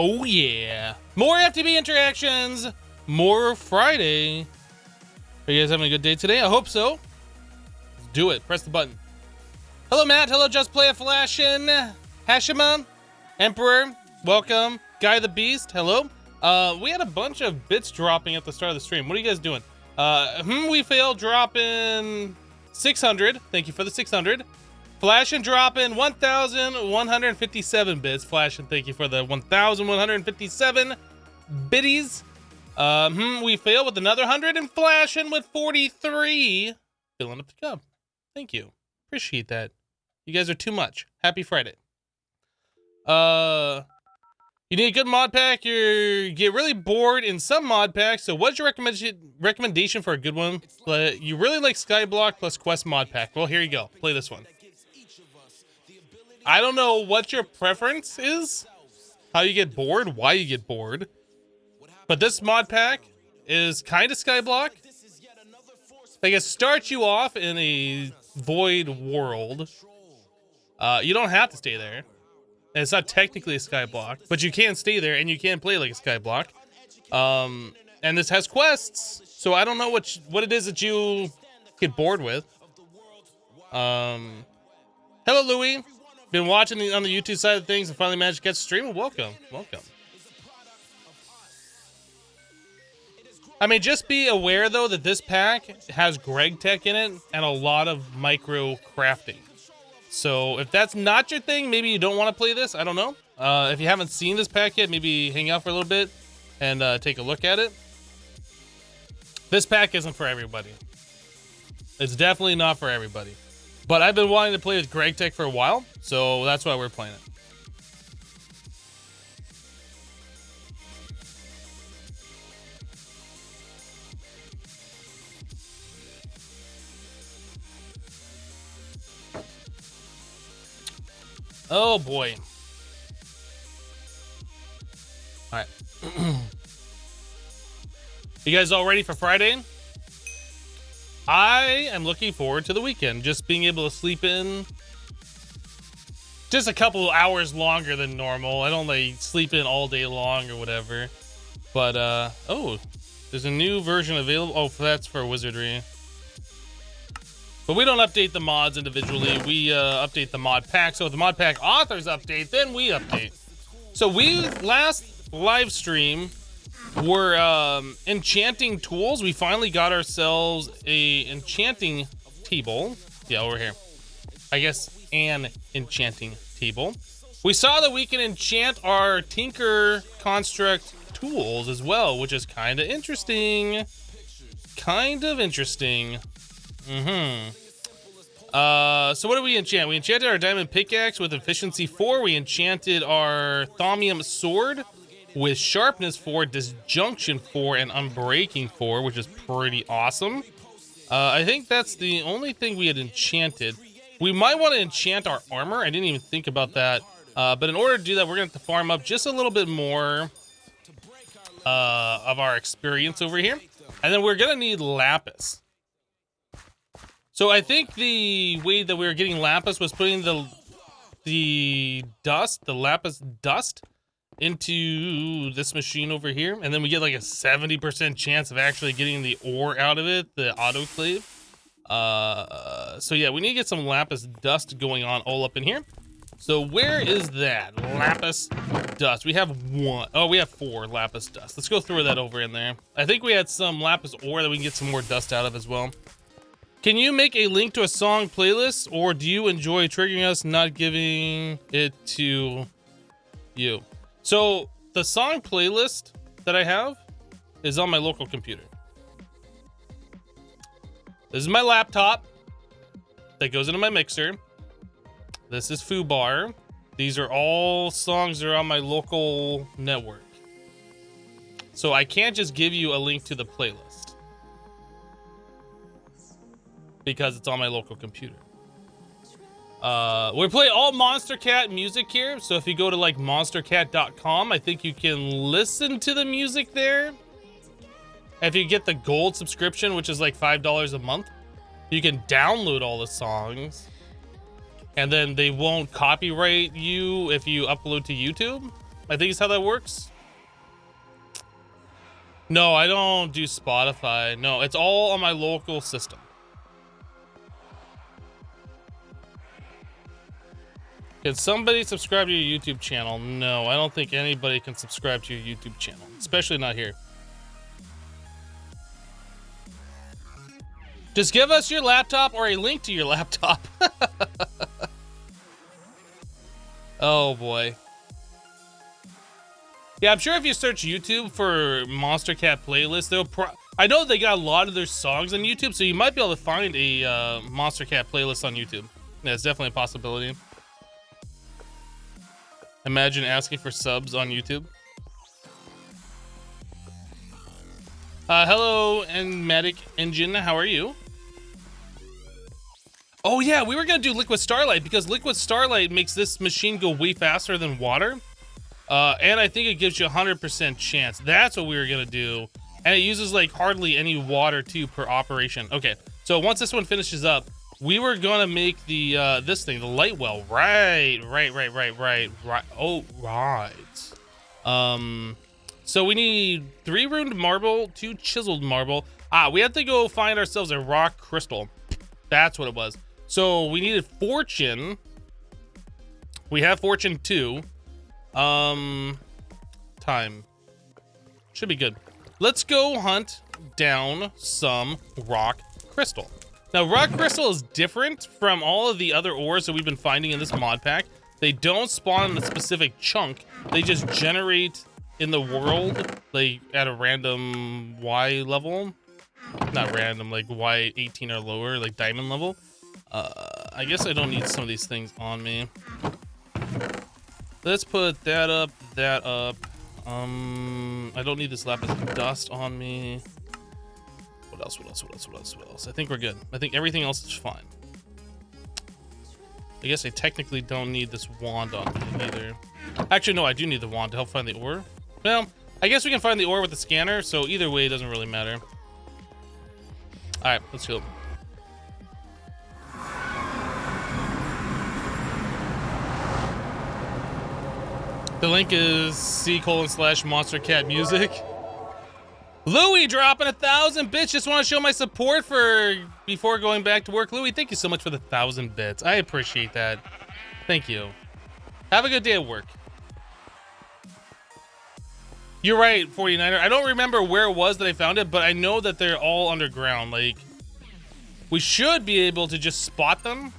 Oh yeah. More FTB Interactions. More Friday. Are you guys having a good day today? I hope so. Let's do it. Press the button. Hello, Matt. Hello, Just Play a Flashin'. Hashima. Emperor. Welcome. Guy the Beast. Hello. We had a bunch of bits dropping at the start of the stream. What are you guys doing? We failed dropping 600. Thank you for the 600. Flashin' dropping 1,157 bits. Flashin', thank you for the 1,157 biddies. We failed with another 100 and Flashin' with 43. Filling up the cup. Thank you. Appreciate that. You guys are too much. Happy Friday. You need a good mod pack. You get really bored in some mod packs. So what's your recommendation for a good one? You really like Skyblock plus Quest mod pack. Well, here you go. Play this one. I don't know what your preference is, how you get bored, why you get bored, but this mod pack is kind of Skyblock. Like, it starts you off in a void world. You don't have to stay there. And it's not technically a Skyblock, but you can stay there and you can play like a Skyblock. And this has quests, so I don't know what it is that you get bored with. Hello, Louie. Been watching on the YouTube side of things and finally managed to catch the stream. Welcome. I mean, just be aware though that this pack has Greg Tech in it and a lot of micro crafting. So if that's not your thing, maybe you don't want to play this. I don't know. If you haven't seen this pack yet, maybe hang out for a little bit and take a look at it. This pack isn't for everybody. It's definitely not for everybody. But I've been wanting to play with Greg Tech for a while, so that's why we're playing it. Oh boy. All right. You guys all ready for Friday? I am looking forward to the weekend. Just being able to sleep in just a couple hours longer than normal. I don't like sleep in all day long or whatever. But, oh, there's a new version available. Oh, that's for Wizardry. But we don't update the mods individually. We update the mod pack. So if the mod pack authors update, then we update. So we last live stream were enchanting tools. We finally got ourselves a enchanting table. Yeah, over here. I guess an enchanting table. We saw that we can enchant our Tinker Construct tools as well, which is kind of interesting. So what did we enchant? We enchanted our diamond pickaxe with efficiency 4. We enchanted our thaumium sword with sharpness 4, disjunction 4, and unbreaking 4, which is pretty awesome. I think that's the only thing we had enchanted. We might want to enchant our armor. I didn't even think about that. But in order to do that, we're going to have to farm up just a little bit more of our experience over here. And then we're going to need lapis. So I think the way that we were getting lapis was putting the lapis dust, into this machine over here, and then we get like a 70% chance of actually getting the ore out of it, the autoclave. So yeah, we need to get some lapis dust going on all up in here. So where is that lapis dust? We have one. Oh, we have 4 lapis dust. Let's go throw that over in there. I think we had some lapis ore that we can get some more dust out of as well. Can you make a link to a song playlist, or do you enjoy triggering us not giving it to you? So the song playlist that I have is on my local computer. This is my laptop that goes into my mixer. This is FooBar. These are all songs that are on my local network. So I can't just give you a link to the playlist because it's on my local computer. We play all Monster Cat music here, so if you go to like monstercat.com, I think you can listen to the music there. If you get the gold subscription, which is like $5 a month, you can download all the songs, and then they won't copyright you if you upload to YouTube. I think is how that works. No, I don't do Spotify. No, it's all on my local system. Can somebody subscribe to your YouTube channel? No, I don't think anybody can subscribe to your YouTube channel, especially not here. Just give us your laptop or a link to your laptop. Oh boy. Yeah, I'm sure if you search YouTube for Monster Cat playlist, I know they got a lot of their songs on YouTube, so you might be able to find a Monster Cat playlist on YouTube. Yeah, it's definitely a possibility. Imagine asking for subs on YouTube. Hello, Enigmatic Engine. How are you? Oh yeah, we were gonna do Liquid Starlight because Liquid Starlight makes this machine go way faster than water. And I think it gives you a 100% chance. That's what we were gonna do. And it uses like hardly any water too per operation. Okay, so once this one finishes up, we were gonna make the this thing, the light well. Right. Oh, right. So we need 3 runed marble, 2 chiseled marble. We have to go find ourselves a rock crystal. That's what it was. So we needed fortune. We have fortune 2. Time. Should be good. Let's go hunt down some rock crystal. Now, rock crystal is different from all of the other ores that we've been finding in this mod pack. They don't spawn in a specific chunk. They just generate in the world, like at a random Y level. Not random, like Y 18 or lower, like diamond level. I guess I don't need some of these things on me. Let's put that up, that up. I don't need this lapis dust on me. What else? I think we're good. I think everything else is fine. I guess I technically don't need this wand on me either. Actually, no, I do need the wand to help find the ore. Well, I guess we can find the ore with the scanner, so either way, it doesn't really matter. All right, let's go. The link is c:/Monster Cat Music. Louie dropping 1,000 bits. Just want to show my support for before going back to work. Louie, thank you so much for the 1,000 bits. I appreciate that. Thank you. Have a good day at work. You're right, 49er. I don't remember where it was that I found it, but I know that they're all underground. Like, we should be able to just spot them.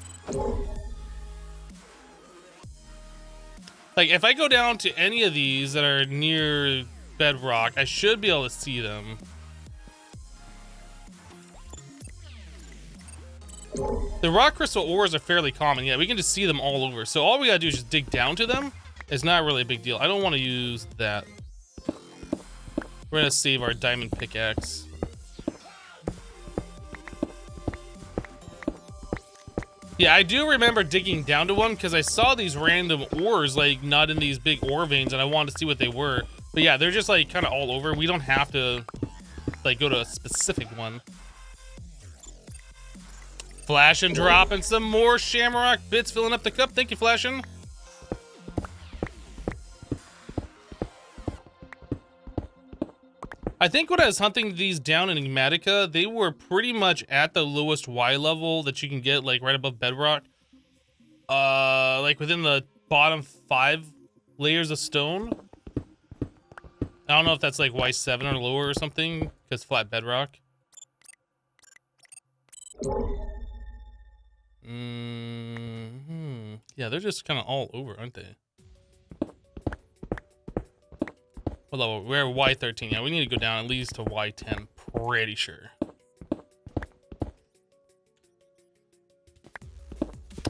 Like, if I go down to any of these that are near bedrock, I should be able to see them. The rock crystal ores are fairly common. Yeah, we can just see them all over. So all we gotta do is just dig down to them. It's not really a big deal. I don't want to use that. We're gonna save our diamond pickaxe. Yeah, I do remember digging down to one because I saw these random ores like not in these big ore veins and I wanted to see what they were. But yeah, they're just like kind of all over. We don't have to like go to a specific one. Flash and dropping some more shamrock bits, filling up the cup. Thank you, Flashin'. I think when I was hunting these down in Enigmatica, they were pretty much at the lowest Y level that you can get, like right above bedrock. Like within the bottom 5 layers of stone. I don't know if that's like Y7 or lower or something, because flat bedrock. Yeah, they're just kind of all over, aren't they? What level? We're Y13. Yeah, we need to go down at least to Y10. Pretty sure.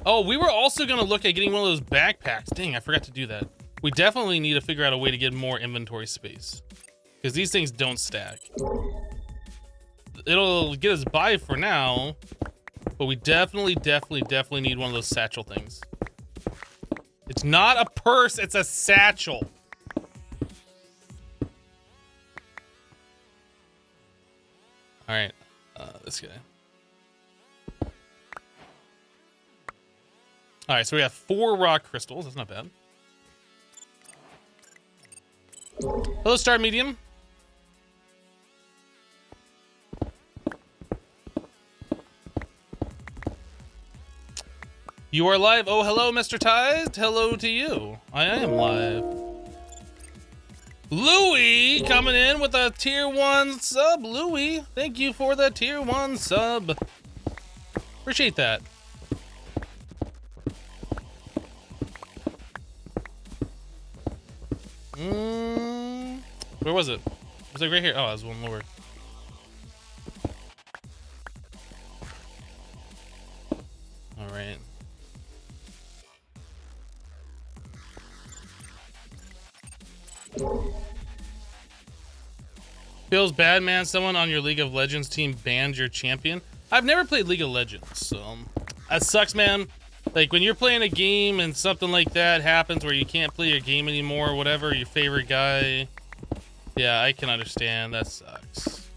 Oh, we were also going to look at getting one of those backpacks. Dang, I forgot to do that. We definitely need to figure out a way to get more inventory space. Because these things don't stack. It'll get us by for now. But we definitely need one of those satchel things. It's not a purse, it's a satchel. All right, this guy. All right, so we have 4 rock crystals. That's not bad. Hello, Star Medium. You are live. Oh, hello, Mr. Tized. Hello to you. I am live. Louie coming in with a tier 1 sub. Louie, thank you for the tier 1 sub. Appreciate that. Where was it? Was it right here? Oh, it was one lower. All right. Feels bad, man. Someone on your League of Legends team banned your champion. I've never played League of Legends, so that sucks, man. Like when you're playing a game and something like that happens where you can't play your game anymore or whatever, your favorite guy. Yeah, I can understand. That sucks.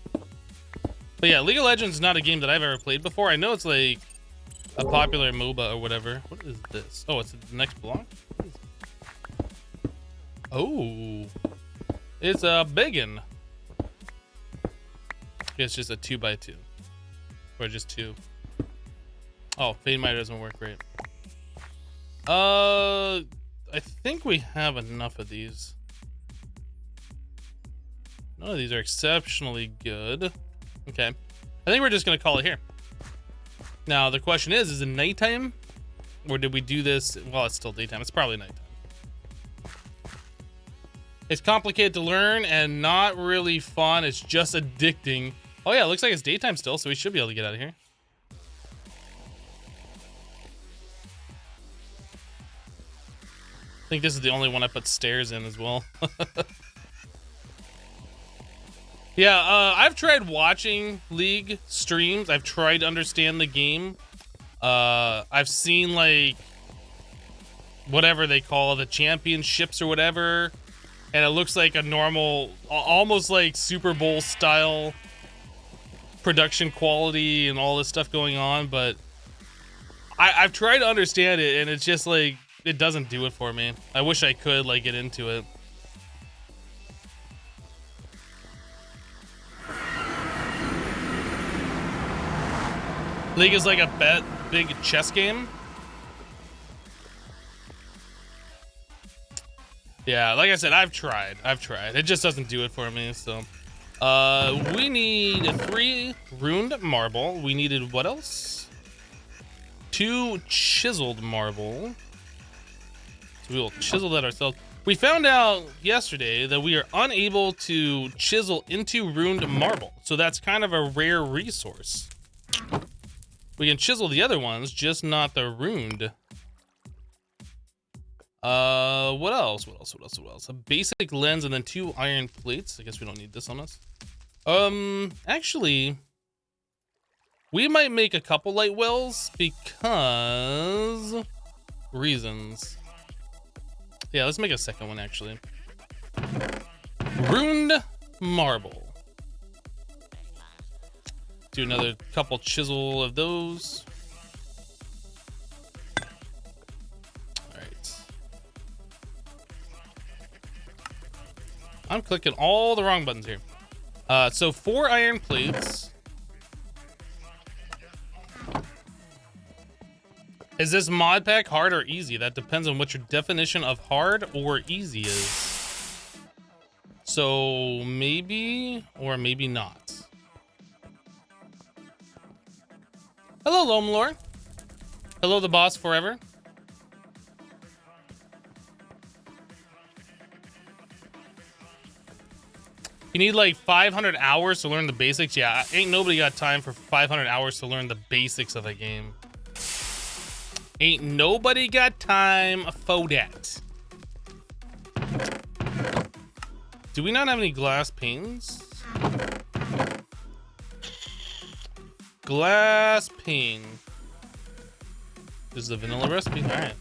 But yeah, League of Legends is not a game that I've ever played before. I know it's like a popular MOBA or whatever. What is this? Oh, it's the next block? Oh, it's a biggin. It's just a 2x2. Or just 2. Oh, Fade Miter doesn't work great. I think we have enough of these. None of these are exceptionally good. Okay. I think we're just gonna call it here. Now the question is it nighttime? Or did we do this? Well, it's still daytime. It's probably nighttime. It's complicated to learn and not really fun. It's just addicting. Oh yeah, it looks like it's daytime still, so we should be able to get out of here. I think this is the only one I put stairs in as well. Yeah, I've tried watching League streams. I've tried to understand the game. I've seen like whatever they call the championships or whatever, and it looks like a normal, almost like Super Bowl style production quality and all this stuff going on, but I've tried to understand it and it's just like it doesn't do it for me. I wish I could like get into it. League is like a big chess game. Yeah, like I said, I've tried. It just doesn't do it for me, so. We need 3 runed marble. We needed what else? 2 chiseled marble. So we will chisel that ourselves. We found out yesterday that we are unable to chisel into runed marble. So that's kind of a rare resource. We can chisel the other ones, just not the runed. What else? A basic lens and then 2 iron plates. I guess we don't need this on us. Actually, we might make a couple light wells because reasons. Yeah, let's make a second one actually. Runed marble. Do another couple chisel of those. I'm clicking all the wrong buttons here. So 4 iron plates. Is this mod pack hard or easy? That depends on what your definition of hard or easy is. So maybe or maybe not. Hello, Lomlore. Hello, the boss forever. You need like 500 hours to learn the basics. Yeah, ain't nobody got time for 500 hours to learn the basics of a game. Ain't nobody got time for that. Do we not have any glass panes? Glass pane. This is the vanilla recipe. All right.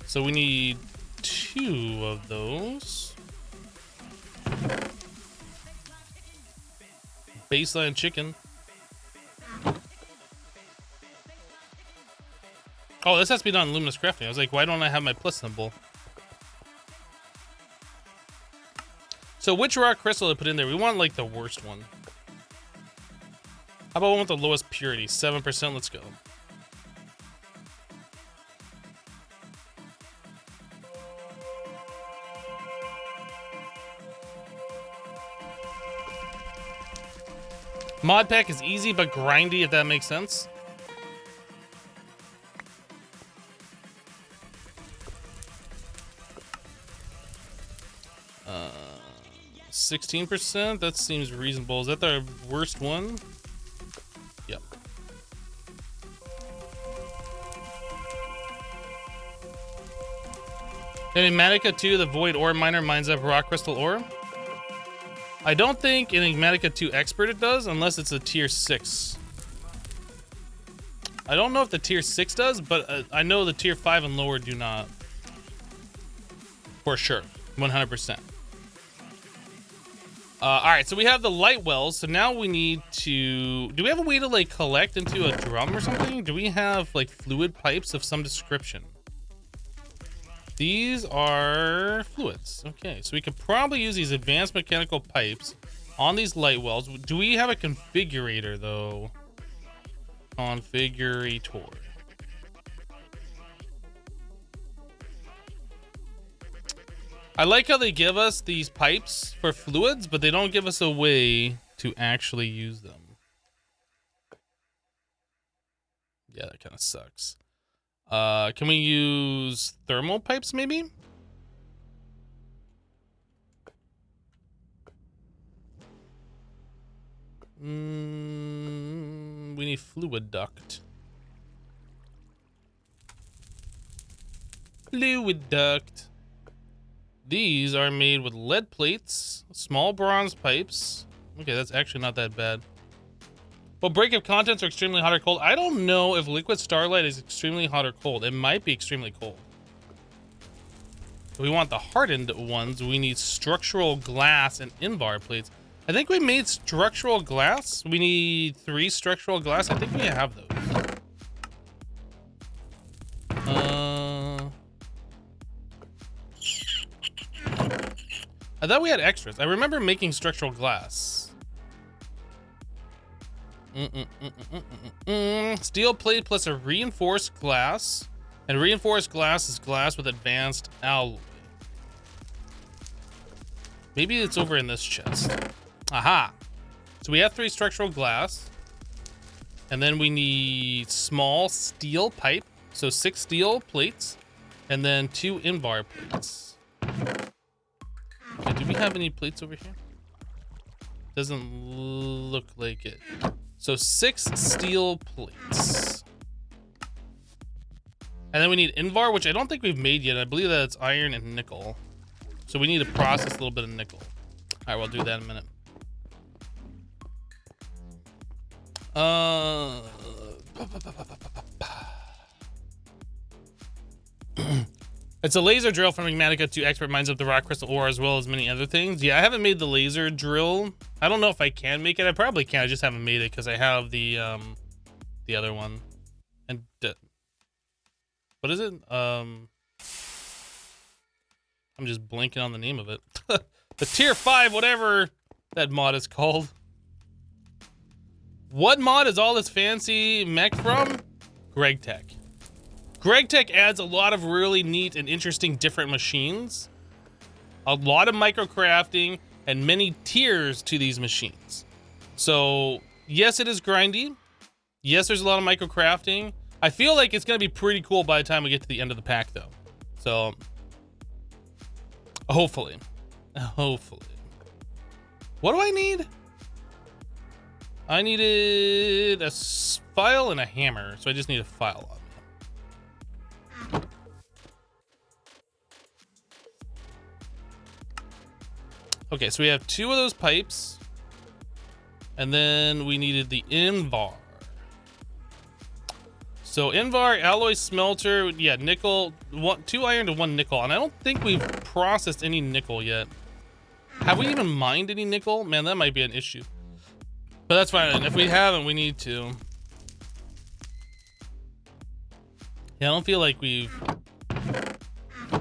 So we need 2 of those. Baseline chicken. Oh, this has to be done in luminous crafting. I was like, why don't I have my plus symbol? So which rock crystal to put in there? We want like the worst one. How about one with the lowest purity? 7%, let's go. Mod pack is easy but grindy, if that makes sense. 16%, that seems reasonable. Is that the worst one? Yep. Enigmatica 2, the Void Ore Miner mines up rock crystal ore. I don't think Enigmatica 2 Expert it does, unless it's a tier 6. I don't know if the tier 6 does, but I know the tier 5 and lower do not. For sure, 100%. All right, so we have the light wells. So now we need to... Do we have a way to, like, collect into a drum or something? Do we have, like, fluid pipes of some description? These are fluids. Okay, so we could probably use these advanced mechanical pipes on these light wells. Do we have a configurator, though? Configurator. I like how they give us these pipes for fluids, but they don't give us a way to actually use them. Yeah, that kind of sucks. Can we use thermal pipes, maybe? We need fluid duct. Fluid duct. These are made with lead plates, small bronze pipes. Okay, that's actually not that bad. Well, breakup contents are extremely hot or cold. I don't know if liquid starlight is extremely hot or cold. It might be extremely cold. If we want the hardened ones, we need structural glass and invar plates. I think we made structural glass. We need 3 structural glass. I think we have those. I thought we had extras. I remember making structural glass. Steel plate plus a reinforced glass. And reinforced glass is glass with advanced alloy. Maybe it's over in this chest. Aha. So we have 3 structural glass. And then we need small steel pipe. So 6 steel plates. And then 2 invar plates. Okay, do we have any plates over here? Doesn't look like it. So 6 steel plates. And then we need invar, which I don't think we've made yet. I believe that it's iron and nickel. So we need to process a little bit of nickel. All right, we'll do that in a minute. It's a laser drill from Enigmatica 2 Expert mines up the rock crystal ore as well as many other things. Yeah, I haven't made the laser drill. I don't know if I can make it. I probably can. I just haven't made it because I have the other one. And what is it? I'm just blanking on the name of it. The tier 5, whatever that mod is called. What mod is all this fancy mech from? GregTech. GregTech adds a lot of really neat and interesting different machines. A lot of microcrafting and many tiers to these machines. So yes, it is grindy. Yes, there's a lot of microcrafting. I feel like it's gonna be pretty cool by the time we get to the end of the pack though. So hopefully. What do I need? I needed a file and a hammer. So I just need a file on. Okay, so we have 2 of those pipes. And then we needed the invar. So invar, alloy smelter, yeah, nickel, 2 iron to 1 nickel. And I don't think we've processed any nickel yet. Have we even mined any nickel? Man, that might be an issue. But that's fine. If we haven't, we need to. Yeah, I don't feel like we've...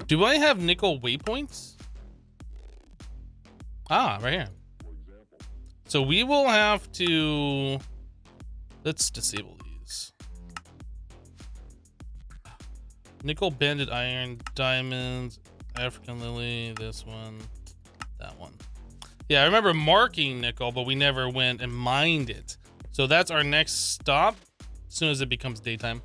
Do I have nickel waypoints? Ah, right here. So we will have to... Let's disable these. Nickel, banded iron, diamonds, African lily, this one, that one. Yeah, I remember marking nickel, but we never went and mined it. So that's our next stop as soon as it becomes daytime.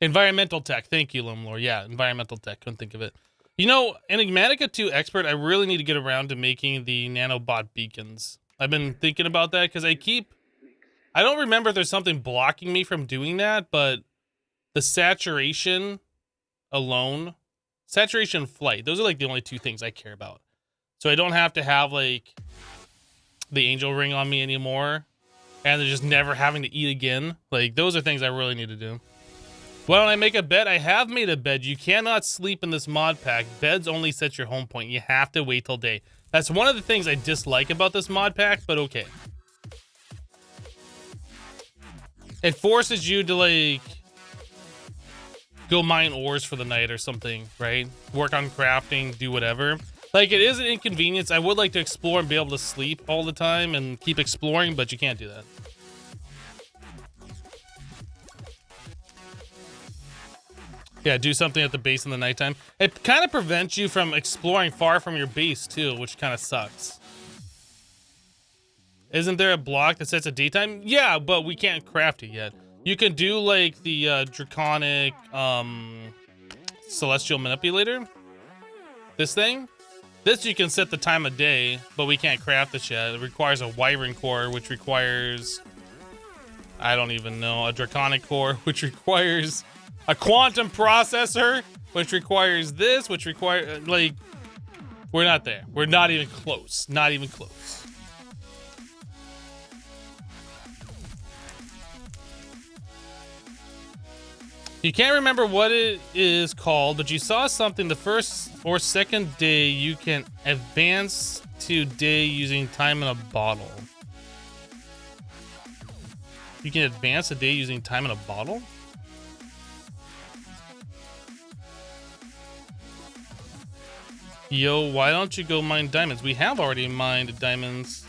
Environmental tech. Thank you, Lumlord. Yeah, environmental tech. Couldn't think of it. You know, Enigmatica 2 Expert, I really need to get around to making the nanobot beacons. I've been thinking about that because I don't remember if there's something blocking me from doing that, but the saturation alone, saturation and flight, those are like the only two things I care about. So I don't have to have like the angel ring on me anymore and they're just never having to eat again. Like those are things I really need to do. Why don't I make a bed? I have made a bed. You cannot sleep in this mod pack. Beds only set your home point. You have to wait till day. That's one of the things I dislike about this mod pack, but okay. It forces you to like go mine ores for the night or something, right? Work on crafting, do whatever. Like it is an inconvenience. I would like to explore and be able to sleep all the time and keep exploring, but you can't do that. Yeah, do something at the base in the nighttime. It kind of prevents you from exploring far from your base too, which kind of sucks. Isn't there a block that sets a daytime? Yeah, but we can't craft it yet. You can do like the draconic celestial manipulator. This thing. This you can set the time of day, but we can't craft this yet. It requires a wiring core, which requires... I don't even know. A draconic core, which requires... a quantum processor, which requires this, which requires, like, we're not there. We're not even close. Not even close. You can't remember what it is called, but you saw something the first or second day you can advance to day using time in a bottle. You can advance a day using time in a bottle? Yo, why don't you go mine diamonds? We have already mined diamonds.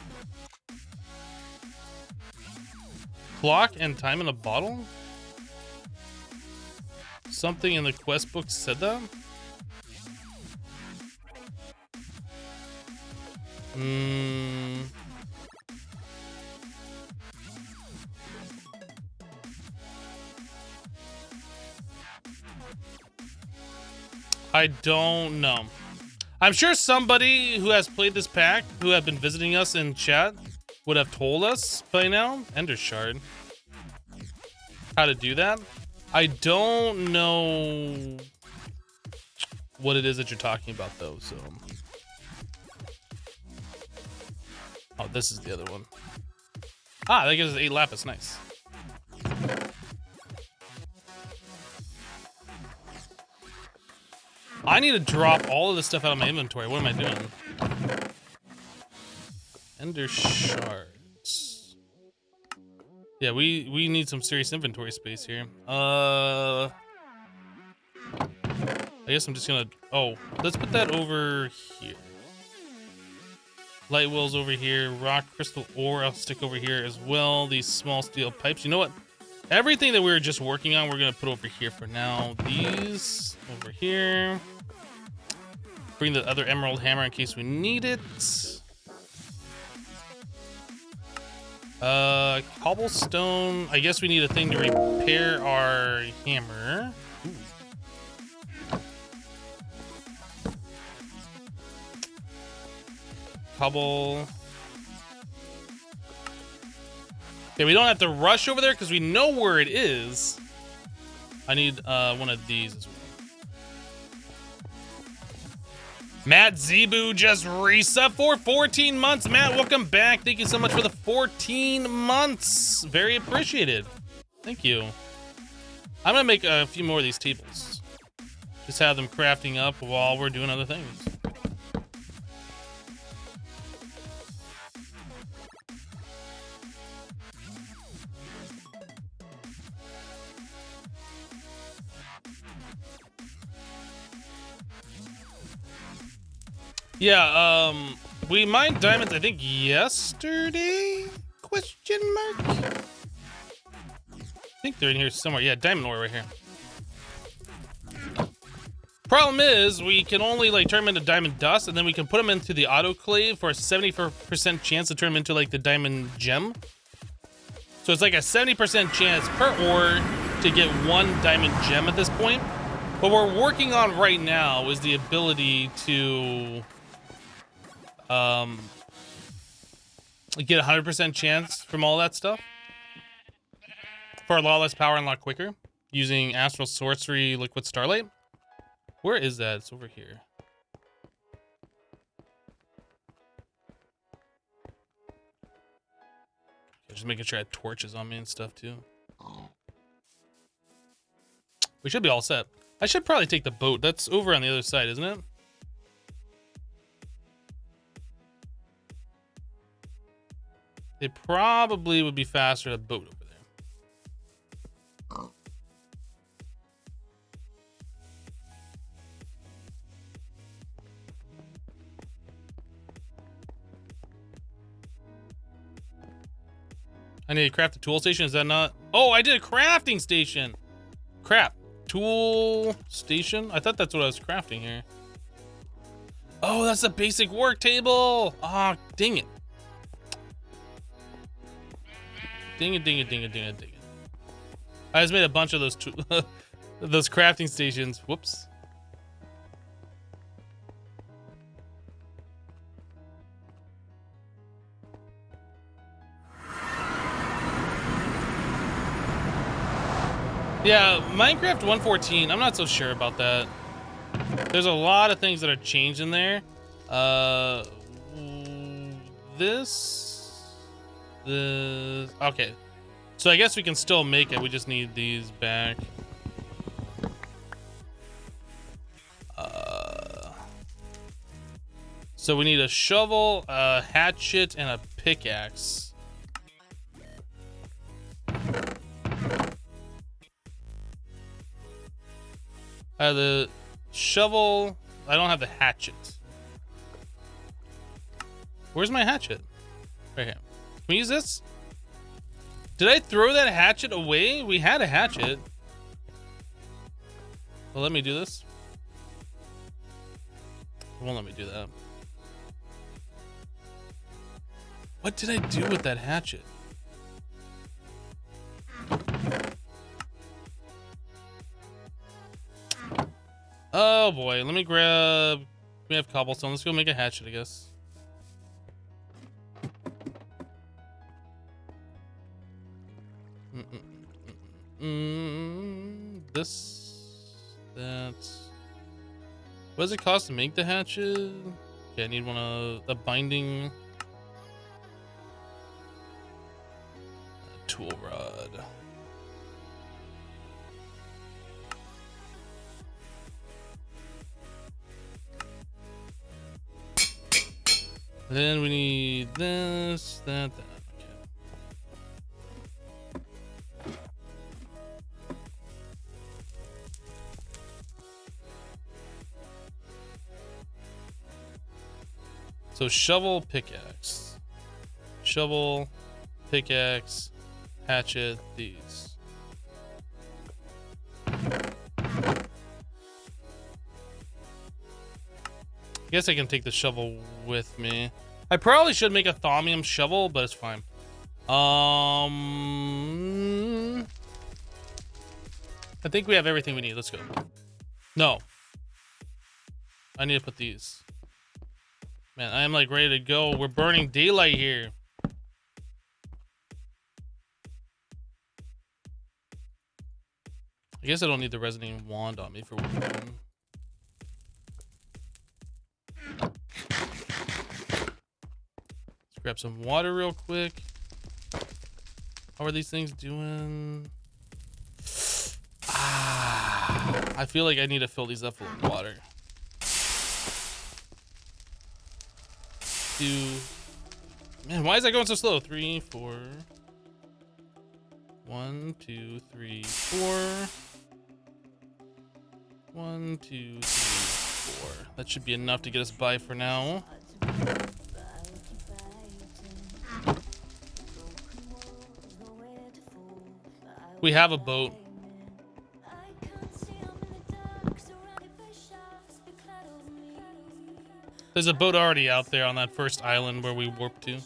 Clock and time in a bottle? Something in the quest book said that? I don't know. I'm sure somebody who has played this pack, who have been visiting us in chat, would have told us by now. Ender Shard. How to do that. I don't know what it is that you're talking about, though, so... Oh, this is the other one. Ah, that gives us 8 lapis. Nice. I need to drop all of this stuff out of my inventory. What am I doing? Ender shards. Yeah, we need some serious inventory space here. I guess I'm just gonna... Oh, let's put that over here. Light wheels over here. Rock crystal ore I'll stick over here as well. These small steel pipes. You know what? Everything that we were just working on, we're gonna put over here for now. These over here. Bring the other emerald hammer in case we need it. Cobblestone. I guess we need a thing to repair our hammer. Ooh. Cobble. Okay, we don't have to rush over there because we know where it is. I need one of these as well. Matt Zebu just reset for 14 months. Matt, welcome back. Thank you so much for the 14 months. Very appreciated. Thank you. I'm gonna make a few more of these tables. Just have them crafting up while we're doing other things. Yeah, we mined diamonds, I think, yesterday? Question mark? I think they're in here somewhere. Yeah, diamond ore right here. Problem is, we can only like turn them into diamond dust, and then we can put them into the autoclave for a 70% chance to turn them into like the diamond gem. So it's like a 70% chance per ore to get one diamond gem at this point. What we're working on right now is the ability to get a 100% chance from all that stuff for a lot less power and a lot quicker using Astral Sorcery Liquid Starlight. Where is that? It's over here. Just making sure I have torches on me and stuff too. We should be all set. I should probably take the boat. That's over on the other side, isn't it? It probably would be faster to boat over there. I need to craft a tool station. Is that not? Oh, I did a crafting station. Crap. Tool station? I thought that's what I was crafting here. Oh, that's a basic work table. Ah, oh, dang it. Ding it, ding it, ding it, ding it, ding it. I just made a bunch of those those crafting stations. Whoops. Yeah, Minecraft 1.14, I'm not so sure about that. There's a lot of things that are changed in there. This. Okay. So I guess we can still make it. We just need these back. So we need a shovel, a hatchet, and a pickaxe. The shovel. I don't have the hatchet. Where's my hatchet? Right here. Can we use this? Did I throw that hatchet away? We had a hatchet. Well, let me do this. It won't let me do that. What did I do with that hatchet? Oh boy, let me grab. We have cobblestone. Let's go make a hatchet, I guess. This, that. What does it cost to make the hatchet? Okay, I need one of the binding. Tool rod. Then we need this, that. Okay. So shovel, pickaxe. Shovel, pickaxe, hatchet, these. I guess I can take the shovel with me. I probably should make a thaumium shovel, but it's fine. I think we have everything we need. Let's go. No. I need to put these. Man, I am like ready to go. We're burning daylight here. I guess I don't need the resonating wand on me for what we're doing. Grab some water real quick. How are these things doing? I feel like I need to fill these up full of water. 2. Man, why is that going so slow? 3, 4. 1, 2, 3, 4. 1, 2, 3, 4. That should be enough to get us by for now. We have a boat. There's a boat already out there on that first island where we warped to.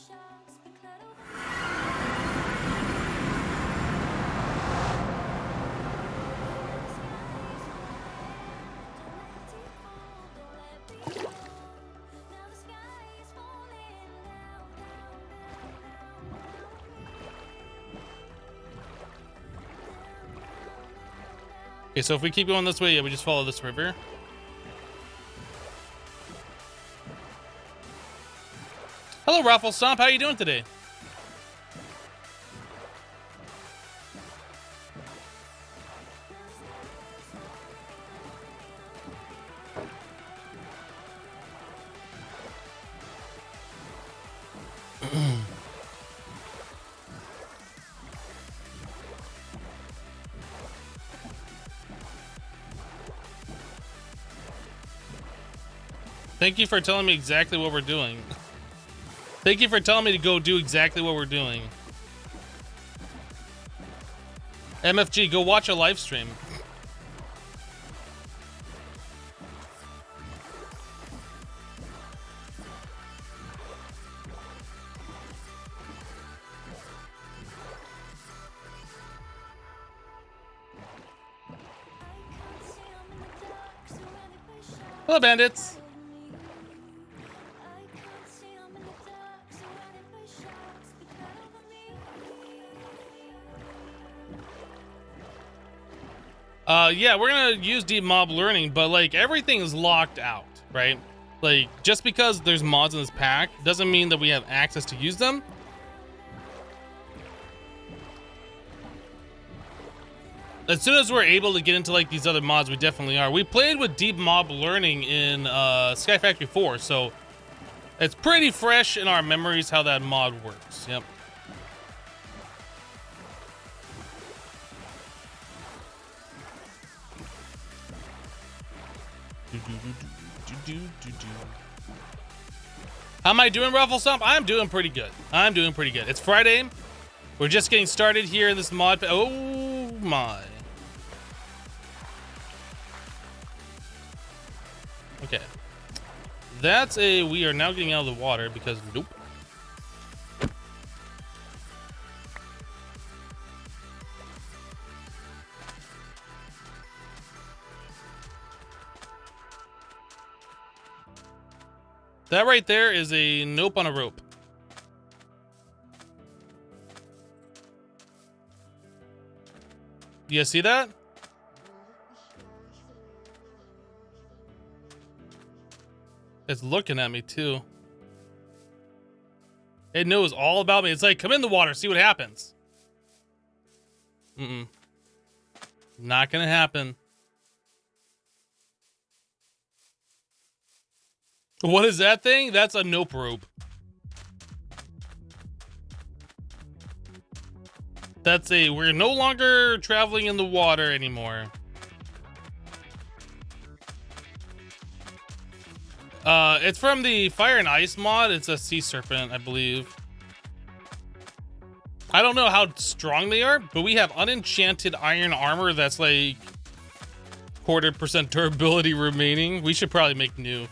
Okay, so if we keep going this way, yeah, we just follow this river. Hello, Raffle Stomp. How you doing today? Thank you for telling me exactly what we're doing. Thank you for telling me to go do exactly what we're doing. MFG, go watch a live stream. Hello, bandits. Yeah, we're gonna use deep mob learning, but like everything is locked out, right? Like just because there's mods in this pack doesn't mean that we have access to use them. As soon as we're able to get into like these other mods, we definitely are. We played with deep mob learning in Sky Factory 4, so it's pretty fresh in our memories how that mod works. Yep. How am I doing, Ruffle Stomp? I'm doing pretty good. I'm doing pretty good. It's Friday. We're just getting started here in this mod. Oh my. Okay. That's a... We are now getting out of the water because... Nope. That right there is a nope on a rope. Do you see that? It's looking at me too. It knows all about me. It's like, come in the water, see what happens. Not gonna happen. What is that thing? That's a nope rope. That's a, we're no longer traveling in the water anymore. It's from the Fire and Ice mod. It's a sea serpent, I believe. I don't know how strong they are, but we have unenchanted iron armor that's like 1/4% durability remaining. We should probably make new.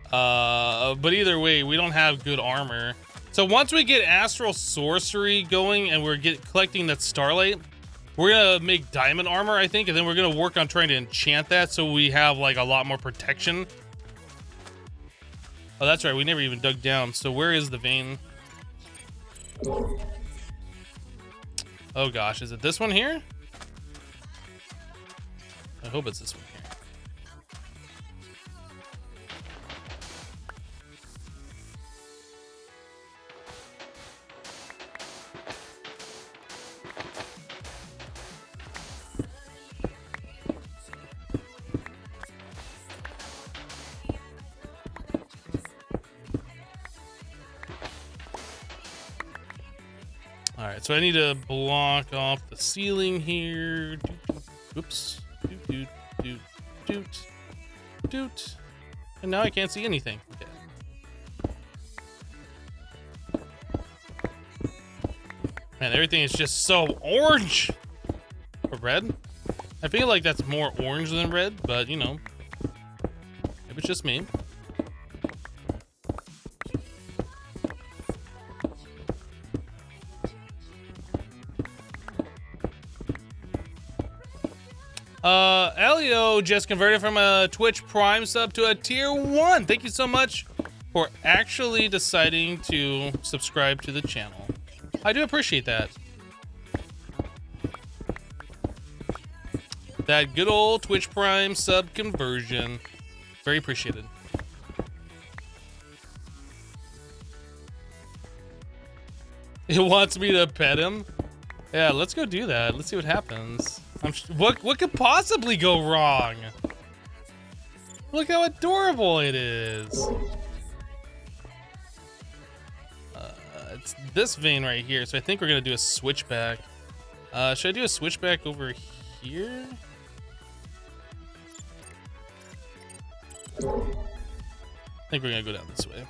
But either way, we don't have good armor. So once we get astral sorcery going and we're collecting that starlight, we're gonna make diamond armor, I think, and then we're gonna work on trying to enchant that so we have like a lot more protection. Oh, that's right, we never even dug down. So where is the vein? Oh gosh, is it this one here? I hope it's this one here. All right, so I need to block off the ceiling here. Oops. Doot. And now I can't see anything. Okay. Man, everything is just so orange. Or red. I feel like that's more orange than red, but you know, maybe it's just me. Elio just converted from a Twitch Prime sub to a tier 1. Thank you so much for actually deciding to subscribe to the channel. I do appreciate that. That good old Twitch Prime sub conversion. Very appreciated. It wants me to pet him? Yeah, let's go do that. Let's see what happens. What could possibly go wrong? Look how adorable it is. It's this vein right here, so I think we're gonna do a switchback. Should I do a switchback over here? I think we're gonna go down this way.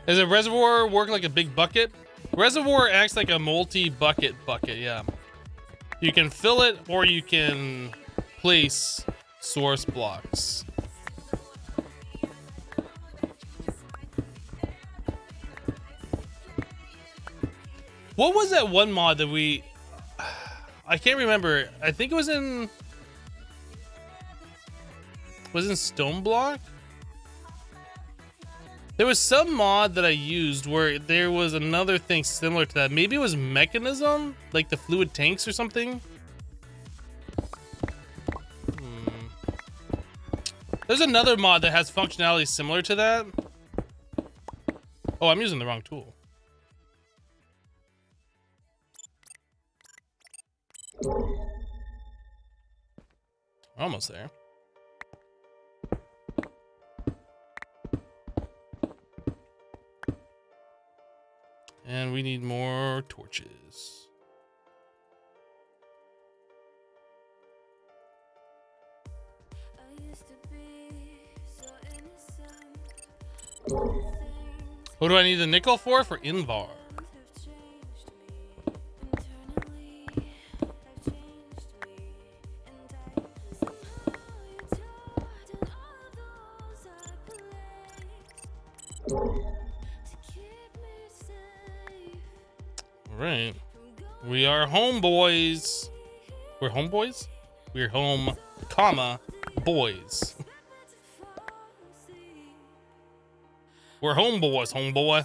Does a reservoir work like a big bucket? Reservoir acts like a multi-bucket bucket, yeah. You can fill it or you can place source blocks. What was that one mod that we... I can't remember. I think it was in... Was in Stone Block? There was some mod that I used where there was another thing similar to that. Maybe it was Mechanism? Like the fluid tanks or something? There's another mod that has functionality similar to that. Oh, I'm using the wrong tool. Almost there. And we need more torches. What do I need the nickel for? For Invar. Right. We are homeboys. We're homeboys? We're home, comma, boys. We're homeboys, homeboy.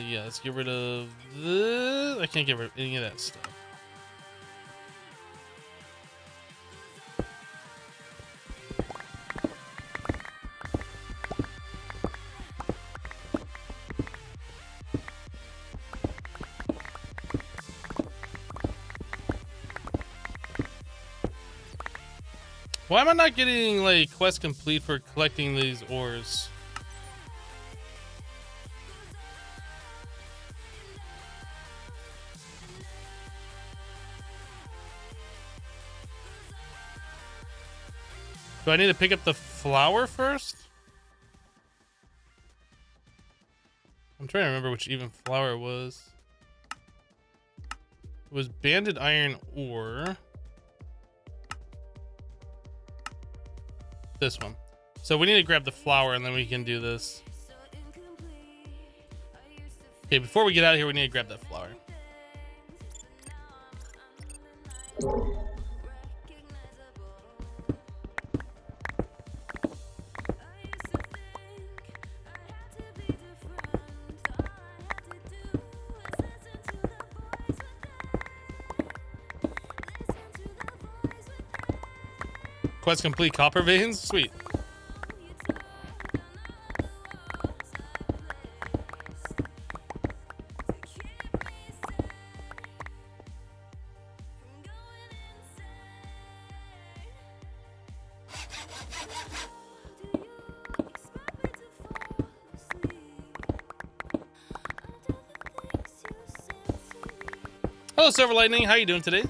Yeah, let's get rid of the... I can't get rid of any of that stuff. Why am I not getting, like, quest complete for collecting these ores? Do I need to pick up the flower first? I'm trying to remember which even flower it was. It was banded iron ore. This one. So we need to grab the flower and then we can do this. Okay, before we get out of here, we need to grab that flower. Quest complete, copper veins? Sweet. Hello, Silver Lightning. How you doing today?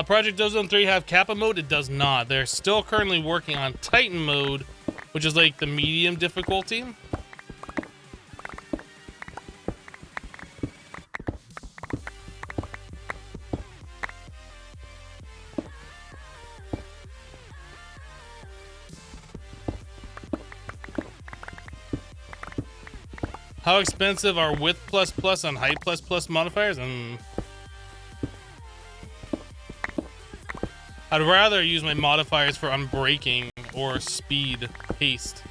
Project Ozone 3 have Kappa mode? It does not. They're still currently working on Titan mode, which is like the medium difficulty. How expensive are width plus plus and height plus plus modifiers? I'd rather use my modifiers for unbreaking or speed haste.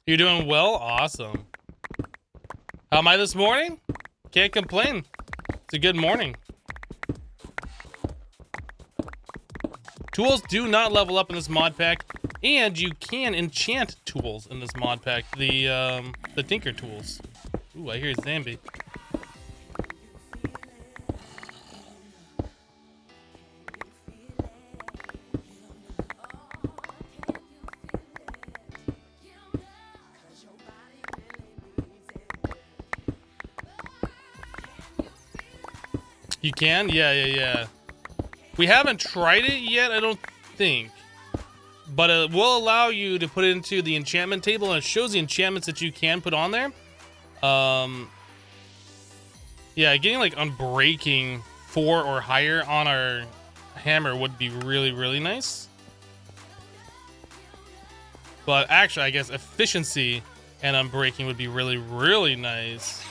You're doing well? Awesome. How am I this morning? Can't complain. It's a good morning. Tools do not level up in this mod pack, and you can enchant tools in this mod pack. The Tinker tools. Ooh, I hear Zambi. You can? Yeah. We haven't tried it yet, I don't think. But it will allow you to put it into the enchantment table, and it shows the enchantments that you can put on there. Yeah, getting like unbreaking 4 or higher on our hammer would be really, really nice. But actually, I guess efficiency and unbreaking would be really, really nice.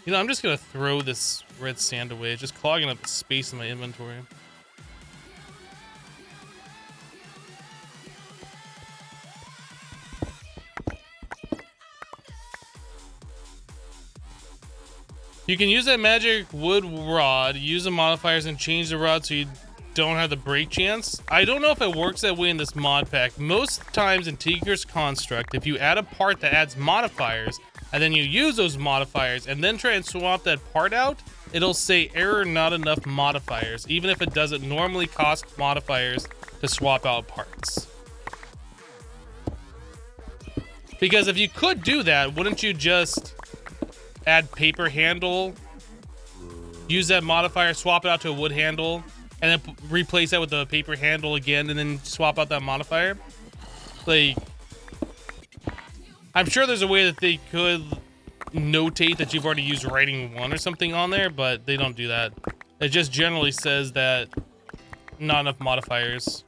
You know, I'm just gonna throw this red sand away. It's just clogging up the space in my inventory. You can use that magic wood rod, use the modifiers, and change the rod so you don't have the break chance. I don't know if it works that way in this mod pack. Most times in Tinker's Construct, if you add a part that adds modifiers, and then you use those modifiers and then try and swap that part out, it'll say error, not enough modifiers, even if it doesn't normally cost modifiers to swap out parts. Because if you could do that, wouldn't you just add paper handle, use that modifier, swap it out to a wood handle, and then replace that with the paper handle again, and then swap out that modifier? Like, I'm sure there's a way that they could notate that you've already used writing 1 or something on there, but they don't do that. It just generally says that not enough modifiers.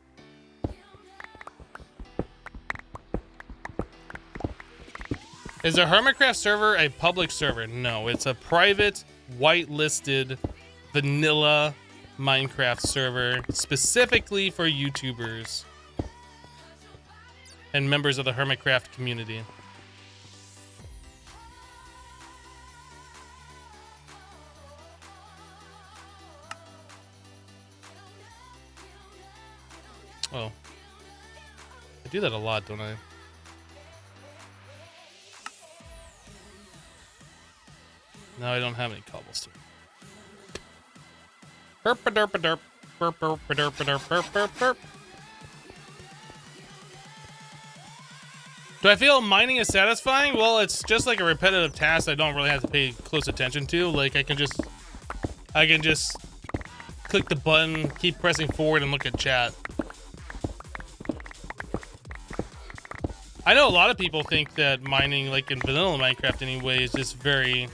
Is the Hermitcraft server a public server? No, it's a private, whitelisted, vanilla Minecraft server specifically for YouTubers and members of the Hermitcraft community. Oh. I do that a lot, don't I? Now I don't have any cobblestone. Burp-a-derp-a-derp. Burp-a-derp-a-derp-burp-burp-burp. Do I feel mining is satisfying? Well, it's just like a repetitive task I don't really have to pay close attention to. Like, I can just click the button, keep pressing forward, and look at chat. I know a lot of people think that mining, like in vanilla Minecraft anyway, is just very...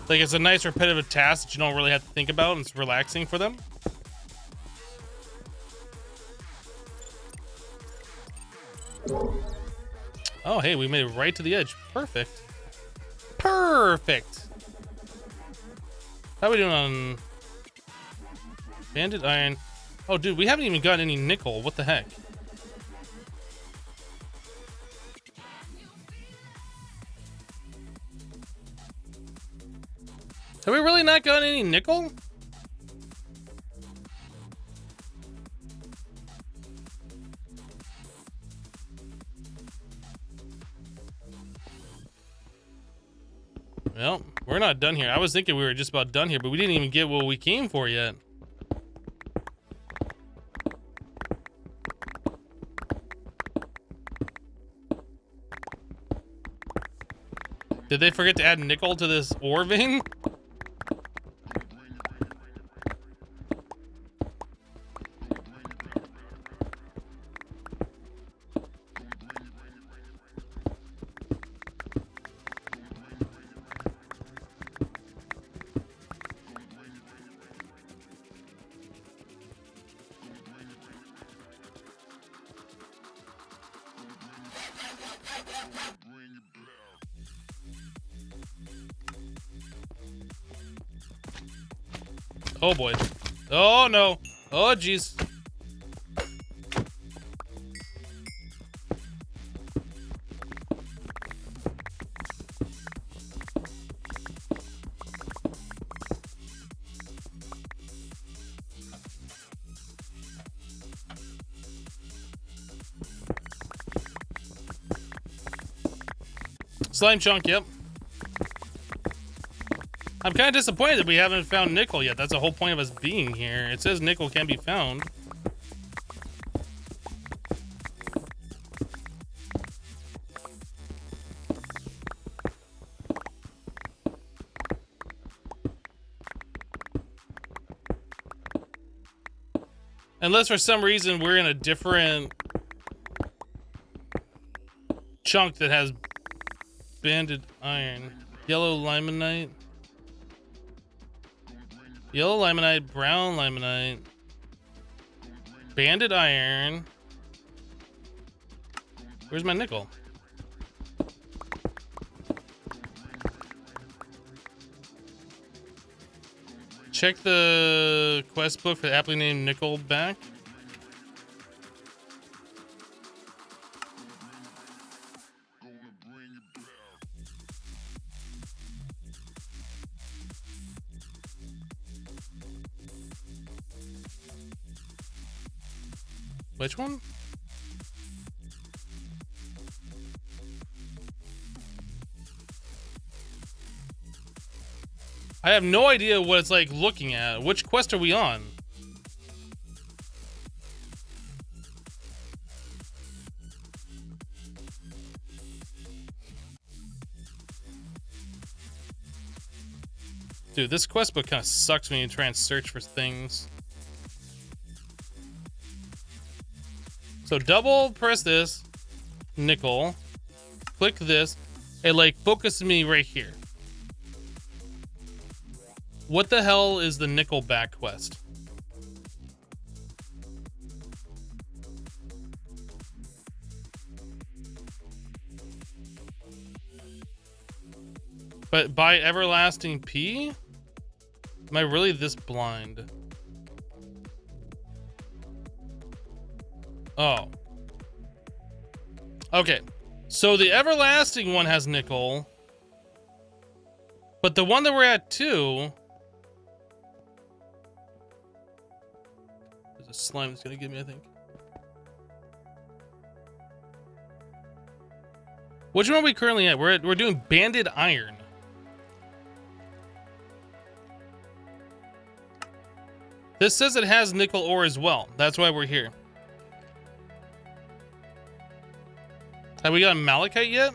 like, it's a nice repetitive task that you don't really have to think about, and it's relaxing for them. Oh, hey, we made it right to the edge. Perfect. Perfect. How are we doing on banded iron? Oh, dude, we haven't even got any nickel. What the heck? Have we really not got any nickel? Well, we're not done here. I was thinking we were just about done here, but we didn't even get what we came for yet. Did they forget to add nickel to this ore vein? Oh boy. Oh no. Oh jeez. Slime chunk, yep. I'm kind of disappointed that we haven't found nickel yet. That's the whole point of us being here. It says nickel can be found. Unless for some reason we're in a different chunk that has banded iron. Yellow limonite. Yellow limonite, brown limonite, banded iron. Where's my nickel? Check the quest book for the aptly named nickel back. Which one? I have no idea what it's like looking at. Which quest are we on? Dude, this quest book kind of sucks when you try and search for things. So double press this, nickel, click this, it like focuses me right here. What the hell is the nickel back quest? But by everlasting P? Am I really this blind? Oh. Okay. So the everlasting one has nickel. But the one that we're at too. There's a slime that's gonna get me, I think. Which one are we currently at? We're doing banded iron. This says it has nickel ore as well. That's why we're here. Have we gotten malachite yet?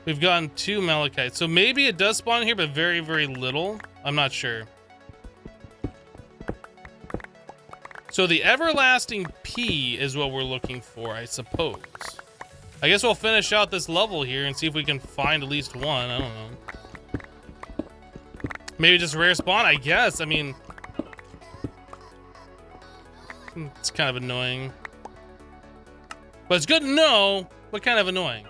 We've gotten 2 malachite. So maybe it does spawn here, but very, very little. I'm not sure. So the everlasting P is what we're looking for, I suppose. I guess we'll finish out this level here and see if we can find at least one. I don't know. Maybe just rare spawn, I guess. I mean, it's kind of annoying. But it's good to know, but kind of annoying.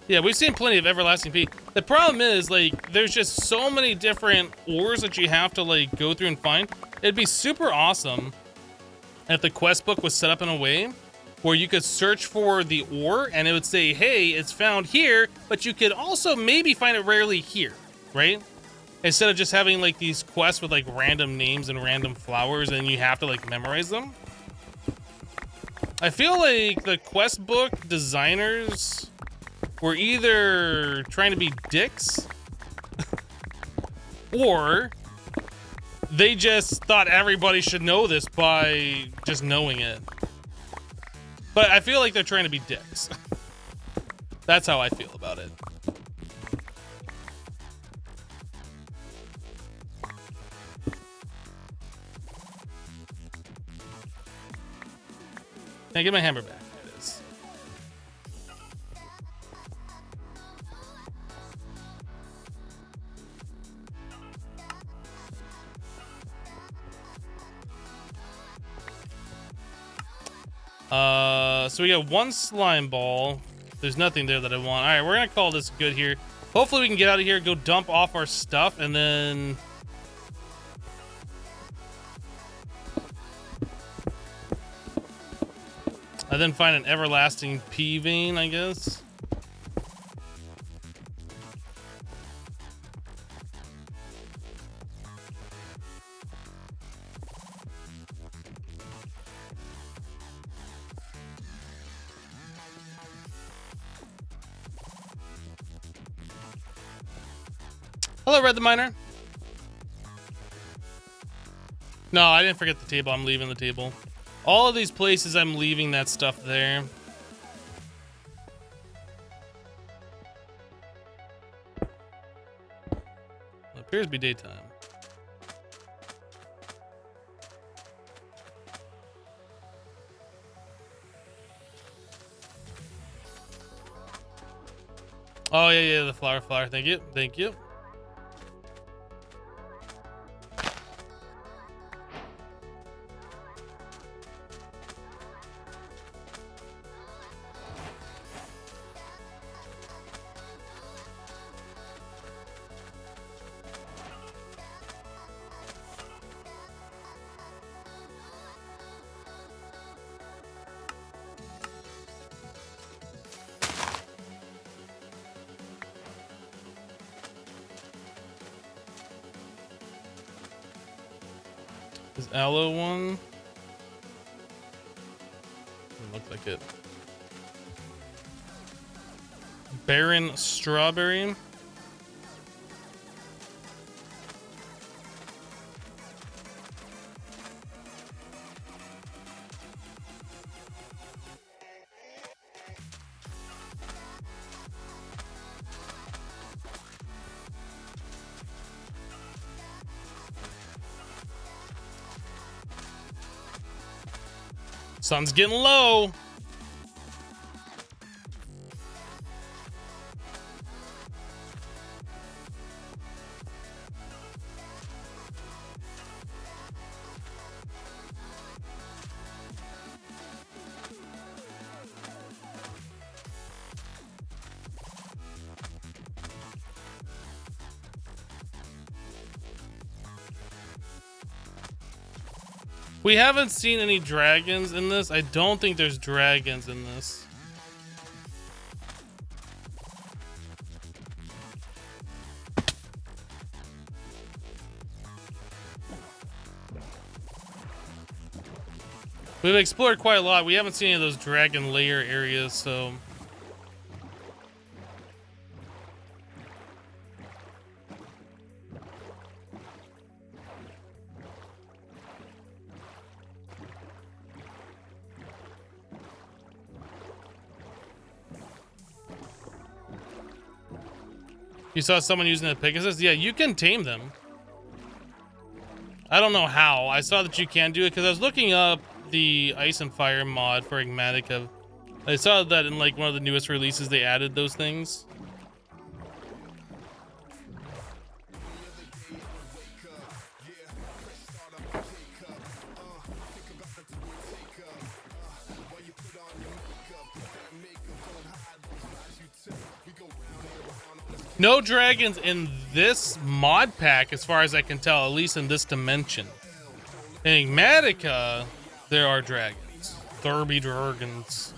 Yeah, we've seen plenty of everlasting P. The problem is, like, there's just so many different ores that you have to, like, go through and find. It'd be super awesome if the quest book was set up in a way where you could search for the ore and it would say, hey, it's found here, but you could also maybe find it rarely here, right? Instead of just having, like, these quests with, like, random names and random flowers and you have to, like, memorize them. I feel like the quest book designers were either trying to be dicks or they just thought everybody should know this by just knowing it. But I feel like they're trying to be dicks. That's how I feel about it. Can I get my hammer back? There it is. So we got one slime ball. There's nothing there that I want. All right, we're gonna call this good here. Hopefully we can get out of here, go dump off our stuff, and then find an everlasting P vein, I guess. Hello, Red the Miner. No, I didn't forget the table. I'm leaving the table. All of these places, I'm leaving that stuff there. It appears to be daytime. Oh, yeah, the flower. Thank you. Thank you. Is aloe one? Doesn't look like it. Barren strawberry. Sun's getting low. We haven't seen any dragons in this. I don't think there's dragons in this. We've explored quite a lot. We haven't seen any of those dragon lair areas, so... You saw someone using a Pegasus? Yeah, you can tame them. I don't know how. I saw that you can do it because I was looking up the Ice and Fire mod for Igmatica. I saw that in like one of the newest releases they added those things. No dragons in this mod pack, as far as I can tell, at least in this dimension. In Enigmatica, there are dragons. There be dragons.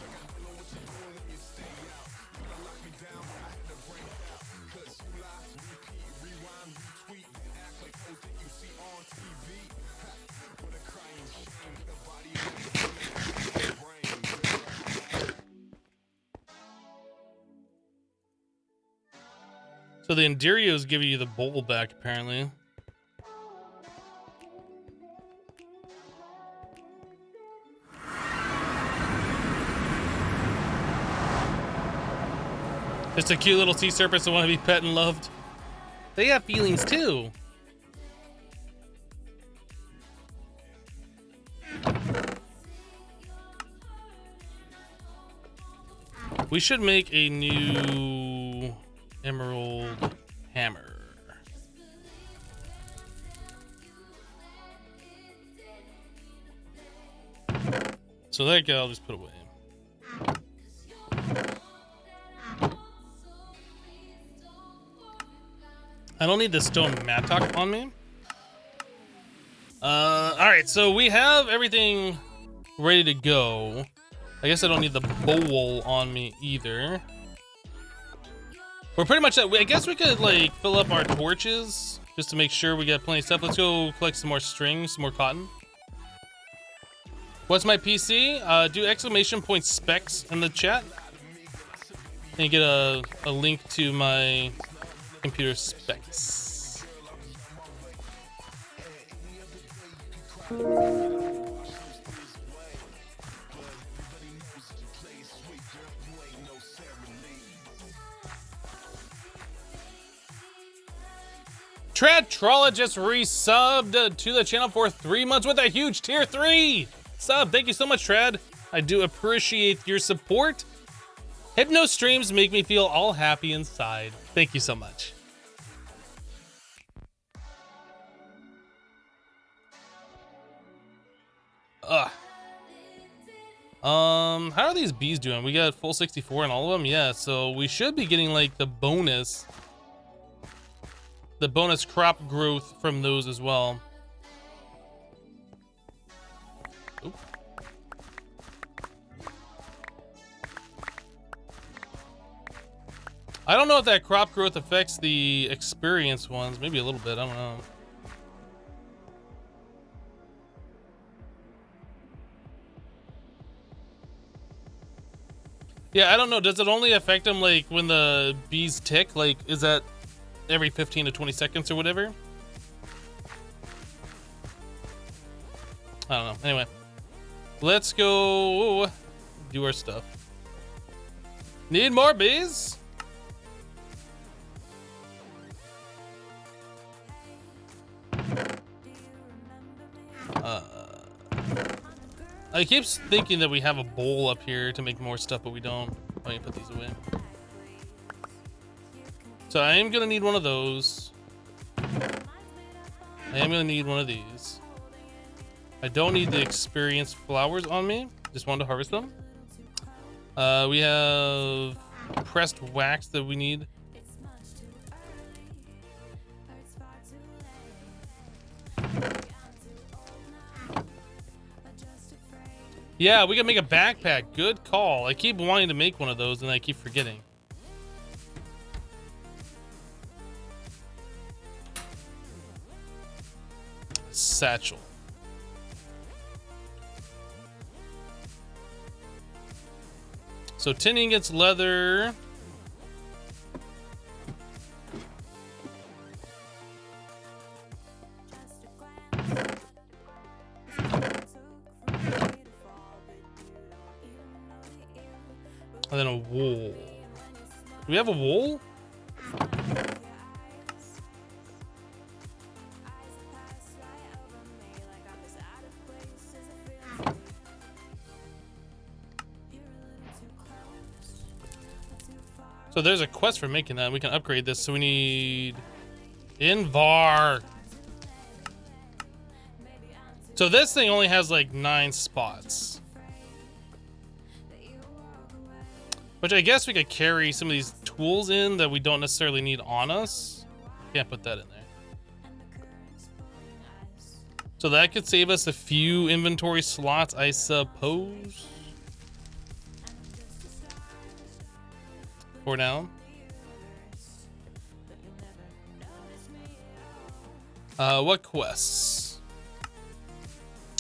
So the Endirios give you the bowl back, apparently. Just a cute little sea serpents that want to be pet and loved. They have feelings too. We should make a new emerald hammer. So that guy I'll just put away. I don't need the stone mattock on me. Alright, so we have everything ready to go. I guess I don't need the bowl on me either. We're pretty much at, I guess we could like fill up our torches just to make sure we got plenty of stuff. Let's go collect some more strings, some more cotton. What's my PC? Do exclamation point specs in the chat. And you get a link to my computer specs. Trad Trolla just resubbed to the channel for 3 months with a huge tier 3 sub. Thank you so much, Trad. I do appreciate your support. Hypno streams make me feel all happy inside. Thank you so much. Ugh. How are these bees doing? We got full 64 in all of them? Yeah, so we should be getting like the bonus crop growth from those as well. Oop. I don't know if that crop growth affects the experience ones. Maybe a little bit. I don't know. Yeah, I don't know. Does it only affect them like when the bees tick? Like, is that every 15 to 20 seconds or whatever? I don't know. Anyway, let's go do our stuff. Need more bees? I keep thinking that we have a bowl up here to make more stuff, but we don't. I can put these away. So I am gonna need one of those. I am gonna need one of these. I don't need the experienced flowers on me. Just wanted to harvest them. We have pressed wax that we need. Yeah, we can make a backpack. Good call. I keep wanting to make one of those and I keep forgetting. Satchel. So 10 ingots, leather. And then a wool. Do we have a wool? So there's a quest for making that. We can upgrade this. So we need Invar. So this thing only has like 9 spots. Which I guess we could carry some of these tools in that we don't necessarily need on us. Can't put that in there. So that could save us a few inventory slots, I suppose. For now. What quests?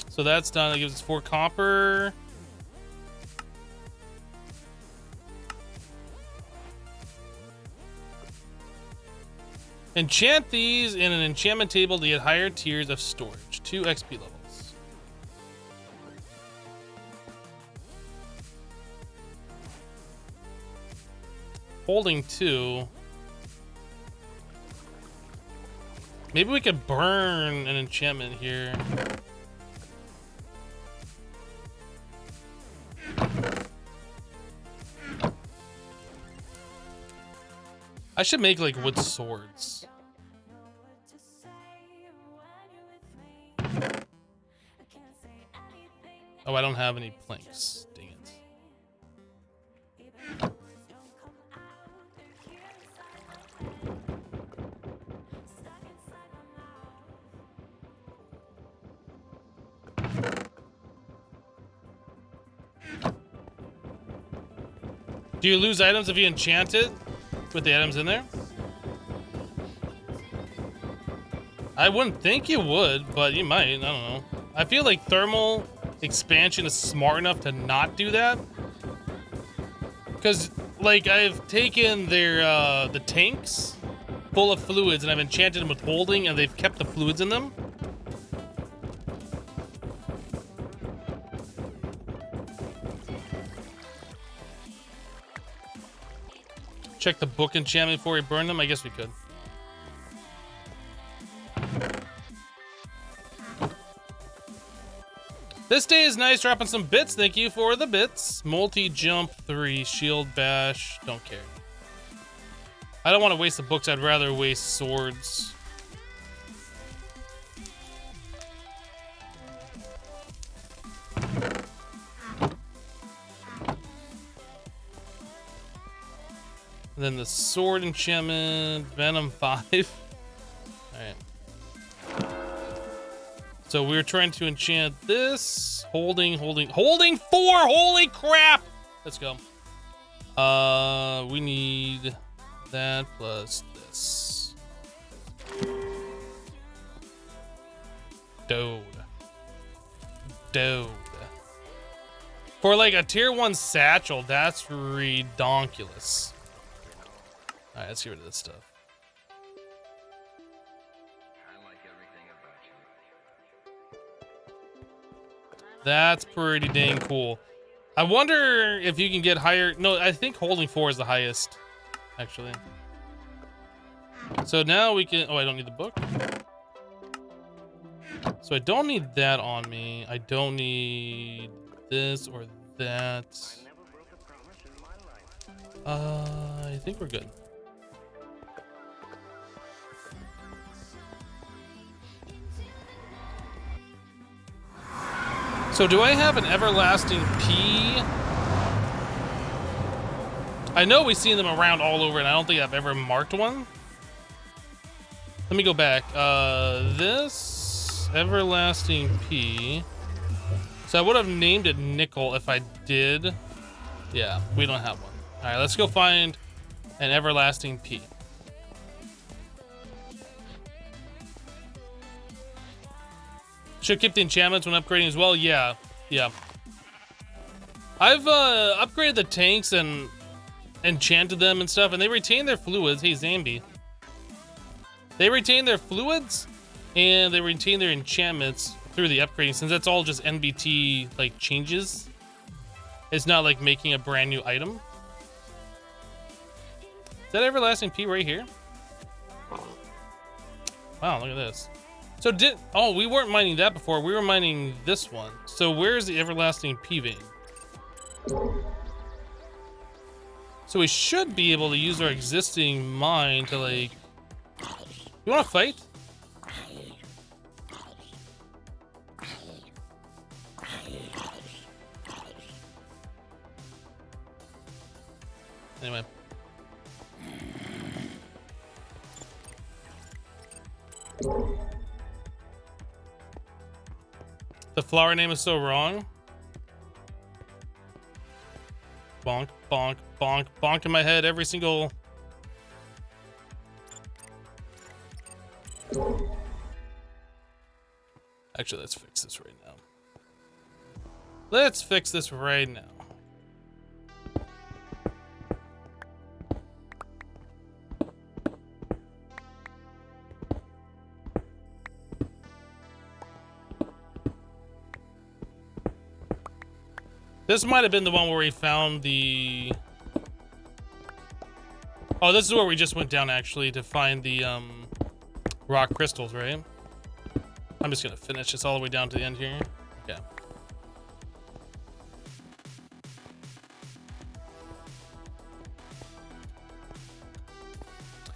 So that's done. That gives us 4 copper. Enchant these in an enchantment table to get higher tiers of storage. 2 XP levels. Holding 2. Maybe we could burn an enchantment here. I should make like wood swords. Oh, I don't have any planks. Dang it. Do you lose items if you enchant it with the items in there? I wouldn't think you would, but you might. I don't know. I feel like thermal expansion is smart enough to not do that. Because, like, I've taken their the tanks full of fluids and I've enchanted them with holding, and they've kept the fluids in them. Check the book enchantment before we burn them? I guess we could. This day is nice, dropping some bits. Thank you for the bits. Multi-jump 3, shield bash. Don't care. I don't want to waste the books. I'd rather waste swords. And then the sword enchantment, Venom 5. Alright. So we're trying to enchant this. Holding 4! Holy crap! Let's go. We need that plus this. Dode. For like a tier 1 satchel, that's redonkulous. Alright, let's get rid of this stuff. I like everything about you. That's pretty dang cool. I wonder if you can get higher. No, I think holding 4 is the highest, actually. So now we can. Oh, I don't need the book. So I don't need that on me. I don't need this or that. I think we're good. So do I have an everlasting P? I know we've seen them around all over, and I don't think I've ever marked one. Let me go back. This everlasting P. So I would have named it nickel if I did. Yeah, we don't have one. All right, let's go find an everlasting P. Should keep the enchantments when upgrading as well. Yeah. I've upgraded the tanks and enchanted them and stuff, and they retain their fluids. Hey, Zambi. They retain their fluids and they retain their enchantments through the upgrading, since that's all just NBT like changes. It's not like making a brand new item. Is that everlasting P right here? Wow, look at this. So we weren't mining that before. We were mining this one. So where's the everlasting P vein? So we should be able to use our existing mine to like. You want to fight? Anyway. The flower name is so wrong. Bonk, bonk, bonk, bonk in my head every single... Actually, let's fix this right now. Let's fix this right now. This might have been the one where we found the... Oh, this is where we just went down, actually, to find the rock crystals, right? I'm just gonna finish this all the way down to the end here. Okay.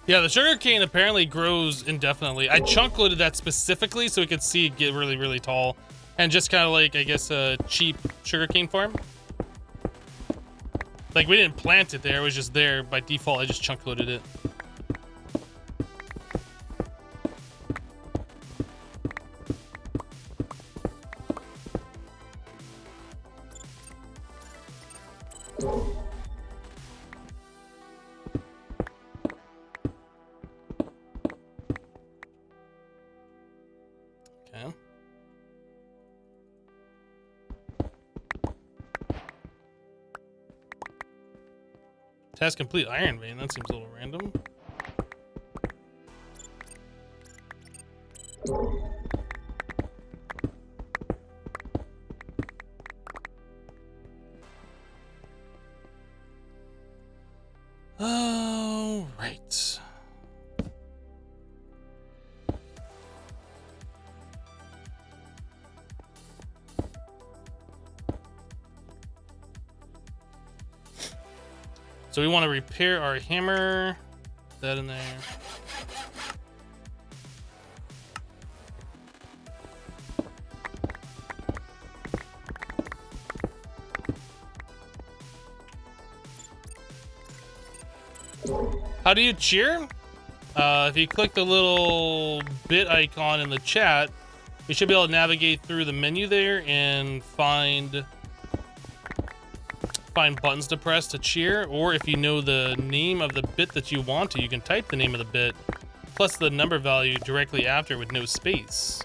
Yeah, the sugar cane apparently grows indefinitely. I chunk loaded that specifically so we could see it get really, really tall. And just kind of like, I guess, a cheap sugarcane farm. Like, we didn't plant it there, it was just there. By default, I just chunk loaded it. Okay. Task complete, iron vein. That seems a little random. Oh, right. So we want to repair our hammer. That in there. How do you cheer? If you click the little bit icon in the chat, you should be able to navigate through the menu there and find buttons to press to cheer, or if you know the name of the bit that you want to, you can type the name of the bit plus the number value directly after with no space.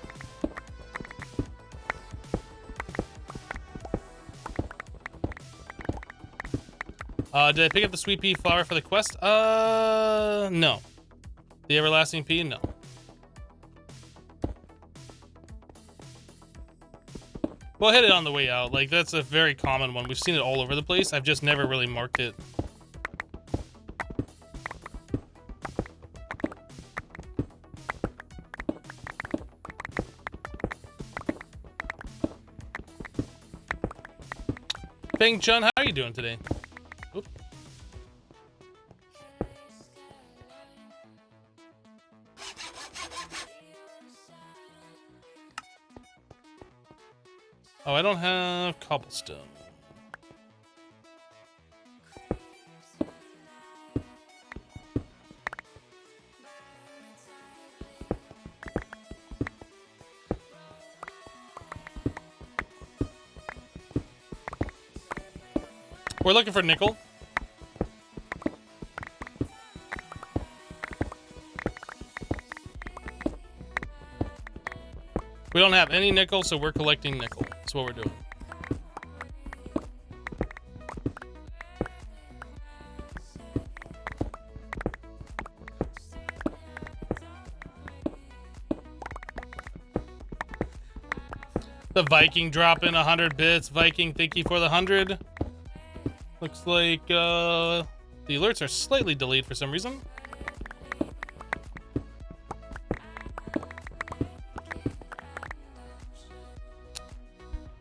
Did I pick up the sweet pea flower for the quest? No. The everlasting pea? No. We'll hit it on the way out. Like, that's a very common one. We've seen it all over the place. I've just never really marked it. Peng Chun, how are you doing today? Oop. Oh, I don't have cobblestone. We're looking for nickel. We don't have any nickel, so we're collecting nickel. That's what we're doing. The Viking dropping 100 bits. Viking, thank you for the 100. Looks like the alerts are slightly delayed for some reason.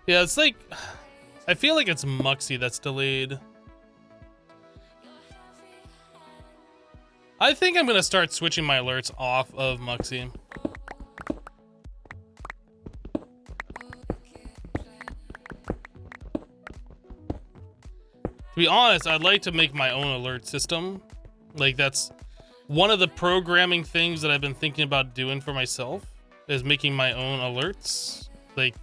Yeah, it's like, I feel like it's Muxy that's delayed. I think I'm gonna start switching my alerts off of Muxy. To be honest, I'd like to make my own alert system. Like, that's one of the programming things that I've been thinking about doing for myself, is making my own alerts. Like,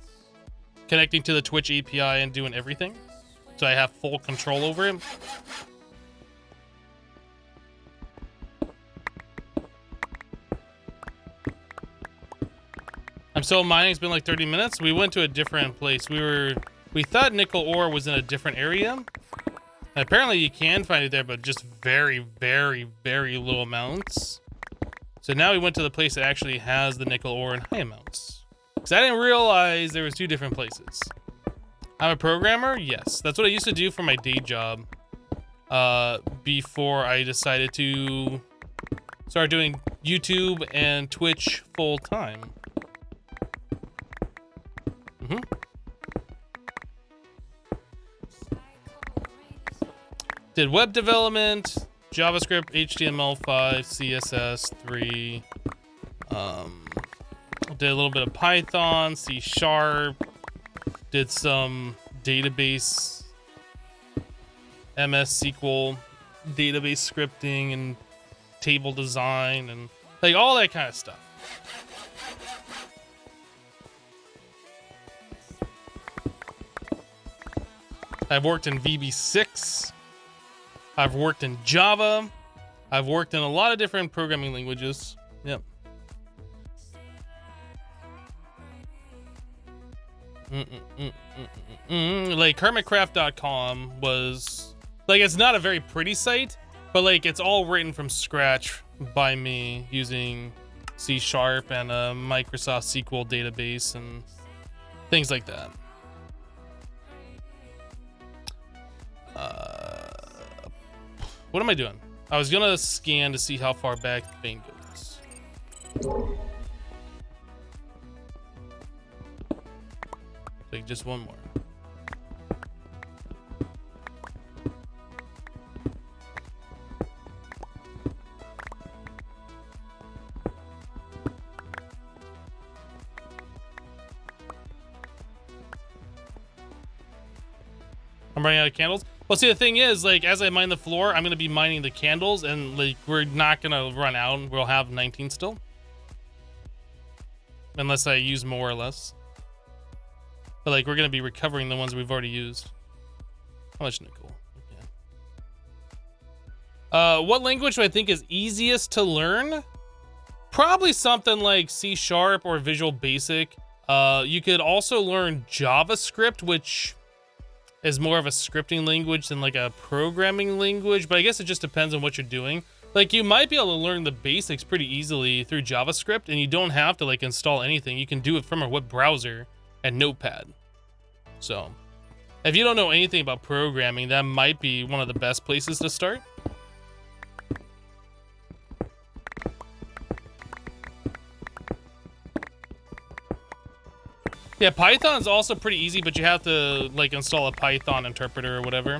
connecting to the Twitch API and doing everything, so I have full control over it. I'm still mining. It's been like 30 minutes. We went to a different place. We thought nickel ore was in a different area. Apparently you can find it there, but just very, very, very low amounts. So now we went to the place that actually has the nickel ore in high amounts. Because I didn't realize there was 2 different places. I'm a programmer? Yes. That's what I used to do for my day job. Before I decided to start doing YouTube and Twitch full time. Did web development, JavaScript, HTML5, CSS3. Did a little bit of Python, C#. Did some database, MS SQL, database scripting and table design and like all that kind of stuff. I've worked in VB6. I've worked in Java. I've worked in a lot of different programming languages. Yep. Like hermitcraft.com was like, it's not a very pretty site, but like it's all written from scratch by me using C# and a Microsoft SQL database and things like that. What am I doing? I was gonna scan to see how far back the vein goes. Like just one more. I'm running out of candles. Well, see, the thing is, like, as I mine the floor, I'm going to be mining the candles, and, like, we're not going to run out. We'll have 19 still. Unless I use more or less. But, like, we're going to be recovering the ones we've already used. How much nickel? Okay. What language do I think is easiest to learn? Probably something like C# or Visual Basic. You could also learn JavaScript, which is more of a scripting language than like a programming language, but I guess it just depends on what you're doing. Like, you might be able to learn the basics pretty easily through JavaScript, and you don't have to like install anything. You can do it from a web browser and Notepad. So if you don't know anything about programming, that might be one of the best places to start. Yeah, Python's also pretty easy, but you have to like install a Python interpreter or whatever.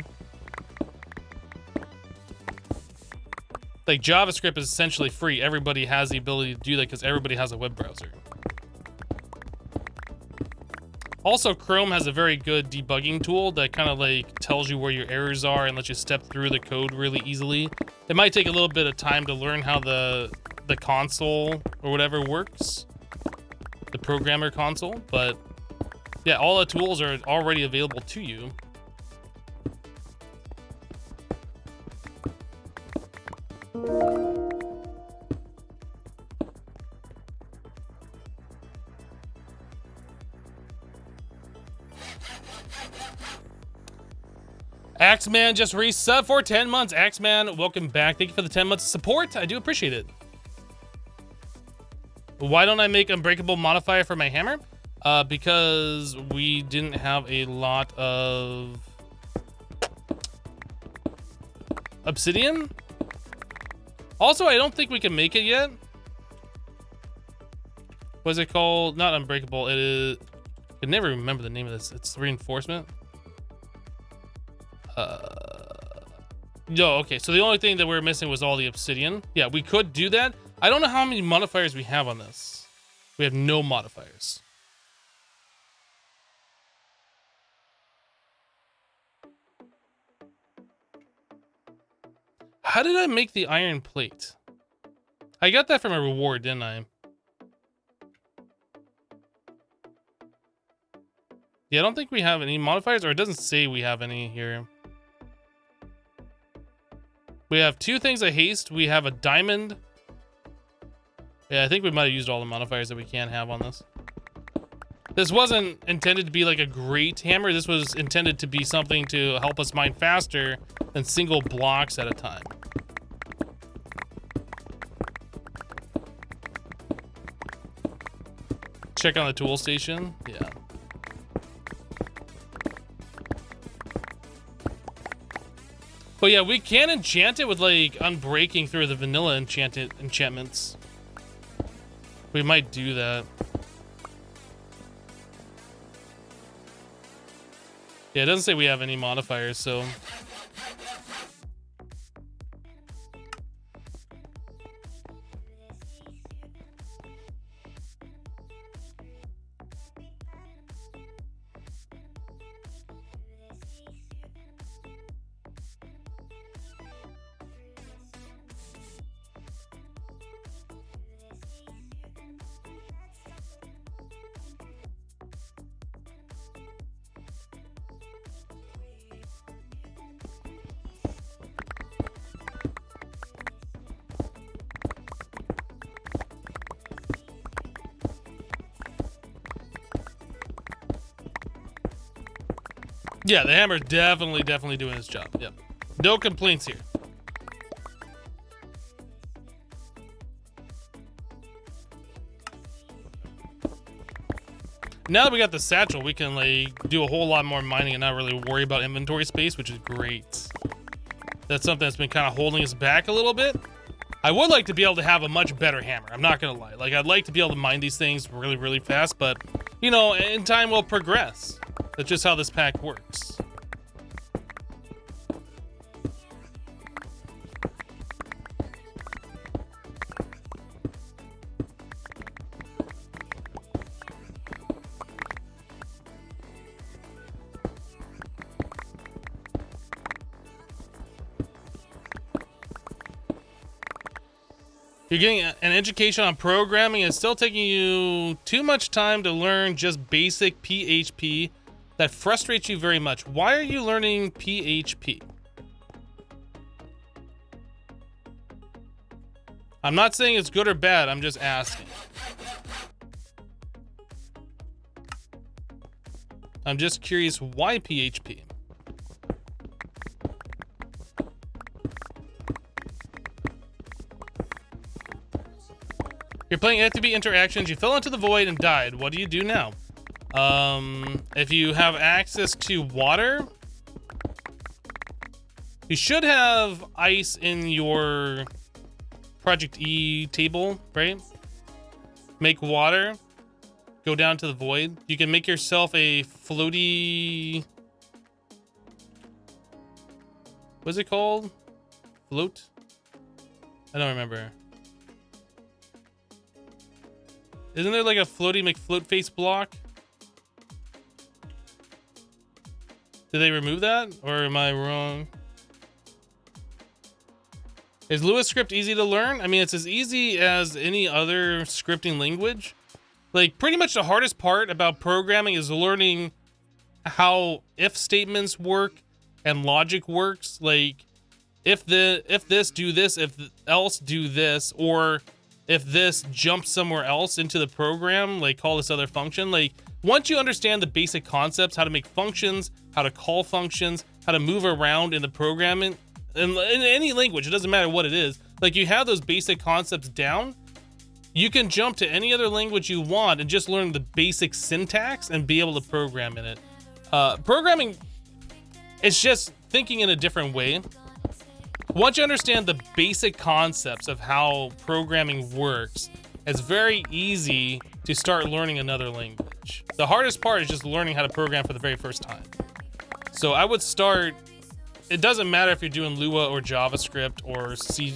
Like, JavaScript is essentially free. Everybody has the ability to do that because everybody has a web browser. Also, Chrome has a very good debugging tool that kind of like tells you where your errors are and lets you step through the code really easily. It might take a little bit of time to learn how the console or whatever works, the programmer console, but yeah, all the tools are already available to you. Axeman just resub for 10 months. Axeman, welcome back. Thank you for the 10 months of support. I do appreciate it. Why don't I make unbreakable modifier for my hammer? Because we didn't have a lot of obsidian. Also, I don't think we can make it yet. What is it called? Not unbreakable. It is. I can never remember the name of this. It's reinforcement. No, okay. So the only thing that we're missing was all the obsidian. Yeah, we could do that. I don't know how many modifiers we have on this. We have no modifiers. How did I make the iron plate? I got that from a reward, didn't I? Yeah, I don't think we have any modifiers, or it doesn't say we have any here. We have 2 things of haste. We have a diamond. Yeah, I think we might have used all the modifiers that we can have on this. This wasn't intended to be like a great hammer. This was intended to be something to help us mine faster than single blocks at a time. Check on the tool station. Yeah. But yeah, we can enchant it with like unbreaking through the vanilla enchantments. We might do that. Yeah, it doesn't say we have any modifiers, so. Yeah, the hammer's definitely doing its job. Yep. No complaints here. Now that we got the satchel, we can like do a whole lot more mining and not really worry about inventory space, which is great. That's something that's been kind of holding us back a little bit. I would like to be able to have a much better hammer. I'm not gonna lie. Like, I'd like to be able to mine these things really fast, but you know, in time we'll progress. That's just how this pack works. You're getting an education on programming. It's still taking you too much time to learn just basic PHP. That frustrates you very much. Why are you learning PHP? I'm not saying it's good or bad. I'm just asking. I'm just curious, why PHP? You're playing FTB Interactions, you fell into the void and died. What do you do now? If you have access to water, you should have ice in your Project E table, right? Make water, go down to the void. You can make yourself a floaty... What's it called? Float? I don't remember. Isn't there like a floaty McFloat face block? Did they remove that? Or am I wrong? Is Lua script easy to learn? I mean, it's as easy as any other scripting language. Like, pretty much the hardest part about programming is learning how if statements work and logic works. Like, if this, do this, if else, do this, or if this jumps somewhere else into the program, like call this other function. Like, once you understand the basic concepts, how to make functions, how to call functions, how to move around in the programming, in any language, it doesn't matter what it is. Like, you have those basic concepts down, you can jump to any other language you want and just learn the basic syntax and be able to program in it. Programming, it's just thinking in a different way. Once you understand the basic concepts of how programming works, it's very easy to start learning another language. The hardest part is just learning how to program for the very first time. So I would start, it doesn't matter if you're doing Lua or JavaScript or C#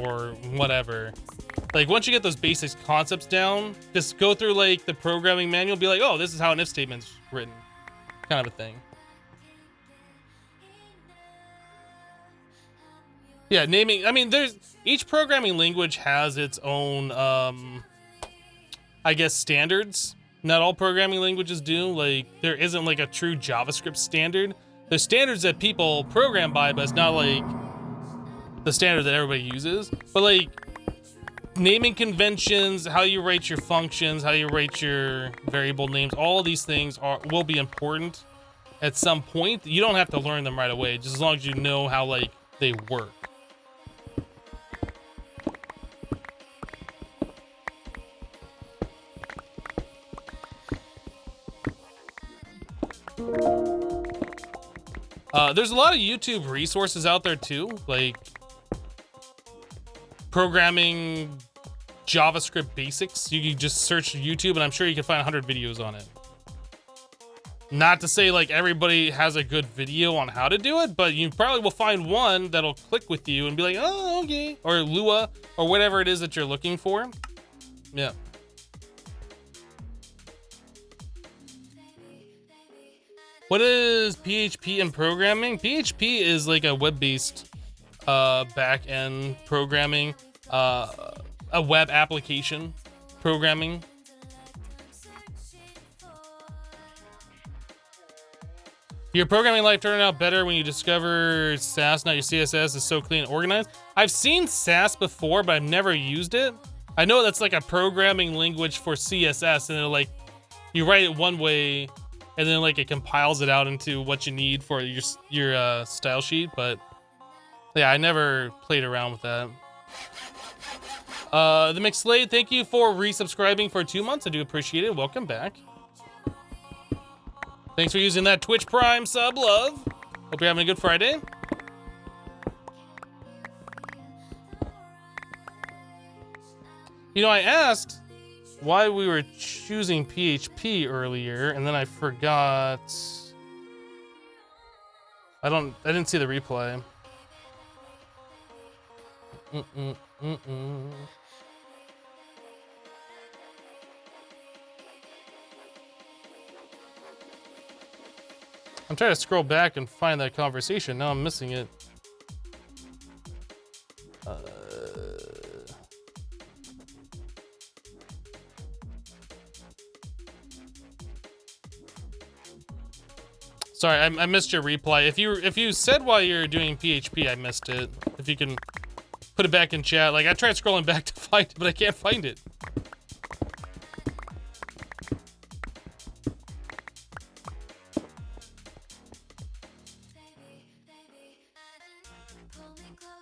or whatever. Like, once you get those basic concepts down, just go through like the programming manual, be like, oh, this is how an if statement's written, kind of a thing. Yeah, naming. I mean, each programming language has its own, I guess, standards. Not all programming languages do. Like, there isn't like a true JavaScript standard. There's standards that people program by, but it's not like the standard that everybody uses. But like, naming conventions, how you write your functions, how you write your variable names, all of these things will be important at some point. You don't have to learn them right away, just as long as you know how like they work. There's a lot of YouTube resources out there too, like programming JavaScript basics. You can just search YouTube and I'm sure you can find 100 videos on it. Not to say like everybody has a good video on how to do it, but you probably will find one that'll click with you and be like, oh, okay. Or Lua or whatever it is that you're looking for. Yeah. What is PHP and programming? PHP is like a web-based back-end programming, a web application programming. Your programming life turned out better when you discover Sass, not your CSS, is so clean and organized. I've seen Sass before, but I've never used it. I know that's like a programming language for CSS, and it'll like, you write it one way, and then like it compiles it out into what you need for your style sheet. But yeah, I never played around with that. The McSlade, thank you for resubscribing for 2 months. I do appreciate it. Welcome back. Thanks for using that Twitch Prime sub, love. Hope you're having a good Friday. You know, I asked why we were choosing PHP earlier, and then I forgot. I didn't see the replay. I'm trying to scroll back and find that conversation. Now I'm missing it. Sorry, I missed your reply. If you said why you're doing PHP, I missed it. If you can put it back in chat. Like, I tried scrolling back to find it, but I can't find it.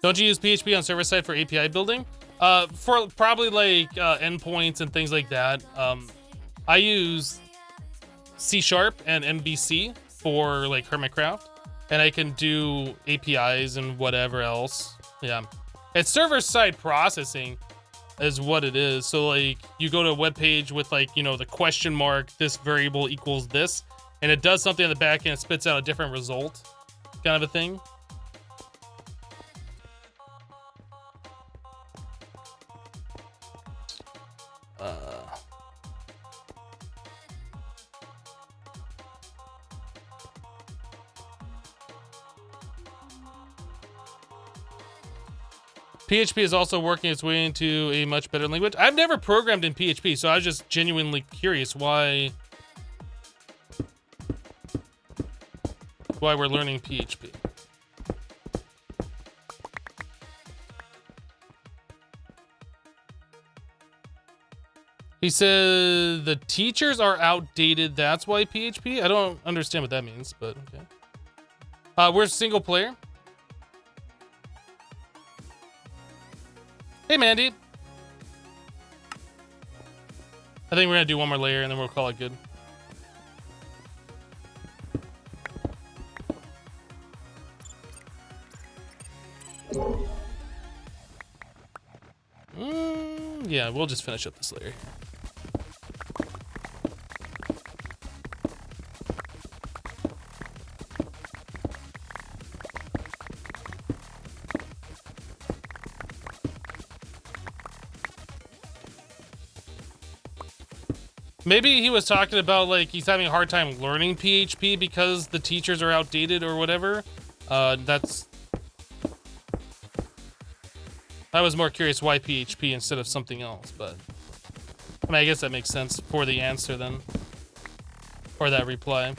Don't you use PHP on server side for API building? For probably like endpoints and things like that. I use C# and MVC for like Hermitcraft, and I can do APIs and whatever else. Yeah, it's server side processing is what it is. So like you go to a web page with like, you know, the question mark, this variable equals this, and it does something on the back end, spits out a different result, kind of a thing. PHP is also working its way into a much better language. I've never programmed in PHP, so I was just genuinely curious why we're learning PHP. He said the teachers are outdated. That's why PHP. I don't understand what that means, but okay. We're single player. Hey, Mandy. I think we're gonna do one more layer and then we'll call it good. Yeah, we'll just finish up this layer. Maybe he was talking about like he's having a hard time learning PHP because the teachers are outdated or whatever. That's I was more curious why PHP instead of something else, but I mean, I guess that makes sense for the answer then, or that reply.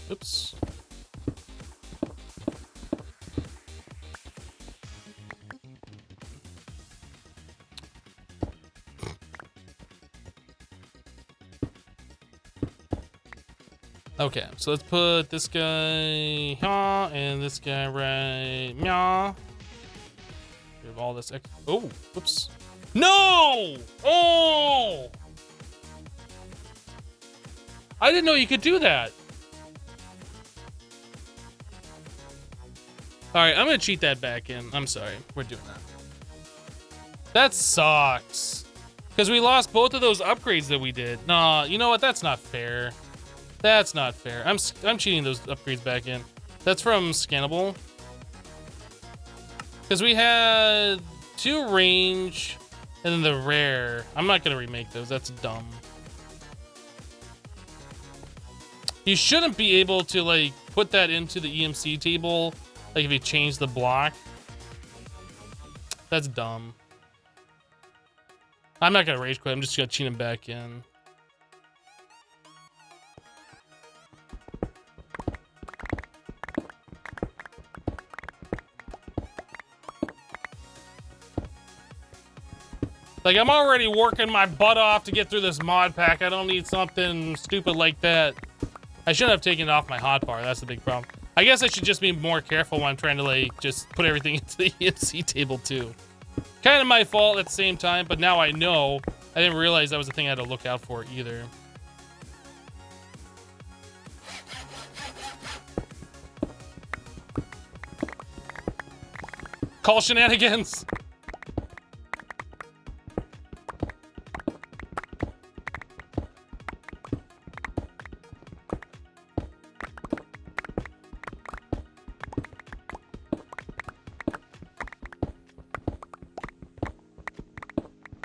Oops. Okay, so let's put this guy here and this guy right meow. We have all this oh, whoops. No! Oh! I didn't know you could do that. Alright, I'm gonna cheat that back in. I'm sorry, we're doing that. That sucks. Because we lost both of those upgrades that we did. Nah, you know what? That's not fair. That's not fair. I'm cheating those upgrades back in. That's from Scannable. Because we had 2 range and then the rare. I'm not gonna remake those. That's dumb. You shouldn't be able to like put that into the EMC table. Like if you change the block. That's dumb. I'm not gonna rage quit. I'm just gonna cheat him back in. Like, I'm already working my butt off to get through this mod pack. I don't need something stupid like that. I shouldn't have taken it off my hotbar. That's the big problem. I guess I should just be more careful when I'm trying to, like, just put everything into the EMC table, too. Kind of my fault at the same time, but now I know. I didn't realize that was the thing I had to look out for, either. Call shenanigans!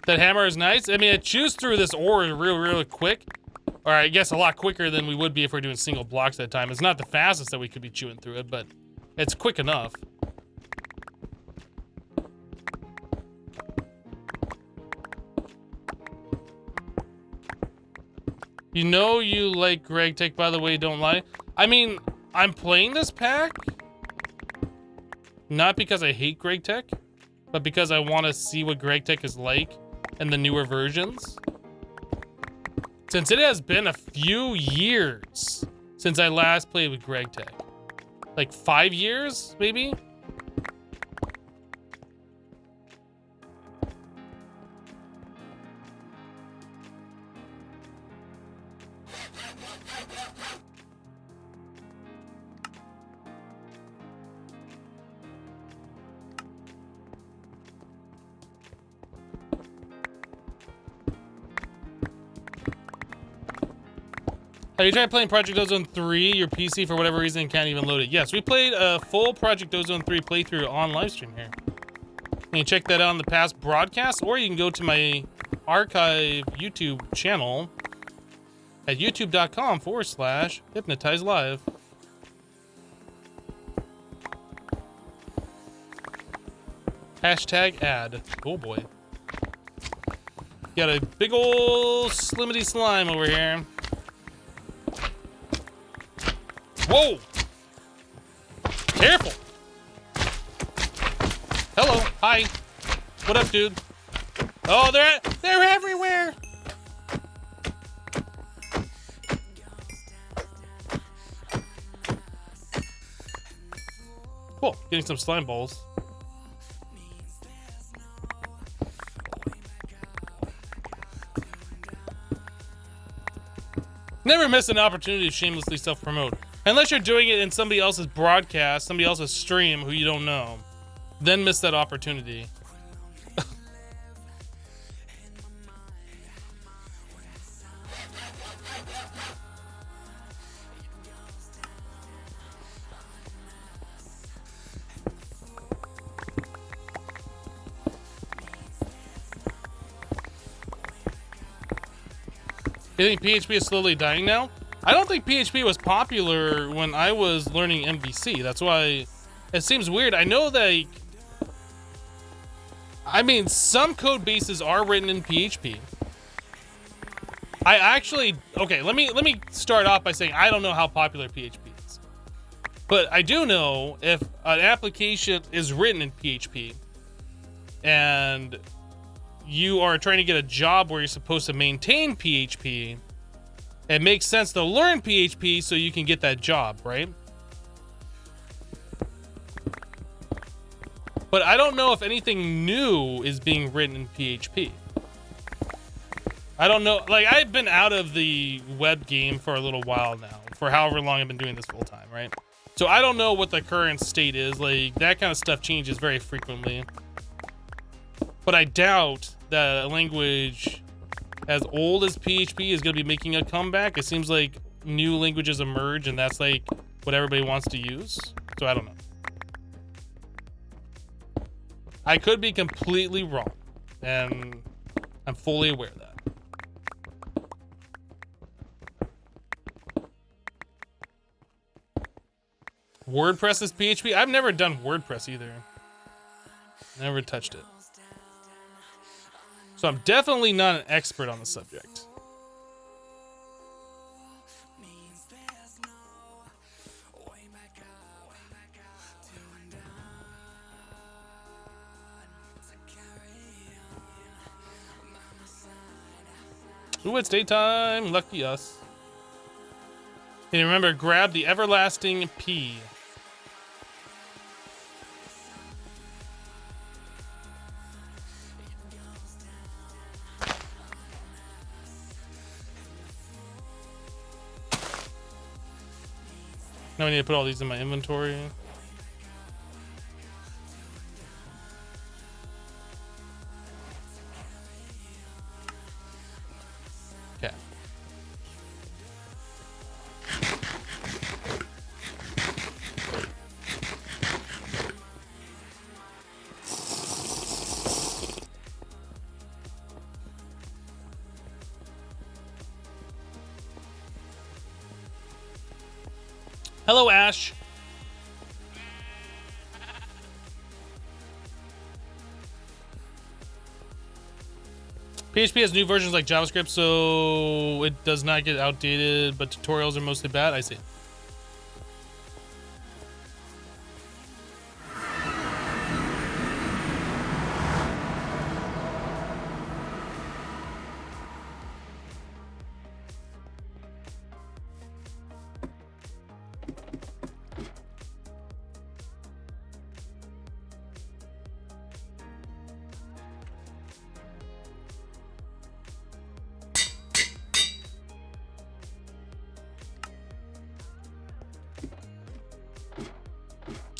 That hammer is nice. I mean, it chews through this ore really quick. Or I guess a lot quicker than we would be if we're doing single blocks at a time. It's not the fastest that we could be chewing through it, but it's quick enough. You know you like Greg Tech, by the way, don't lie. I mean, I'm playing this pack not because I hate Greg Tech, but because I want to see what Greg Tech is like in the newer versions. Since it has been a few years since I last played with Greg Tech. Like 5 years, maybe? Have you tried playing Project Ozone 3? Your PC, for whatever reason, can't even load it. Yes, we played a full Project Ozone 3 playthrough on livestream here. You can check that out on the past broadcast, or you can go to my archive YouTube channel at youtube.com/hypnotizelive. Hashtag ad. Oh boy. Got a big ol' slimity slime over here. Whoa! Careful! Hello, hi. What up, dude? Oh, they're everywhere! Cool, getting some slime balls. Never miss an opportunity to shamelessly self-promote. Unless you're doing it in somebody else's broadcast, somebody else's stream who you don't know. Then miss that opportunity. You think PHP is slowly dying now? I don't think PHP was popular when I was learning MVC. That's why it seems weird. I know that, I mean, some code bases are written in PHP. I actually, okay, let me start off by saying I don't know how popular PHP is. But I do know if an application is written in PHP and you are trying to get a job where you're supposed to maintain PHP, it makes sense to learn PHP so you can get that job, right? But I don't know if anything new is being written in PHP. I don't know. Like, I've been out of the web game for a little while now, for however long I've been doing this full time, right? So I don't know what the current state is. Like, that kind of stuff changes very frequently. But I doubt that a language as old as PHP is going to be making a comeback. It seems like new languages emerge, and that's like what everybody wants to use. So I don't know. I could be completely wrong, and I'm fully aware of that. WordPress is PHP? I've never done WordPress either. Never touched it. So I'm definitely not an expert on the subject. Ooh, it's daytime. Lucky us. And remember, grab the everlasting P. Now I need to put all these in my inventory. Okay. Hello, Ash. PHP has new versions like JavaScript, so it does not get outdated, but tutorials are mostly bad. I see.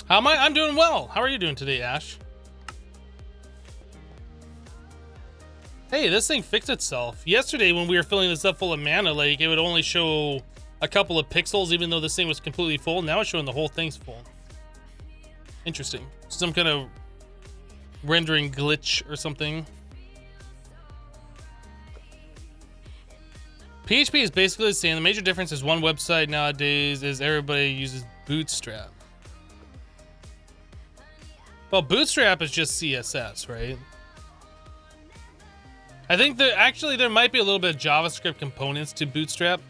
How am I? I'm doing well. How are you doing today, Ash? Hey, this thing fixed itself. Yesterday, when we were filling this up full of mana, like, it would only show a couple of pixels, even though this thing was completely full. Now it's showing the whole thing's full. Interesting. Some kind of rendering glitch or something. PHP is basically the same. The major difference is one website nowadays is everybody uses Bootstrap. Well, Bootstrap is just CSS, right? I think that actually there might be a little bit of JavaScript components to Bootstrap.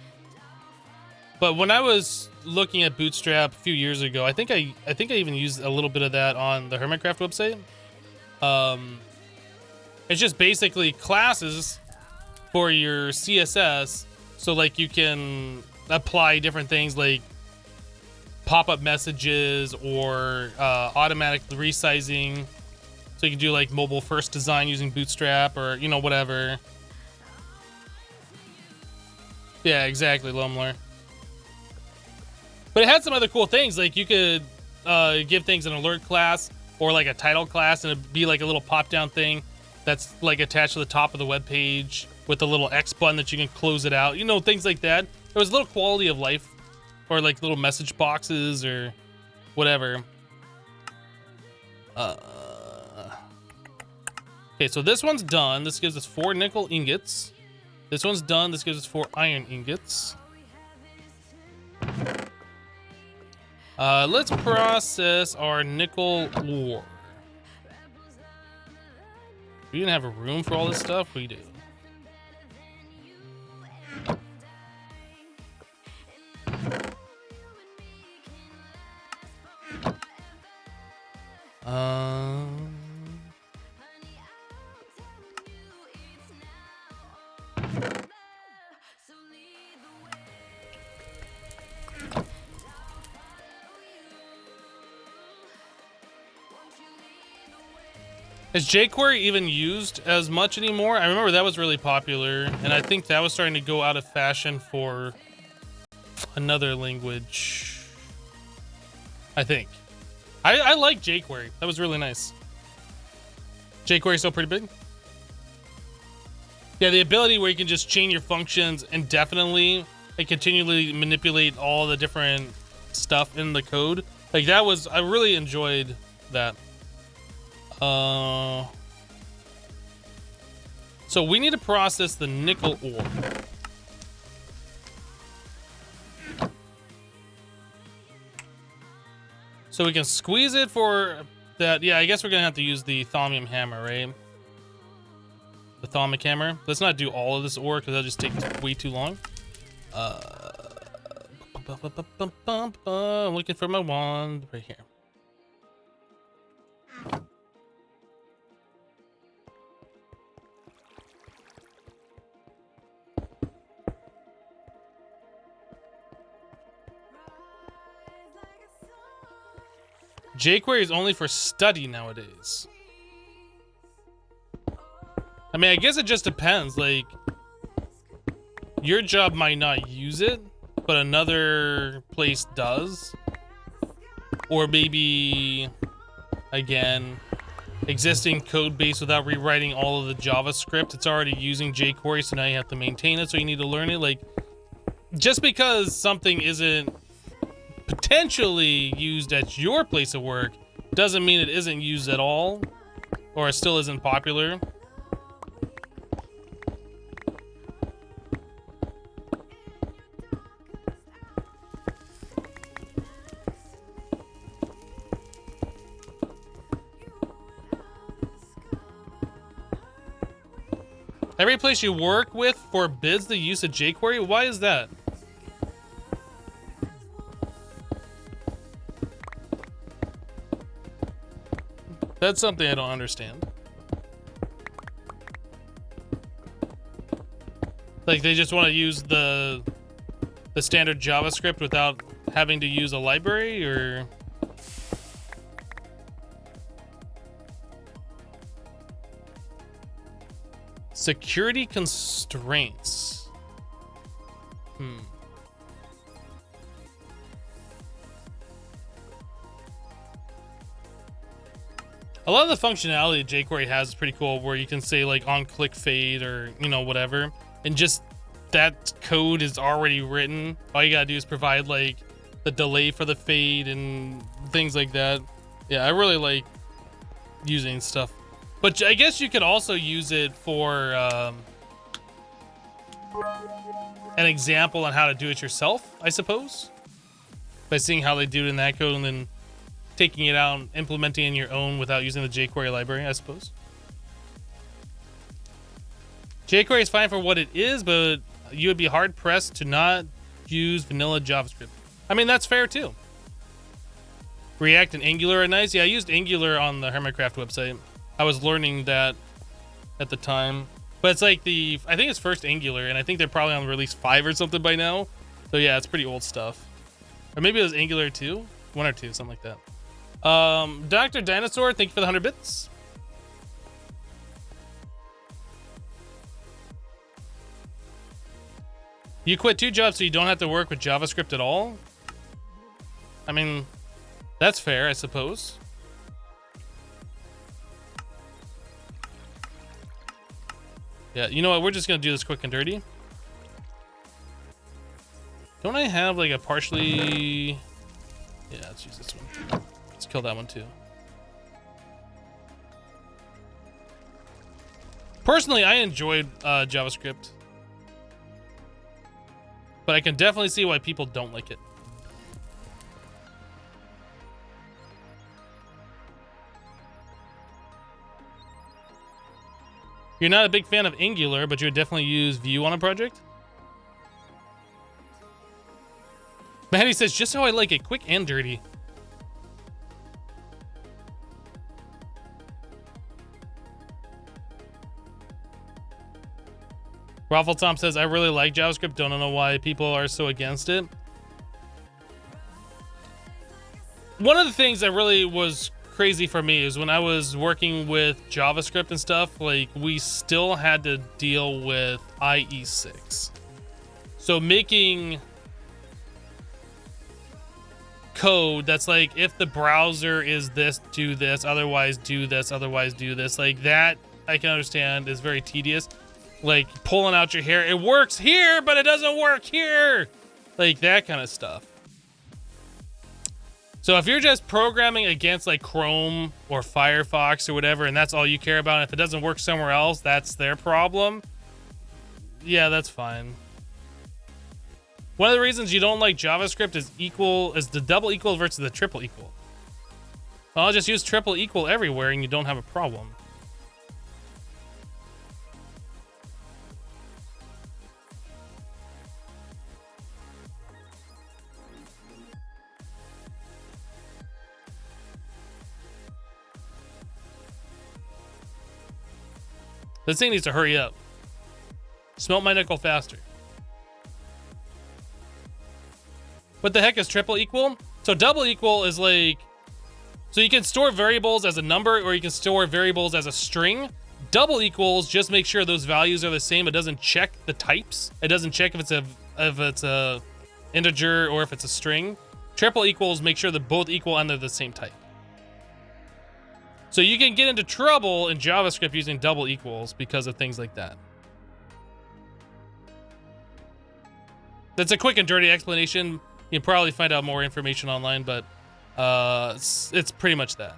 But when I was looking at Bootstrap a few years ago, I think I even used a little bit of that on the Hermitcraft website. It's just basically classes for your CSS, so like you can apply different things like pop-up messages or automatic resizing, so you can do like mobile first design using Bootstrap, or you know, whatever. Yeah, exactly, Lumler. But it had some other cool things, like you could give things an alert class or like a title class, and it'd be like a little pop-down thing that's like attached to the top of the web page with a little X button that you can close it out, you know, things like that. There was a little quality of life, or like little message boxes or whatever. Okay, so this one's done. This gives us 4 nickel ingots. This one's done. This gives us 4 iron ingots. Let's process our nickel ore. We didn't have a room for all this stuff. We do. Is jQuery even used as much anymore? I remember that was really popular, and I think that was starting to go out of fashion for another language. I think. I like jQuery. That was really nice. jQuery still pretty big? Yeah, the ability where you can just chain your functions indefinitely and continually manipulate all the different stuff in the code. Like that was, I really enjoyed that. So we need to process the nickel ore. So we can squeeze it for that. Yeah, I guess we're gonna have to use the thaumium hammer, right? The thaumic hammer. Let's not do all of this ore because that'll just take way too long. I'm looking for my wand right here. jQuery is only for study nowadays. I mean, I guess it just depends. Like, your job might not use it, but another place does. Or maybe, again, existing code base without rewriting all of the JavaScript. It's already using jQuery, so now you have to maintain it, so you need to learn it. Like, just because something isn't potentially used at your place of work doesn't mean it isn't used at all, or it still isn't popular. Every place you work with forbids the use of jQuery? Why is that? That's something I don't understand. Like they just want to use the standard JavaScript without having to use a library, or security constraints. A lot of the functionality jQuery has is pretty cool, where you can say like on click fade or, you know, whatever, and just that code is already written. All you gotta do is provide like the delay for the fade and things like that. Yeah, I really like using stuff. But I guess you could also use it for an example on how to do it yourself, I suppose. By seeing how they do it in that code and then taking it out and implementing in your own without using the jQuery library, I suppose. jQuery is fine for what it is, but you would be hard pressed to not use vanilla JavaScript. I mean, that's fair too. React and Angular are nice. Yeah, I used Angular on the Hermitcraft website. I was learning that at the time, but it's like I think it's first Angular, and I think they're probably on release 5 or something by now. So yeah, it's pretty old stuff. Or maybe it was Angular 2, 1 or 2, something like that. Dr. Dinosaur, thank you for the 100 bits. You quit 2 jobs so you don't have to work with JavaScript at all? I mean, that's fair, I suppose. Yeah, you know what? We're just gonna do this quick and dirty. Don't I have like a partially... Yeah, let's use this one. Let's kill that one too. Personally, I enjoyed JavaScript. But I can definitely see why people don't like it. You're not a big fan of Angular, but you would definitely use Vue on a project? Maddie says, just how I like it, quick and dirty. Raffle Tom says, I really like JavaScript, don't know why people are so against it. One of the things that really was crazy for me is when I was working with JavaScript and stuff, like we still had to deal with IE6. So making code that's like, if the browser is this, do this, otherwise do this, otherwise do this, like that I can understand is very tedious. Like pulling out your hair, it works here, but it doesn't work here. Like that kind of stuff. So if you're just programming against like Chrome or Firefox or whatever, and that's all you care about, and if it doesn't work somewhere else, that's their problem. Yeah, that's fine. One of the reasons you don't like JavaScript is the double equal versus the triple equal. Well, I'll just use triple equal everywhere and you don't have a problem. This thing needs to hurry up. Smelt my nickel faster. What the heck is triple equal? So double equal is like, so you can store variables as a number or you can store variables as a string. Double equals just make sure those values are the same. It doesn't check the types. It doesn't check if it's a integer or if it's a string. Triple equals make sure they're both equal and they're the same type. So you can get into trouble in JavaScript using double equals because of things like that. That's a quick and dirty explanation. You can probably find out more information online, but it's pretty much that.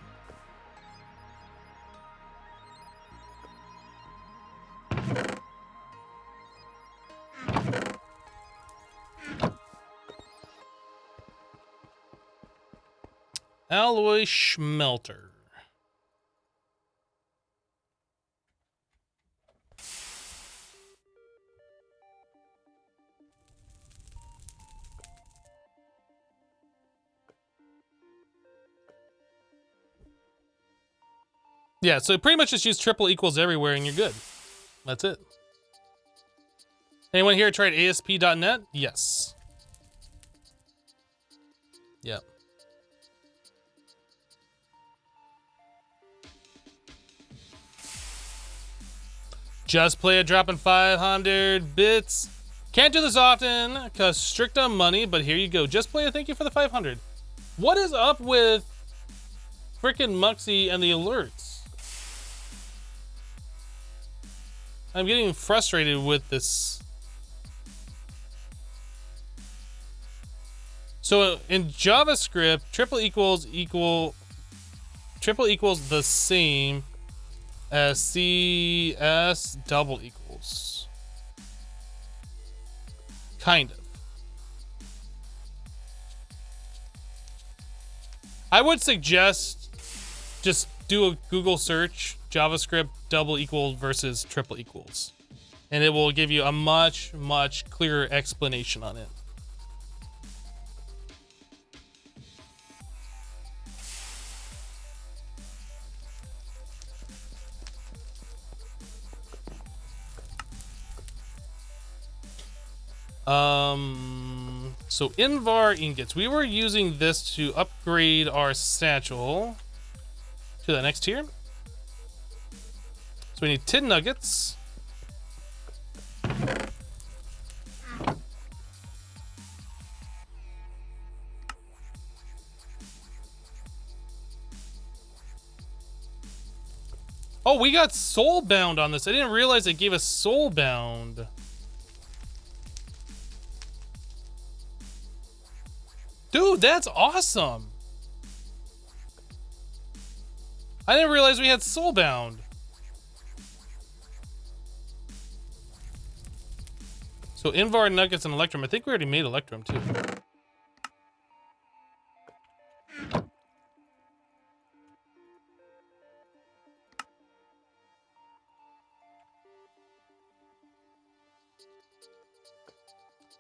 Alloy smelter. Yeah, so pretty much just use triple equals everywhere and you're good. That's it. Anyone here tried ASP.NET? Yes. Yep. Just play a dropping 500 bits. Can't do this often because strict on money, but here you go. Just play a thank you for the 500. What is up with frickin' Muxy and the alerts? I'm getting frustrated with this. So in JavaScript, triple equals the same as CS double equals. Kind of. I would suggest just do a Google search, JavaScript double equal versus triple equals, and it will give you a much, much clearer explanation on it. So Invar ingots, we were using this to upgrade our satchel to the next tier. So we need tin nuggets. Oh, we got soulbound on this. I didn't realize it gave us soulbound. Dude, that's awesome. I didn't realize we had soulbound. So Invar, Nuggets, and Electrum. I think we already made Electrum too.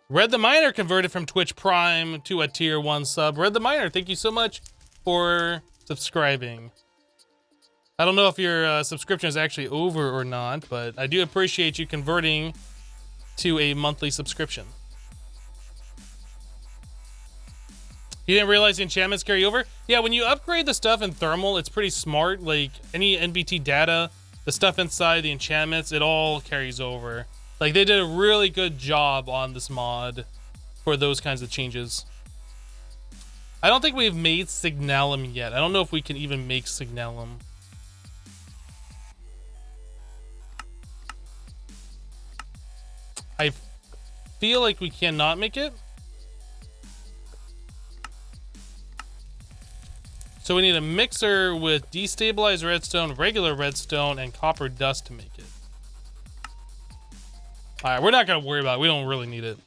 Red the Miner converted from Twitch Prime to a tier 1 sub. Red the Miner, thank you so much for subscribing. I don't know if your subscription is actually over or not, but I do appreciate you converting to a monthly subscription. You didn't realize the enchantments carry over? Yeah, when you upgrade the stuff in thermal, it's pretty smart. Like any NBT data, the stuff inside the enchantments, it all carries over. Like they did a really good job on this mod for those kinds of changes. I don't think we've made Signalum yet. I don't know if we can even make Signalum. I feel like we cannot make it. So we need a mixer with destabilized redstone, regular redstone, and copper dust to make it. All right, we're not gonna worry about it. We don't really need it.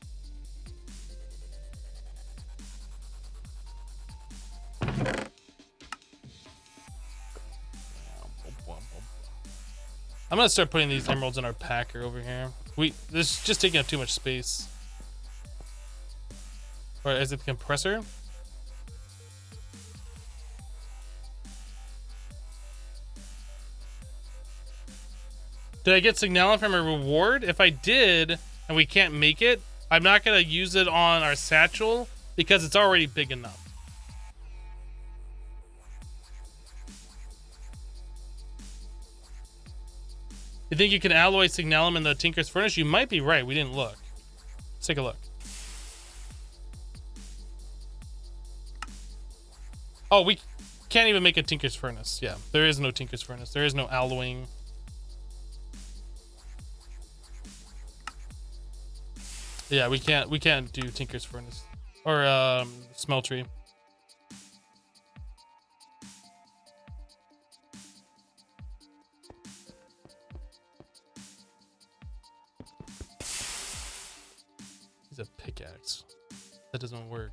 I'm gonna start putting these emeralds in our packer over here. This is just taking up too much space. Or is it the compressor? Did I get Signalum from a reward? If I did, and we can't make it, I'm not gonna use it on our satchel because it's already big enough. You think you can alloy Signalum in the Tinker's Furnace? You might be right. We didn't look. Let's take a look. Oh, we can't even make a Tinker's Furnace. Yeah, there is no Tinker's Furnace. There is no alloying. Yeah, we can't do Tinker's Furnace or smeltery. He's a pickaxe. That doesn't work.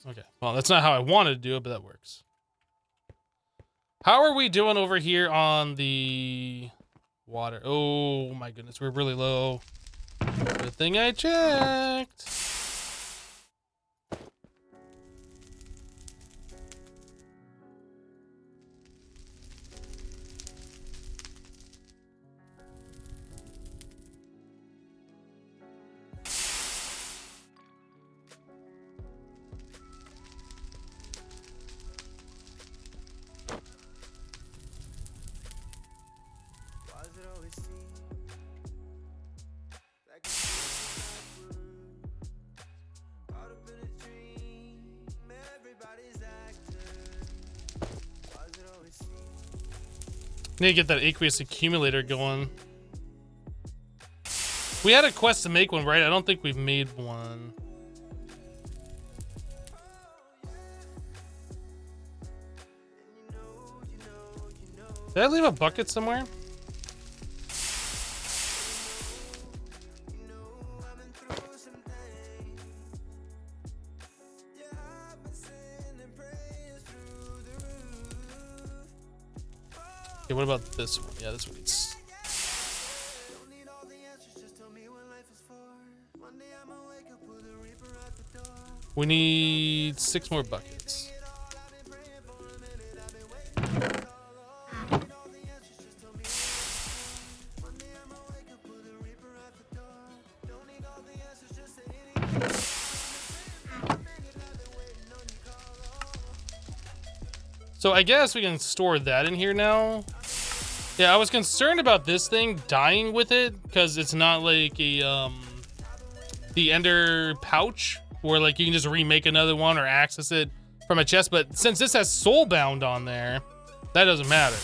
Okay, well, that's not how I wanted to do it, but that works. How are we doing over here on the water? Oh my goodness, we're really low. Good thing I checked. Need to get that aqueous accumulator going. We had a quest to make one, right? I don't think we've made one. Did I leave a bucket somewhere? Okay, what about this one? Yeah, this one's... We need 6 more buckets. So I guess we can store that in here now. Yeah, I was concerned about this thing dying with it because it's not like a the ender pouch where like you can just remake another one or access it from a chest. But since this has soulbound on there, that doesn't matter.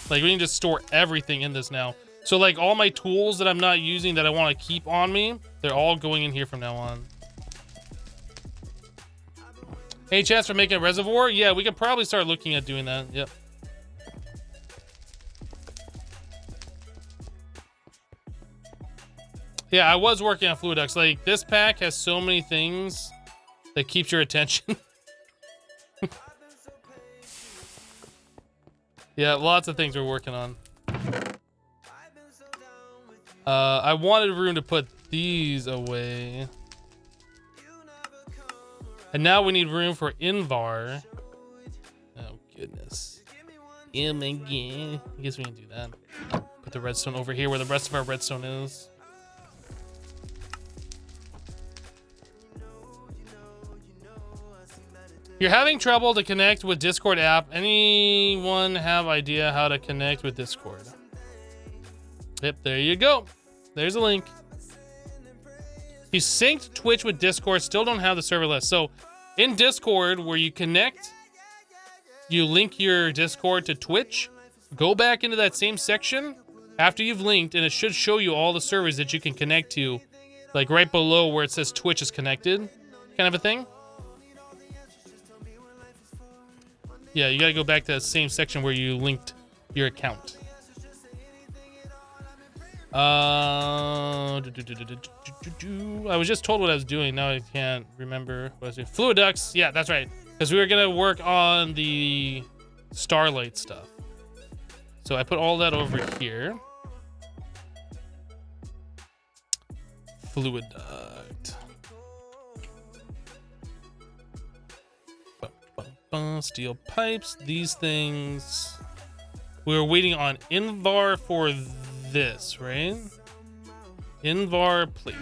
Like we can just store everything in this now. So like all my tools that I'm not using that I want to keep on me, they're all going in here from now on. Any chance for making a reservoir? Yeah, we could probably start looking at doing that. Yep. Yeah, I was working on fluid ducts. Like, this pack has so many things that keeps your attention. Yeah, lots of things we're working on. I wanted room to put these away. And now we need room for Invar. Oh, goodness. Oh my god. I guess we can do that. Put the redstone over here where the rest of our redstone is. You're having trouble to connect with Discord app. Anyone have idea how to connect with Discord? Yep, there you go. There's a link. You synced Twitch with Discord, still don't have the server list. So in Discord, where you connect, you link your Discord to Twitch, go back into that same section after you've linked, and it should show you all the servers that you can connect to, like right below where it says Twitch is connected, kind of a thing. Yeah, you gotta go back to that same section where you linked your account. I was just told what I was doing. Now I can't remember what I was doing. Fluid ducts. Yeah, that's right. Because we were gonna work on the starlight stuff. So I put all that over here. Fluid duct. Steel pipes. These things. We were waiting on Invar for this, right? Invar plate.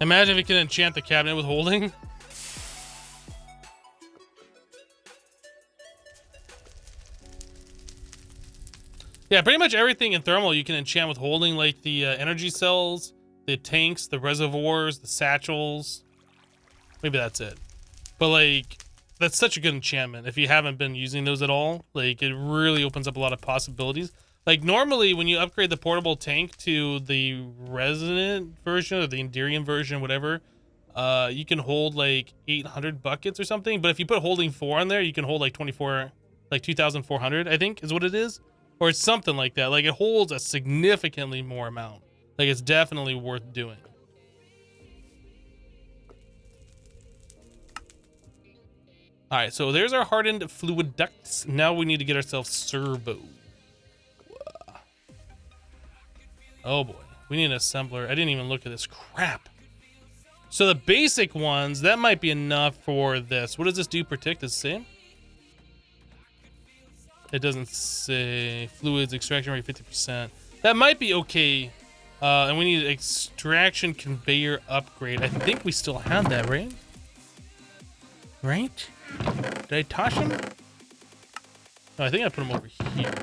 Imagine if we could enchant the cabinet with holding. Yeah, pretty much everything in thermal you can enchant with holding, like the energy cells, the tanks, the reservoirs, the satchels. Maybe that's it. But like, that's such a good enchantment if you haven't been using those at all. Like, it really opens up a lot of possibilities. Like, normally when you upgrade the portable tank to the resident version or the Enderian version, whatever, you can hold like 800 buckets or something. But if you put holding 4 on there, you can hold like 2,400, I think is what it is. Or it's something like that. Like, it holds a significantly more amount. Like, it's definitely worth doing. All right, so there's our hardened fluid ducts. Now we need to get ourselves servo. Oh boy, we need an assembler. I didn't even look at this crap. So the basic ones, that might be enough for this. What does this do? Protect the same? It doesn't say. Fluids extraction rate 50%. That might be okay. And we need an extraction conveyor upgrade. I think we still have that, right? Right? Did I toss him? No, I think I put him over here.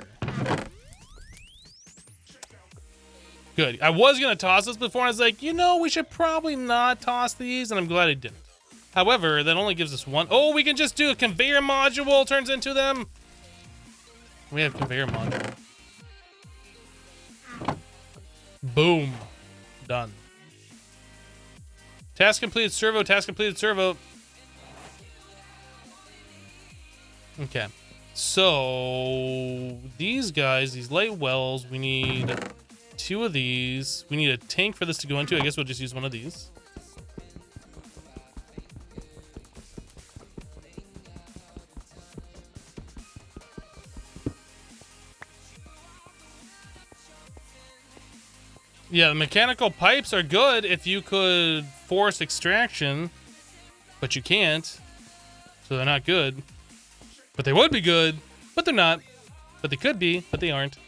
Good. I was going to toss this before. I was like, you know, we should probably not toss these. And I'm glad I didn't. However, that only gives us one. Oh, we can just do a conveyor module turns into them. We have conveyor module. Boom. Done. Task completed, servo. Task completed, servo. Okay. So these guys, these light wells, we need 2 of these. We need a tank for this to go into. I guess we'll just use one of these. Yeah, the mechanical pipes are good if you could force extraction, but you can't, so they're not good. But they would be good, but they're not. But they could be, but they aren't.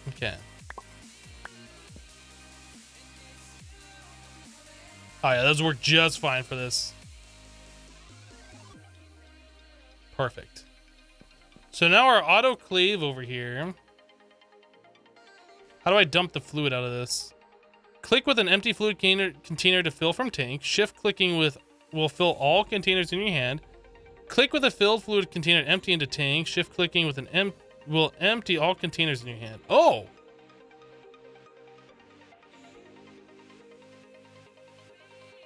Okay. Oh yeah, those work just fine for this. Perfect. So now our autoclave over here. How do I dump the fluid out of this? Click with an empty fluid container to fill from tank. Shift clicking will fill all containers in your hand. Click with a filled fluid container empty into tank. Shift clicking with an will empty all containers in your hand. Oh!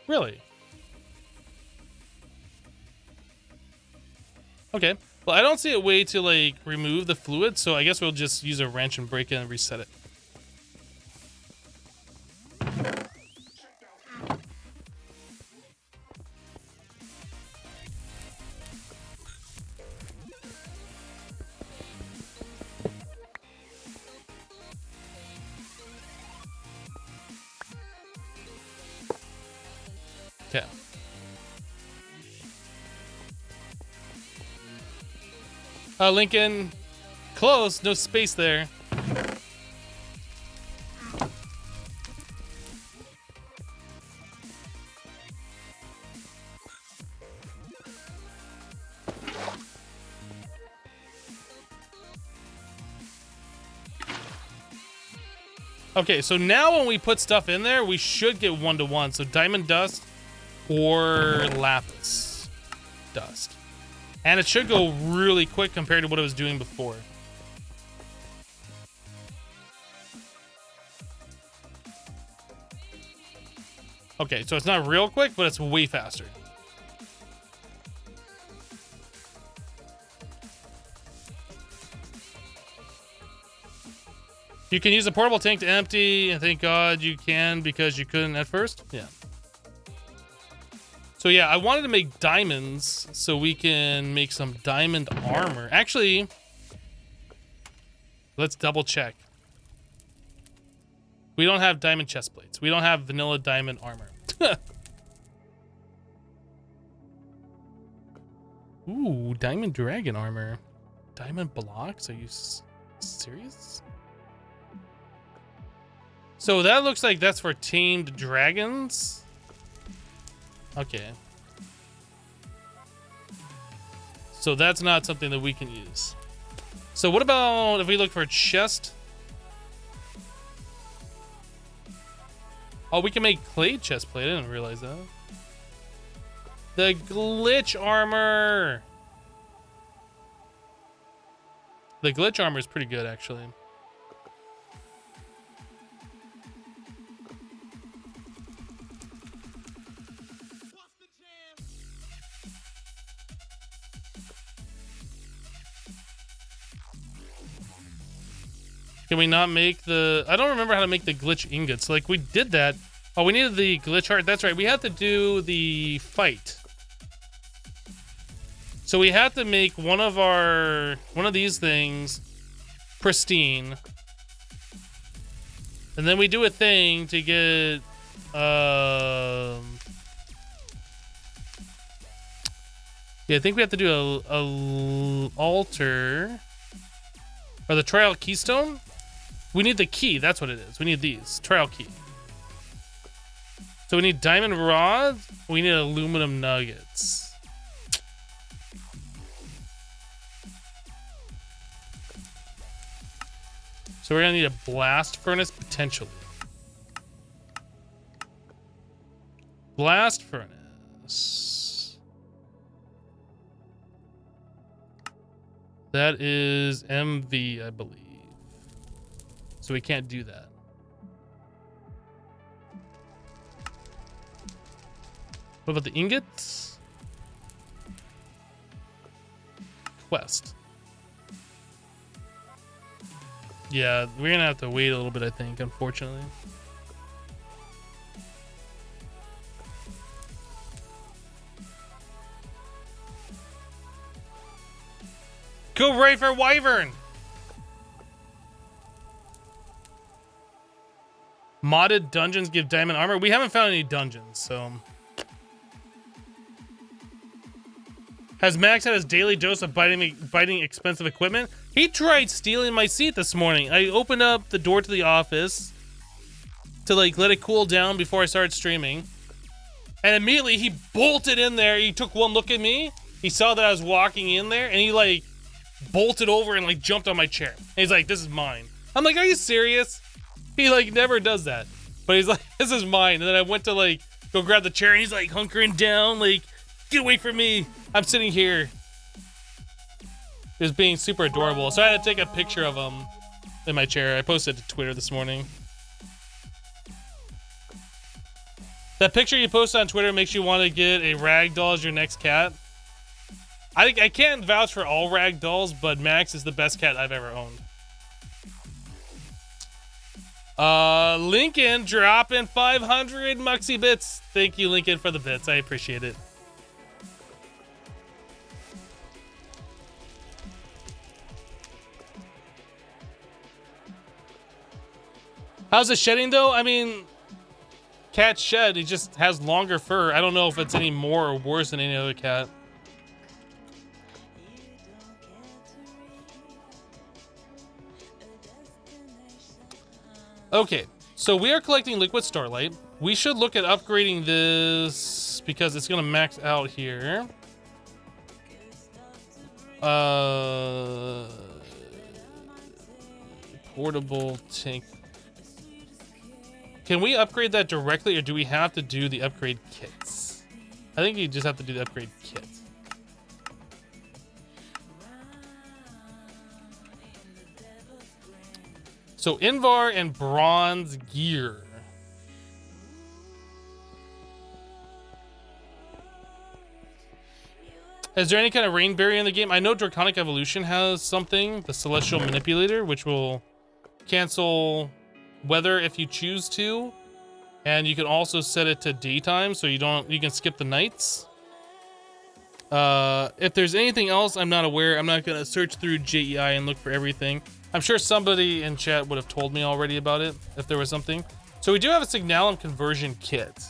Really? Okay. Well, I don't see a way to, like, remove the fluid, so I guess we'll just use a wrench and break it and reset it. Okay. Lincoln, close, no space there. Okay, so now when we put stuff in there, we should get 1-to-1. So diamond dust or lapis dust. And it should go really quick compared to what it was doing before. Okay, so it's not real quick, but it's way faster. You can use a portable tank to empty, and thank God you can because you couldn't at first. Yeah. So yeah, I wanted to make diamonds so we can make some diamond armor. Actually, let's double check. We don't have diamond chest plates. We don't have vanilla diamond armor. Ooh, diamond dragon armor. Diamond blocks? Are you serious? So that looks like that's for tamed dragons. Okay. So that's not something that we can use. So what about if we look for a chest? Oh, we can make clay chest plate. I didn't realize that. The glitch armor. The glitch armor is pretty good, actually. Can we not make the... I don't remember how to make the glitch ingots. Like, we did that. Oh, we needed the glitch heart. That's right. We have to do the fight. So we have to make one of these things pristine. And then we do a thing to get... Yeah, I think we have to do a altar. Or the trial keystone? We need the key. That's what it is. We need these. Trial key. So we need diamond rods. We need aluminum nuggets. So we're going to need a blast furnace, potentially. Blast furnace. That is MV, I believe. So we can't do that. What about the ingots? Quest. Yeah, we're gonna have to wait a little bit, I think, unfortunately. Go right for Wyvern! Modded dungeons give diamond armor. We haven't found any dungeons, so... Has Max had his daily dose of biting expensive equipment? He tried stealing my seat this morning. I opened up the door to the office to, like, let it cool down before I started streaming. And immediately he bolted in there. He took one look at me. He saw that I was walking in there, and he, like, bolted over and, like, jumped on my chair. And he's like, this is mine. I'm like, are you serious? He like never does that. But he's like, this is mine. And then I went to like go grab the chair and he's like hunkering down, like, get away from me. I'm sitting here. He was being super adorable. So I had to take a picture of him in my chair. I posted it to Twitter this morning. That picture you post on Twitter makes you want to get a ragdoll as your next cat. I can't vouch for all ragdolls, but Max is the best cat I've ever owned. Lincoln dropping 500 Muxy bits. Thank you, Lincoln, for the bits. I appreciate it. How's it shedding though? I mean, cat shed, he just has longer fur. I don't know if it's any more or worse than any other cat. Okay, so we are collecting liquid starlight. We should look at upgrading this because it's gonna max out here. Portable tank. Can we upgrade that directly or do we have to do the upgrade kits? I think you just have to do the upgrade kit. So Invar and bronze gear. Is there any kind of rain barrier in the game? I know Draconic Evolution has something, the Celestial Manipulator, which will cancel weather if you choose to. And you can also set it to daytime so you can skip the nights. If there's anything else I'm not aware, I'm not gonna search through JEI and look for everything. I'm sure somebody in chat would have told me already about it if there was something. So we do have a Signalum conversion kit.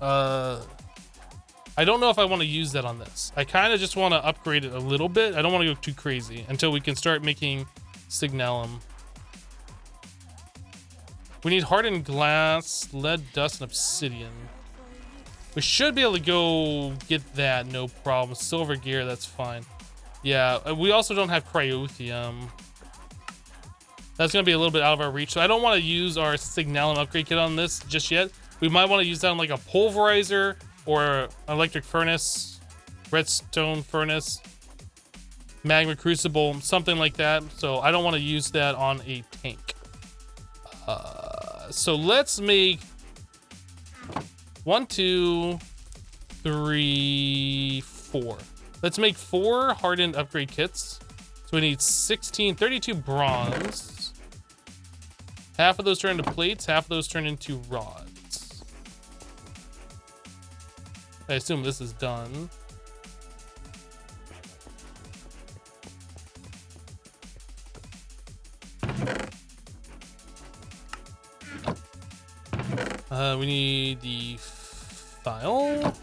I don't know if I want to use that on this. I kind of just want to upgrade it a little bit. I don't want to go too crazy until we can start making Signalum. We need hardened glass, lead, dust, and obsidian. We should be able to go get that, no problem. Silver gear, that's fine. Yeah, we also don't have cryothium. That's going to be a little bit out of our reach, so I don't want to use our Signalum upgrade kit on this just yet. We might want to use that on like a pulverizer or electric furnace, redstone furnace, magma crucible, something like that. So I don't want to use that on a tank. So let's make 1, 2, 3, 4. Let's make 4 hardened upgrade kits. So we need 32 bronze. Half of those turn into plates, half of those turn into rods. I assume this is done. We need the file.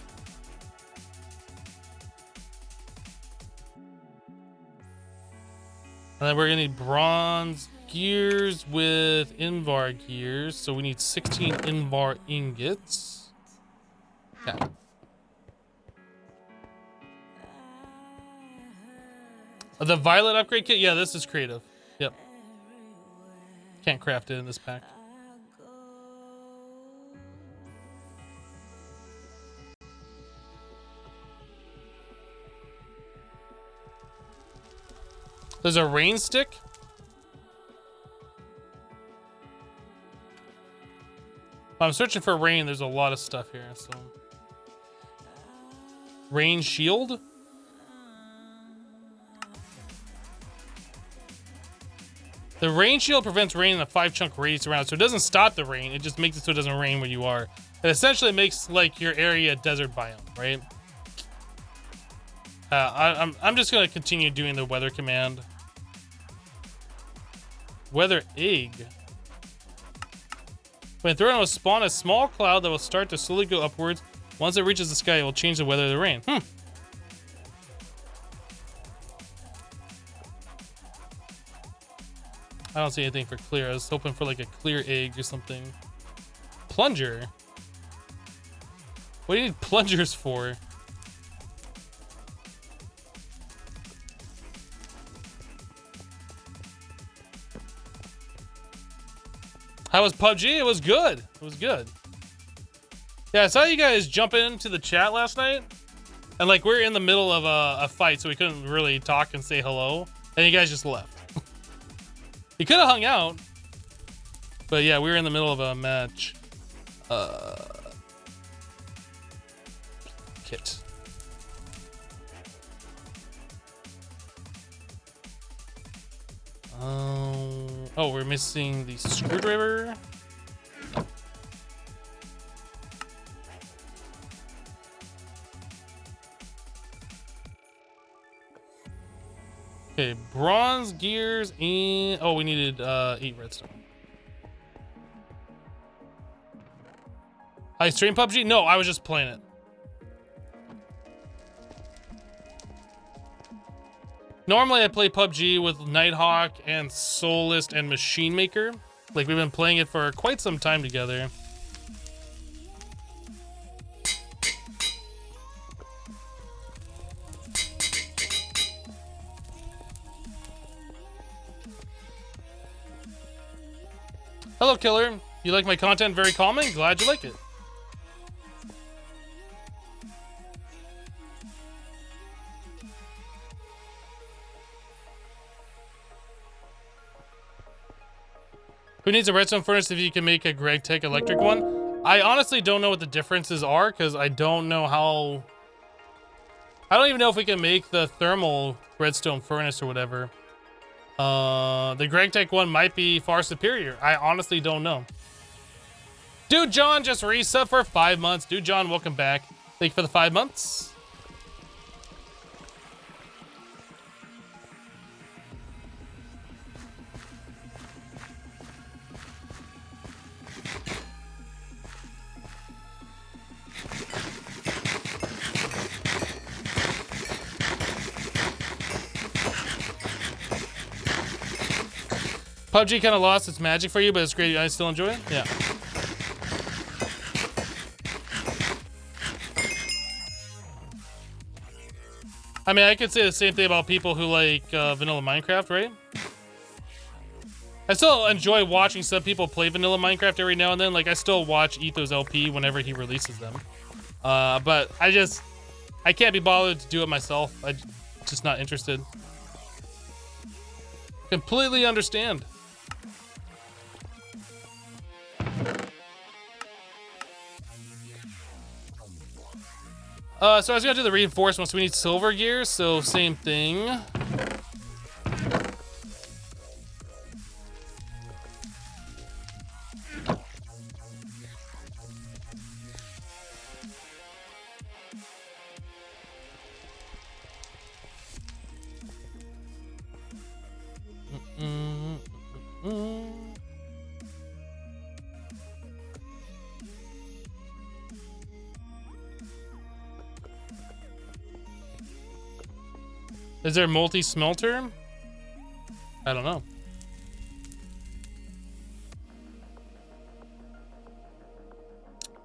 And then we're gonna need bronze gears with Invar gears. So we need 16 Invar ingots. Yeah. The violet upgrade kit? Yeah, this is creative. Yep. Can't craft it in this pack. There's a rain stick. I'm searching for rain. There's a lot of stuff here. So, rain shield. The rain shield prevents rain in a 5-chunk radius around, so it doesn't stop the rain. It just makes it so it doesn't rain where you are. It essentially makes like your area a desert biome, right? I'm just gonna continue doing the weather command. Weather egg. When thrown, it will spawn a small cloud that will start to slowly go upwards. Once it reaches the sky, it will change the weather of the rain. I don't see anything for clear. I was hoping for like a clear egg or something. Plunger? What do you need plungers for? How was PUBG? It was good. It was good. Yeah, I saw you guys jump into the chat last night. And like, we're in the middle of a fight, so we couldn't really talk and say hello. And you guys just left. You could have hung out. But yeah, we were in the middle of a match. Kit. Oh, we're missing the screwdriver. Okay, bronze gears and oh, we needed 8 redstone. I stream PUBG? No, I was just playing it. Normally I play PUBG with Nighthawk and Soulist and Machine Maker. Like, we've been playing it for quite some time together. Hello, Killer. You like my content? Very calming? Glad you like it. Who needs a redstone furnace if you can make a Greg Tech electric one? I honestly don't know what the differences are because I don't know how... I don't even know if we can make the thermal redstone furnace or whatever. The Greg Tech one might be far superior. I honestly don't know. Dude John just reset for 5 months. Dude John, welcome back. Thank you for the 5 months. PUBG kind of lost its magic for you, but it's great. I still enjoy it. Yeah. I mean, I could say the same thing about people who like vanilla Minecraft, right? I still enjoy watching some people play vanilla Minecraft every now and then. Like, I still watch Ethos LP whenever he releases them. But I can't be bothered to do it myself. I'm just not interested. Completely understand. So I was gonna do the reinforcements. We need silver gears, so same thing. Is there multi-smelter? I don't know.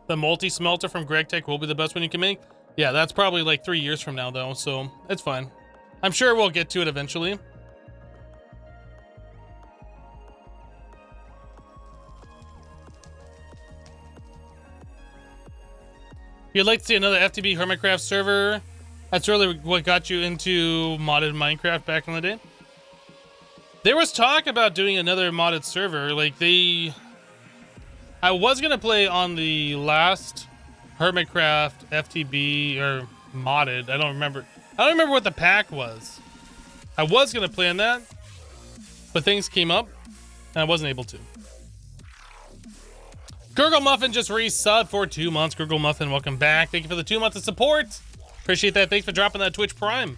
The multi-smelter from Greg Tech will be the best one you can make? Yeah, that's probably like 3 years from now though, so it's fine. I'm sure we'll get to it eventually. You'd like to see another FTB Hermitcraft server? That's really what got you into modded Minecraft back in the day? There was talk about doing another modded server. Like, I was gonna play on the last Hermitcraft FTB or modded. I don't remember what the pack was. I was gonna play on that, but things came up and I wasn't able to. Gurgle Muffin just resubbed for 2 months. Gurgle Muffin, welcome back. Thank you for the 2 months of support. Appreciate that. Thanks for dropping that Twitch Prime.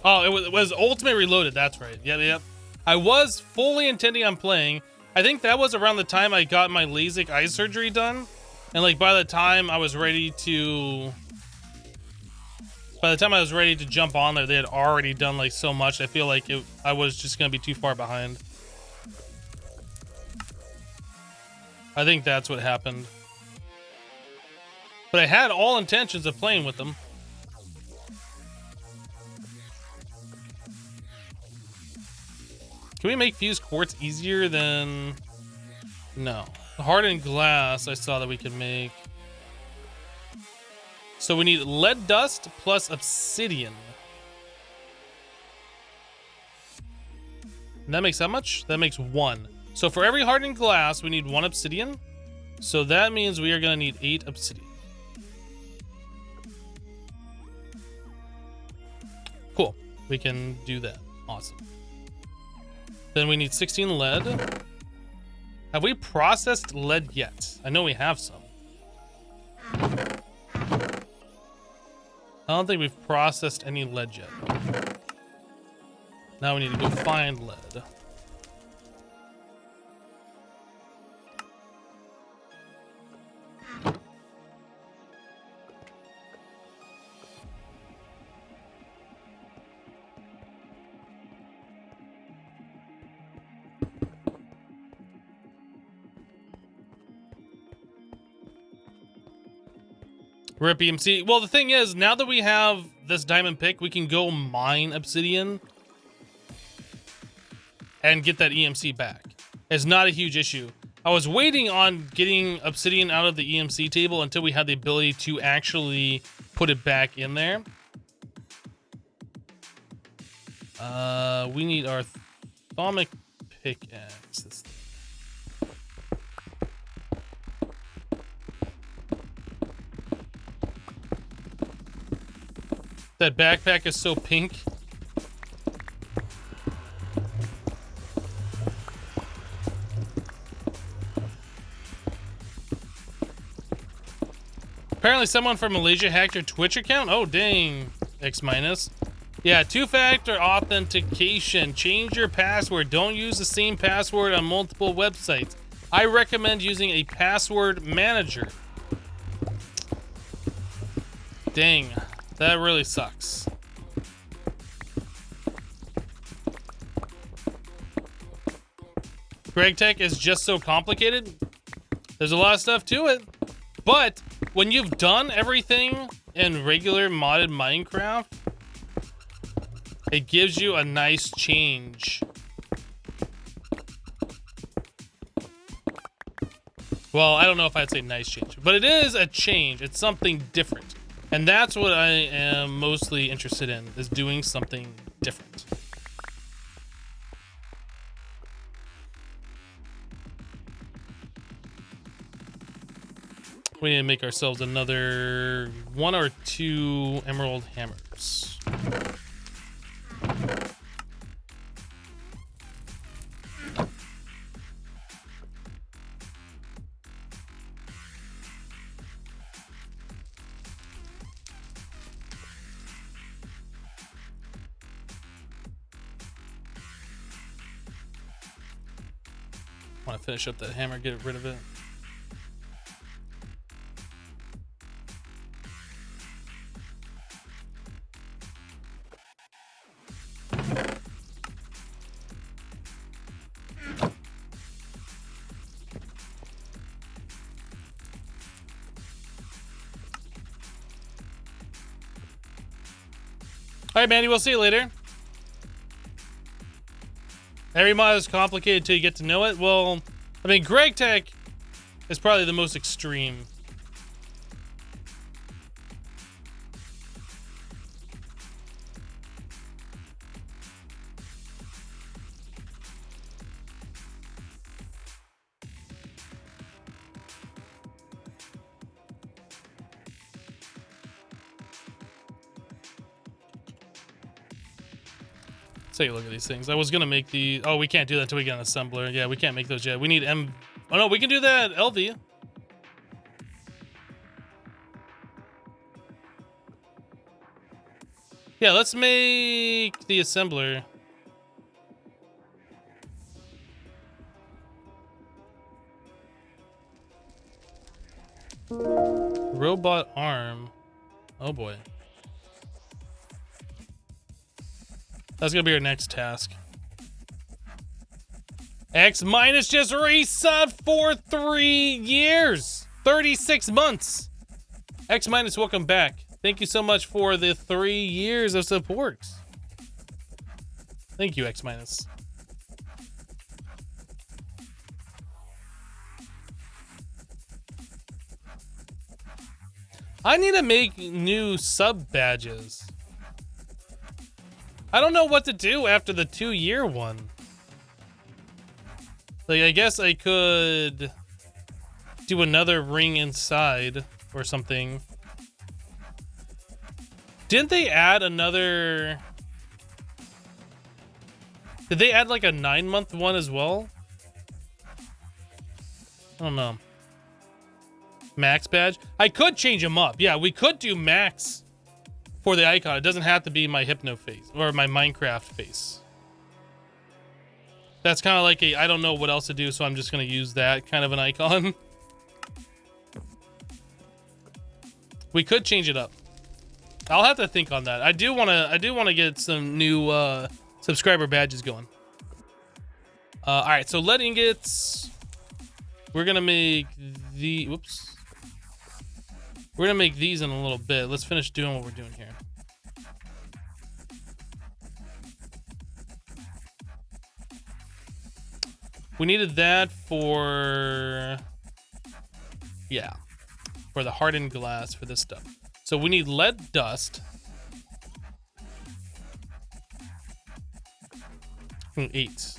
Oh, it was Ultimate Reloaded. That's right. Yep. I was fully intending on playing. I think that was around the time I got my LASIK eye surgery done. And like by the time I was ready to jump on there, they had already done like so much. I feel like I was just going to be too far behind. I think that's what happened. But I had all intentions of playing with them. Can we make fused quartz easier than... No. Hardened glass, I saw that we could make. So we need lead dust plus obsidian. And that makes how much? That makes 1. So for every hardened glass, we need 1 obsidian. So that means we are going to need 8 obsidian. Cool. We can do that. Awesome. Then we need 16 lead. Have we processed lead yet? I know we have some. I don't think we've processed any lead yet. Now we need to go find lead. Rip EMC. Well, the thing is, now that we have this diamond pick, we can go mine obsidian and get that EMC back. It's not a huge issue. I was waiting on getting obsidian out of the EMC table until we had the ability to actually put it back in there. We need our atomic pickaxe. This thing. That backpack is so pink. Apparently someone from Malaysia hacked your Twitch account. Oh, dang. X minus. Yeah, 2-factor authentication. Change your password. Don't use the same password on multiple websites. I recommend using a password manager. Dang. That really sucks. Greg Tech is just so complicated. There's a lot of stuff to it. But when you've done everything in regular modded Minecraft, it gives you a nice change. Well, I don't know if I'd say nice change, but it is a change. It's something different. And that's what I am mostly interested in, is doing something different. We need to make ourselves another 1 or 2 emerald hammers. I want to finish up that hammer, get rid of it. All right, Mandy, we'll see you later. Every mod is complicated until you get to know it. Well, I mean, Greg Tech is probably the most extreme. Take a look at these things. I was gonna make the... Oh, we can't do that until we get an assembler. Yeah, we can't make those yet. We need M... Oh no, we can do that LV. Yeah, let's make the assembler. Robot arm. Oh boy. That's gonna be our next task. X minus just reset for 3 years, 36 months. X minus, welcome back. Thank you so much for the 3 years of support. Thank you, X minus. I need to make new sub badges. I don't know what to do after the 2-year one. Like, I guess I could do another ring inside or something. Didn't they add another... Did they add like a 9-month one as well? I don't know. Max badge? I could change them up. Yeah, we could do max for the icon. It doesn't have to be my Hypno face or my Minecraft face. That's kind of like a, I don't know what else to do, so I'm just going to use that kind of an icon. We could change it up. I'll have to think on that. I do want to get some new subscriber badges going. All right, so lead ingots. We're going to make the, whoops. We're going to make these in a little bit. Let's finish doing what we're doing here. We needed that for, yeah, for the hardened glass for this stuff. So we need lead dust. 8.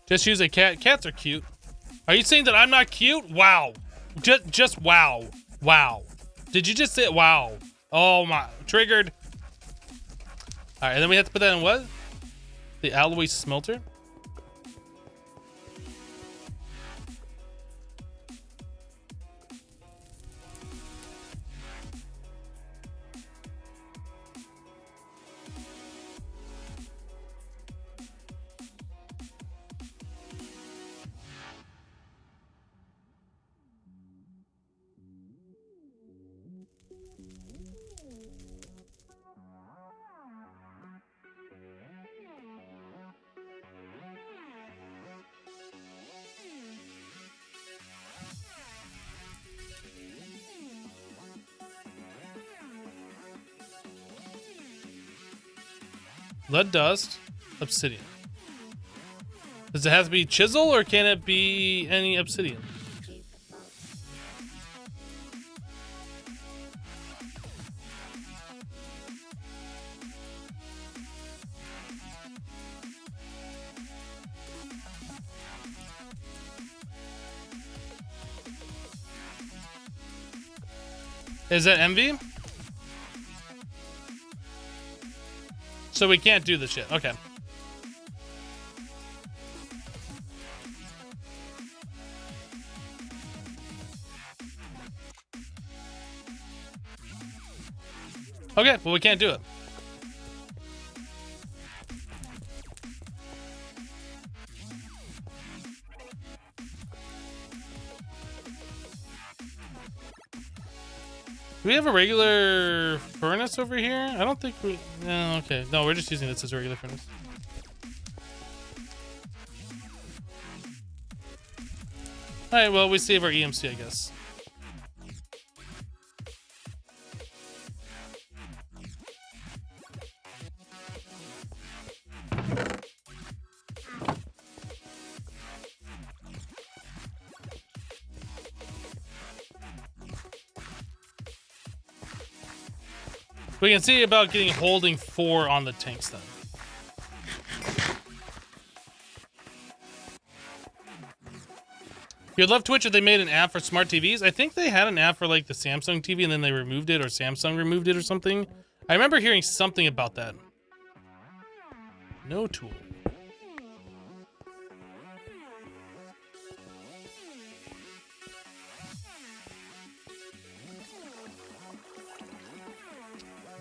Just use a cat. Cats are cute. Are you saying that I'm not cute? Wow. Just wow. Wow. Did you just say wow? Oh my. Triggered. All right, and then we have to put that in what? The alloy smelter? Lead dust, obsidian. Does it have to be chisel or can it be any obsidian? Is that envy? So we can't do this shit. Okay. Okay, well we can't do it. Do we have a regular furnace over here? I don't think we... No, okay. No, we're just using this as a regular furnace. Alright, well, we save our EMC, I guess. We can see about getting holding 4 on the tanks then. You'd love Twitch if they made an app for smart TVs. I think they had an app for like the Samsung TV and then they removed it, or Samsung removed it or something. I remember hearing something about that. No tool.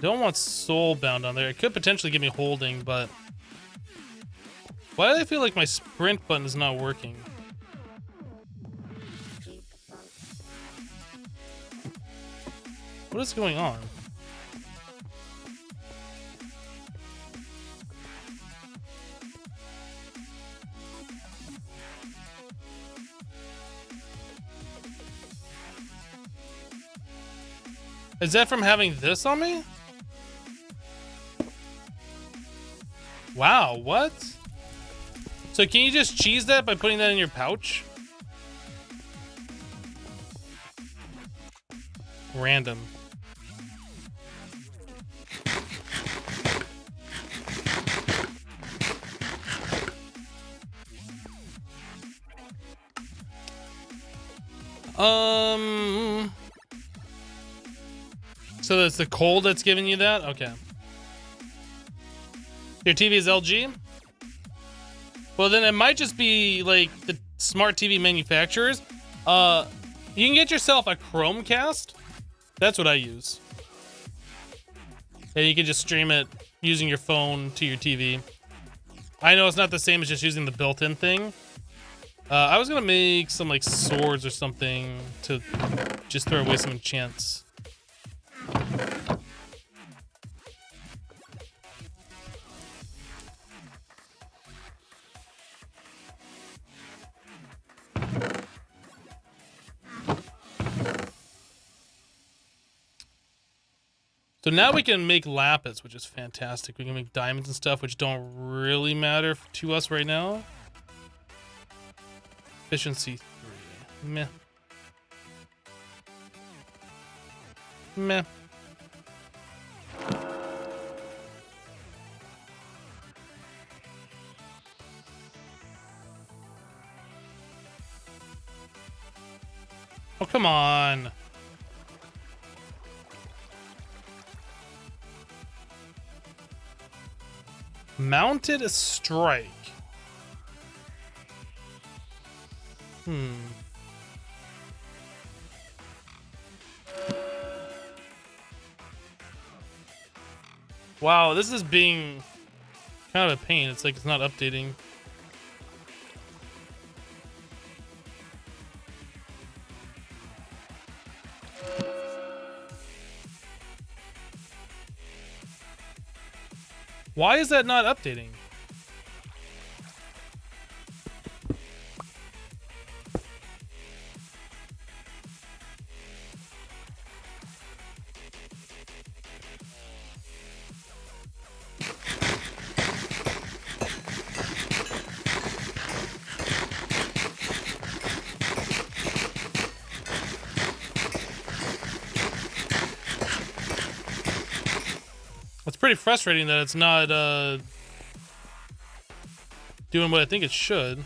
Don't want soulbound on there. It could potentially give me holding, but why do I feel like my sprint button is not working? What is going on? Is that from having this on me? Wow, what? So can you just cheese that by putting that in your pouch? Random. So that's the cold that's giving you that? Okay. Your TV is LG? Well, then it might just be like the smart TV manufacturers. You can get yourself a Chromecast. That's what I use. And you can just stream it using your phone to your TV. I know it's not the same as just using the built-in thing. I was gonna make some like swords or something to just throw away some enchants. So now we can make lapis, which is fantastic. We can make diamonds and stuff, which don't really matter to us right now. Efficiency 3. Meh. Meh. Oh, come on. Mounted a strike. Wow, this is being kind of a pain. It's like it's not updating. Why is that not updating? It's pretty frustrating that it's not doing what I think it should.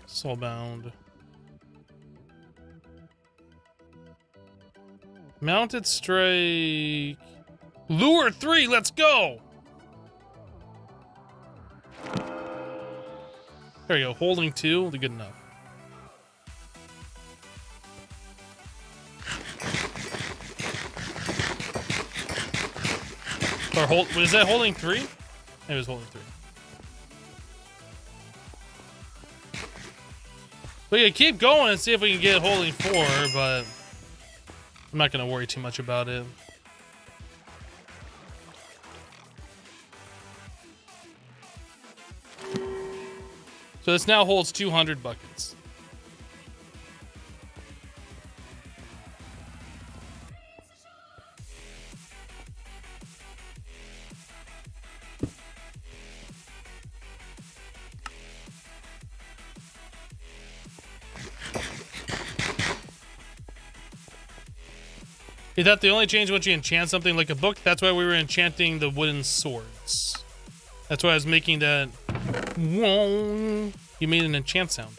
Soulbound. Mounted strike. Lure 3, let's go! There we go. Holding 2 will be good enough. Or hold, was that holding 3? It was holding 3. We can keep going and see if we can get holding 4, but I'm not gonna worry too much about it. So this now holds 200 buckets. Is that the only change once you enchant something like a book? That's why we were enchanting the wooden swords. That's why I was making that. Whoa. You made an enchant sound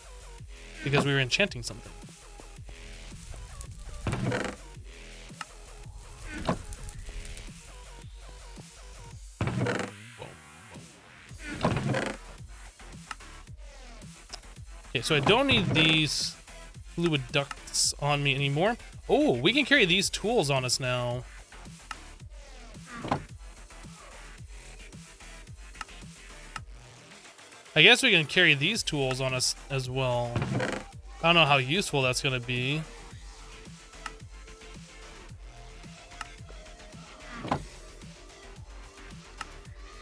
because we were enchanting something. Okay, so I don't need these fluid ducts on me anymore. Oh, we can carry these tools on us now. I guess we can carry these tools on us as well. I don't know how useful that's going to be.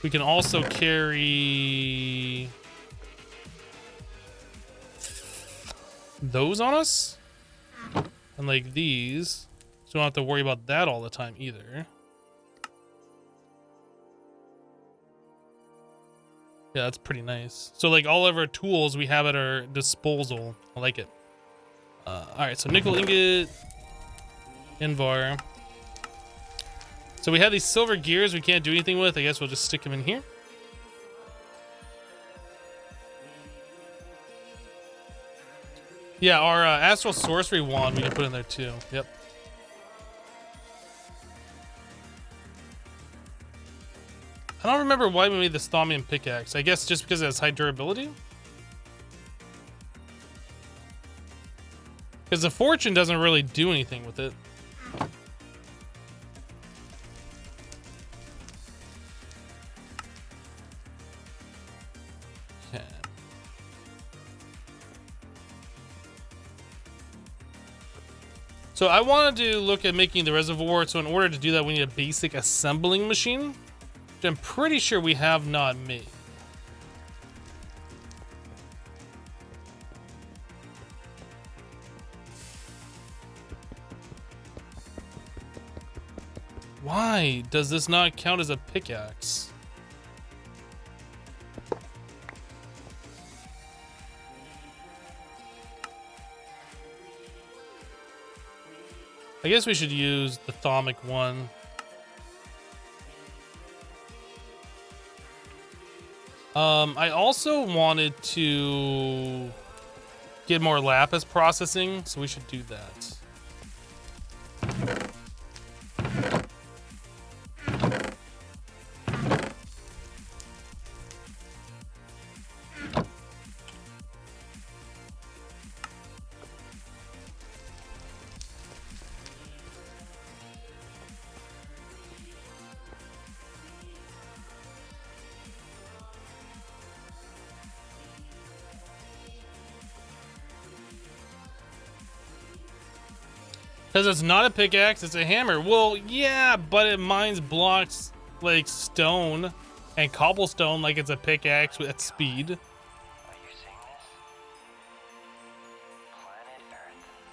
We can also carry those on us. And like these. So we don't have to worry about that all the time either. Yeah, that's pretty nice. So like all of our tools we have at our disposal. I like it. All right, so nickel ingot, Invar. So we have these silver gears we can't do anything with. I guess we'll just stick them in here. Yeah, our astral sorcery wand we can put in there too. Yep. I don't remember why we made this Thaumian pickaxe. I guess just because it has high durability? Because the fortune doesn't really do anything with it. Okay. So I wanted to look at making the reservoir. So in order to do that, we need a basic assembling machine, which I'm pretty sure we have not made. Why does this not count as a pickaxe? I guess we should use the Thaumic one. I also wanted to get more lapis processing, so we should do that. Because it's not a pickaxe, it's a hammer. Well, yeah, but it mines blocks like stone and cobblestone like it's a pickaxe at speed.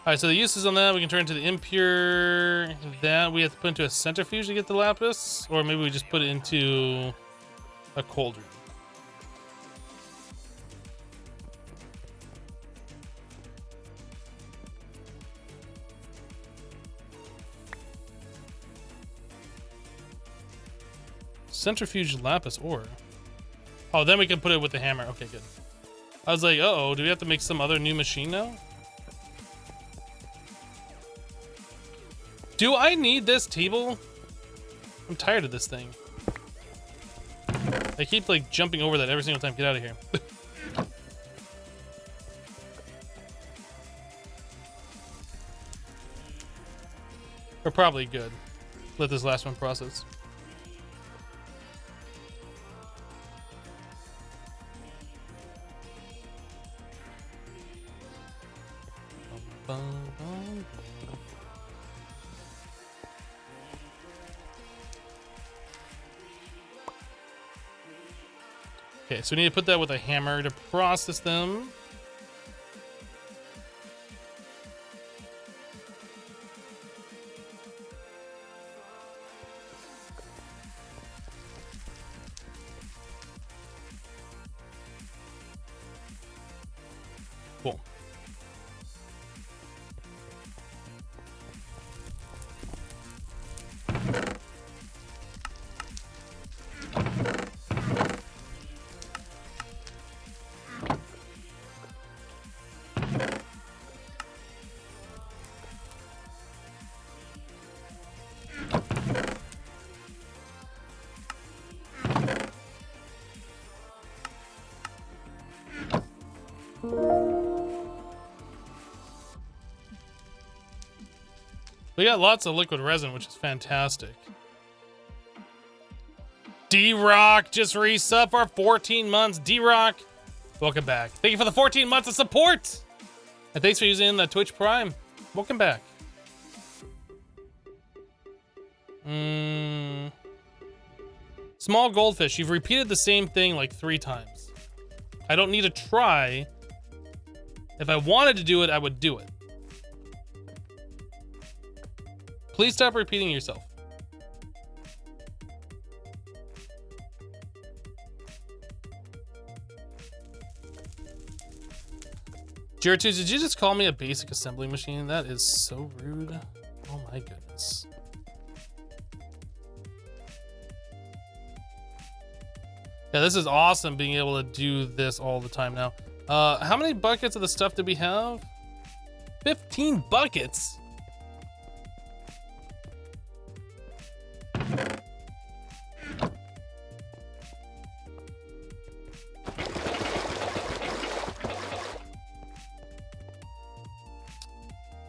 Alright, so the uses on that, we can turn into the impure. That we have to put into a centrifuge to get the lapis. Or maybe we just put it into a cauldron. Centrifuge lapis ore. Oh, then we can put it with the hammer. Okay, good. I was like, uh-oh, do we have to make some other new machine now? Do I need this table? I'm tired of this thing. I keep like jumping over that every single time. Get out of here. We're probably good. Let this last one process. Okay, so we need to put that with a hammer to process them. Cool. We got lots of liquid resin, which is fantastic. D-Rock just resub for 14 months. D-Rock, Welcome back. Thank you for the 14 months of support. And thanks for using the Twitch Prime. Welcome back. Small goldfish. You've repeated the same thing like 3 times. I don't need to try. If I wanted to do it, I would do it. Please stop repeating yourself. Jiratus, did you just call me a basic assembly machine? That is so rude. Oh my goodness. Yeah, this is awesome being able to do this all the time now. How many buckets of the stuff did we have? 15 buckets?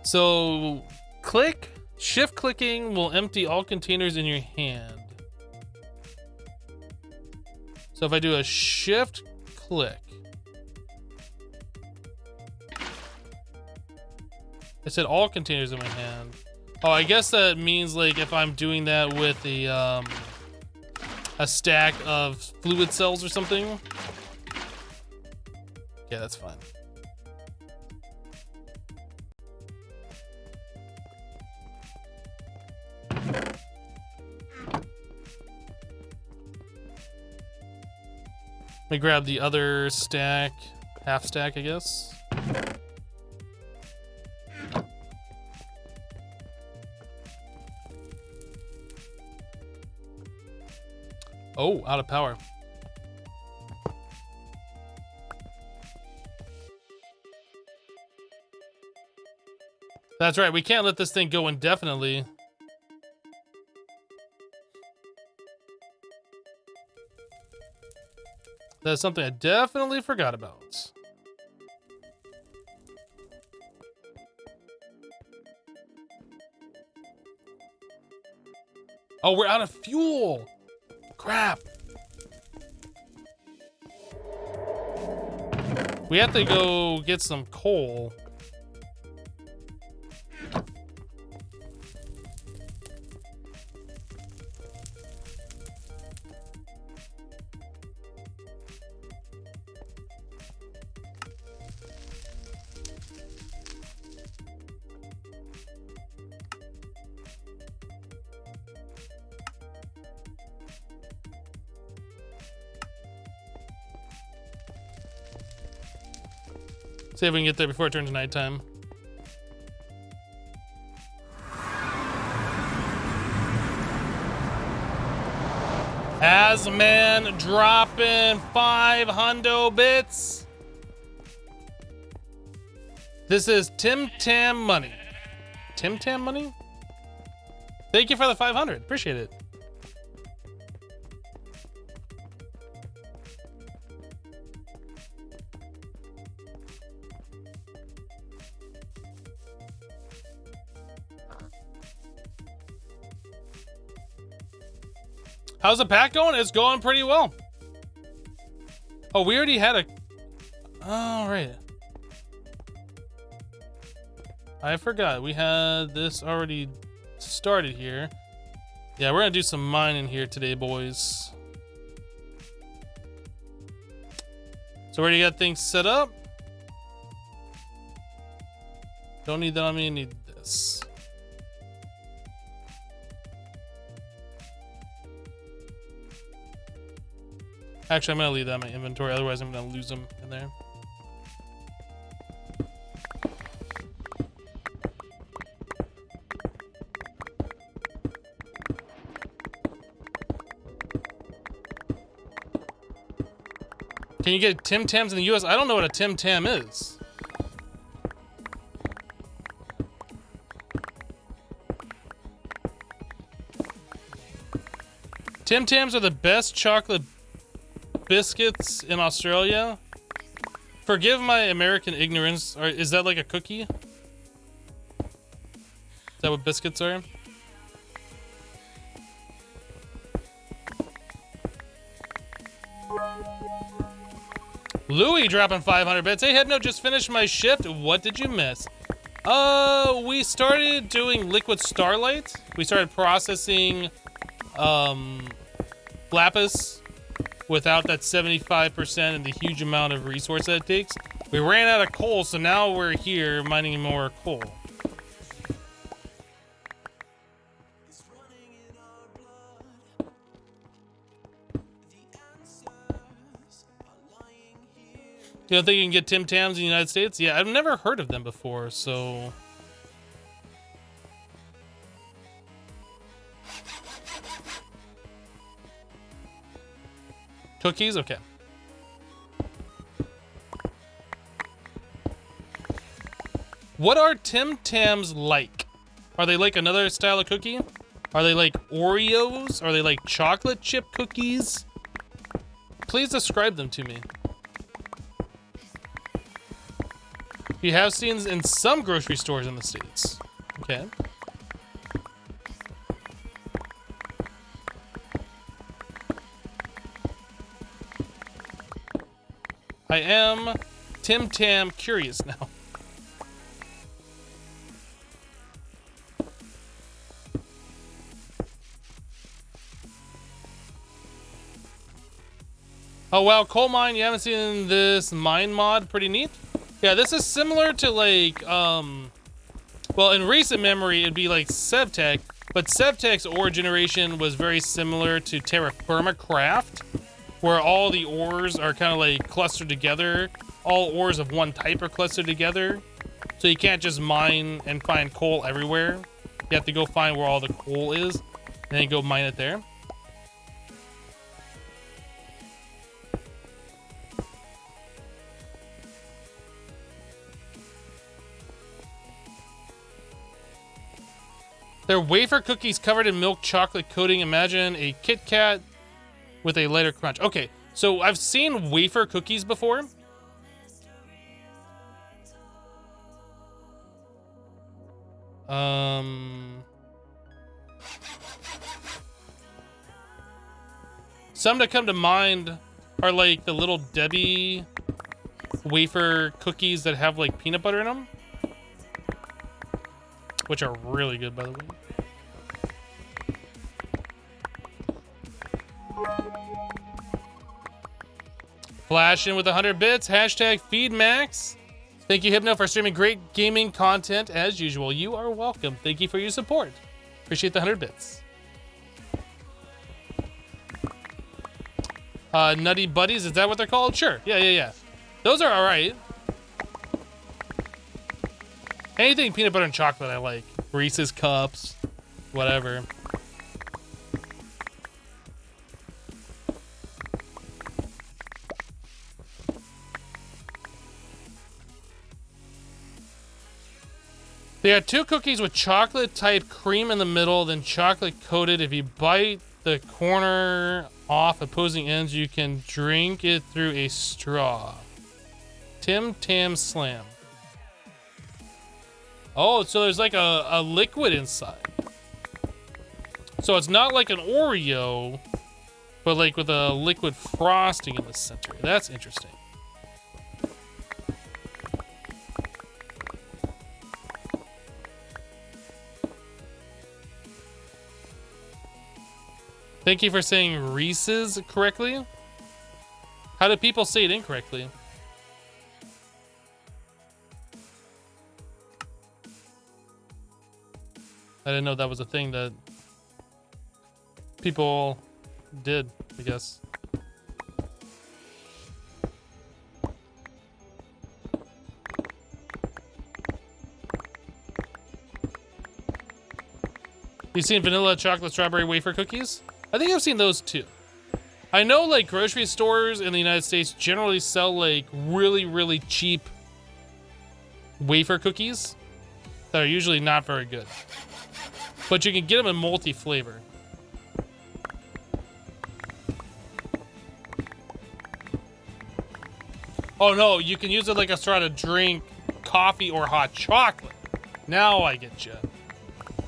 So, shift clicking will empty all containers in your hand. So if I do a shift click, I said all containers in my hand. Oh, I guess that means like if I'm doing that with a stack of fluid cells or something. Yeah, that's fine. Let me grab the other stack, half stack, I guess. Oh, out of power. That's right, we can't let this thing go indefinitely. That's something I definitely forgot about. Oh, we're out of fuel. Crap. We have to go get some coal. See if we can get there before it turns nighttime. Asman dropping 5 hundo bits. This is Tim Tam money. Tim Tam money? Thank you for the 500. Appreciate it. How's the pack going? It's going pretty well. Oh, we already had a... Oh, right. I forgot. We had this already started here. Yeah, we're gonna do some mining here today, boys. So where do you got things set up? Don't need that on me, need this. Actually, I'm gonna leave that in my inventory, otherwise I'm gonna lose them in there. Can you get Tim Tams in the US? I don't know what a Tim Tam is. Tim Tams are the best chocolate biscuits in Australia. Forgive my American ignorance. Or is that like a cookie? Is that what biscuits are? Louis dropping 500 bits. Hey, Hypno, just finished my shift. What did you miss? We started doing liquid starlight. We started processing, lapis without that 75% and the huge amount of resource that it takes. We ran out of coal, so now we're here mining more coal. You don't think you can get Tim Tams in the United States? Yeah, I've never heard of them before, so... Cookies? Okay. What are Tim Tams like? Are they like another style of cookie? Are they like Oreos? Are they like chocolate chip cookies? Please describe them to me. You have seen in some grocery stores in the States. Okay. I am Tim Tam curious now. Oh wow, coal mine, you haven't seen this mine mod, pretty neat. Yeah, this is similar to like, well, in recent memory, it'd be like Sevtech, but Sevtech's ore generation was very similar to Terra Firma Craft, where all the ores are kind of like clustered together. All ores of one type are clustered together. So you can't just mine and find coal everywhere. You have to go find where all the coal is, and then go mine it there. They're wafer cookies covered in milk chocolate coating. Imagine a Kit Kat with a lighter crunch. Okay, so I've seen wafer cookies before. Some that come to mind are like the Little Debbie wafer cookies that have like peanut butter in them, which are really good, by the way. Flash in with 100 bits. Hashtag FeedMax. Thank you, Hypno, for streaming great gaming content as usual. You are welcome. Thank you for your support. Appreciate the 100 bits. Nutty Buddies, is that what they're called? Sure. Yeah. Those are all right. Anything peanut butter and chocolate I like. Reese's Cups, whatever. There are two cookies with chocolate type cream in the middle, then chocolate coated. If you bite the corner off opposing ends, you can drink it through a straw. Tim Tam Slam. Oh, so there's like a liquid inside. So it's not like an Oreo, but like with a liquid frosting in the center. That's interesting. Thank you for saying Reese's correctly. How do people say it incorrectly? I didn't know that was a thing that people did, I guess. You've seen vanilla chocolate strawberry wafer cookies? I think I've seen those too. I know like grocery stores in the United States generally sell like really, really cheap wafer cookies that are usually not very good. But you can get them in multi-flavor. Oh no, you can use it like a straw to drink coffee or hot chocolate. Now I get you.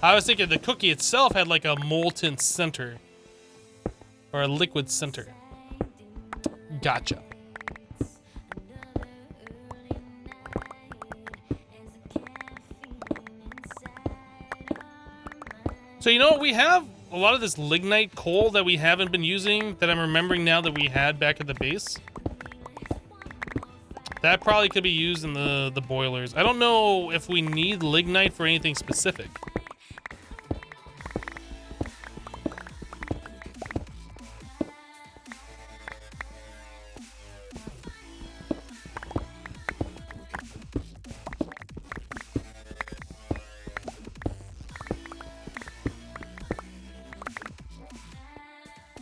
I was thinking the cookie itself had like a molten center. Or a liquid center. Gotcha. So you know what? We have a lot of this lignite coal that we haven't been using that I'm remembering now that we had back at the base. That probably could be used in the boilers. I don't know if we need lignite for anything specific.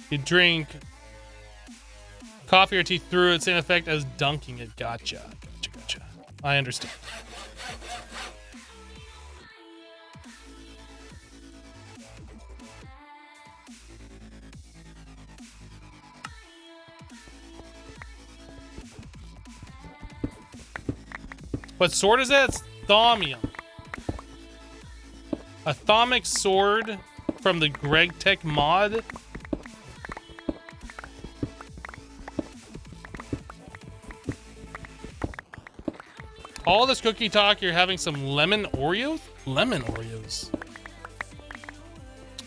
You drink coffee or tea through it, same effect as dunking it. Gotcha. I understand. What sword is that? It's thaumium. A thaumic sword from the Greg Tech mod. All this cookie talk, you're having some lemon Oreos? Lemon Oreos. I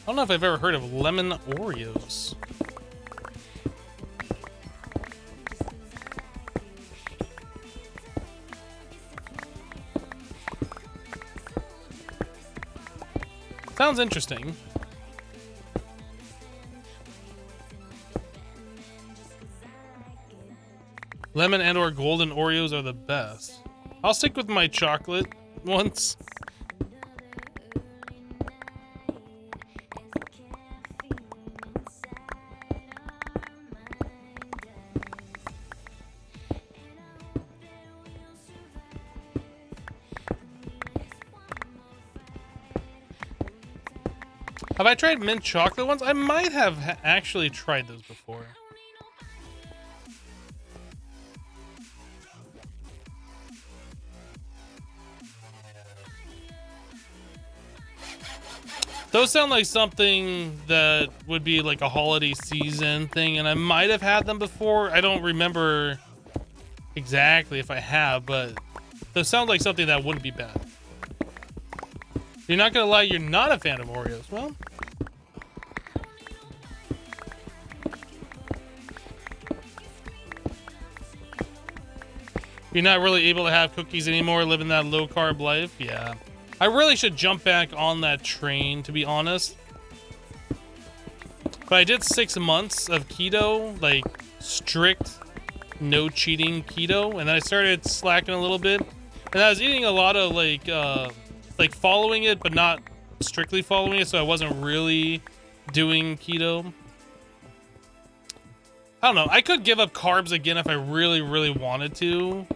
don't know if I've ever heard of lemon Oreos. Sounds interesting. Lemon and or golden Oreos are the best. I'll stick with my chocolate ones. Have I tried mint chocolate ones? I might have actually tried those before. Those sound like something that would be like a holiday season thing, and I might have had them before. I don't remember exactly if I have, but those sound like something that wouldn't be bad. You're not gonna lie, you're not a fan of Oreos. Well, you're not really able to have cookies anymore, living that low carb life. Yeah. I really should jump back on that train, to be honest. But I did 6 months of keto, like strict, no cheating keto, and then I started slacking a little bit. And I was eating a lot of like following it, but not strictly following it, so I wasn't really doing keto. I don't know. I could give up carbs again if I really, really wanted to.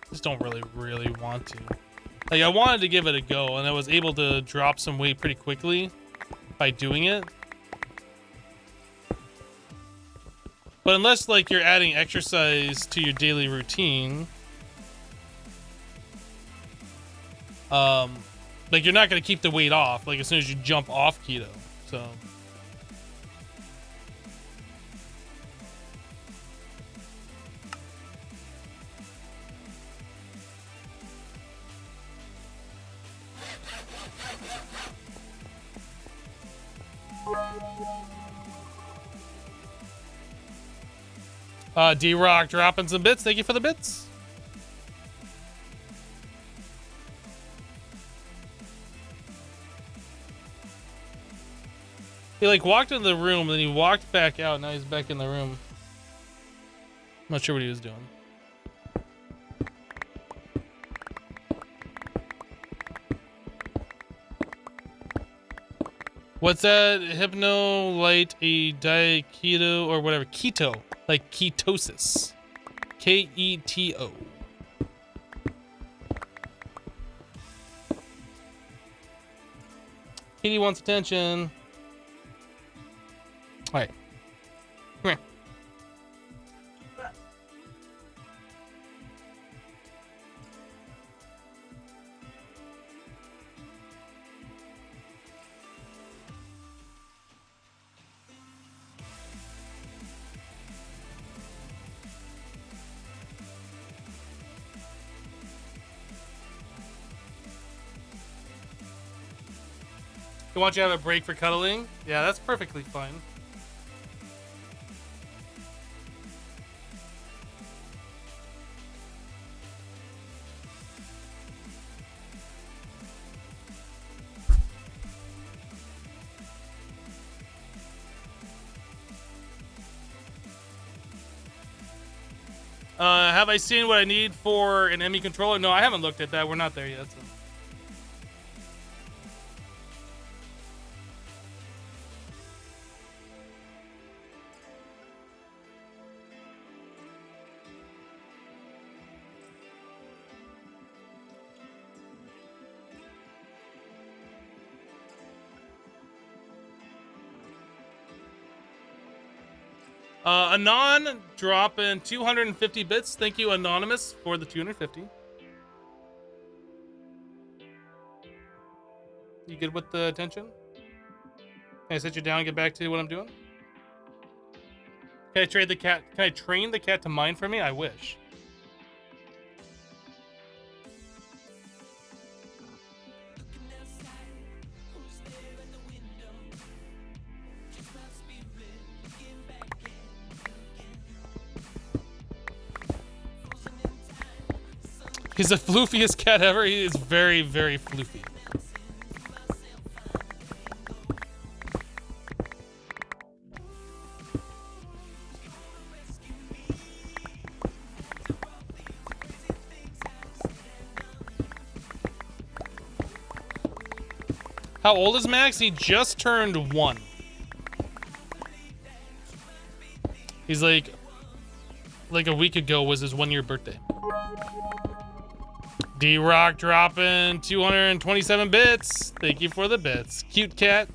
Just don't really want to. Like, I wanted to give it a go, and I was able to drop some weight pretty quickly by doing it. But unless, like, you're adding exercise to your daily routine, like, you're not going to keep the weight off, like, as soon as you jump off keto. So D-Rock dropping some bits. Thank you for the bits. He like walked into the room, then he walked back out. Now he's back in the room. I'm not sure what he was doing. What's that? Hypno, light, a diet keto, or whatever. Keto. Like ketosis. K-E-T-O. Kitty wants attention. Alright. Come here. He wants you to have a break for cuddling? Yeah, that's perfectly fine. Have I seen what I need for an ME controller? No, I haven't looked at that. We're not there yet. So. Anon dropping 250 bits. Thank you, Anonymous, for the 250. You good with the attention? Can I sit you down and get back to what I'm doing? Can I trade the cat? Can I train the cat to mine for me? I wish. He's the floofiest cat ever. He is very, very floofy. How old is Max? He just turned 1. He's like a week ago was his 1-year birthday. D-Rock dropping 227 bits. Thank you for the bits. Cute cat.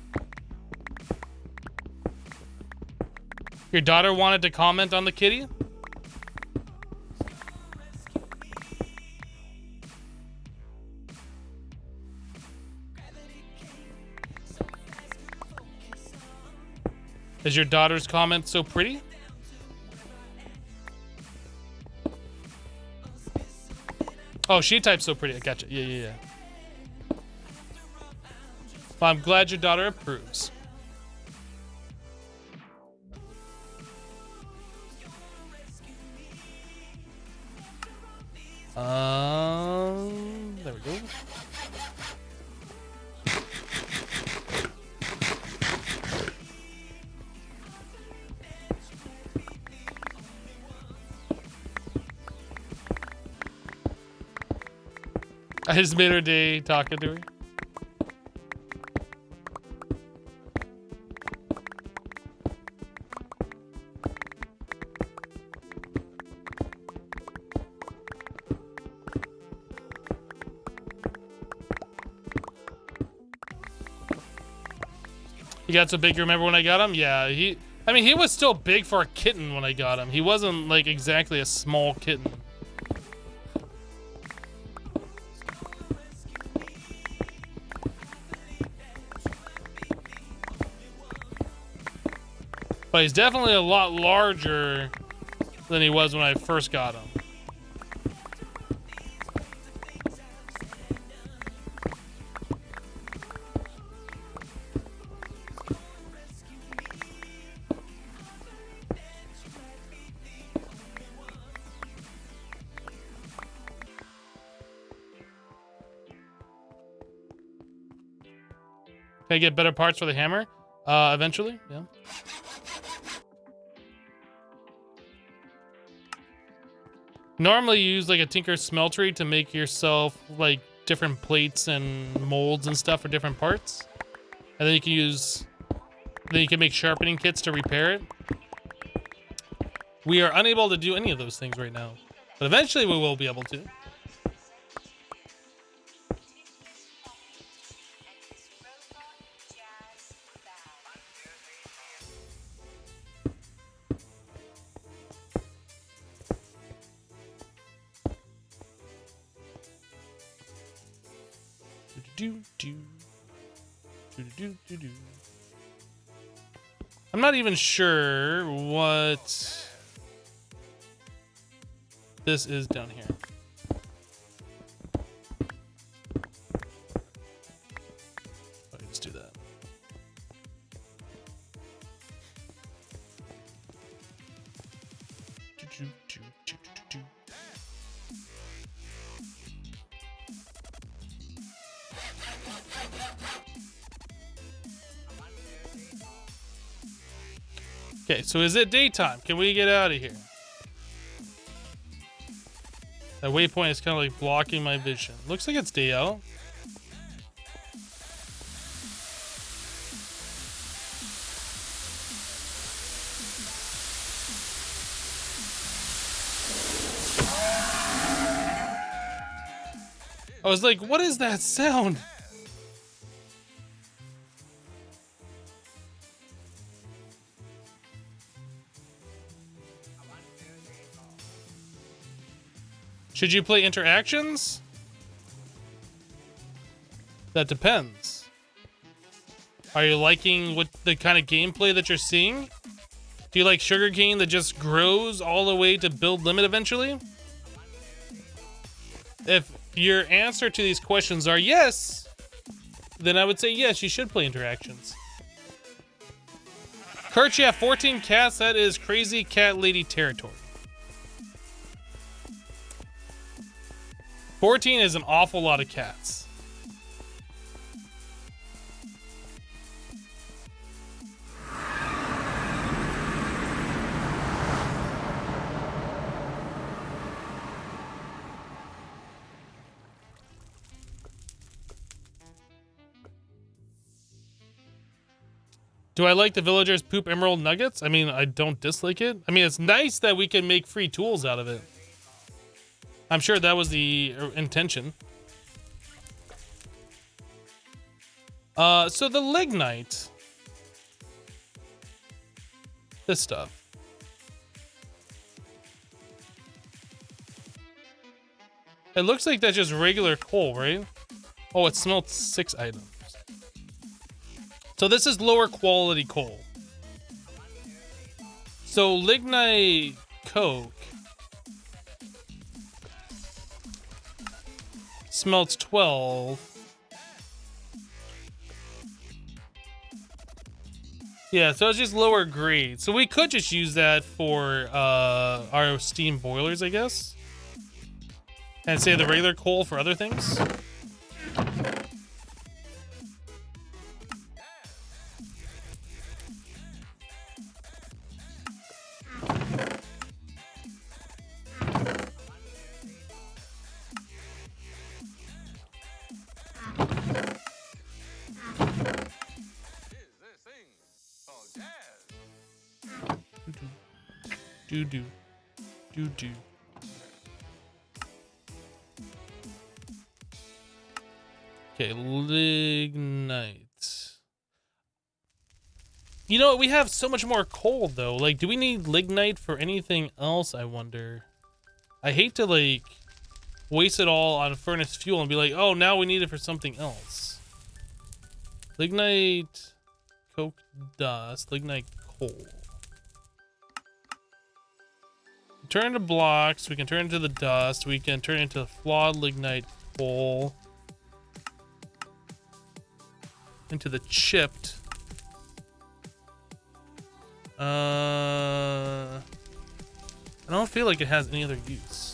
Your daughter wanted to comment on the kitty? Is your daughter's comment so pretty? Oh, she types so pretty. I gotcha. Yeah. Well, I'm glad your daughter approves. There we go. I just made her day talking to her. He got so big, you remember when I got him? Yeah, he was still big for a kitten when I got him. He wasn't like exactly a small kitten. But he's definitely a lot larger than he was when I first got him. Can I get better parts for the hammer? Eventually, yeah. Normally you use like a Tinker's Smeltery to make yourself like different plates and molds and stuff for different parts. And then you can make sharpening kits to repair it. We are unable to do any of those things right now, but eventually we will be able to. I'm not even sure what this is down here. Okay, let's do that. Okay, so is it daytime? Can we get out of here? That waypoint is kind of like blocking my vision. Looks like it's day out. I was like, what is that sound? Should you play interactions? That depends. Are you liking what the kind of gameplay that you're seeing? Do you like sugarcane that just grows all the way to build limit eventually? If your answer to these questions are yes, then I would say yes, you should play interactions. Kurt, you have 14 cats. That is crazy cat lady territory. 14 is an awful lot of cats. Do I like the villagers poop emerald nuggets? I mean, I don't dislike it. I mean, it's nice that we can make free tools out of it. I'm sure that was the intention. So the lignite. This stuff. It looks like that's just regular coal, right? Oh, it smelts 6 items. So this is lower quality coal. So lignite coke smelts 12. Yeah, so it's just lower grade. So we could just use that for our steam boilers, I guess. And save the regular coal for other things. Do. Okay, lignite. You know, we have so much more coal though. Like, do we need lignite for anything else, I wonder? I hate to like waste it all on furnace fuel and be like, oh, now we need it for something else. Lignite, coke dust, lignite coal. Turn into blocks, we can turn into the dust, we can turn into flawed lignite coal, into the chipped. I don't feel like it has any other use.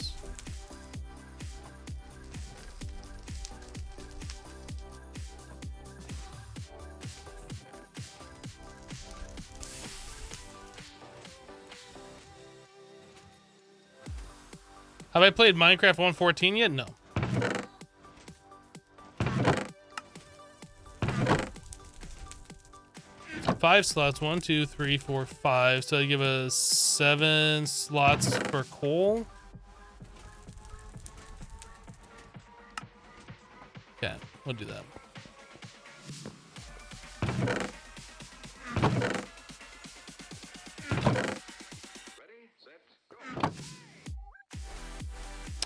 Have I played Minecraft 1.14 yet? No. Five slots. 1, 2, 3, 4, 5. So you give us 7 slots for coal. Okay, we'll do that.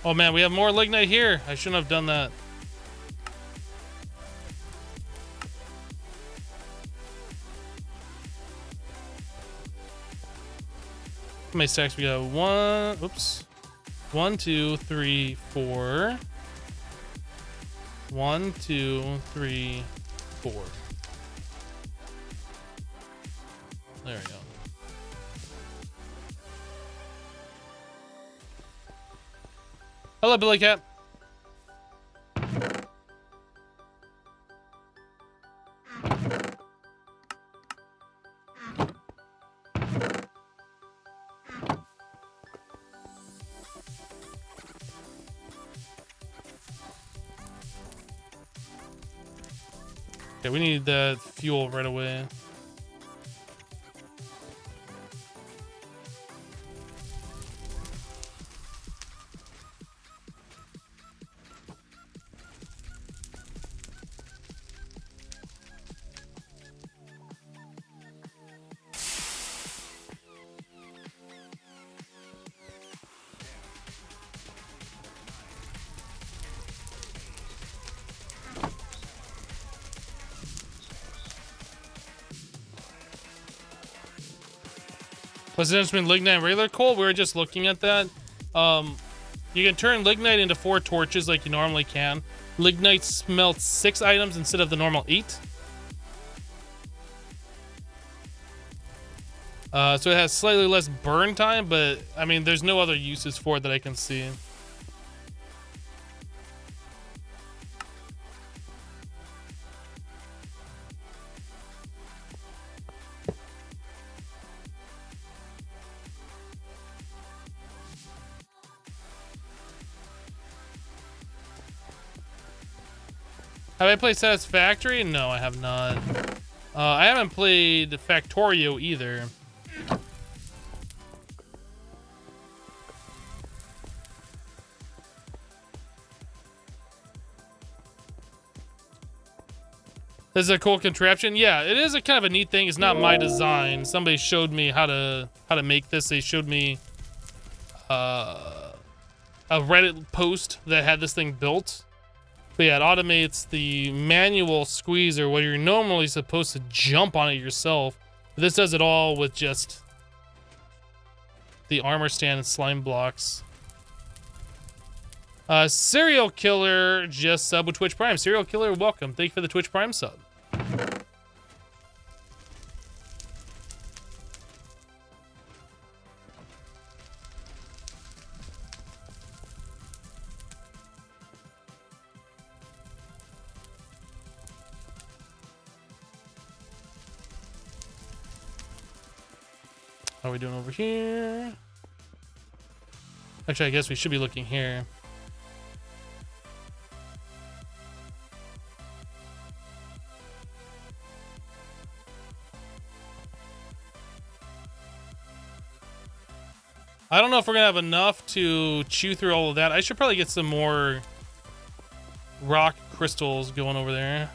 Oh man, we have more lignite here. I shouldn't have done that. How many stacks we got? 1, oops. 1, 2, 3, 4. 1, 2, 3, 4. There we go. Hello, Billy Cat. Okay, we need the fuel right away. What's the difference between lignite and regular coal? We were just looking at that. You can turn lignite into 4 torches like you normally can. Lignite smelts 6 items instead of the normal 8. So it has slightly less burn time, but I mean, there's no other uses for it that I can see. Have I played Satisfactory? No, I have not. I haven't played Factorio either. This is a cool contraption. Yeah, it is a kind of a neat thing. It's not my design. Somebody showed me how to make this. They showed me a Reddit post that had this thing built. But yeah, it automates the manual squeezer where you're normally supposed to jump on it yourself. But this does it all with just the armor stand and slime blocks. Serial Killer just sub with Twitch Prime. Serial Killer, welcome. Thank you for the Twitch Prime sub. How are we doing over here? Actually, I guess we should be looking here. I don't know if we're gonna have enough to chew through all of that. I should probably get some more rock crystals going over there.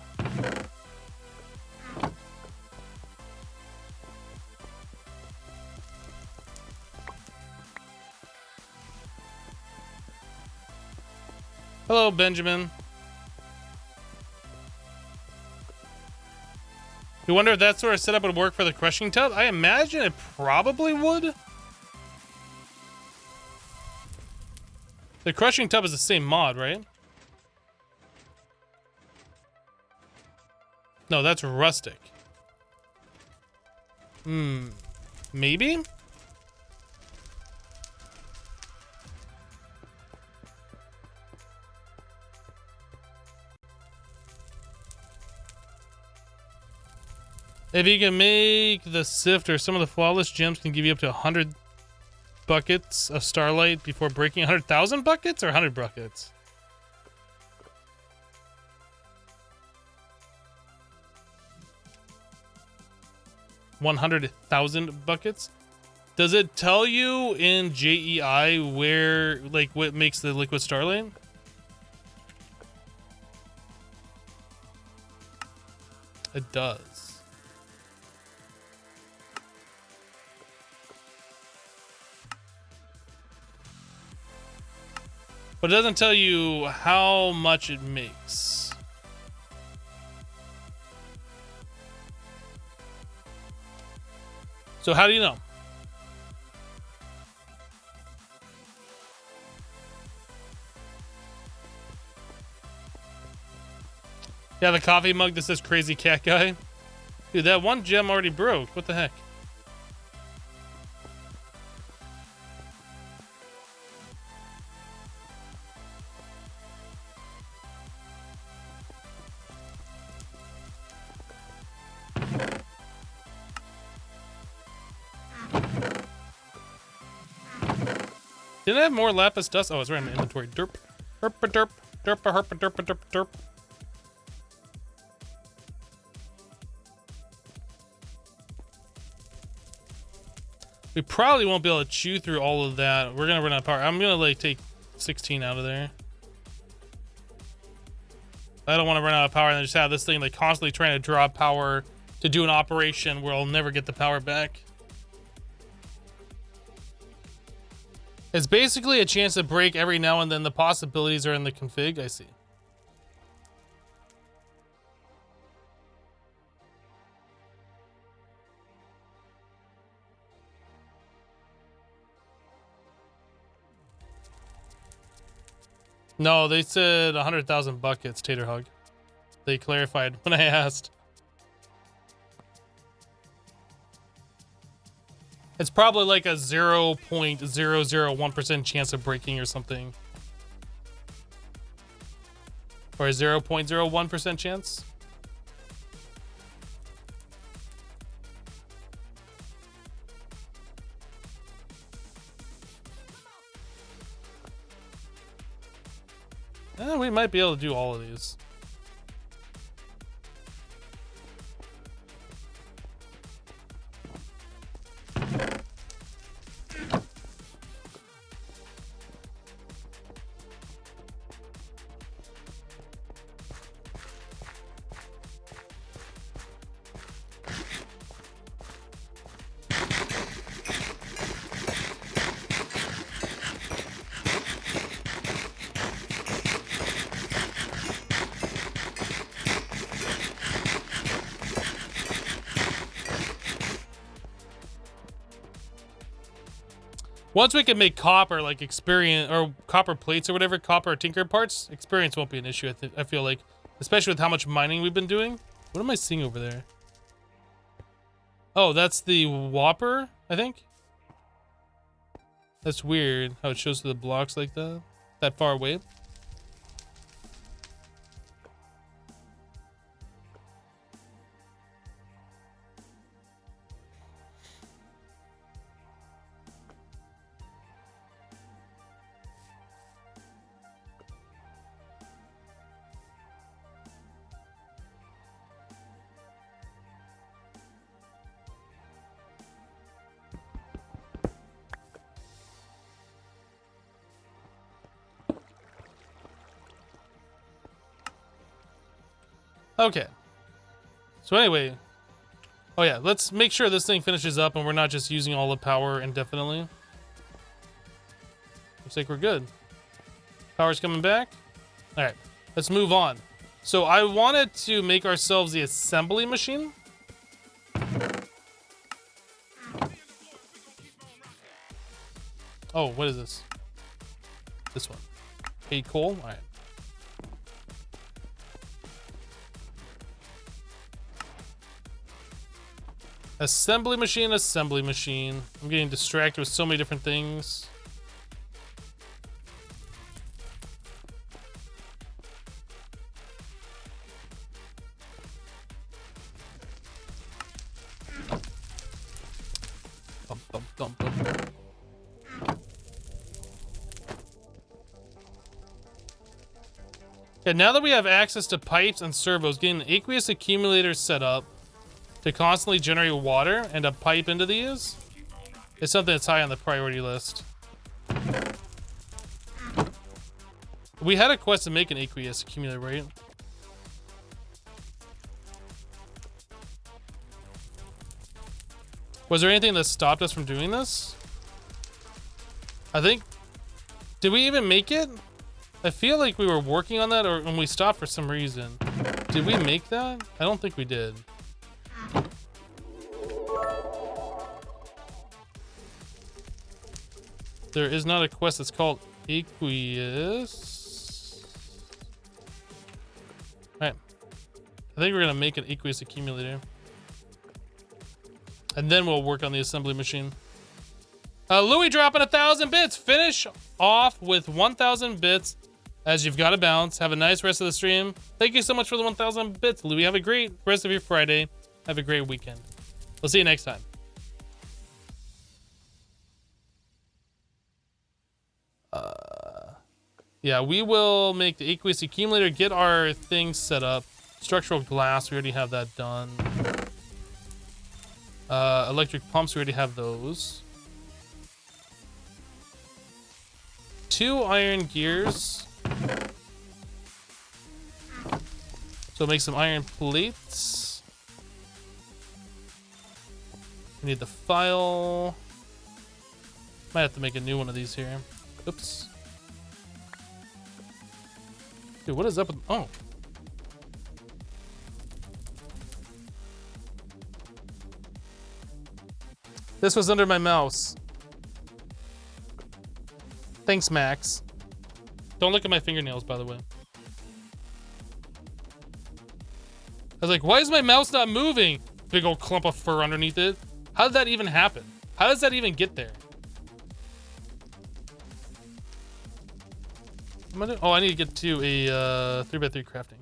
Hello, Benjamin. You wonder if that sort of setup would work for the crushing tub? I imagine it probably would. The crushing tub is the same mod, right? No, that's rustic. Maybe? If you can make the sift or some of the flawless gems can give you up to 100 buckets of starlight before breaking 100,000 buckets or 100 buckets? $100,000 buckets? Does it tell you in JEI where, like, what makes the liquid starlight? It does. But it doesn't tell you how much it makes. So how do you know? Yeah, the coffee mug that says crazy cat guy. Dude, that one gem already broke. What the heck? Didn't I have more lapis dust? Oh, it's right in my inventory. Derp. Herp derp. Derp herp derp derp derp. We probably won't be able to chew through all of that. We're gonna run out of power. I'm gonna like take 16 out of there. I don't want to run out of power and then just have this thing like constantly trying to draw power to do an operation where I'll never get the power back. It's basically a chance to break every now and then. The possibilities are in the config. I see. No, they said 100,000 buckets, Tater Hug. They clarified when I asked. It's probably like a 0.001% chance of breaking or something. Or a 0.01% chance. We might be able to do all of these. Once we can make copper, like experience, or copper plates or whatever, copper tinker parts, experience won't be an issue, I feel like. Especially with how much mining we've been doing. What am I seeing over there? Oh, that's the Whopper, I think? That's weird, how it shows the blocks like that far away. Okay. So anyway, oh yeah, let's make sure this thing finishes up and we're not just using all the power indefinitely. Looks like we're good. Power's coming back. All right, let's move on. So I wanted to make ourselves the assembly machine. Oh, what is this? This one. Hey, coal. All right. Assembly machine, assembly machine. I'm getting distracted with so many different things. Bum, bum, bum, bum. Okay, now that we have access to pipes and servos, getting an aqueous accumulator set up to constantly generate water and a pipe into these is something that's high on the priority list. We had a quest to make an aqueous accumulator, right? Was there anything that stopped us from doing this? I think, did we even make it? I feel like we were working on that, or when we stopped for some reason. Did we make that? I don't think we did. There is not a quest that's called aqueous. Alright. I think we're gonna make an aqueous accumulator. And then we'll work on the assembly machine. Louis dropping 1,000 bits. Finish off with 1,000 bits as you've got to bounce. Have a nice rest of the stream. Thank you so much for the 1,000 bits, Louis. Have a great rest of your Friday. Have a great weekend. We'll see you next time. Yeah, we will make the aqueous accumulator, get our things set up. Structural glass, we already have that done. Electric pumps, we already have those. 2 iron gears. So make some iron plates. We need the file. Might have to make a new one of these here. Oops. Dude, what is up with... Oh. This was under my mouse. Thanks, Max. Don't look at my fingernails, by the way. I was like, why is my mouse not moving? Big old clump of fur underneath it. How did that even happen? How does that even get there? Oh, I need to get to a 3x3 crafting.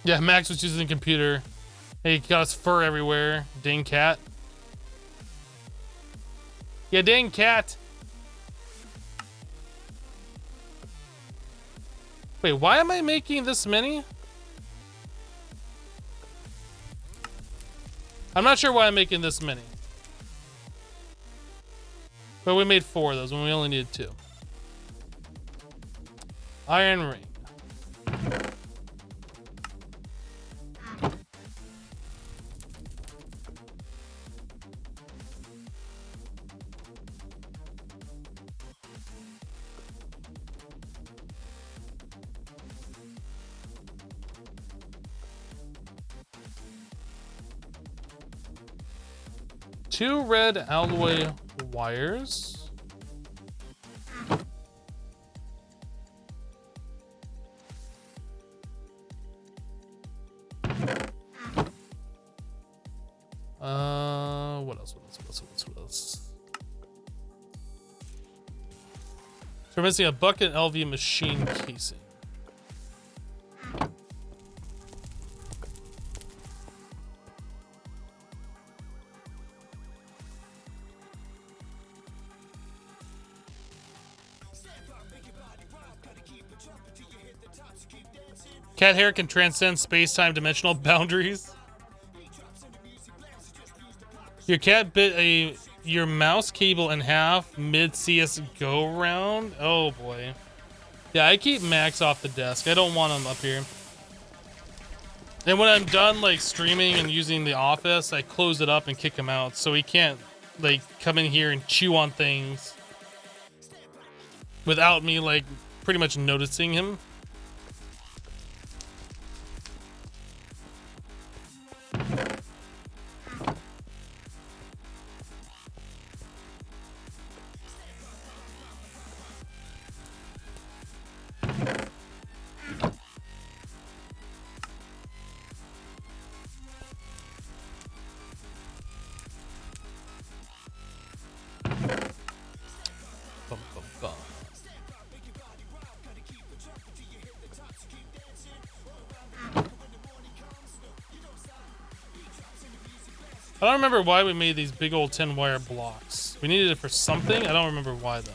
Yeah, Max was using the computer. Hey, he got his fur everywhere. Dang cat. Yeah, dang cat. Wait, why am I making this many? I'm not sure why I'm making this many. But we made 4 of those when we only needed 2. Iron ring. Two red alloy wires. What else? So we're missing a bucket LV machine casing. Cat hair can transcend space-time dimensional boundaries. Your cat bit your mouse cable in half mid CS:GO round. Oh boy. Yeah, I keep Max off the desk. I don't want him up here. And when I'm done like streaming and using the office, I close it up and kick him out so he can't like come in here and chew on things without me like pretty much noticing him. I don't remember why we made these big old 10 wire blocks. We needed it for something. I don't remember why though.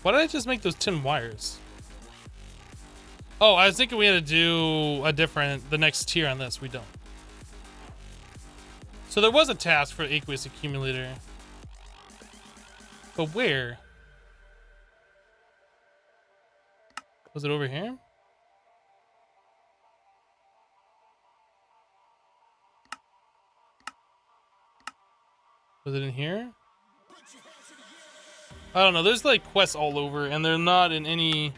Why did I just make those 10 wires? Oh, I was thinking we had to do the next tier on this. We don't. So there was a task for aqueous accumulator. But where? Was it over here? Was it in here? I don't know. There's like quests all over, and they're not in any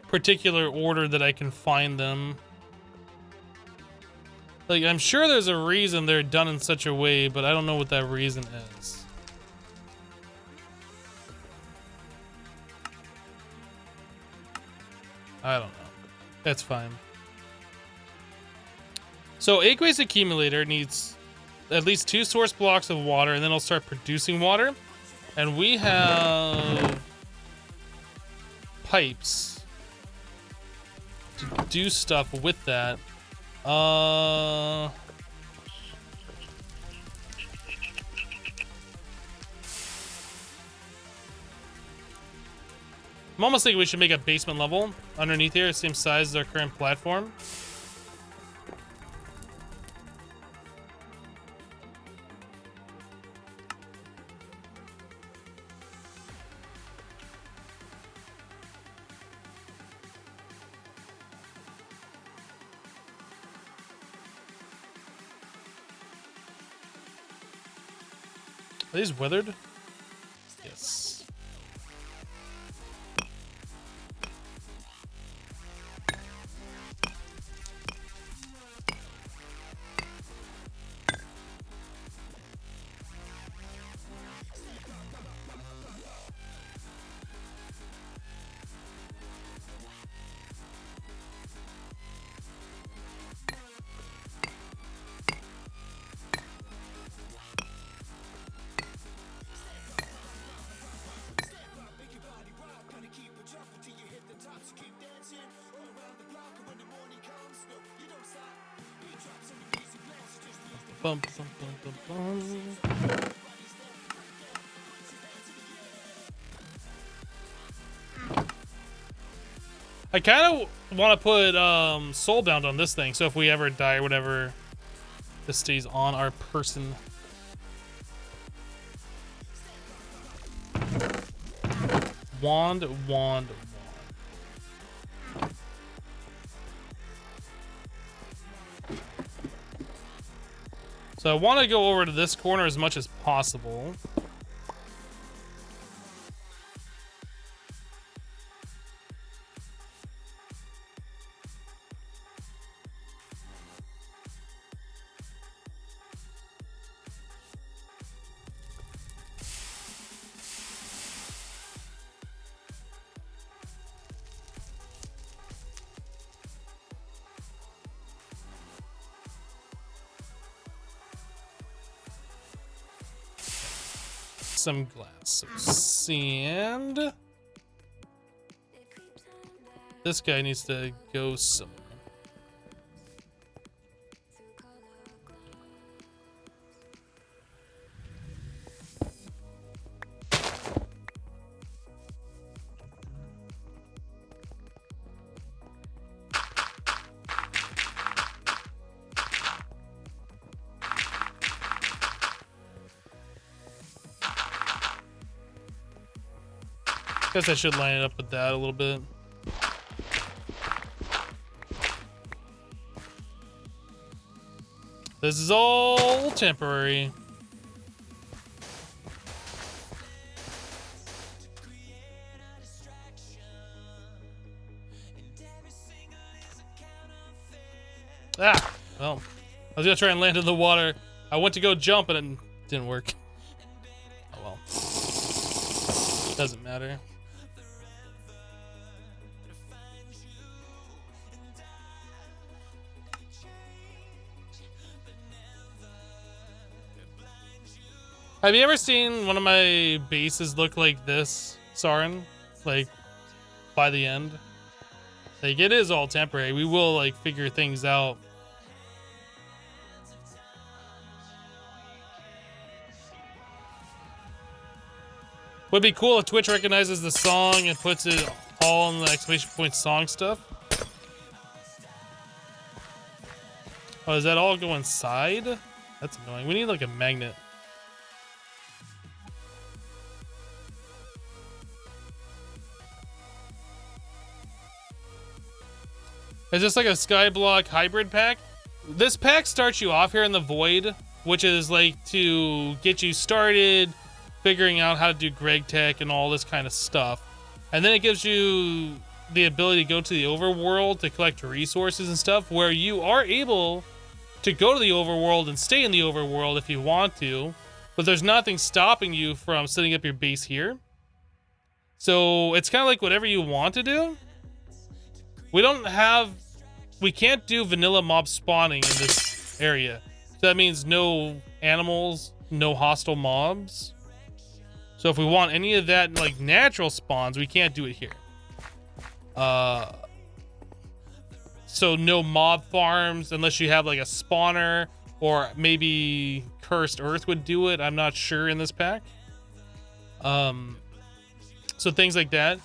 particular order that I can find them. Like, I'm sure there's a reason they're done in such a way, but I don't know what that reason is. I don't know. That's fine. So aqueous accumulator needs at least 2 source blocks of water, and then it'll start producing water. And we have pipes to do stuff with that. I'm almost thinking we should make a basement level underneath here, same size as our current platform. Are these weathered? Yes. Bum, bum, bum, bum, bum. I kind of want to put soul bound on this thing, so if we ever die or whatever, this stays on our person. Wand, wand, wand. So I want to go over to this corner as much as possible. Some glass, so sand. This guy needs to go somewhere. Guess I should line it up with that a little bit. This is all temporary. Ah, well, I was gonna try and land in the water. I went to go jump and it didn't work. Oh well. Doesn't matter. Have you ever seen one of my bases look like this, Sarin? Like, by the end? Like, it is all temporary. We will, like, figure things out. Would be cool if Twitch recognizes the song and puts it all in the exclamation point song stuff. Oh, does that all go inside? That's annoying. We need, like, a magnet. It's just like a Skyblock hybrid pack. This pack starts you off here in the void, which is like to get you started figuring out how to do Greg Tech and all this kind of stuff. And then it gives you the ability to go to the overworld to collect resources and stuff, where you are able to go to the overworld and stay in the overworld if you want to, but there's nothing stopping you from setting up your base here. So it's kind of like whatever you want to do. We can't do vanilla mob spawning in this area. So that means no animals, no hostile mobs. So if we want any of that like natural spawns, we can't do it here. So no mob farms unless you have like a spawner, or maybe Cursed Earth would do it. I'm not sure in this pack. So things like that.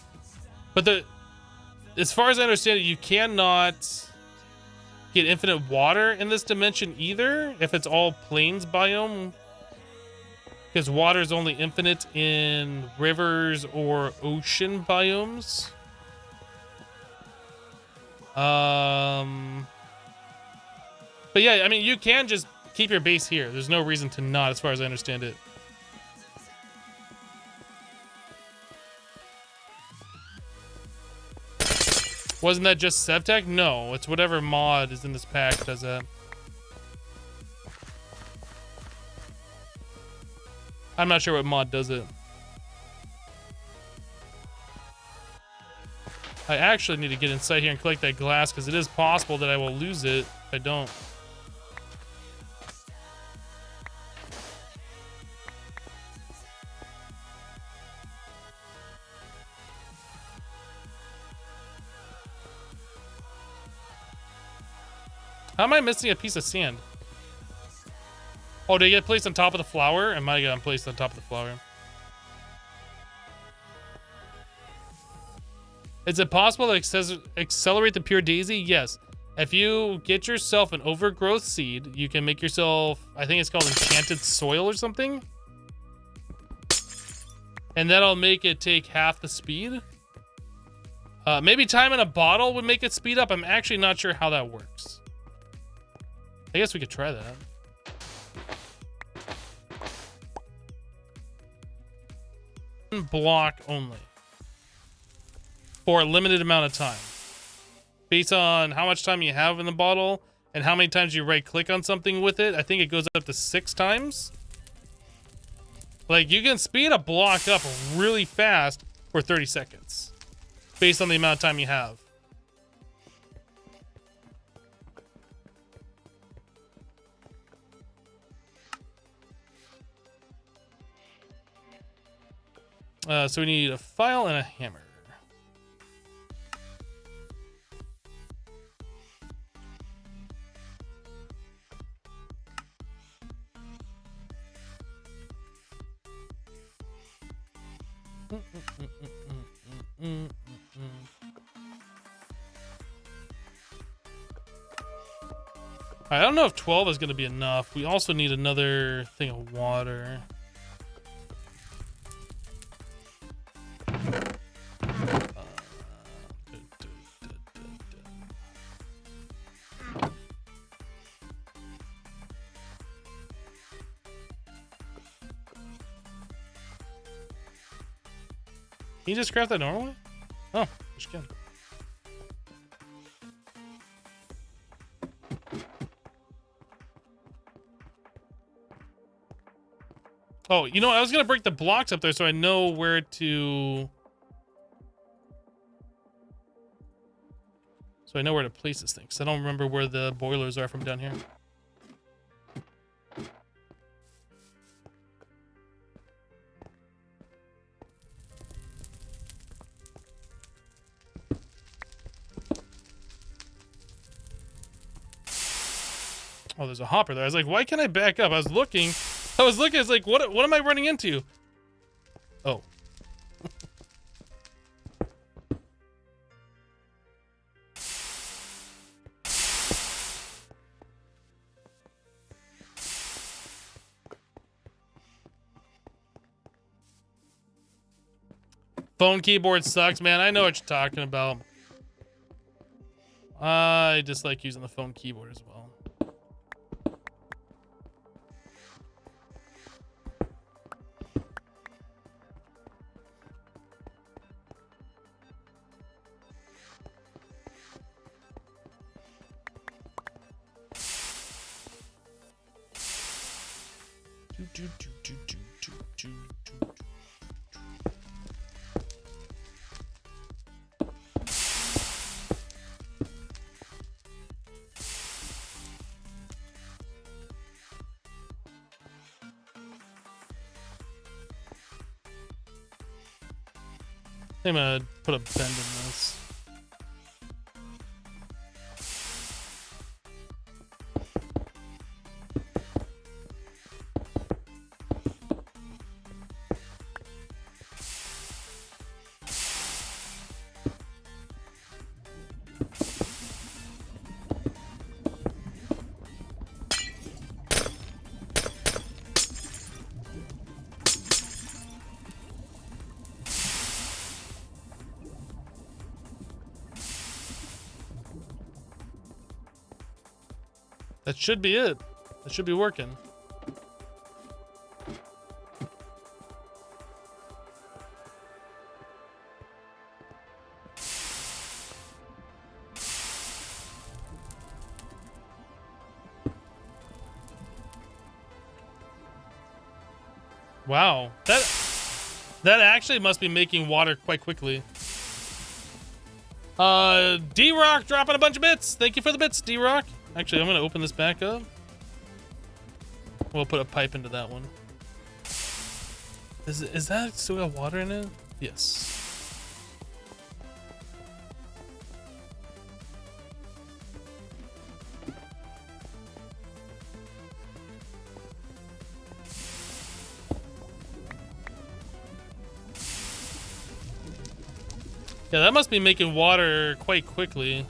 But as far as I understand it, you cannot get infinite water in this dimension either if it's all plains biome, because water is only infinite in rivers or ocean biomes. But yeah, I mean, you can just keep your base here. There's no reason to not, as far as I understand it. Wasn't that just Sevtech? No, it's whatever mod is in this pack does that. I'm not sure what mod does it. I actually need to get inside here and collect that glass, because it is possible that I will lose it if I don't. How am I missing a piece of sand? Oh, did it get placed on top of the flower? It might have gotten placed on top of the flower. Is it possible to accelerate the pure daisy? Yes. If you get yourself an overgrowth seed, you can make yourself, I think it's called enchanted soil or something. And that'll make it take half the speed. Maybe time in a bottle would make it speed up. I'm actually not sure how that works. I guess we could try that. One block only. For a limited amount of time. Based on how much time you have in the bottle and how many times you right click on something with it, I think it goes up to 6 times. Like, you can speed a block up really fast for 30 seconds. Based on the amount of time you have. So we need a file and a hammer. I don't know if 12 is going to be enough. We also need another thing of water. Can you just craft that normally? Oh, just can. Oh, you know what? I was gonna break the blocks up there so I know where to. So I know where to place this thing, because I don't remember where the boilers are from down here. Oh, there's a hopper there. I was like, why can't I back up? I was looking, it's like, what am I running into? Oh. Phone keyboard sucks, man. I know what you're talking about. I dislike using the phone keyboard as well. I'm gonna put a bend in this. That should be it. That should be working. Wow, that actually must be making water quite quickly. D-Rock dropping a bunch of bits. Thank you for the bits, D-Rock. Actually, I'm gonna open this back up. We'll put a pipe into that one. Is that still got water in it? Yes. Yeah, that must be making water quite quickly.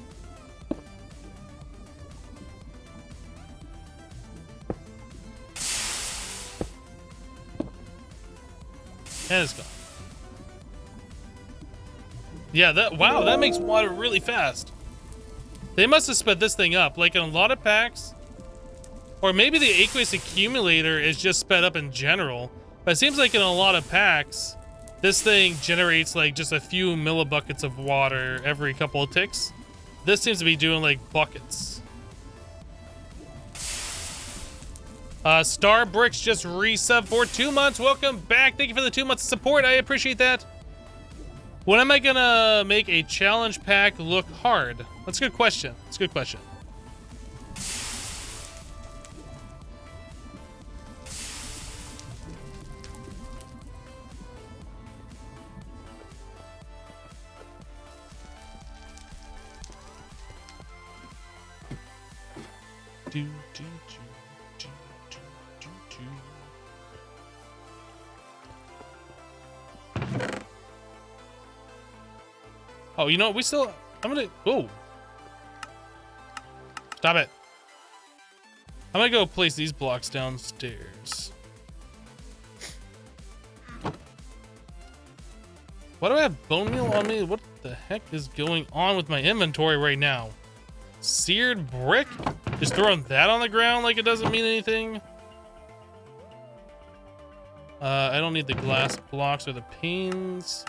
And it's gone. Yeah, wow, that makes water really fast. They must have sped this thing up. Like in a lot of packs, or maybe the aqueous accumulator is just sped up in general. But it seems like in a lot of packs, this thing generates like just a few millibuckets of water every couple of ticks. This seems to be doing like buckets. Star Bricks just resub for 2 months. Welcome back. Thank you for the 2 months of support. I appreciate that. When am I gonna make a challenge pack look hard? That's a good question. That's a good question. Oh, you know what? We still... I'm gonna... Oh. Stop it. I'm gonna go place these blocks downstairs. Why do I have bone meal on me? What the heck is going on with my inventory right now? Seared brick? Just throwing that on the ground like it doesn't mean anything? I don't need the glass blocks or the panes.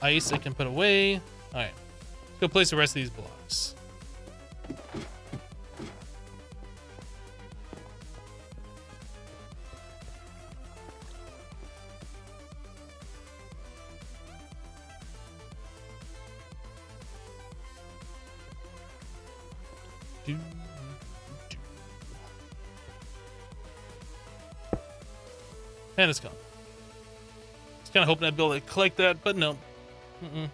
Ice I can put away. Alright. Let's go place the rest of these blocks. And it's gone. I was kind of hoping I'd be able to collect that, but no. Mm-mm.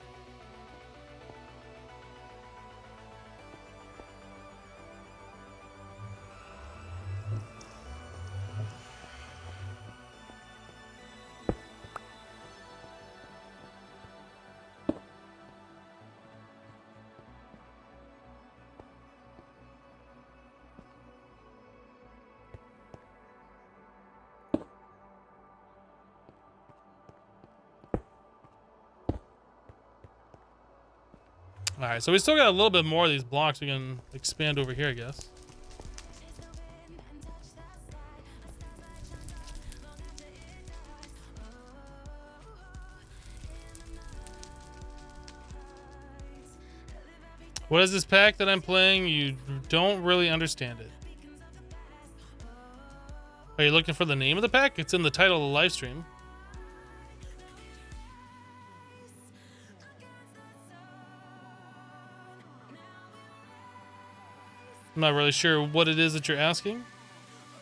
All right, so we still got a little bit more of these blocks we can expand over here, I guess. What is this pack that I'm playing? You don't really understand it. Are you looking for the name of the pack? It's in the title of the live stream. I'm not really sure what it is that you're asking.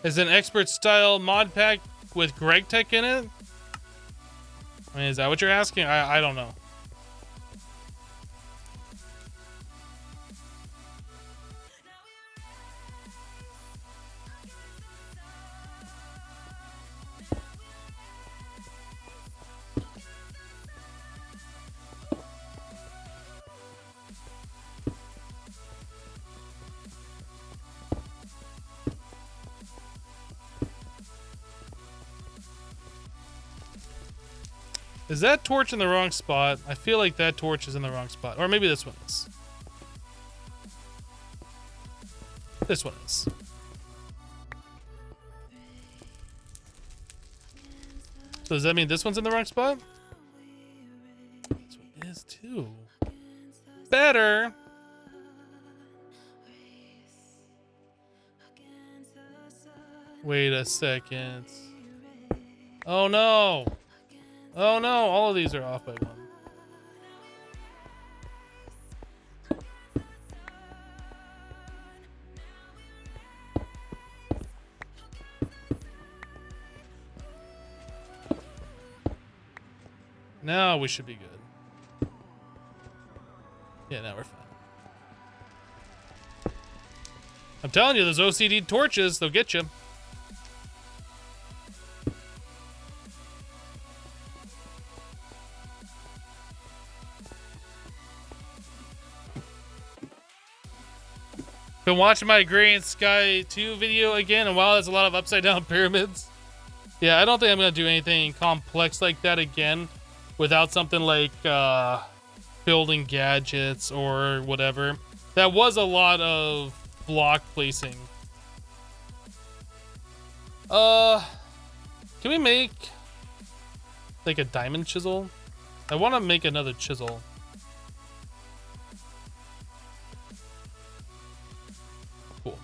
Is it an expert style mod pack with Greg Tech in it? I mean, is that what you're asking? I don't know. Is that torch in the wrong spot? I feel like that torch is in the wrong spot. Or maybe this one is. This one is. So does that mean this one's in the wrong spot? This one is too. Better. Wait a second. Oh no. Oh no, all of these are off by one. Now we should be good. Yeah, now we're fine. I'm telling you, those OCD torches, they'll get you. Been watching my Green Sky 2 video again, and while there's a lot of upside down pyramids, yeah, I don't think I'm gonna do anything complex like that again without something like building gadgets or whatever. That was a lot of block placing. Can we make like a diamond chisel? I want to make another chisel. Cool.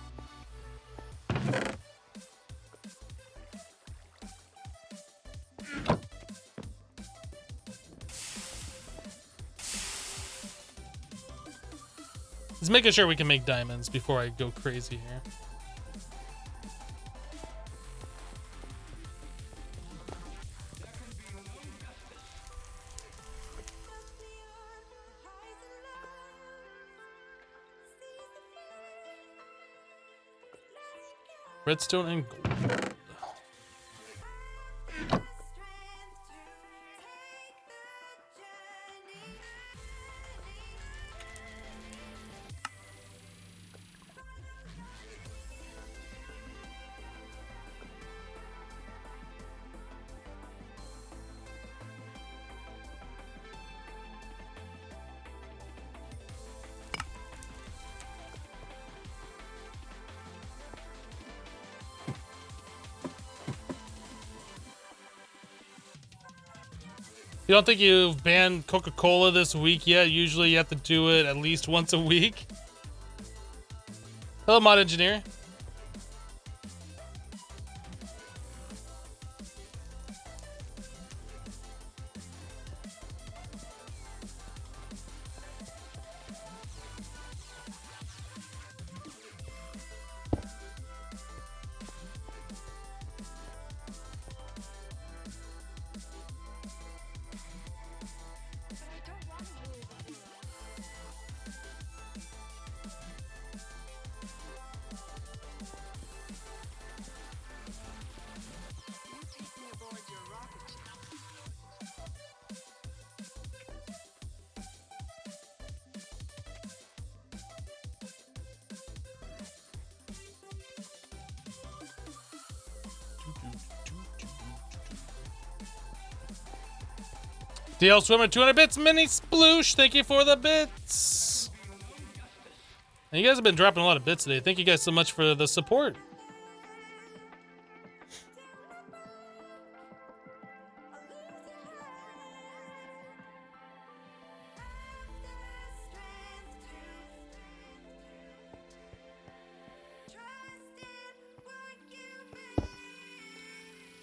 Just making sure we can make diamonds before I go crazy here. Redstone and gold. You don't think you've banned Coca-Cola this week yet? Usually you have to do it at least once a week. Hello, Mod Engineer. DL Swimmer, 200 bits. Mini Sploosh, thank you for the bits. And you guys have been dropping a lot of bits today. Thank you guys so much for the support.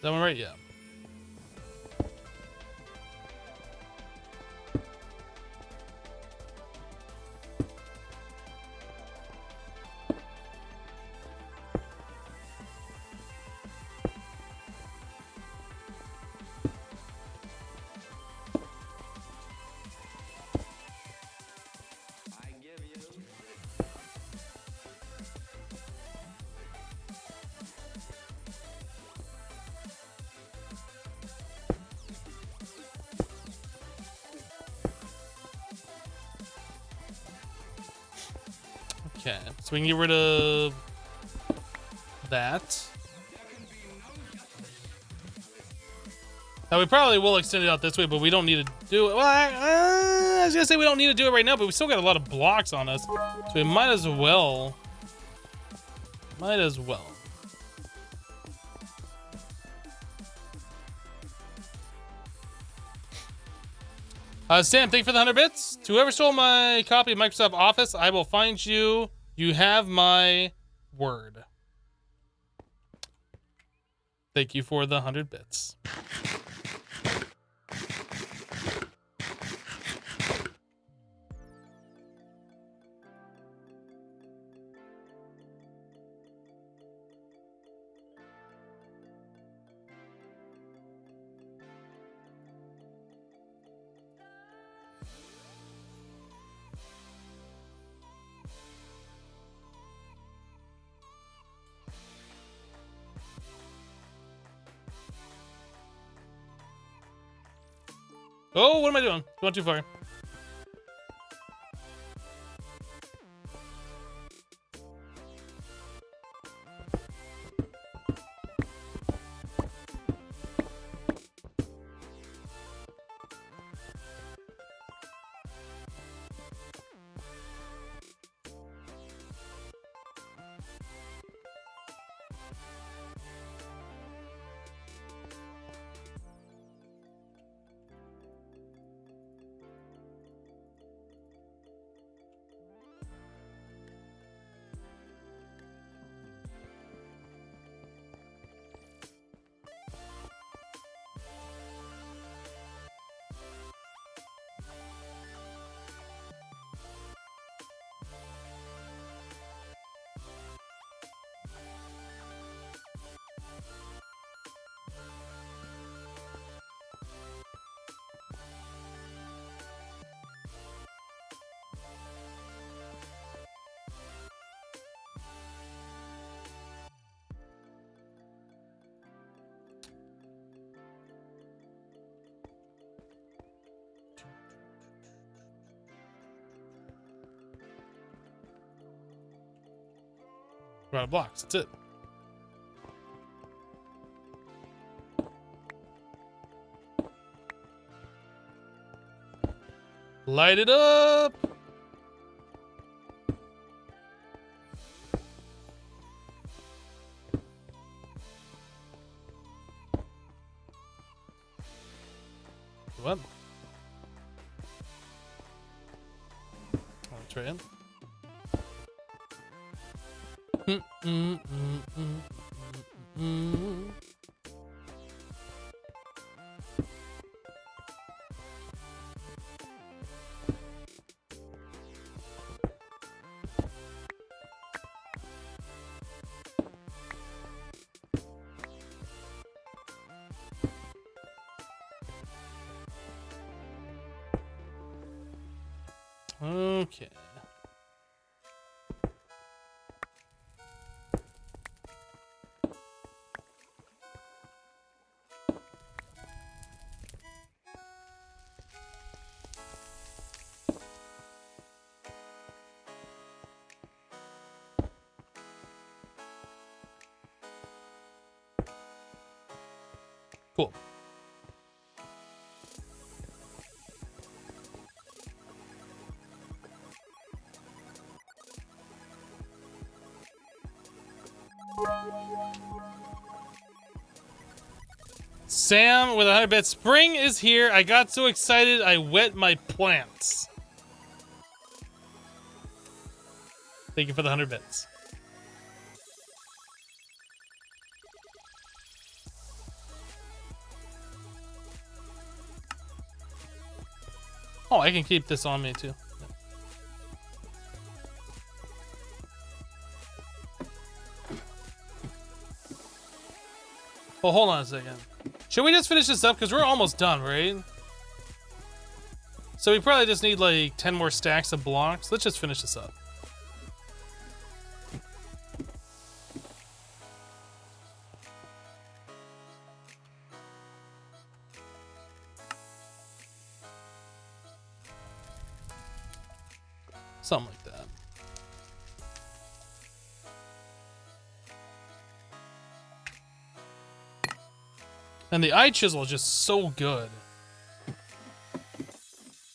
That one right? Yeah. Okay, so we can get rid of that. Now we probably will extend it out this way, but we don't need to do it. Well, I was gonna say we don't need to do it right now, but we still got a lot of blocks on us, so we might as well. Might as well. Sam, thank you for the 100 bits. To whoever stole my copy of Microsoft Office, I will find you. You have my word. Thank you for the 100 bits. Oh, what am I doing? Going too far. We're out of blocks. That's it. Light it up. What? I'll try it. Okay. Cool. Sam with 100 bits. Spring is here. I got so excited I wet my plants. Thank you for the 100 bits. Oh, I can keep this on me too. Well, hold on a second. Should we just finish this up? Because we're almost done, right? So we probably just need like 10 more stacks of blocks. Let's just finish this up. Something like that. And the eye chisel is just so good.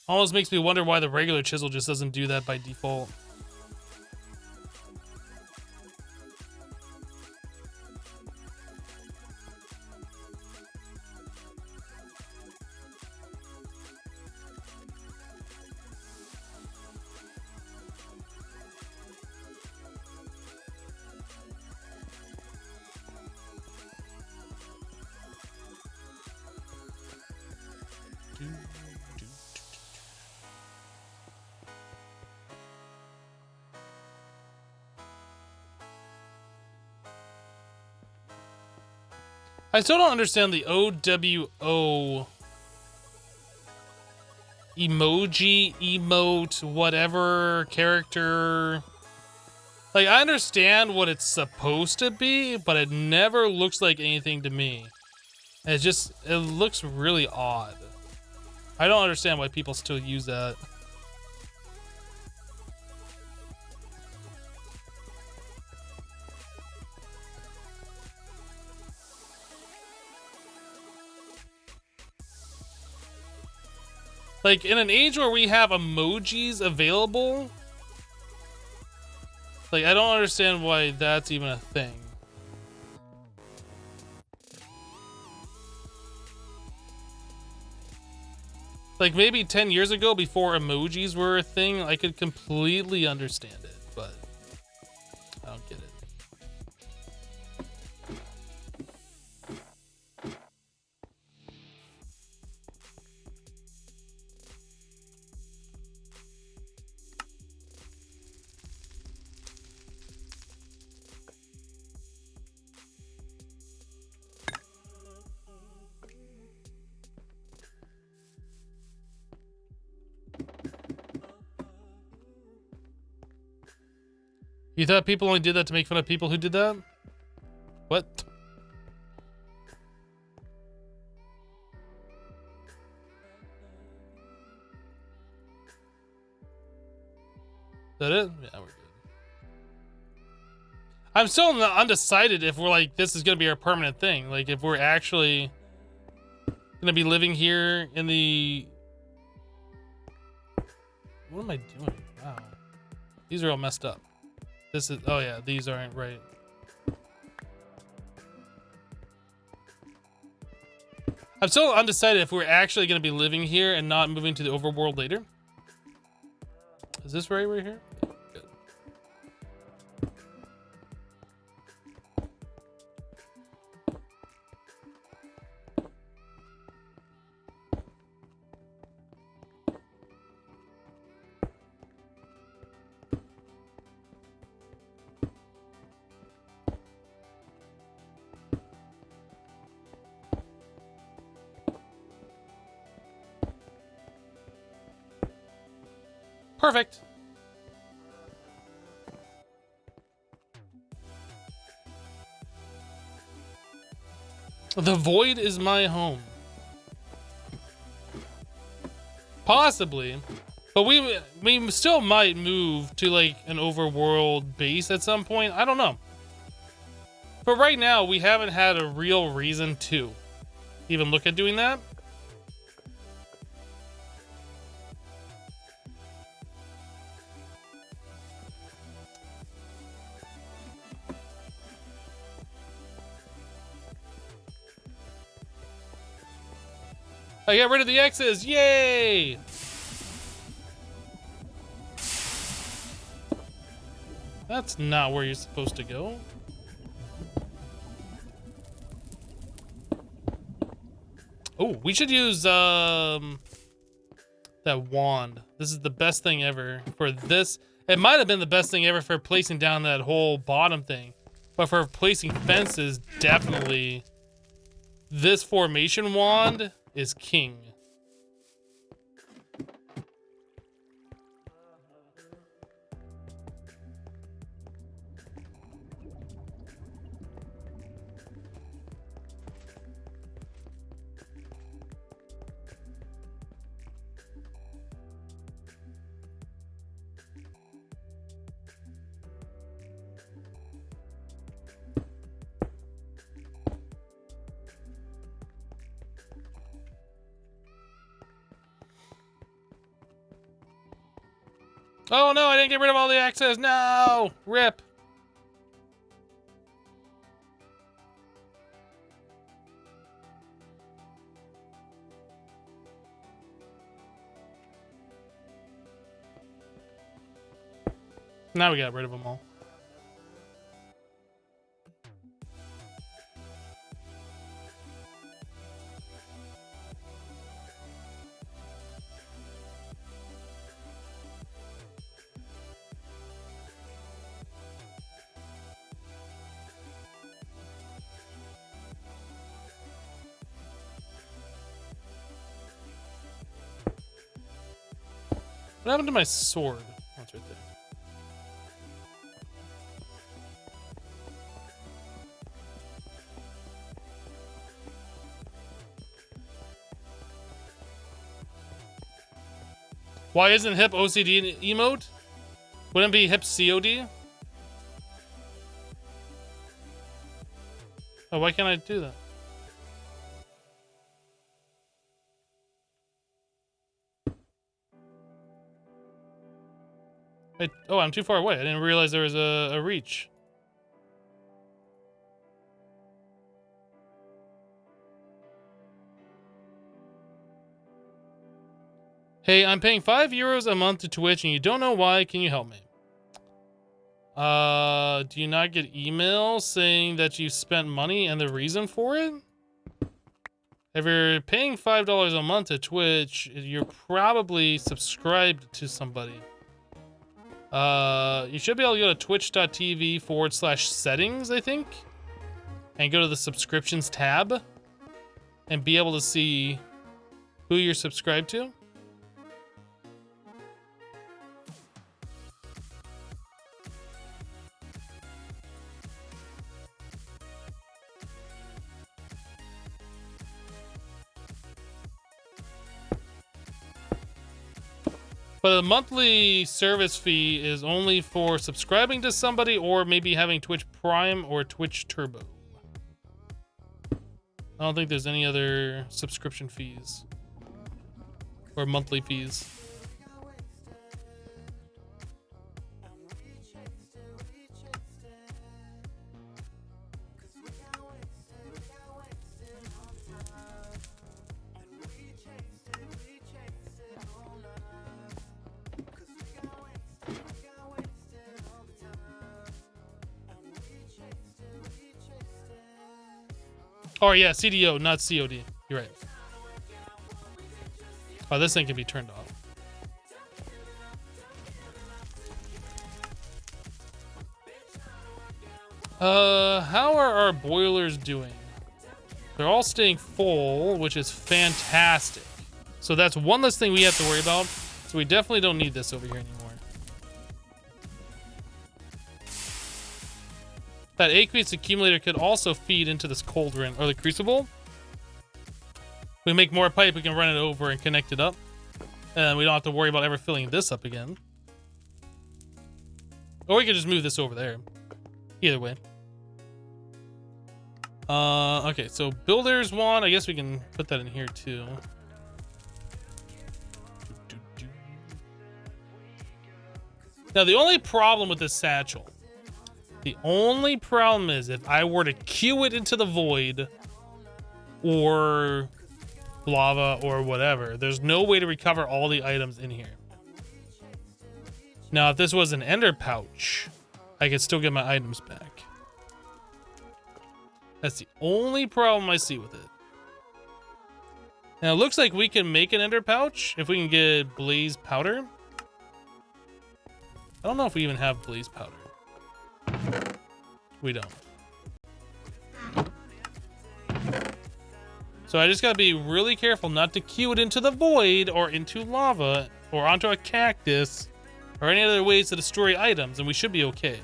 Almost makes me wonder why the regular chisel just doesn't do that by default. I still don't understand the OWO emoji, emote, whatever character. Like, I understand what it's supposed to be, but it never looks like anything to me. It looks really odd. I don't understand why people still use that. Like, in an age where we have emojis available, like, I don't understand why that's even a thing. Like, maybe 10 years ago, before emojis were a thing, I could completely understand it, but I don't get it. You thought people only did that to make fun of people who did that? What? Is that it? Yeah, we're good. I'm still undecided if we're like, this is going to be our permanent thing. Like, if we're actually going to be living here in the... What am I doing? Wow. These are all messed up. This is, oh yeah, these aren't right. I'm still undecided if we're actually going to be living here and not moving to the overworld later. Is this right here? Good. Perfect. The void is my home. Possibly. But we still might move to like an overworld base at some point. I don't know. But right now, we haven't had a real reason to even look at doing that. I got rid of the X's, yay! That's not where you're supposed to go. Oh, we should use That wand. This is the best thing ever for this. It might have been the best thing ever for placing down that whole bottom thing. But for placing fences, definitely this formation wand is king. Oh no, I didn't get rid of all the access. No! Rip. Now we got rid of them all. What happened to my sword? Oh, it's right there. Why isn't hip OCD an emote? Wouldn't it be hip COD? Oh, why can't I do that? Oh, I'm too far away. I didn't realize there was a reach. Hey, I'm paying €5 a month to Twitch and you don't know why. Can you help me? Do you not get emails saying that you spent money and the reason for it? If you're paying $5 a month to Twitch, you're probably subscribed to somebody. You should be able to go to twitch.tv/settings, I think, and go to the subscriptions tab and be able to see who you're subscribed to. But the monthly service fee is only for subscribing to somebody or maybe having Twitch Prime or Twitch Turbo. I don't think there's any other subscription fees or monthly fees. Oh yeah, CDO, not COD. You're right. Oh, this thing can be turned off. How are our boilers doing? They're all staying full, which is fantastic. So that's one less thing we have to worry about. So we definitely don't need this over here anymore. That aqueous accumulator could also feed into this cauldron or the crucible. We make more pipe, we can run it over and connect it up. And we don't have to worry about ever filling this up again. Or we could just move this over there. Either way. Okay, so builder's wand. I guess we can put that in here too. Now the only problem with this satchel, the only problem is if I were to cue it into the void or lava or whatever, there's no way to recover all the items in here. Now, if this was an ender pouch, I could still get my items back. That's the only problem I see with it. Now it looks like we can make an ender pouch if we can get blaze powder. I don't know if we even have blaze powder. We don't. So I just gotta be really careful not to cue it into the void or into lava or onto a cactus or any other ways to destroy items, and we should be okay.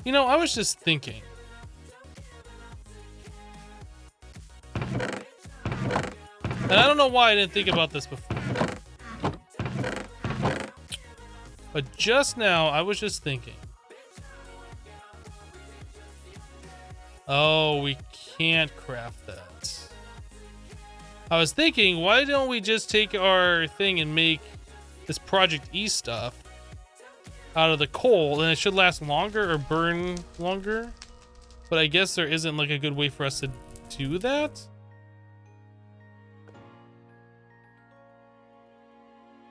You know, I was just thinking. And I don't know why I didn't think about this before. But just now, I was just thinking. Oh, we can't craft that. I was thinking, why don't we just take our thing and make this Project E stuff out of the coal, and it should last longer or burn longer. But I guess there isn't like a good way for us to do that.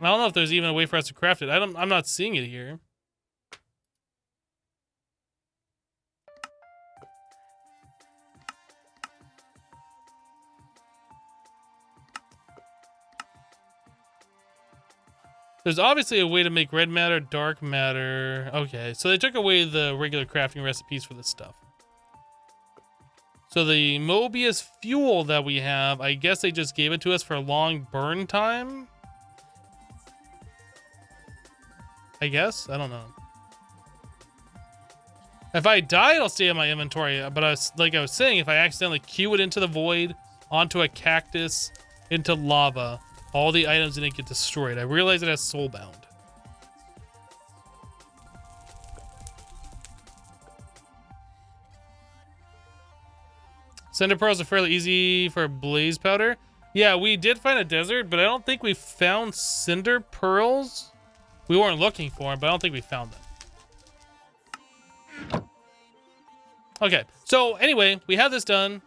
I don't know if there's even a way for us to craft it. I'm not seeing it here. There's obviously a way to make red matter, dark matter. Okay, so they took away the regular crafting recipes for this stuff. So the Mobius fuel that we have, I guess they just gave it to us for a long burn time. I guess? I don't know. If I die, it'll stay in my inventory. But like I was saying, if I accidentally cue it into the void, onto a cactus, into lava, all the items didn't get destroyed. I realize it has soulbound. Cinder pearls are fairly easy for blaze powder. Yeah, we did find a desert, but I don't think we found cinder pearls. We weren't looking for them, but I don't think we found them. Okay, so anyway, we have this done.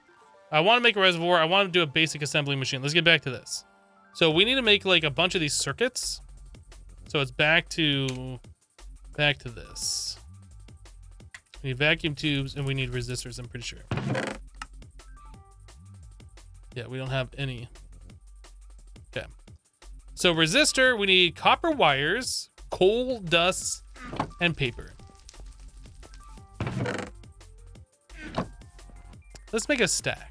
I want to make a reservoir. I want to do a basic assembly machine. Let's get back to this. So we need to make like a bunch of these circuits. So it's back to this. We need vacuum tubes and we need resistors, I'm pretty sure. Yeah, we don't have any. Okay. So resistor, we need copper wires, coal dust, and paper. Let's make a stack.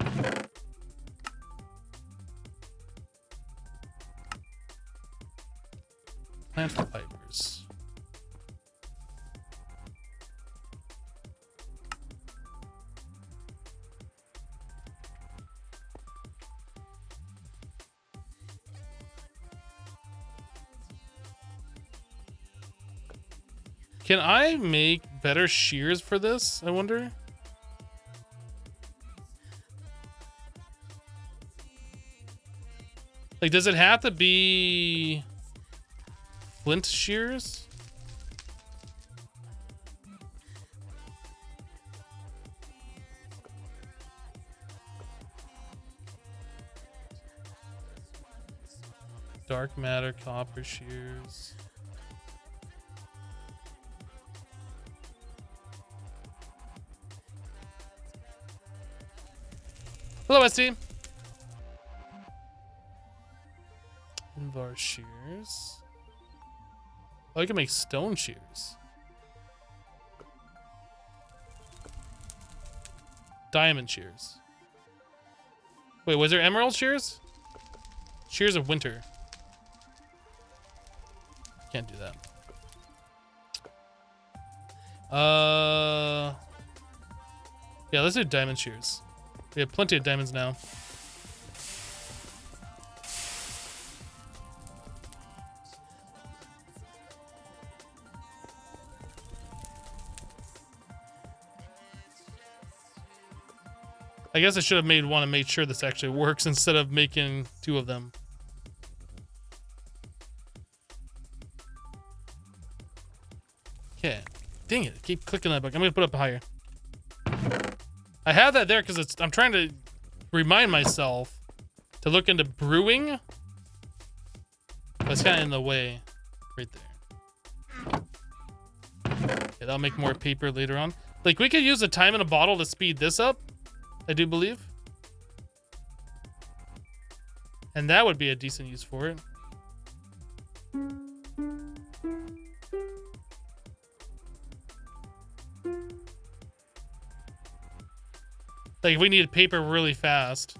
Plant fibers. Can I make better shears for this, I wonder? Like, does it have to be flint shears? Dark matter, copper shears. Hello, ST. Invar shears. Oh, I can make stone shears. Diamond shears. Wait, was there emerald shears? Shears of winter. Can't do that. Yeah, let's do diamond shears. We have plenty of diamonds now. I guess I should have made one and made sure this actually works instead of making two of them. Okay. Dang it. I keep clicking that button. I'm going to put it up higher. I have that there because I'm trying to remind myself to look into brewing. But it's kind of in the way right there. Okay, that'll make more paper later on. Like, we could use the time in a bottle to speed this up, I do believe. And that would be a decent use for it. Like, if we needed paper really fast.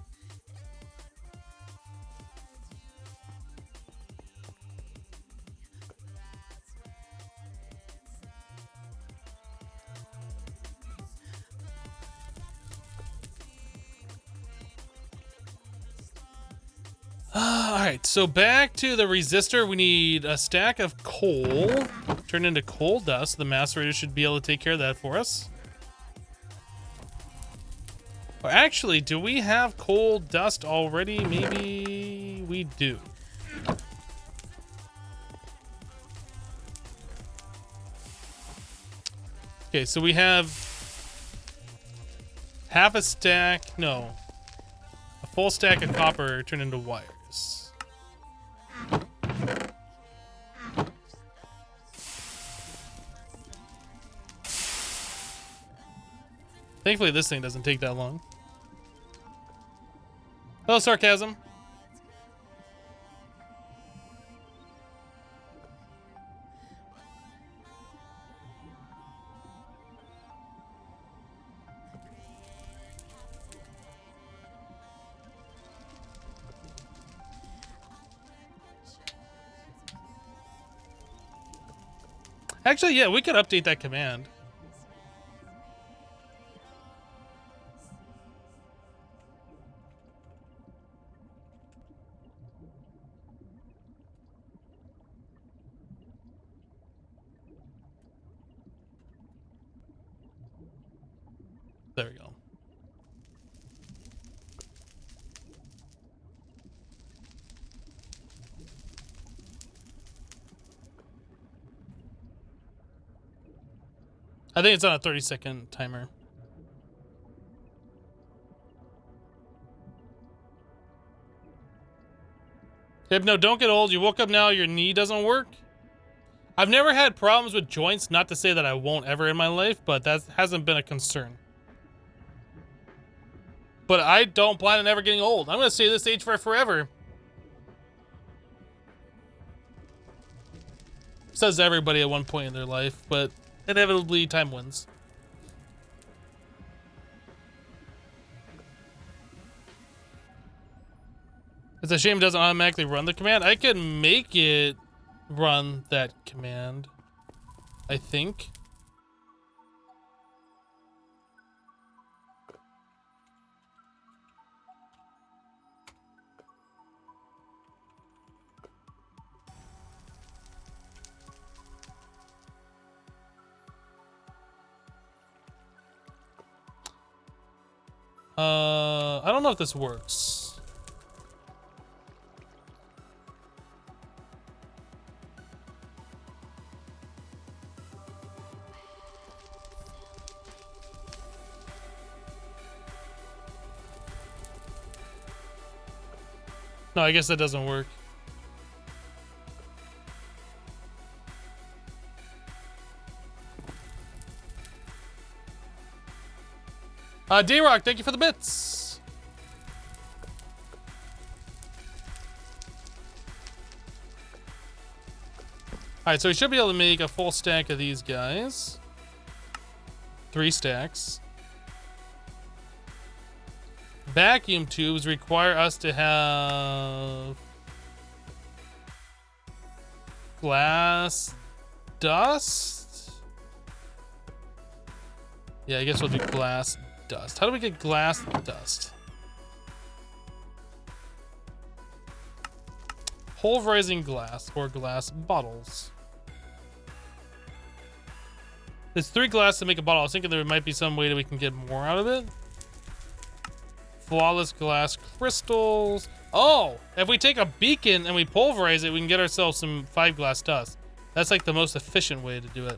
Alright, so back to the resistor. We need a stack of coal. Turn into coal dust. The macerator should be able to take care of that for us. Or actually, do we have coal dust already? Maybe we do. Okay, so we have half a stack, no, a full stack of copper turned into wires. Thankfully, this thing doesn't take that long. Hello, sarcasm. Actually, yeah, we could update that command. There we go. I think it's on a 30-second timer. Hypno, don't get old. You woke up now, your knee doesn't work. I've never had problems with joints, not to say that I won't ever in my life, but that hasn't been a concern. But I don't plan on ever getting old. I'm going to stay this age for forever. Says everybody at one point in their life, but inevitably time wins. It's a shame it doesn't automatically run the command. I could make it run that command, I think. I don't know if this works. No, I guess that doesn't work. D-Rock, thank you for the bits. Alright, so we should be able to make a full stack of these guys. 3 stacks. Vacuum tubes require us to have glass dust. Yeah, I guess we'll do glass dust. How do we get glass dust? Pulverizing glass or glass bottles. There's 3 glass to make a bottle. I was thinking there might be some way that we can get more out of it. Flawless glass crystals. Oh, if we take a beacon and we pulverize it, we can get ourselves some 5 glass dust. That's like the most efficient way to do it.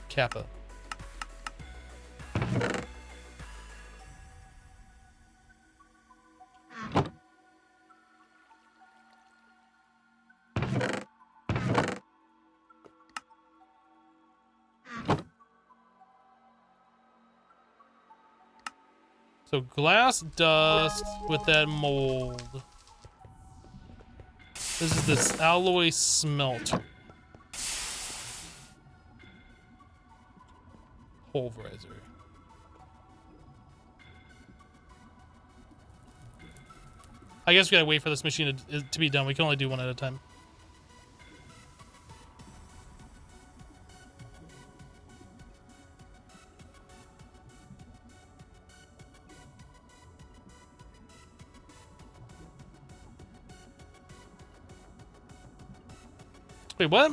Kappa. So glass dust with that mold. This is this alloy smelter. Pulverizer. I guess we gotta wait for this machine to be done. We can only do one at a time. Wait, what?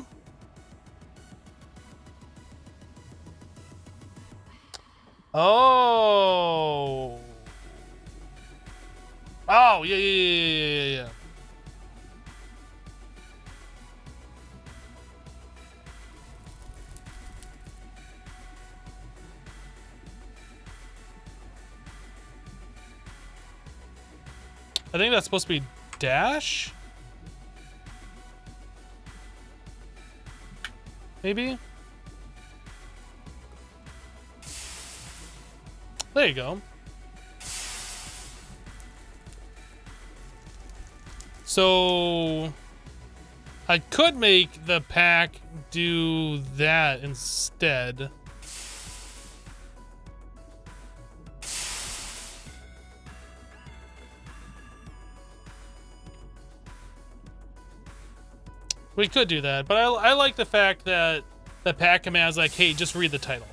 Oh. Oh, yeah. I think that's supposed to be dash? Maybe? There you go. So I could make the pack do that instead. We could do that, but I like the fact that the pack command is like, hey, just read the title.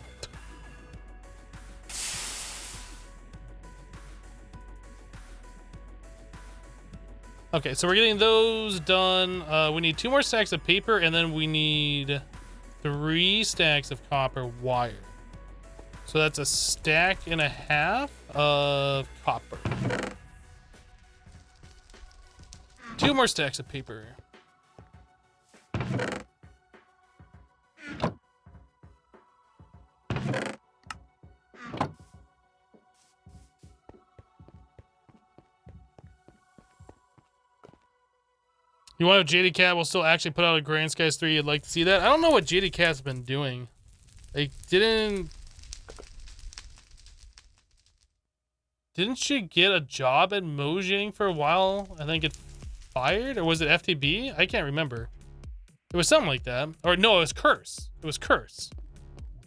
Okay, so we're getting those done. We need 2 more stacks of paper, and then we need 3 stacks of copper wire. So that's a stack and a half of copper. 2 more stacks of paper. You wonder if JD Cat will still actually put out a Grand Skies 3? You'd like to see that? I don't know what JD Cat's been doing. Like, didn't she get a job at Mojang for a while and then get fired? Or was it FTB? I can't remember. It was something like that. Or no, it was Curse. It was Curse.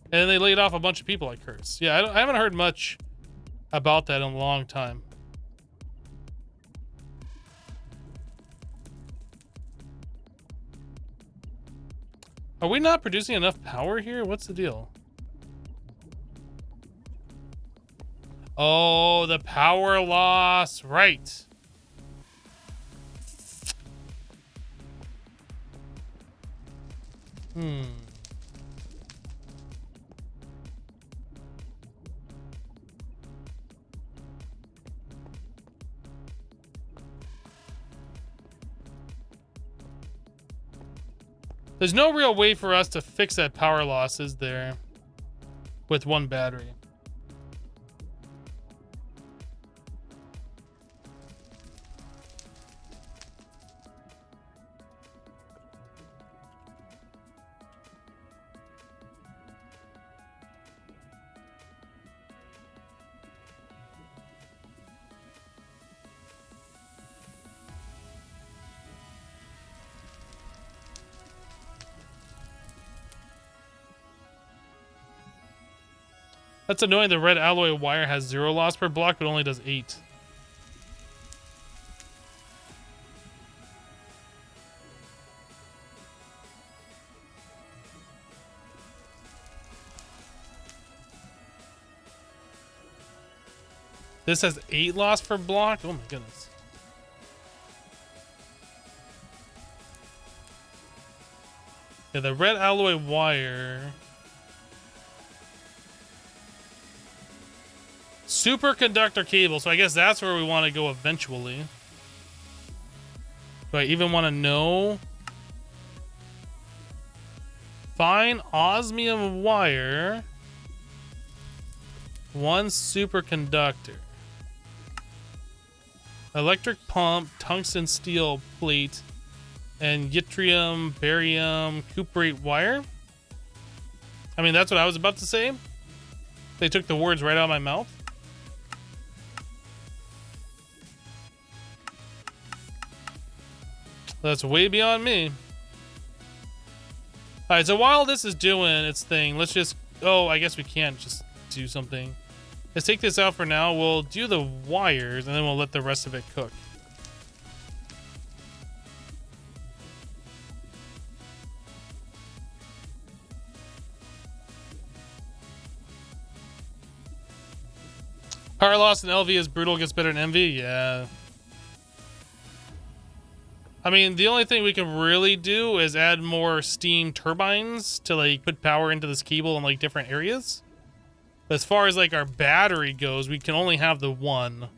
And then they laid off a bunch of people like Curse. Yeah, I haven't heard much about that in a long time. Are we not producing enough power here? What's the deal? Oh, the power loss. Right. There's no real way for us to fix that power loss, is there? With 1 battery. That's annoying. The red alloy wire has 0 loss per block, but only does 8. This has 8 loss per block? Oh my goodness. Yeah, the red alloy wire. Superconductor cable, so I guess that's where we want to go eventually. Do I even want to know? Fine osmium wire. 1 superconductor. Electric pump, tungsten steel plate, and yttrium, barium, cuprate wire. I mean, that's what I was about to say. They took the words right out of my mouth. That's way beyond me. Alright, so while this is doing its thing, let's just... Oh, I guess we can't just do something. Let's take this out for now. We'll do the wires, and then we'll let the rest of it cook. Power loss in LV is brutal, gets better in MV? Yeah. I mean, the only thing we can really do is add more steam turbines to, like, put power into this cable in, like, different areas. But as far as, like, our battery goes, we can only have the one.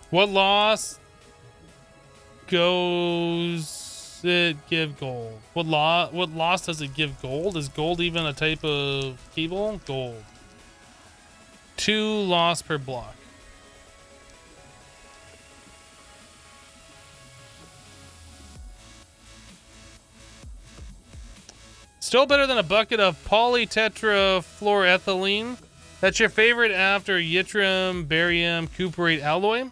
What loss goes it give gold? What loss does it give gold? Is gold even a type of cable? Gold. 2 loss per block. Still better than a bucket of polytetrafluoroethylene. That's your favorite after yttrium, barium, cuprate alloy?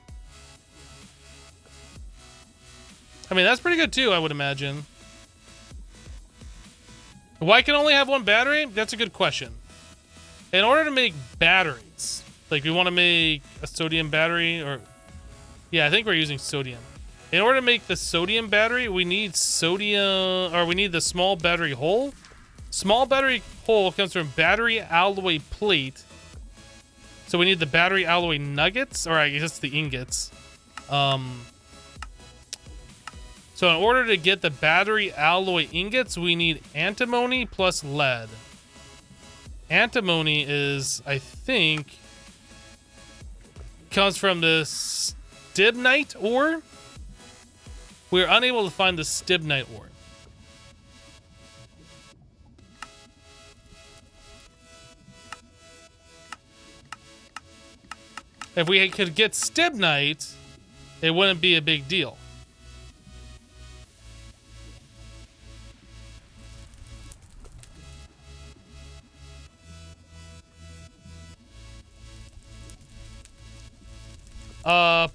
I mean, that's pretty good too, I would imagine. Why can only have one battery? That's a good question. In order to make batteries, like we want to make a sodium battery, or... Yeah, I think we're using sodium. In order to make the sodium battery, we need sodium, or we need the small battery hull. Small battery hull comes from battery alloy plate. So we need the battery alloy nuggets, or I guess it's the ingots. So in order to get the battery alloy ingots, we need antimony plus lead. Antimony is, I think, comes from the stibnite ore. We're unable to find the stibnite ore. If we could get stibnite, it wouldn't be a big deal.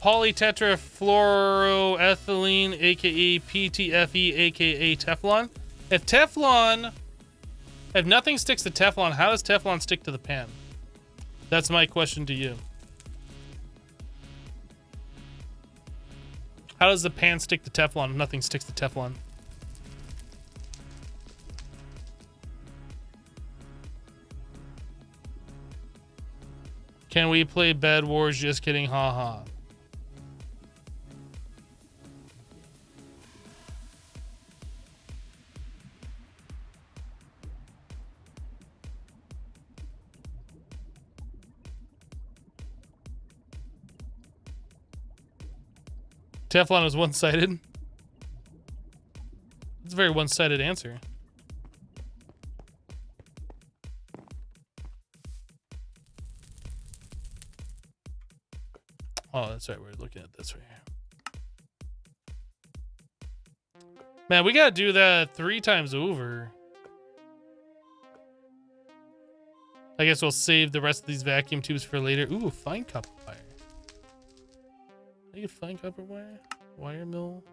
Polytetrafluoroethylene, aka PTFE, aka Teflon. If nothing sticks to Teflon, how does Teflon stick to the pan? That's my question to you. How does the pan stick to Teflon if nothing sticks to Teflon? Can we play Bed Wars? Just kidding, haha. Teflon is one-sided. It's a very one-sided answer. Oh, that's right. We're looking at this right here. Man, we gotta do that 3 times over. I guess we'll save the rest of these vacuum tubes for later. Ooh, fine copper wire. I get fine copper wire? Wire mill?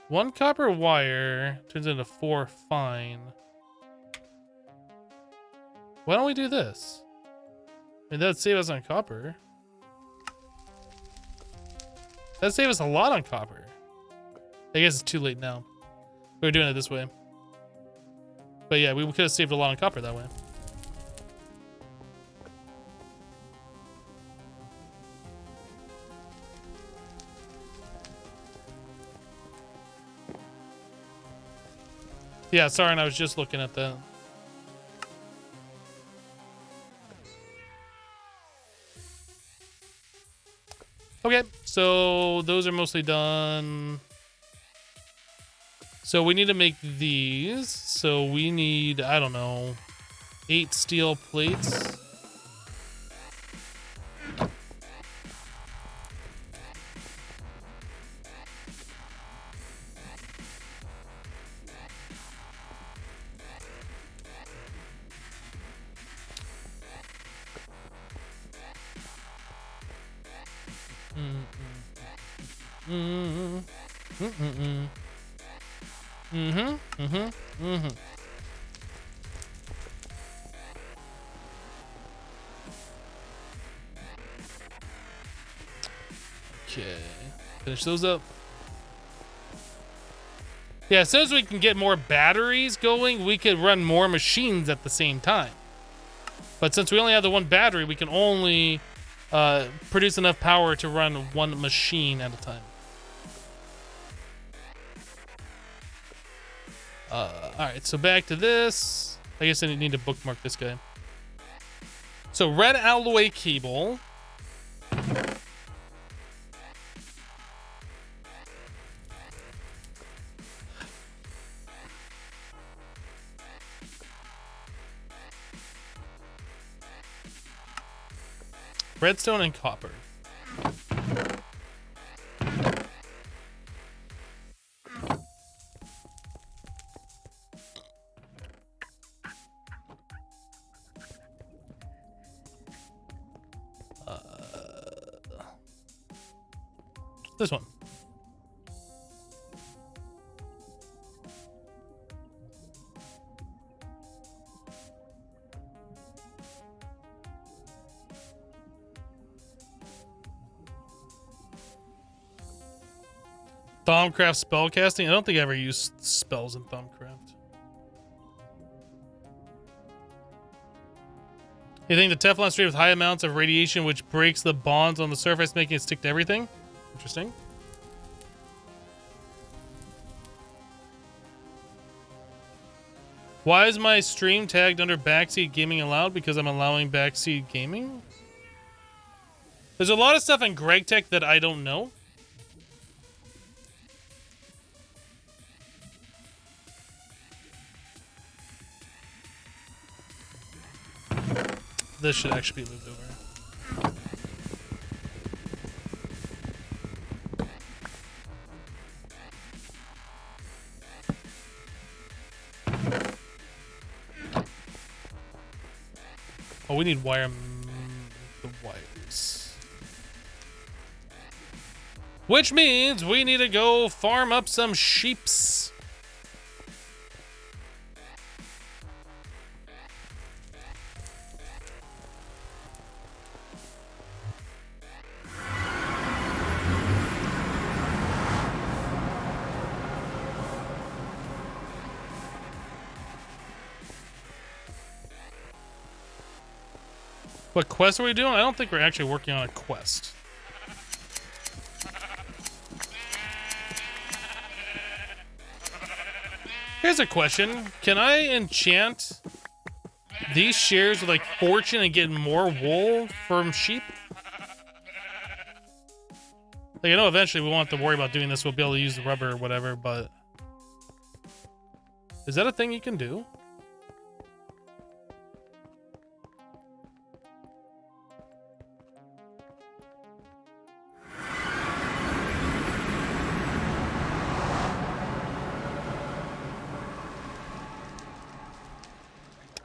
1 copper wire turns into 4 fine. Why don't we do this? I mean, that'd save us on copper. That'd save us a lot on copper. I guess it's too late now. We were doing it this way. But yeah, we could have saved a lot on copper that way. Yeah, sorry, and I was just looking at that. Okay, so those are mostly done. So we need to make these. So we need, I don't know, 8 steel plates. Okay, finish those up. Yeah, as soon as we can get more batteries going, we could run more machines at the same time. But since we only have the one battery, we can only produce enough power to run one machine at a time. Alright, so back to this. I guess I need to bookmark this guy. So red alloy cable. Redstone and copper. This one. Thaumcraft spellcasting? I don't think I ever used spells in Thaumcraft. You think the Teflon strip with high amounts of radiation which breaks the bonds on the surface, making it stick to everything? Interesting. Why is my stream tagged under Backseat Gaming Allowed? Because I'm allowing Backseat Gaming? There's a lot of stuff in GregTech that I don't know. This should actually be moved over. Oh, we need wire the wires. Which means we need to go farm up some sheeps. What quest are we doing? I don't think we're actually working on a quest. Here's a question. Can I enchant these shears with like fortune and get more wool from sheep? Like, I know eventually we won't have to worry about doing this. We'll be able to use the rubber or whatever, but is that a thing you can do?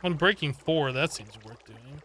On breaking 4, that seems worth doing.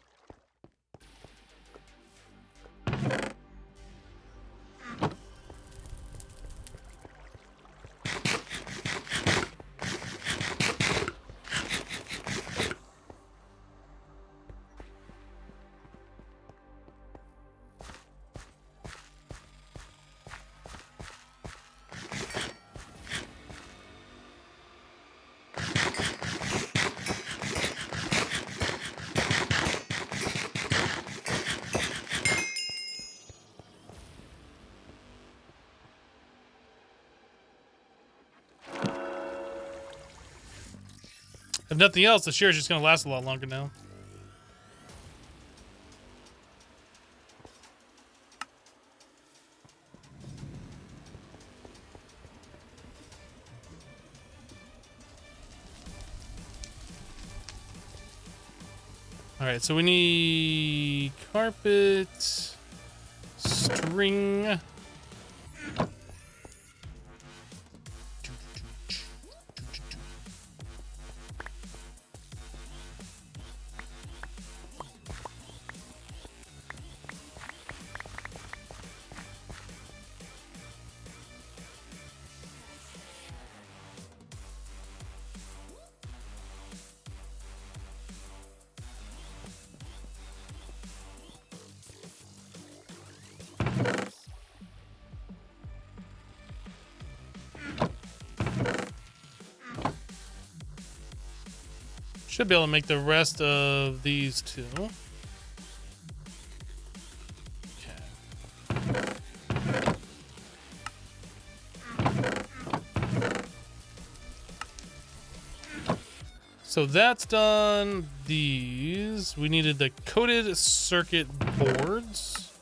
If nothing else, the shear is just going to last a lot longer now. right, so we need carpet, string. Should be able to make the rest of these two. Okay. So that's done. These. We needed the coated circuit boards.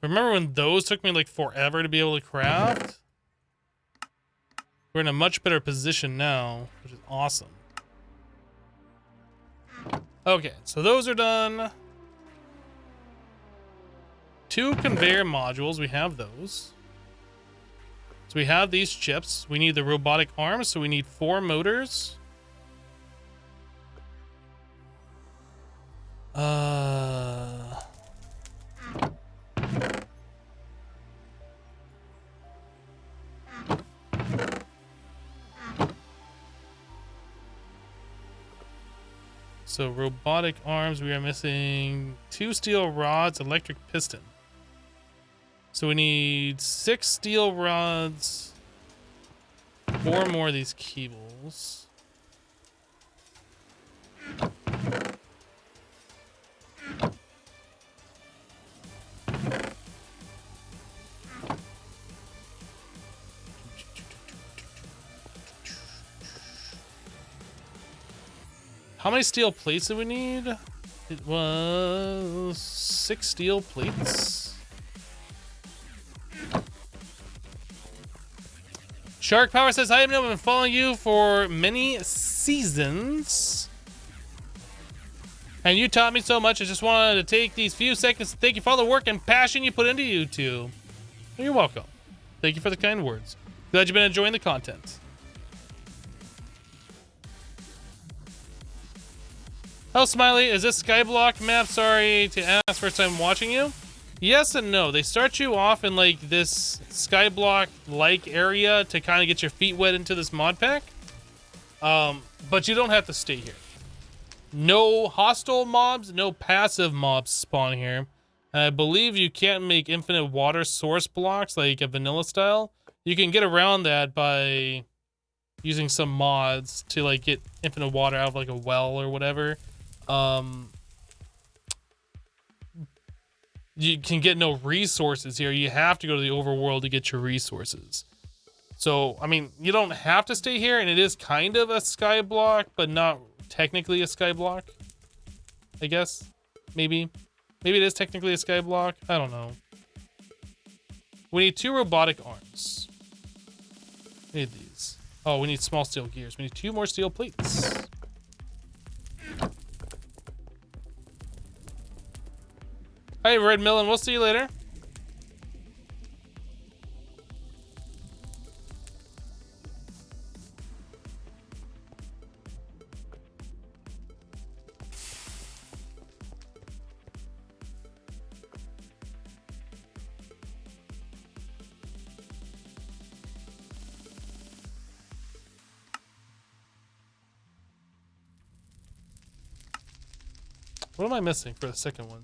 Remember when those took me like forever to be able to craft? We're in a much better position now, which is awesome. Okay, so those are done. 2 conveyor modules, we have those. So we have these chips. We need the robotic arms, so we need 4 motors. So robotic arms, we are missing 2 steel rods, electric piston. So we need 6 steel rods, 4 more of these cables. How many steel plates do we need? It was 6 steel plates. Shark Power says, "Hi, I've been following you for many seasons, and you taught me so much. I just wanted to take these few seconds to thank you for all the work and passion you put into YouTube." Well, you're welcome. Thank you for the kind words. Glad you've been enjoying the content. Oh, Smiley, is this Skyblock map? Sorry to ask, first time watching you. Yes and no. They start you off in like this Skyblock-like area to kind of get your feet wet into this mod pack. But you don't have to stay here. No hostile mobs, no passive mobs spawn here. And I believe you can't make infinite water source blocks like a vanilla style. You can get around that by using some mods to like get infinite water out of like a well or whatever. You can get no resources here. You have to go to the overworld to get your resources. So, I mean, you don't have to stay here, and it is kind of a sky block, but not technically a sky block, I guess. Maybe it is technically a sky block. I don't know. We need 2 robotic arms. We need these. Oh, we need small steel gears. We need 2 more steel plates. Hi, Red Mill, and we'll see you later. What am I missing for the second one?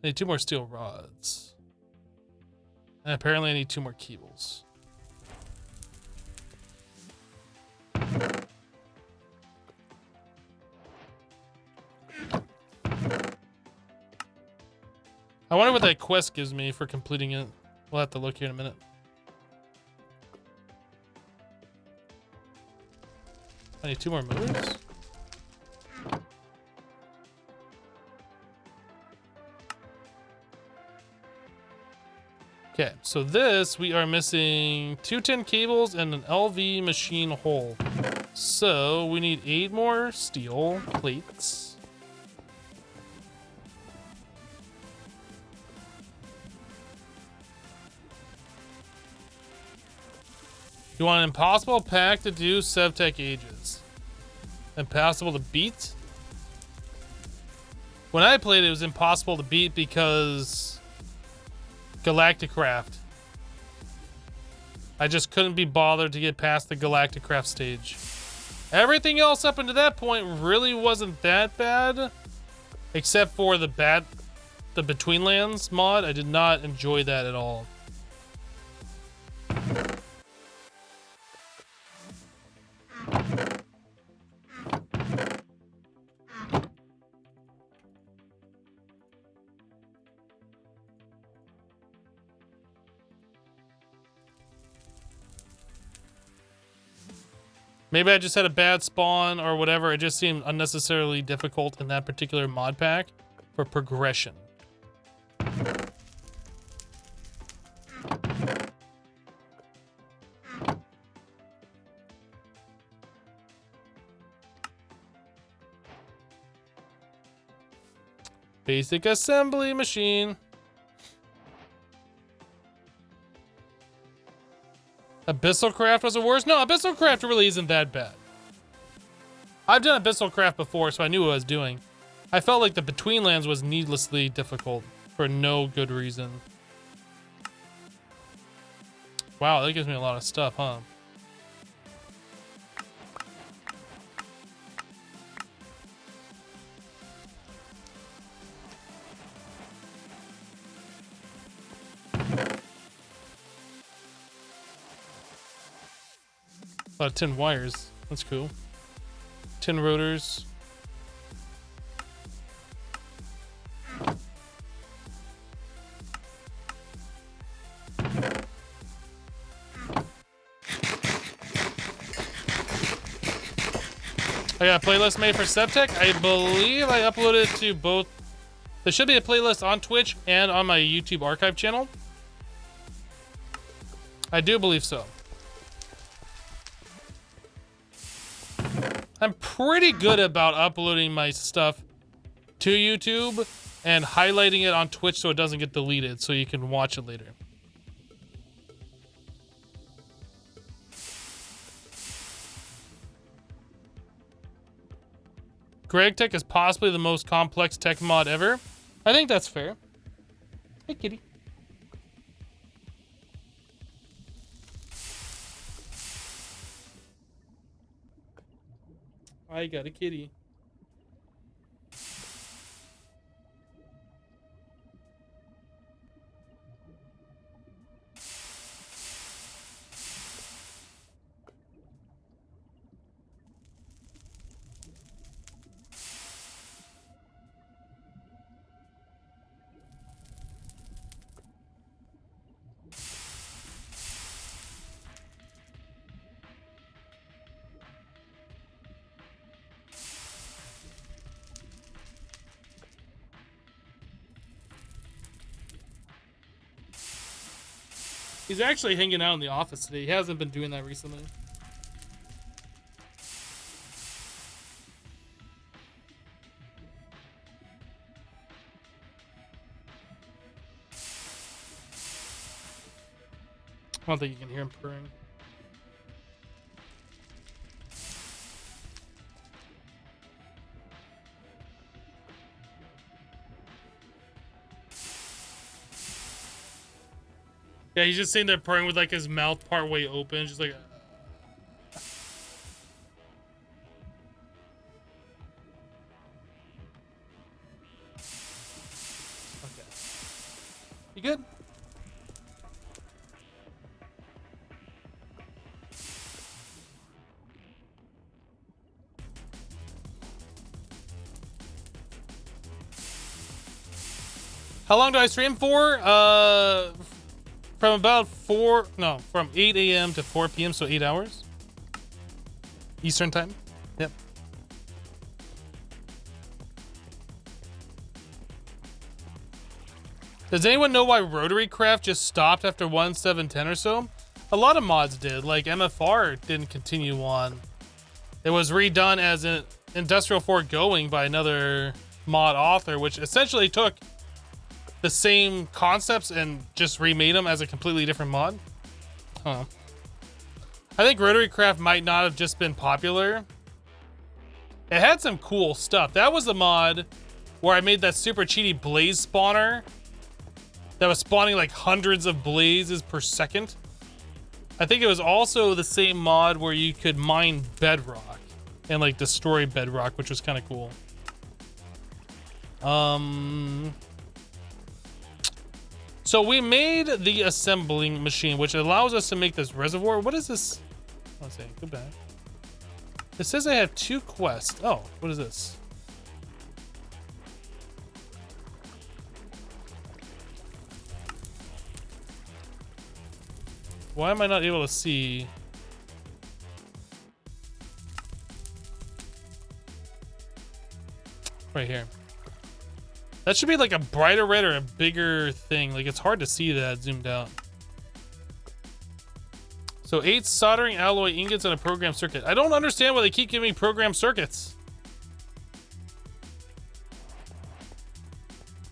I need 2 more steel rods. And apparently I need 2 more cables. I wonder what that quest gives me for completing it. We'll have to look here in a minute. I need 2 more motors. Okay, So this, we are missing 2 tin cables and an LV machine hole. So we need 8 more steel plates. You want an impossible pack to do Sevtech ages. Impossible to beat? When I played it was impossible to beat because Galacticraft. I just couldn't be bothered to get past the Galacticraft stage. Everything else up until that point really wasn't that bad. Except for the Betweenlands mod. I did not enjoy that at all. Maybe I just had a bad spawn or whatever. It just seemed unnecessarily difficult in that particular mod pack for progression. Basic assembly machine. Abyssalcraft was the worst? No, Abyssalcraft really isn't that bad. I've done Abyssalcraft before, so I knew what I was doing. I felt like the Betweenlands was needlessly difficult for no good reason. Wow, that gives me a lot of stuff, huh? A lot of tin wires. That's cool. Tin rotors. I got a playlist made for Sevtech. I believe I uploaded it to both. There should be a playlist on Twitch and on my YouTube archive channel. I do believe so. I'm pretty good about uploading my stuff to YouTube and highlighting it on Twitch so it doesn't get deleted, so you can watch it later. Greg Tech is possibly the most complex tech mod ever. I think that's fair. Hey, kitty. I got a kitty. He's actually hanging out in the office today. He hasn't been doing that recently. I don't think you can hear him purring. Yeah, he's just sitting there purring with like his mouth part way open, just like. Okay. You good? How long do I stream for? From about from 8 a.m. to 4 p.m., so 8 hours. Eastern time. Yep. Does anyone know why Rotary Craft just stopped after 1.7.10 or so? A lot of mods did, like MFR didn't continue on. It was redone as an Industrial Foregoing by another mod author, which essentially took the same concepts and just remade them as a completely different mod. Huh. I think Rotary Craft might not have just been popular. It had some cool stuff. That was the mod where I made that super cheaty blaze spawner that was spawning like hundreds of blazes per second. I think it was also the same mod where you could mine bedrock and like destroy bedrock, which was kind of cool. So we made the assembling machine, which allows us to make this reservoir. What is this? Let's see, go back. It says I have 2 quests. Oh, what is this? Why am I not able to see? Right here. That should be like a brighter red or a bigger thing. Like it's hard to see that zoomed out. So 8 soldering alloy ingots and a program circuit. I don't understand why they keep giving me program circuits.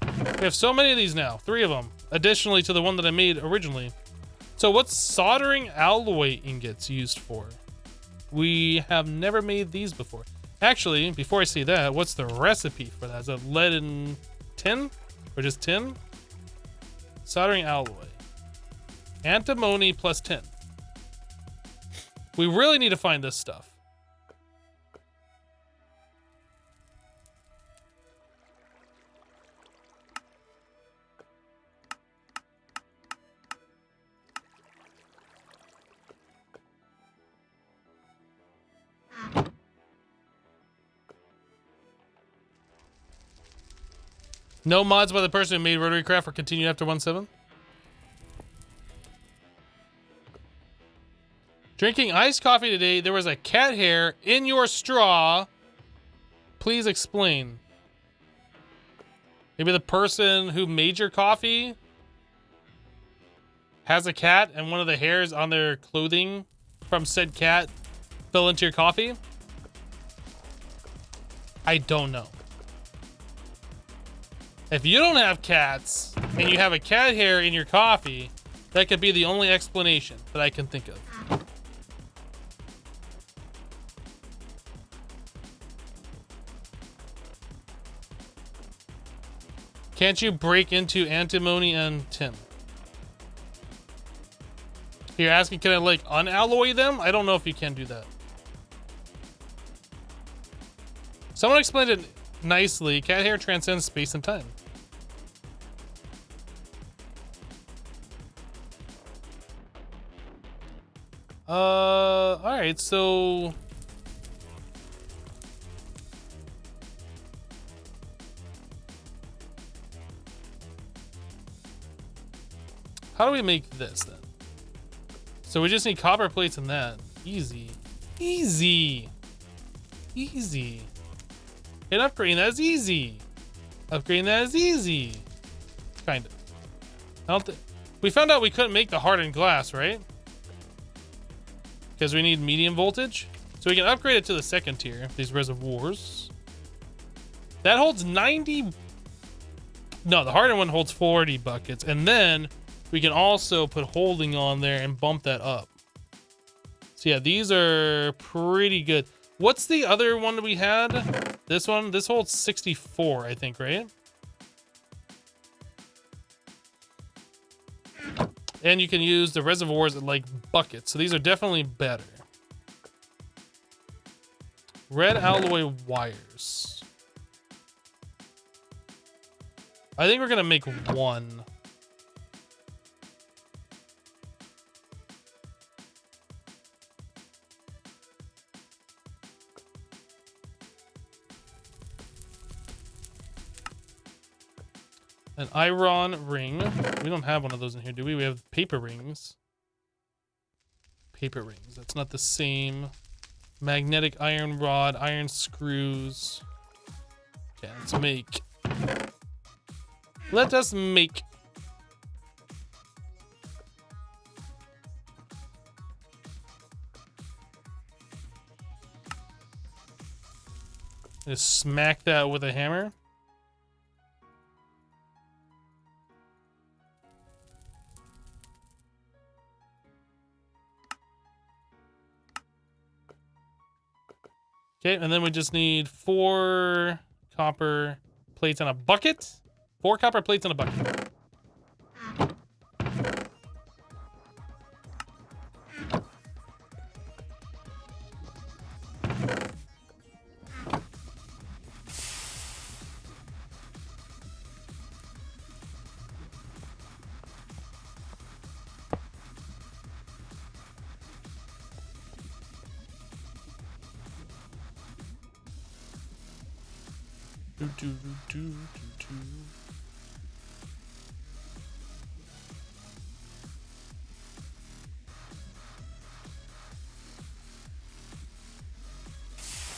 We have so many of these now, 3 of them, additionally to the one that I made originally. So what's soldering alloy ingots used for? We have never made these before. Actually, before I say that, what's the recipe for that? Is it lead and tin? Or just tin? Soldering alloy. Antimony plus tin. We really need to find this stuff. No mods by the person who made Rotary Craft or continued after 1.7? Drinking iced coffee today, there was a cat hair in your straw. Please explain. Maybe the person who made your coffee has a cat and one of the hairs on their clothing from said cat fell into your coffee? I don't know. If you don't have cats and you have a cat hair in your coffee, that could be the only explanation that I can think of. Can't you break into antimony and tin? You're asking, can I like unalloy them? I don't know if you can do that. Someone explained it nicely. Cat hair transcends space and time. All right, so how do we make this then? So we just need copper plates and that. Easy. Easy. Easy. And upgrading that is easy. Upgrading that is easy. Kind of. I don't think we found out we couldn't make the hardened glass, right? Because we need medium voltage. So we can upgrade it to the second tier, these reservoirs. That holds 90. No, the hardened one holds 40 buckets. And then we can also put holding on there and bump that up. So yeah, these are pretty good. What's the other one that we had? This one, this holds 64, I think, right? And you can use the reservoirs like buckets. So these are definitely better. Red alloy wires. I think we're gonna make 1. An iron ring. We don't have one of those in here, do we? We have paper rings. Paper rings. That's not the same. Magnetic iron rod, iron screws. Okay, let's make. Let us make Just smack that with a hammer. Okay, and then we just need 4 copper plates and a bucket. 4 copper plates and a bucket.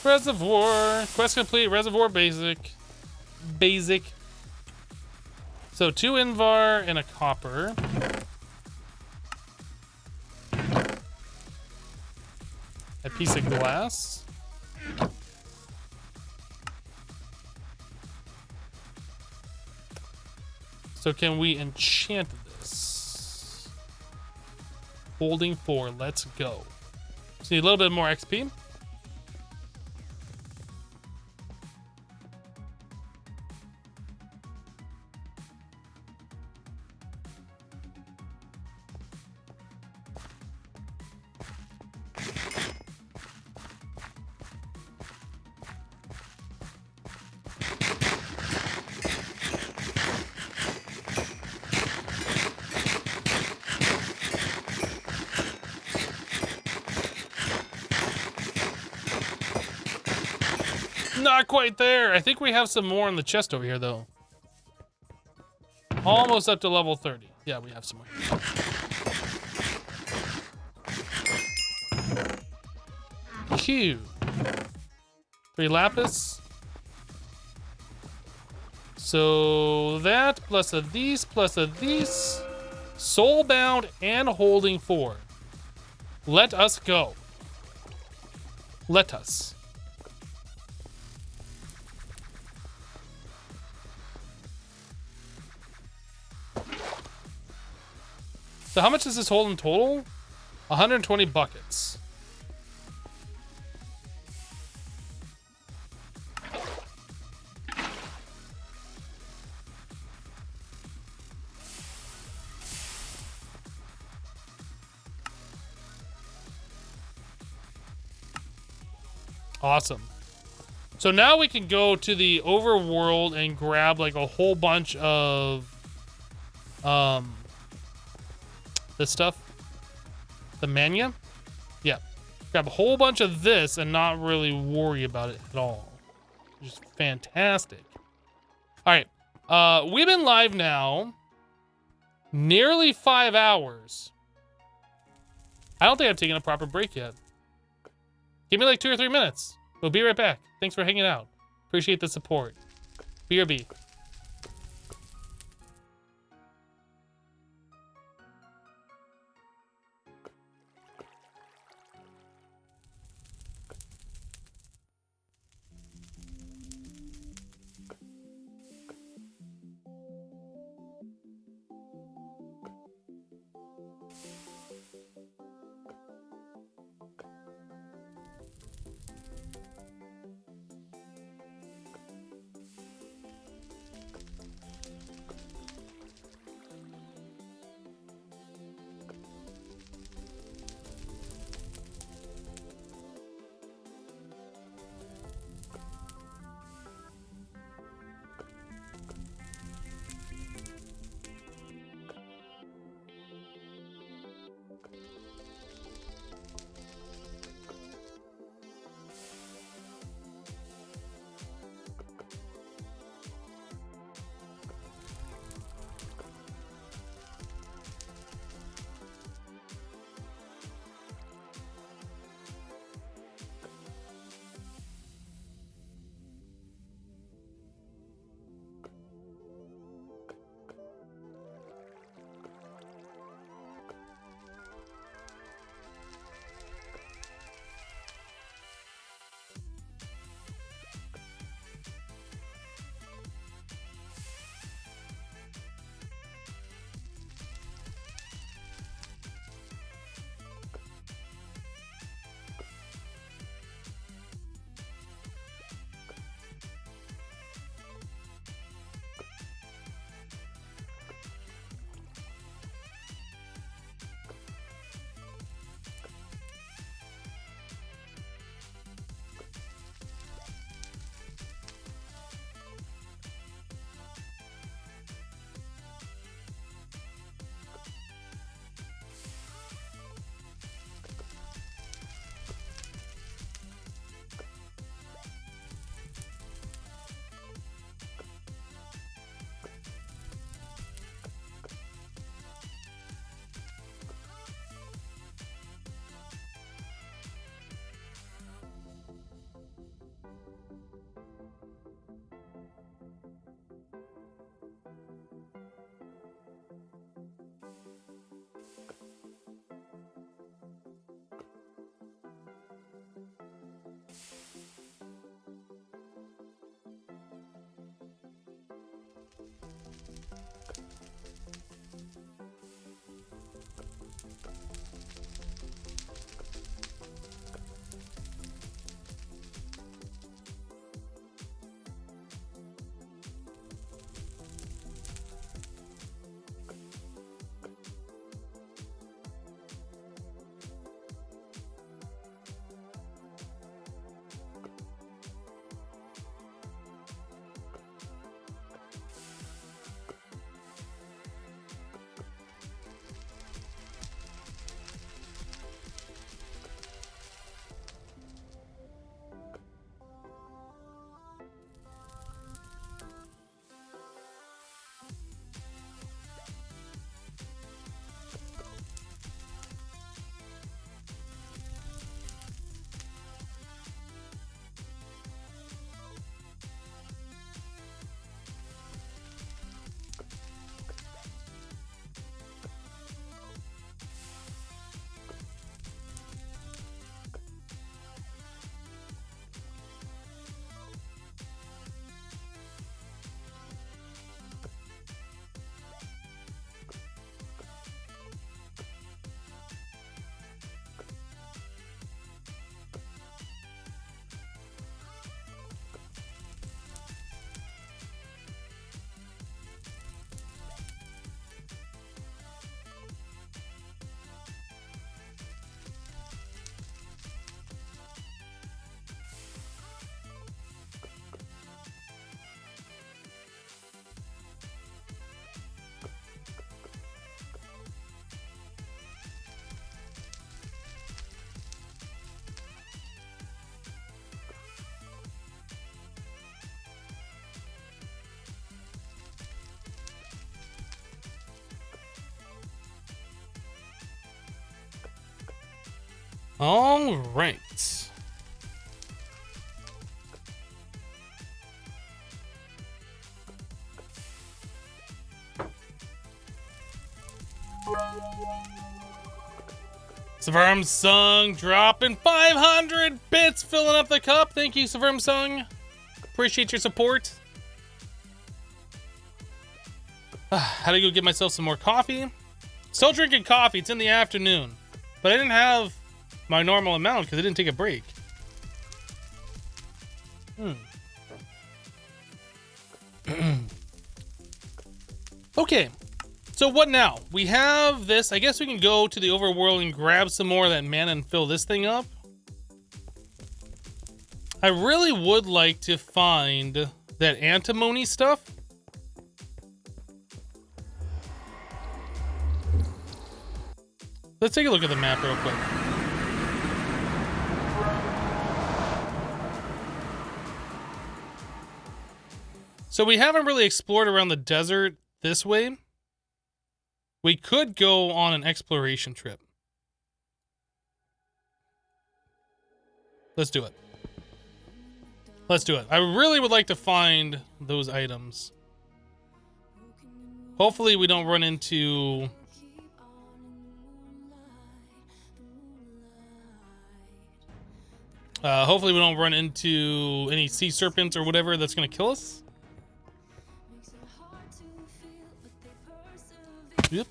Reservoir. Quest complete. Reservoir basic. Basic. So 2 invar and a copper. A piece of glass. So can we enchant this? Holding 4. Let's go. Just need a little bit more XP. Not quite there. I think we have some more in the chest over here, though. Almost up to level 30. Yeah, we have some more. Q. 3 lapis. So that plus a these plus a these. Soulbound and holding 4. Let us go. Let us. So how much does this hold in total? 120 buckets. Awesome. So now we can go to the overworld and grab like a whole bunch of this stuff. The mania? Yeah. Grab a whole bunch of this and not really worry about it at all. Just fantastic. Alright. We've been live now nearly 5 hours. I don't think I've taken a proper break yet. Give me like 2 or 3 minutes. We'll be right back. Thanks for hanging out. Appreciate the support. BRB. All right. Savarm Sung dropping 500 bits, filling up the cup. Thank you, Savarm Sung. Appreciate your support. Had to go get myself some more coffee. Still drinking coffee. It's in the afternoon. But I didn't have my normal amount because I didn't take a break. Okay. So what now? We have this. I guess we can go to the overworld and grab some more of that mana and fill this thing up. I really would like to find that antimony stuff. Let's take a look at the map real quick. So we haven't really explored around the desert this way. We could go on an exploration trip. Let's do it. Let's do it. I really would like to find those items. Hopefully we don't run into... hopefully we don't run into any sea serpents or whatever that's going to kill us. Yep.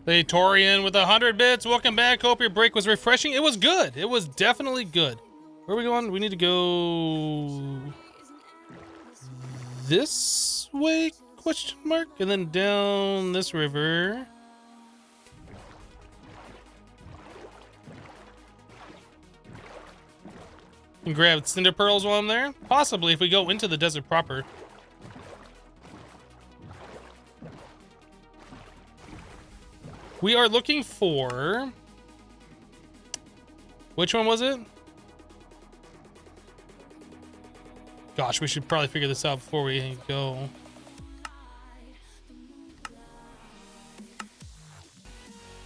Hey, Torian with 100 bits. Welcome back. Hope your break was refreshing. It was good. It was definitely good. Where are we going? We need to go this way? Question mark. And then down this river. And grab cinder pearls while I'm there. Possibly if we go into the desert proper. We are looking for... Which one was it? Gosh, we should probably figure this out before we go.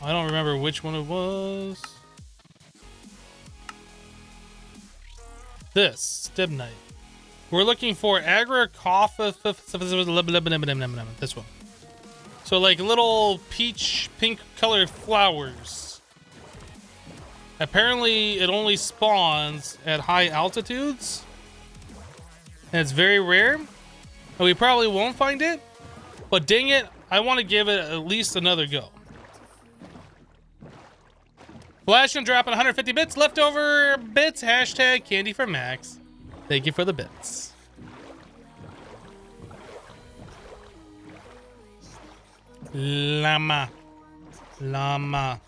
I don't remember which one it was. This, stibnite. We're looking for agricopha... This one. So like little peach pink colored flowers. Apparently it only spawns at high altitudes. And it's very rare. And we probably won't find it. But dang it, I want to give it at least another go. Flash and dropping 150 bits. Leftover bits. Hashtag candy for Max. Thank you for the bits. Llama. Llama.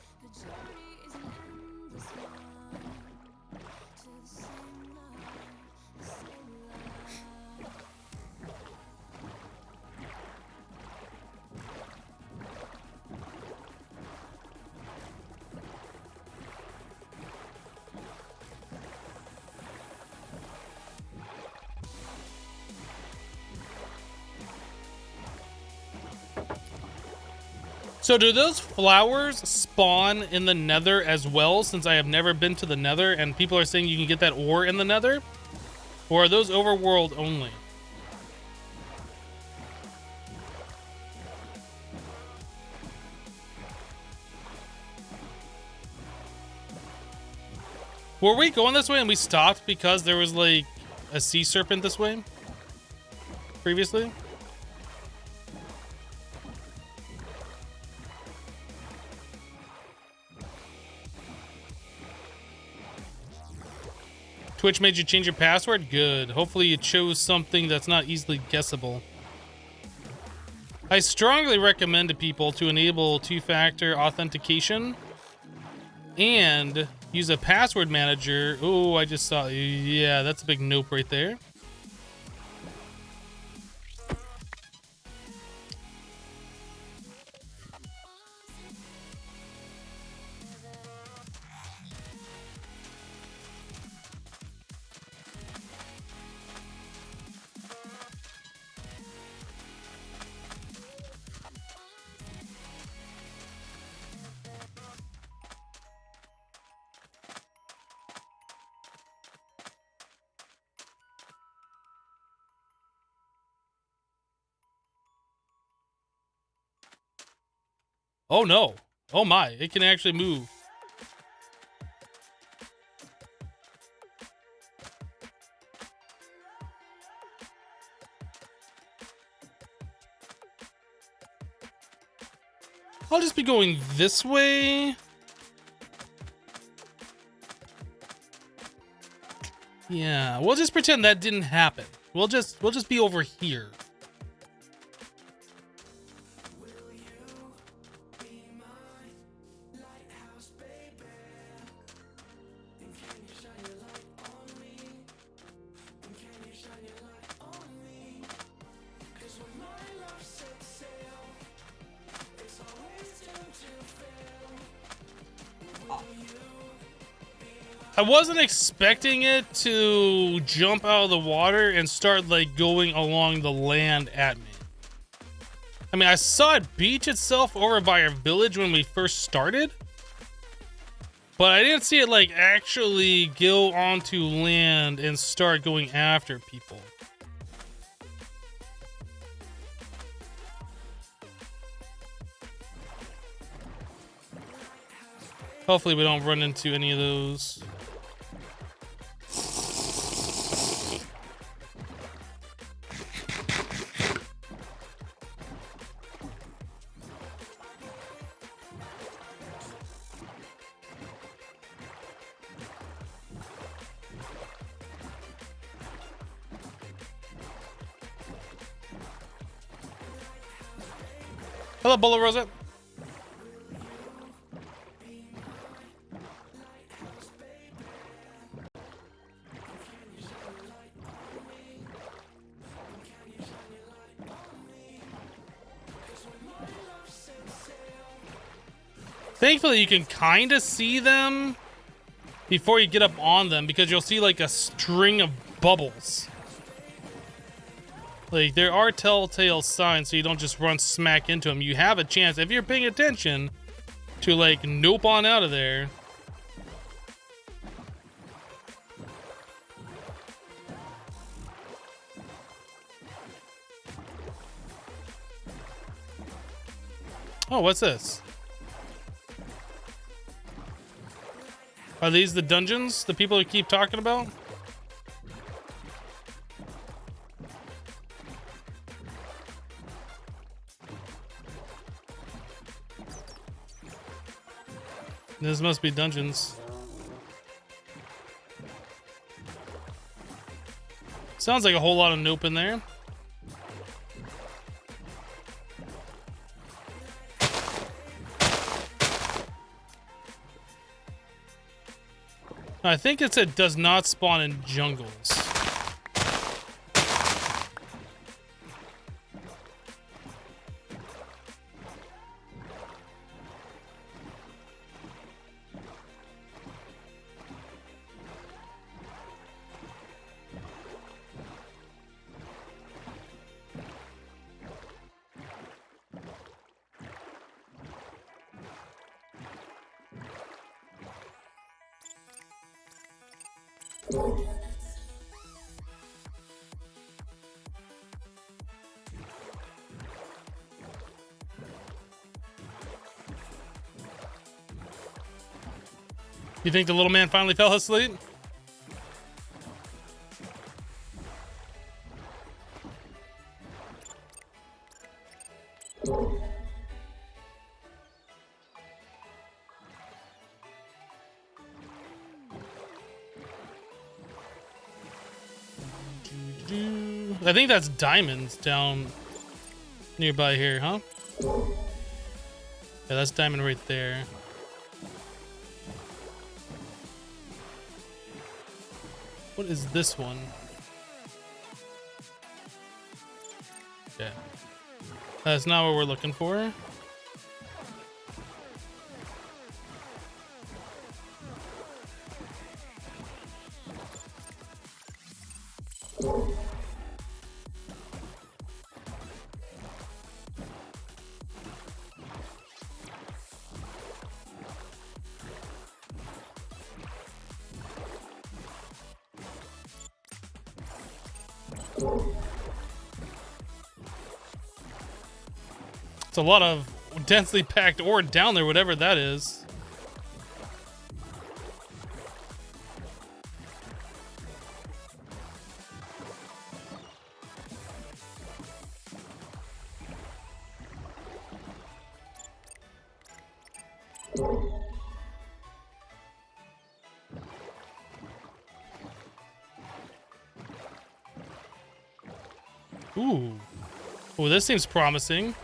So do those flowers spawn in the nether as well, since I have never been to the nether and people are saying you can get that ore in the nether? Or are those overworld only? Were we going this way and we stopped because there was like a sea serpent this way previously? Twitch made you change your password? Good. Hopefully you chose something that's not easily guessable. I strongly recommend to people to enable two-factor authentication and use a password manager. Oh, I just saw. Yeah, that's a big nope right there. Oh no. Oh my, it can actually move. I'll just be going this way. Yeah, we'll just pretend that didn't happen. We'll just be over here. I wasn't expecting it to jump out of the water and start like going along the land at me. I mean, I saw it beach itself over by our village when we first started, but I didn't see it like actually go onto land and start going after people. Hopefully we don't run into any of those. Hello, Bullet Rosa. Thankfully, you can kind of see them before you get up on them because you'll see like a string of bubbles. Like, there are telltale signs so you don't just run smack into them. You have a chance, if you're paying attention, to like nope on out of there. Oh, what's this? Are these the dungeons the people keep talking about? This must be dungeons. Sounds like a whole lot of nope in there. I think it said does not spawn in jungles. You think the little man finally fell asleep? I think that's diamonds down nearby here, huh? Yeah, that's diamond right there. What is this one? Yeah. That's not what we're looking for. It's a lot of densely packed ore down there, whatever that is. Ooh. Oh, this seems promising.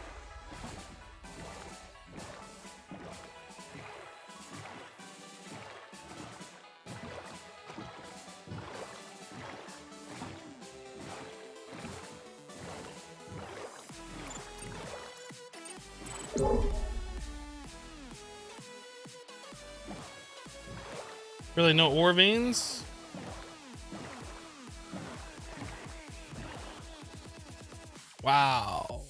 Really no ore veins? Wow.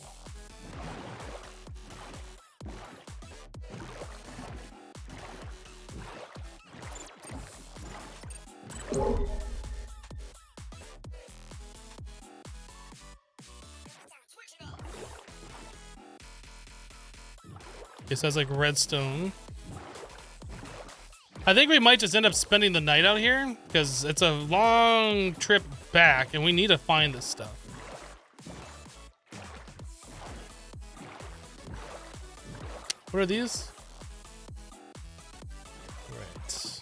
This has like redstone. I think we might just end up spending the night out here because it's a long trip back and we need to find this stuff. What are these? Right.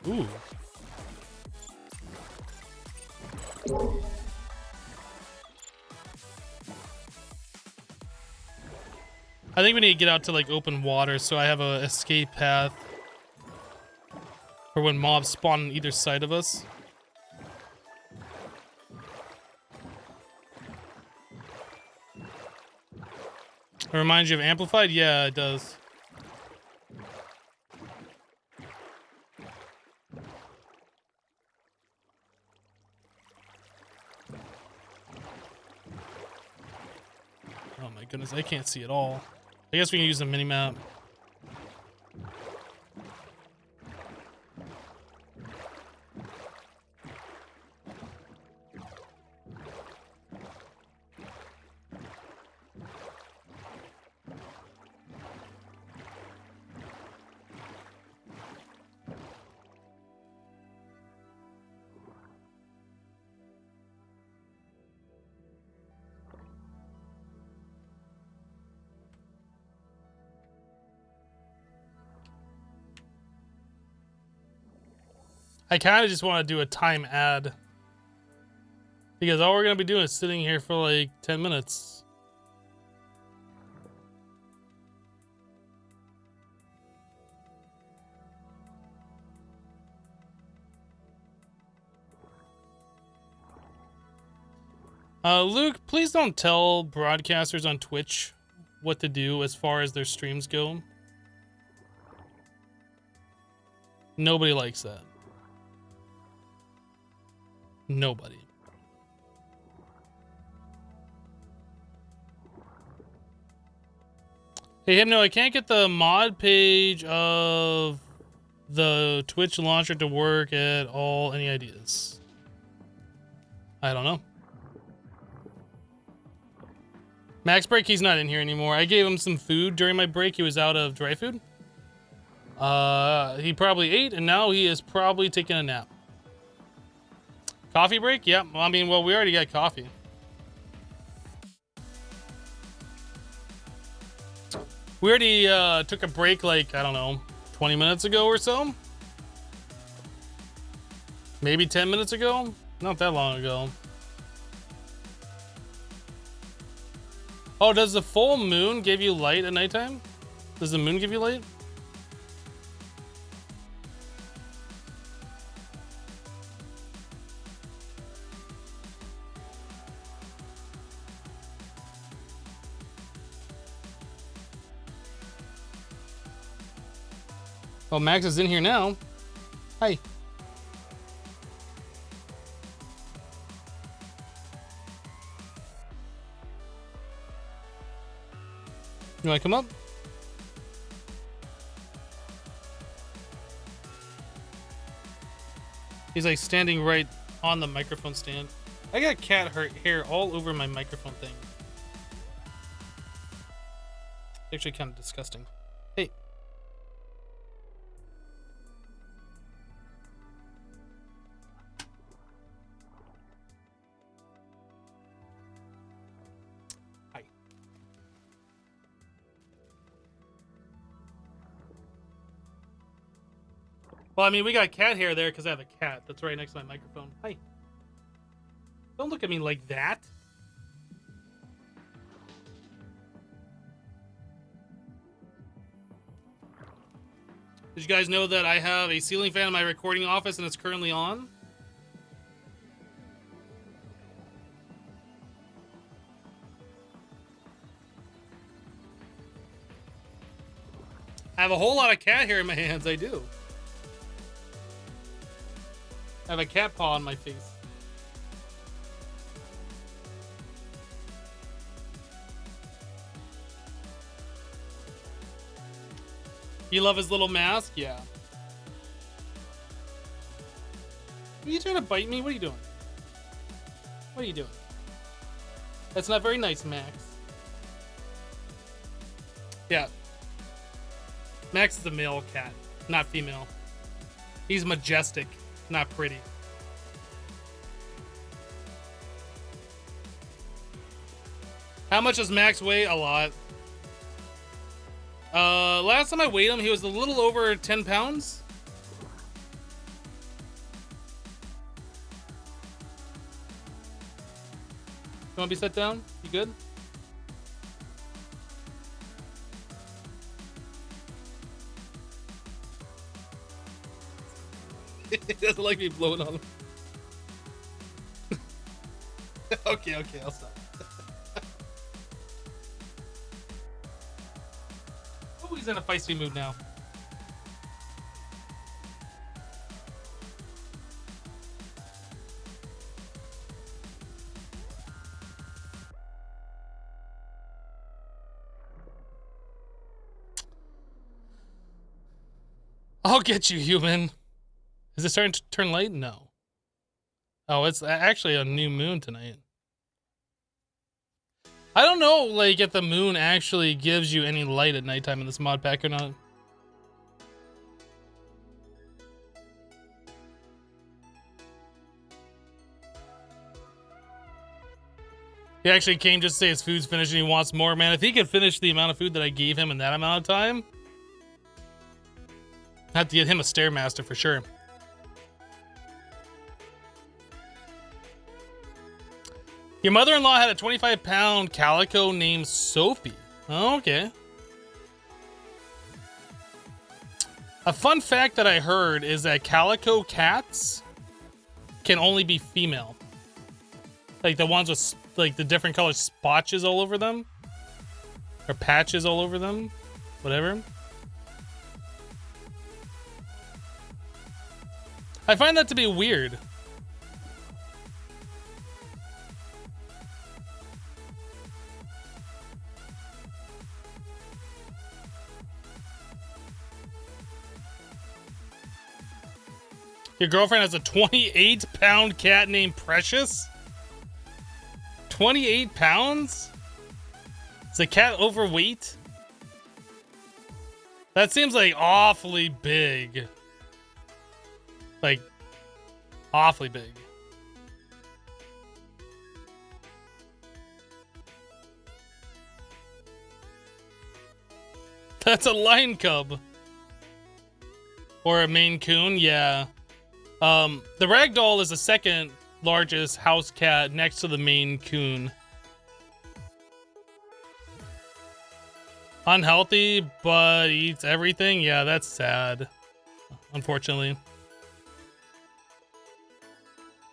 Ooh. I think we need to get out to like open water so I have a escape path for when mobs spawn on either side of us. It reminds you of Amplified? Yeah, it does. Oh my goodness, I can't see it all. I guess we can use the mini-map. I kind of just want to do a time ad because all we're going to be doing is sitting here for like 10 minutes. Luke, please don't tell broadcasters on Twitch what to do as far as their streams go. Nobody likes that. Nobody. Hey, Hypno, I can't get the mod page of the Twitch launcher to work at all. Any ideas? I don't know. Max break, he's not in here anymore. I gave him some food during my break. He was out of dry food. He probably ate, and now he is probably taking a nap. Coffee break? Yep. I mean, well, we already got coffee. We already took a break like, I don't know, 20 minutes ago or so. Maybe 10 minutes ago? Not that long ago. Oh, does the full moon give you light at nighttime? Does the moon give you light? Oh, Max is in here now. Hi. You wanna come up? He's like standing right on the microphone stand. I got cat hair all over my microphone thing. Actually kind of disgusting. Hey. Hi. Well, I mean, we got cat hair there because I have a cat that's right next to my microphone. Hi. Don't look at me like that. Did you guys know that I have a ceiling fan in my recording office and it's currently on? I have a whole lot of cat hair in my hands, I do. I have a cat paw on my face. You love his little mask? Yeah. Are you trying to bite me? What are you doing? What are you doing? That's not very nice, Max. Yeah. Max is a male cat, not female. He's majestic, not pretty. How much does Max weigh? A lot. Last time I weighed him, he was a little over 10 pounds. You want to be set down? You good? He doesn't like me blowing on him. Okay, I'll stop. Oh, he's in a feisty mood now. I'll get you, human. Is it starting to turn light? No. Oh, it's actually a new moon tonight. I don't know, like, if the moon actually gives you any light at nighttime in this mod pack or not. He actually came just to say his food's finished and he wants more. Man, if he could finish the amount of food that I gave him in that amount of time, I have to get him a Stairmaster for sure. Your mother-in-law had a 25-pound calico named Sophie. Oh, okay. A fun fact that I heard is that calico cats can only be female. Like the ones with like the different color spotches all over them. Or patches all over them. Whatever. I find that to be weird. Your girlfriend has a 28-pound cat named Precious? 28 pounds? Is the cat overweight? That seems like awfully big. Like, awfully big. That's a lion cub. Or a Maine Coon, yeah. The Ragdoll is the second largest house cat next to the Maine Coon. Unhealthy, but eats everything? Yeah, that's sad. Unfortunately.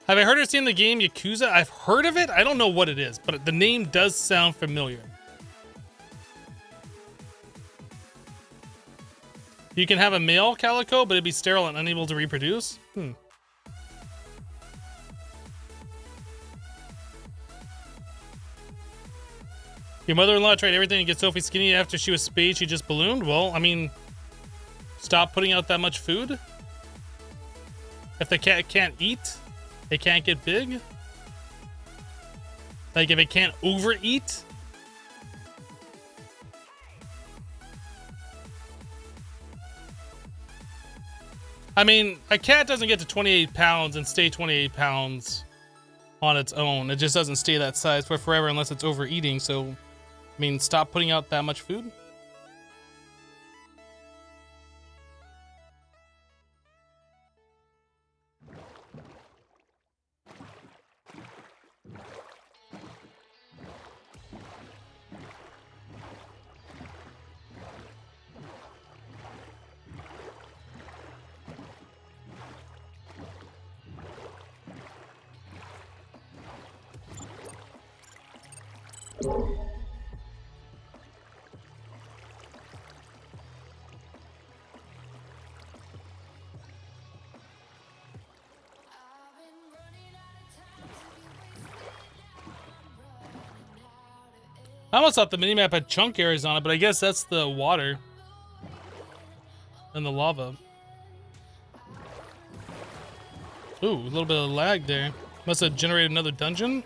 Have I heard or seen the game Yakuza? I've heard of it. I don't know what it is, but the name does sound familiar. You can have a male calico, but it'd be sterile and unable to reproduce? Your mother-in-law tried everything to get Sophie skinny after she was spayed. She just ballooned? Well, I mean, stop putting out that much food. If the cat can't eat, it can't get big. Like, if it can't overeat, I mean, a cat doesn't get to 28 pounds and stay 28 pounds on its own. It just doesn't stay that size for forever unless it's overeating. So, I mean, stop putting out that much food. I almost thought the minimap had chunk areas on it, but I guess that's the water and the lava. Ooh, a little bit of lag there. Must have generated another dungeon.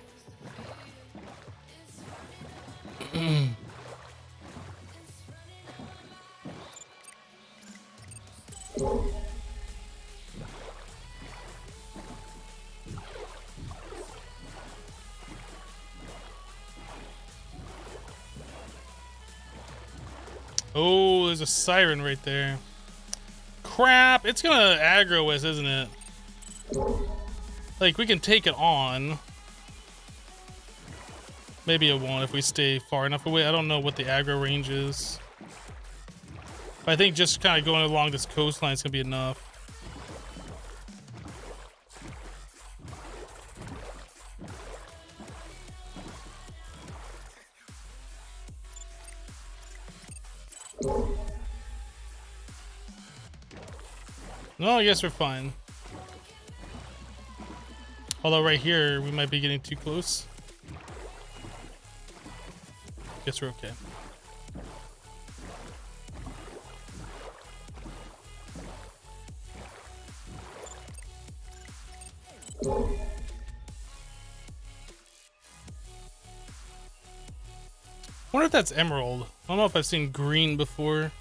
Oh, there's a siren right there. Crap, it's gonna aggro us, isn't it? Like, we can take it on. Maybe it won't if we stay far enough away. I don't know what the aggro range is. But I think just kind of going along this coastline is gonna be enough. No, I guess we're fine. Although right here, we might be getting too close. Guess we're okay. I wonder if that's emerald. I don't know if I've seen green before.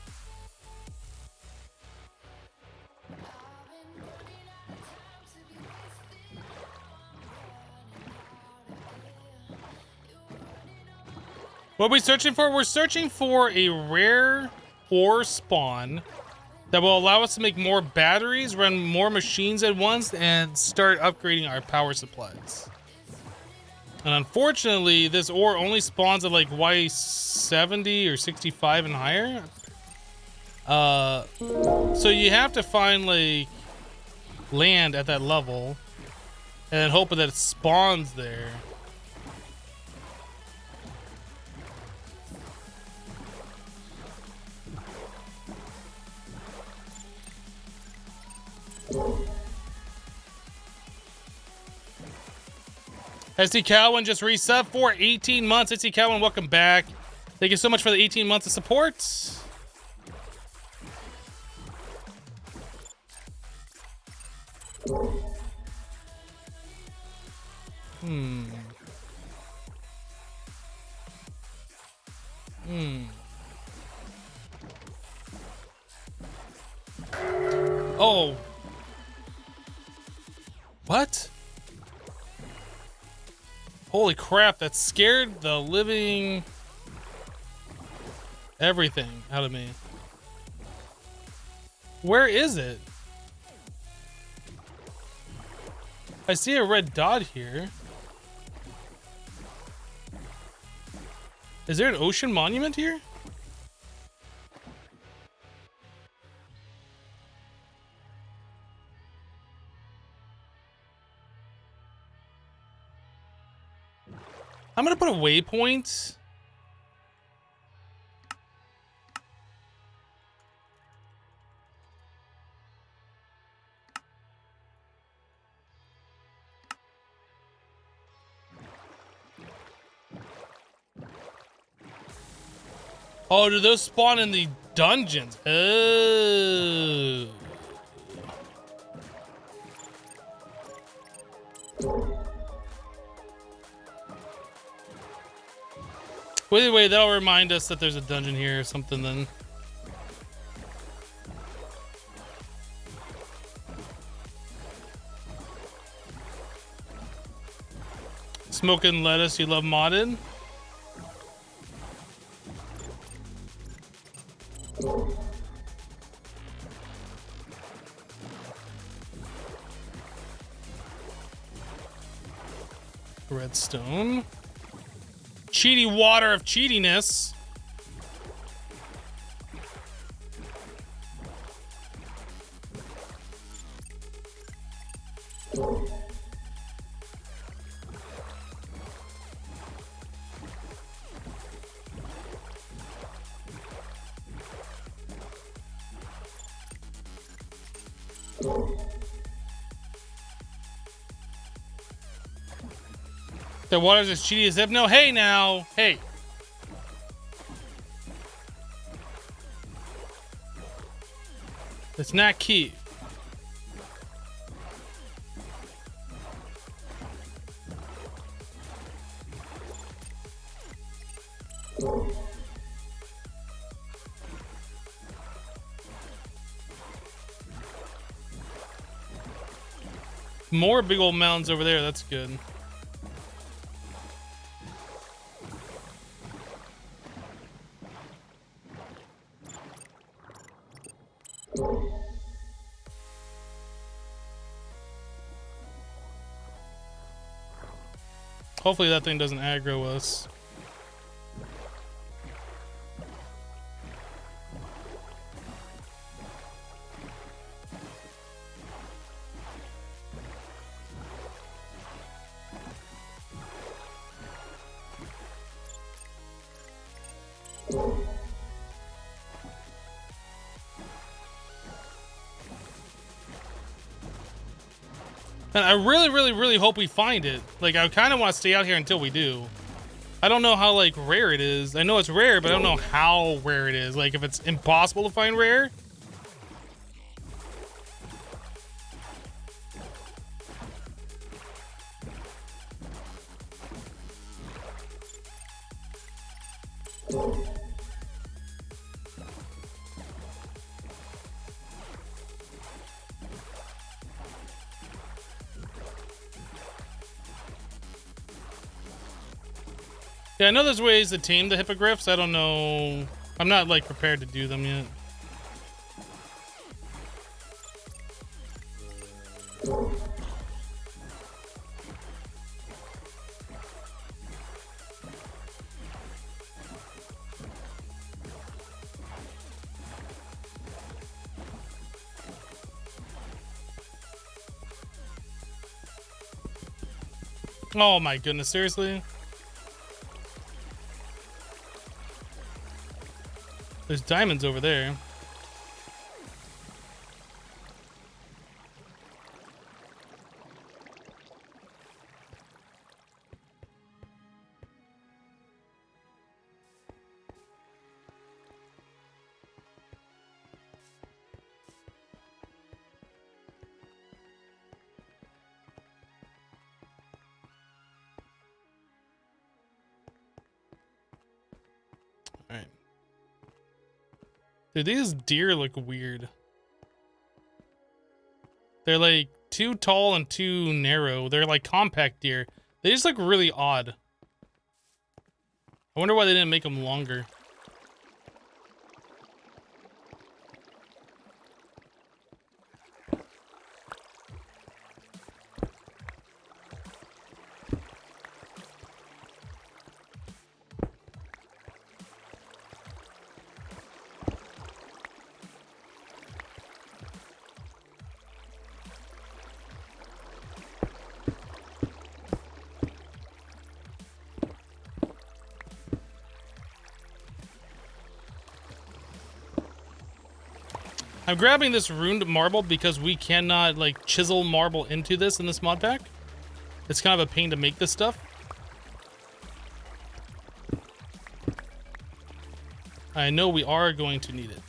What are we searching for? We're searching for a rare ore spawn that will allow us to make more batteries, run more machines at once, and start upgrading our power supplies. And unfortunately, this ore only spawns at like Y70 or 65 and higher. So you have to find like land at that level and hope that it spawns there. SD Cowan just reset for 18 months. SD Cowan, welcome back. Thank you so much for the 18 months of support. Oh. What? Holy crap, that scared the living everything out of me. Where is it? I see a red dot here. Is there an ocean monument here? I'm gonna put a waypoint. Oh, do those spawn in the dungeons? Oh. Wait, that'll remind us that there's a dungeon here or something then. Smoking lettuce, you love modded? Redstone. Cheaty water of cheatiness. The water's as cheaty as Hypno. Hey now, hey. It's not key. More big old mountains over there. That's good. Hopefully that thing doesn't aggro us. And I really hope we find it. Like, I kind of want to stay out here until we do. I don't know how, like, rare it is. I know it's rare, but I don't know how rare it is. Like, if it's impossible to find rare. Yeah, I know there's ways to tame the hippogriffs. I don't know. I'm not, like, prepared to do them yet. Oh my goodness, seriously? There's diamonds over there. All right. Dude, these deer look weird. They're like too tall and too narrow. They're like compact deer. They just look really odd. I wonder why they didn't make them longer. I'm grabbing this ruined marble because we cannot like chisel marble into this in this mod pack. It's kind of a pain to make this stuff. I know we are going to need it.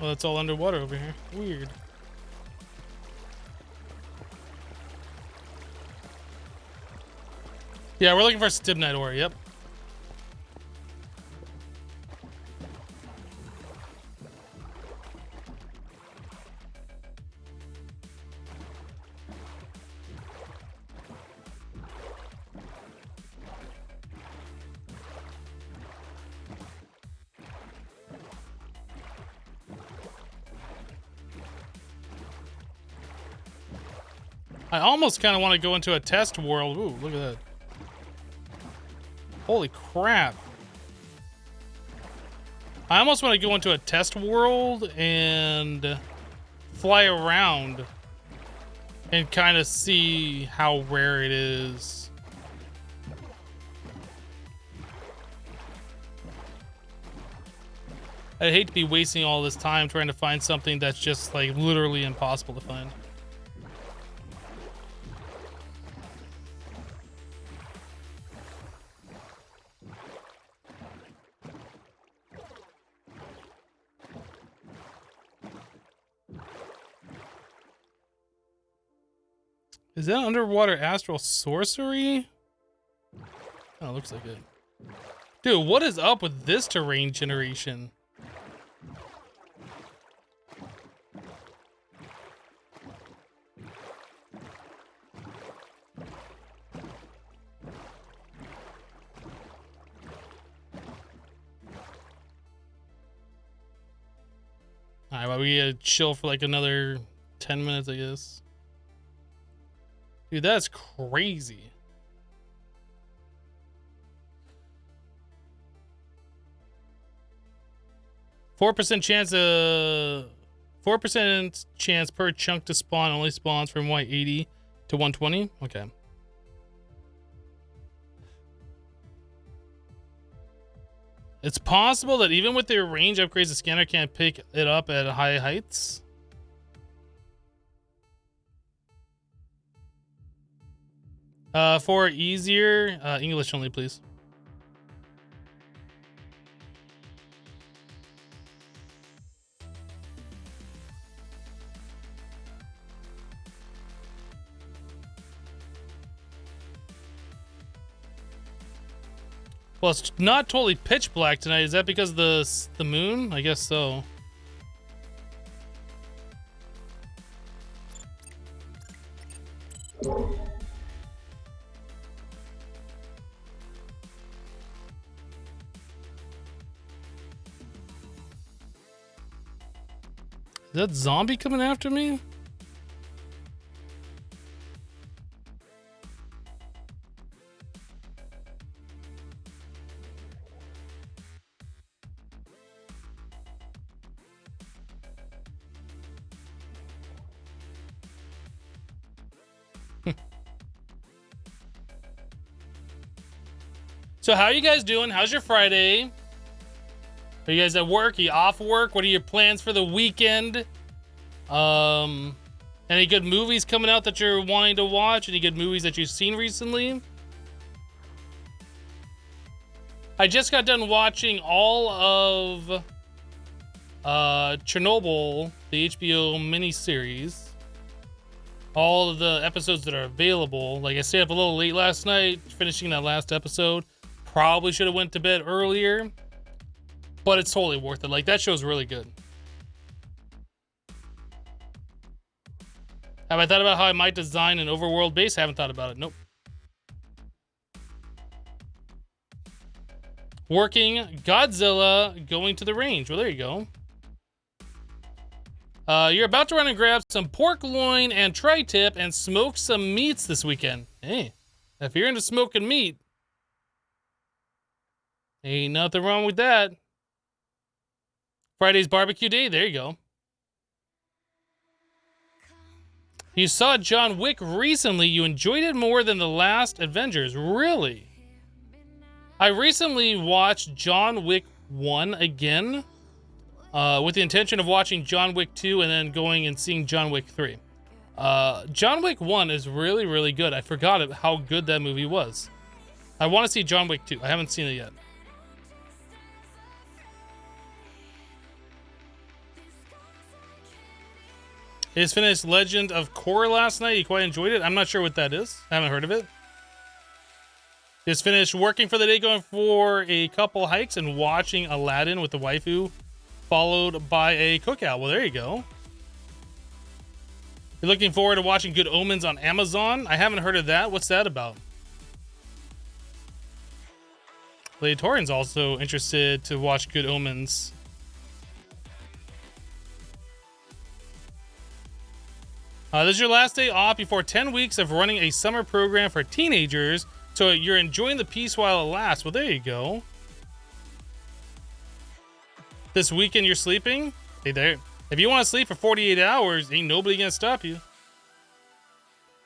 Oh, it's all underwater over here. Weird. Yeah, we're looking for stibnite ore. Yep. I almost kind of want to go into a test world. Ooh, look at that. Holy crap. I almost want to go into a test world and fly around and kind of see how rare it is. I'd hate to be wasting all this time trying to find something that's just like literally impossible to find. Is that underwater astral sorcery? Oh, it looks like it. Dude, what is up with this terrain generation? Alright, well, we gotta chill for like another 10 minutes, I guess. Dude, that's crazy. %4 chance 4% chance per chunk to spawn, only spawns from 80 to 120. Okay. It's possible that even with their range upgrades, the scanner can't pick it up at high heights. For easier, English only, please. Well, it's not totally pitch black tonight. Is that because of the moon? I guess so. Is that zombie coming after me? So how are you guys doing? How's your Friday? Are you guys at work? Are you off work? What are your plans for the weekend? Any good movies coming out that you're wanting to watch? Any good movies that you've seen recently? I just got done watching all of Chernobyl, the HBO miniseries. All of the episodes that are available. Like, I stayed up a little late last night, finishing that last episode. Probably should have went to bed earlier, but it's totally worth it. Like, that show's really good. Have I thought about how I might design an overworld base? Haven't thought about it. Nope. Working Godzilla going to the range. Well, there you go. You're about to run and grab some pork loin and tri-tip and smoke some meats this weekend. Hey, if you're into smoking meat, ain't nothing wrong with that. Friday's barbecue day. There you go. You saw John Wick recently. You enjoyed it more than the last Avengers. Really? I recently watched John Wick 1 again with the intention of watching John Wick 2 and then going and seeing John Wick 3. John Wick 1 is really, really good. I forgot how good that movie was. I want to see John Wick 2. I haven't seen it yet. He just finished Legend of Korra last night. He quite enjoyed it. I'm not sure what that is. I haven't heard of it. Just finished working for the day, going for a couple hikes and watching Aladdin with the waifu, followed by a cookout. Well, there you go. You're looking forward to watching Good Omens on Amazon? I haven't heard of that. What's that about? Lady Torian's also interested to watch Good Omens. This is your last day off before 10 weeks of running a summer program for teenagers, so you're enjoying the peace while it lasts. Well, there you go. This weekend you're sleeping? Hey there. If you want to sleep for 48 hours, ain't nobody gonna stop you.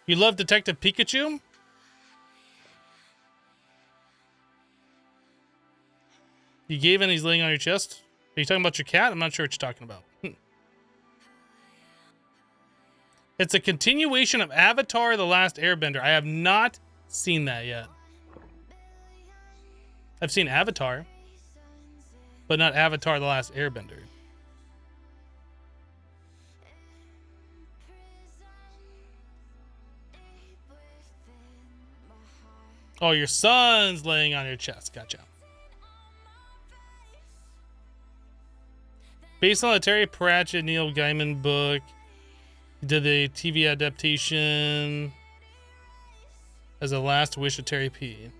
You love Detective Pikachu? You gave in, he's laying on your chest. Are you talking about your cat? I'm not sure what you're talking about. It's a continuation of Avatar: The Last Airbender. I have not seen that yet. I've seen Avatar, but not Avatar: The Last Airbender. Oh, your son's laying on your chest. Gotcha. Based on the Terry Pratchett, Neil Gaiman book, he did the TV adaptation as a last wish of Terry P.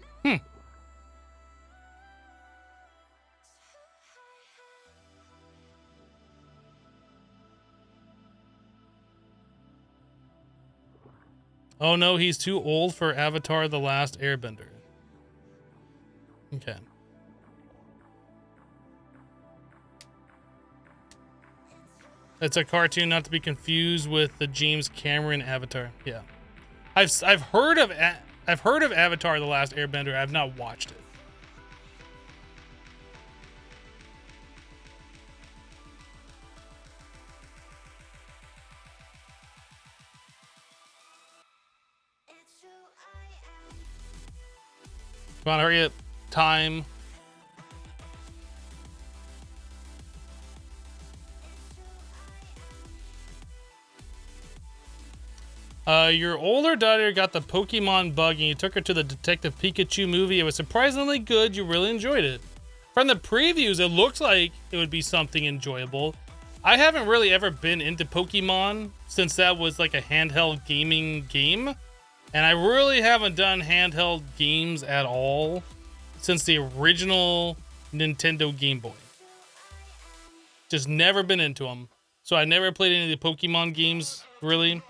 Oh no, he's too old for Avatar: The Last Airbender. Okay. It's a cartoon not to be confused with the James Cameron Avatar. Yeah. I've heard of Avatar: The Last Airbender. I've not watched it. Come on, hurry up. Time. Your older daughter got the Pokemon bug and you took her to the Detective Pikachu movie. It was surprisingly good. You really enjoyed it. From the previews, it looks like it would be something enjoyable. I haven't really ever been into Pokemon since that was like a handheld gaming game. And I really haven't done handheld games at all since the original Nintendo Game Boy. Just never been into them. So I never played any of the Pokemon games, really.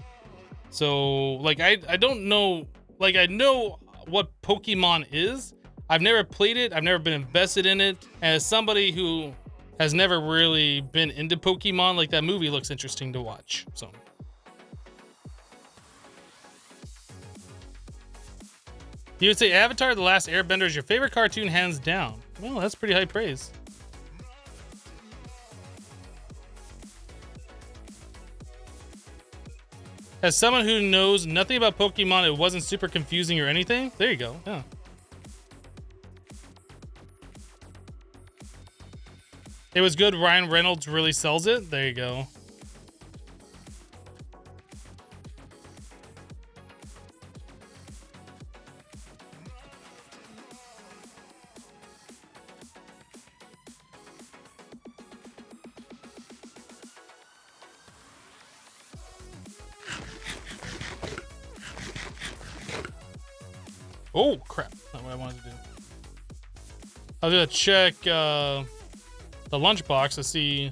So, like, I don't know, like, I know what Pokemon is. I've never played it. I've never been invested in it. As somebody who has never really been into Pokemon, like, that movie looks interesting to watch. So, you would say Avatar: The Last Airbender is your favorite cartoon, hands down. Well, that's pretty high praise. As someone who knows nothing about Pokemon, it wasn't super confusing or anything. There you go. Yeah. It was good. Ryan Reynolds really sells it. There you go. Oh, crap. Not what I wanted to do. I was going to check the lunchbox to see.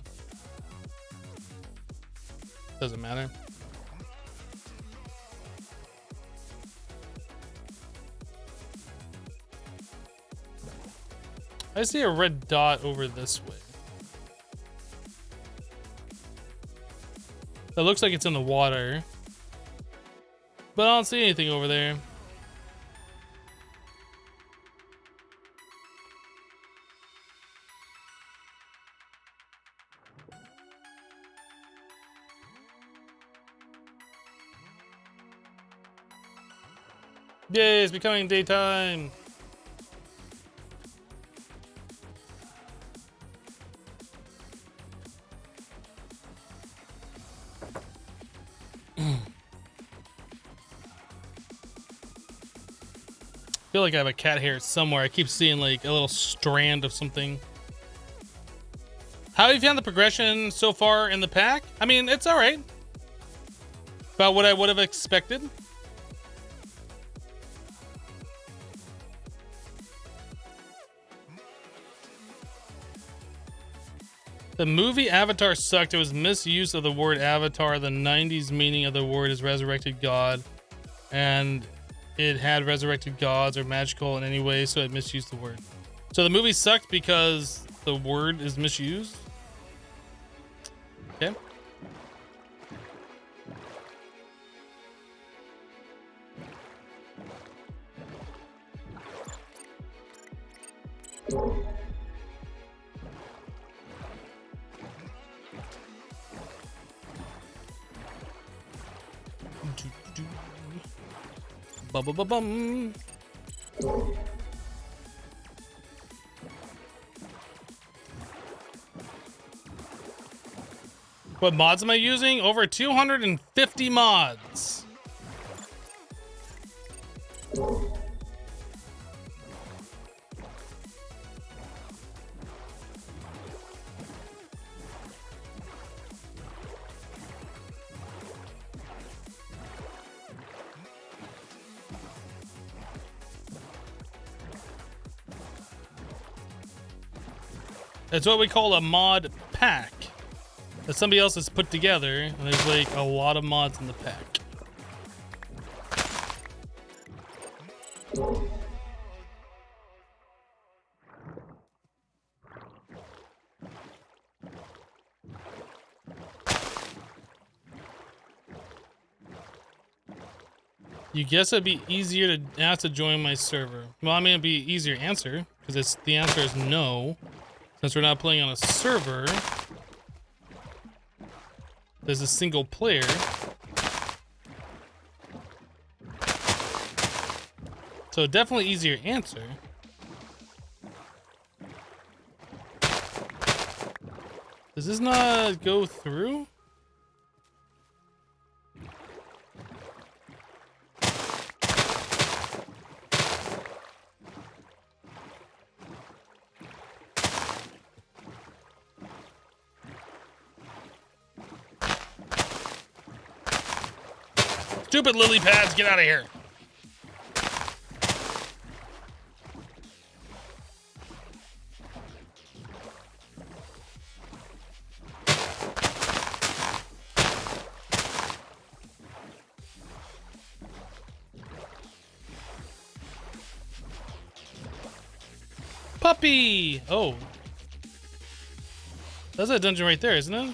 Doesn't matter. I see a red dot over this way. That looks like it's in the water. But I don't see anything over there. Yay, it's becoming daytime. feel like I have a cat hair somewhere. I keep seeing like a little strand of something. How have you found the progression so far in the pack? I mean, it's all right. About what I would have expected. The movie Avatar sucked. It was misuse of the word avatar. The 90s meaning of the word is resurrected god. And it had resurrected gods or magical in any way, so it misused the word. So the movie sucked because the word is misused? Okay. Bum. What mods am I using? Over 250 mods. It's what we call a mod pack that somebody else has put together, and there's like a lot of mods in the pack. You guess it'd be easier to ask to join my server? Well, I mean, it'd be easier answer, because the answer is no. Since we're not playing on a server, there's a single player. So definitely easier answer. Does this not go through? Stupid lily pads, get out of here. Puppy! Oh. That's a dungeon right there, isn't it?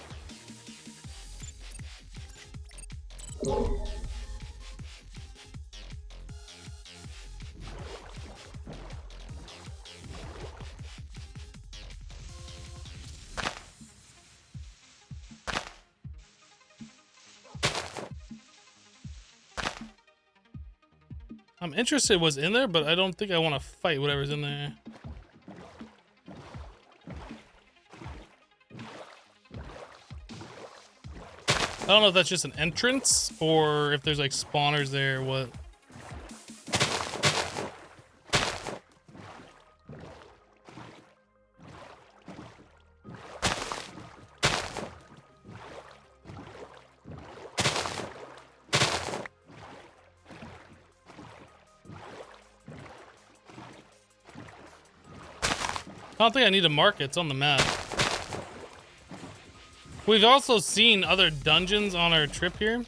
I'm interested what's in there, but I don't think I want to fight whatever's in there. I don't know if that's just an entrance or if there's like spawners there or what. I don't think I need to mark it. It's on the map. We've also seen other dungeons on our trip here.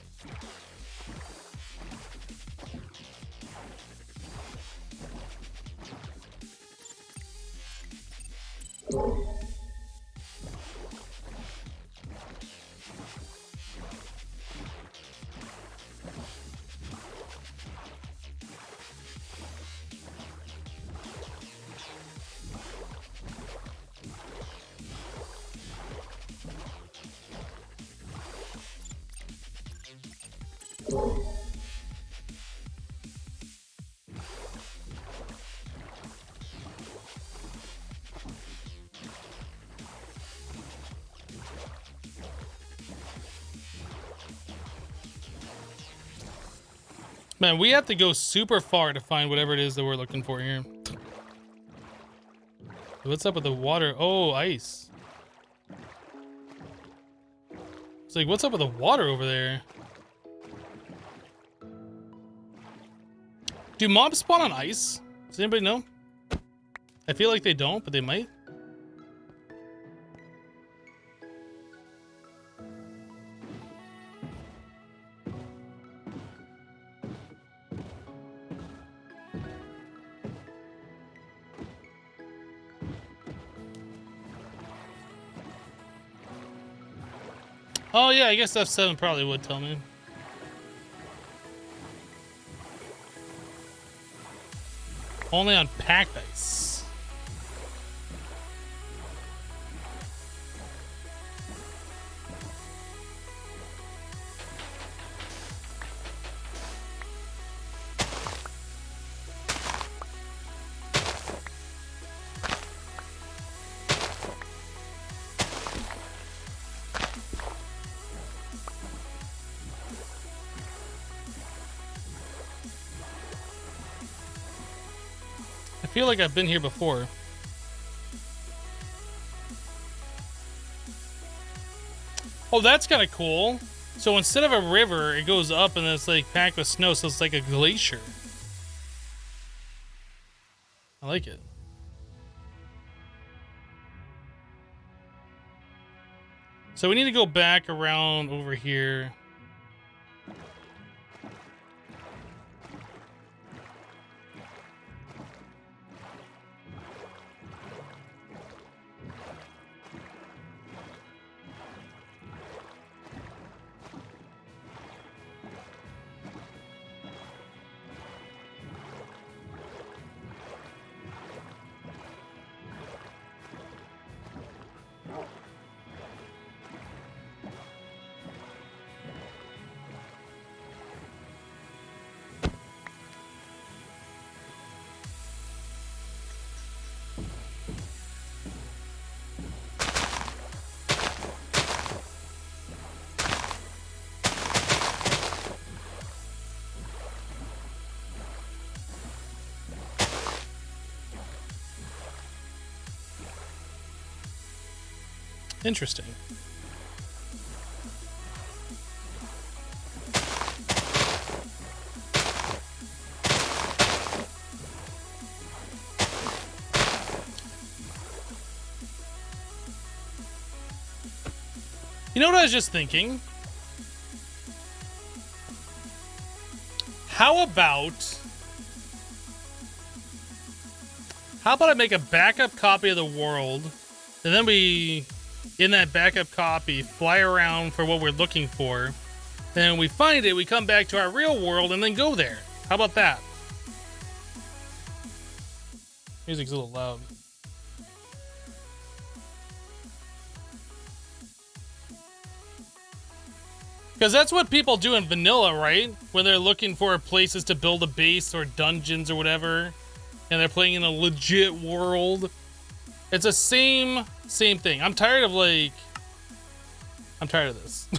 Man, we have to go super far to find whatever it is that we're looking for here. What's up with the water? Oh, ice. It's like, what's up with the water over there? Do mobs spawn on ice? Does anybody know? I feel like they don't, but they might. Oh yeah, I guess F7 probably would tell me. Only on packed ice. I feel like I've been here before. Oh, that's kind of cool. So instead of a river, it goes up and it's like packed with snow, so it's like a glacier. I like it. So we need to go back around over here. Interesting. You know what I was just thinking? How about I make a backup copy of the world, and then we, in that backup copy, fly around for what we're looking for. Then we find it, we come back to our real world, and then go there. How about that? Music's a little loud. Because that's what people do in vanilla, right? When they're looking for places to build a base or dungeons or whatever, and they're playing in a legit world. It's the same thing. I'm tired of this.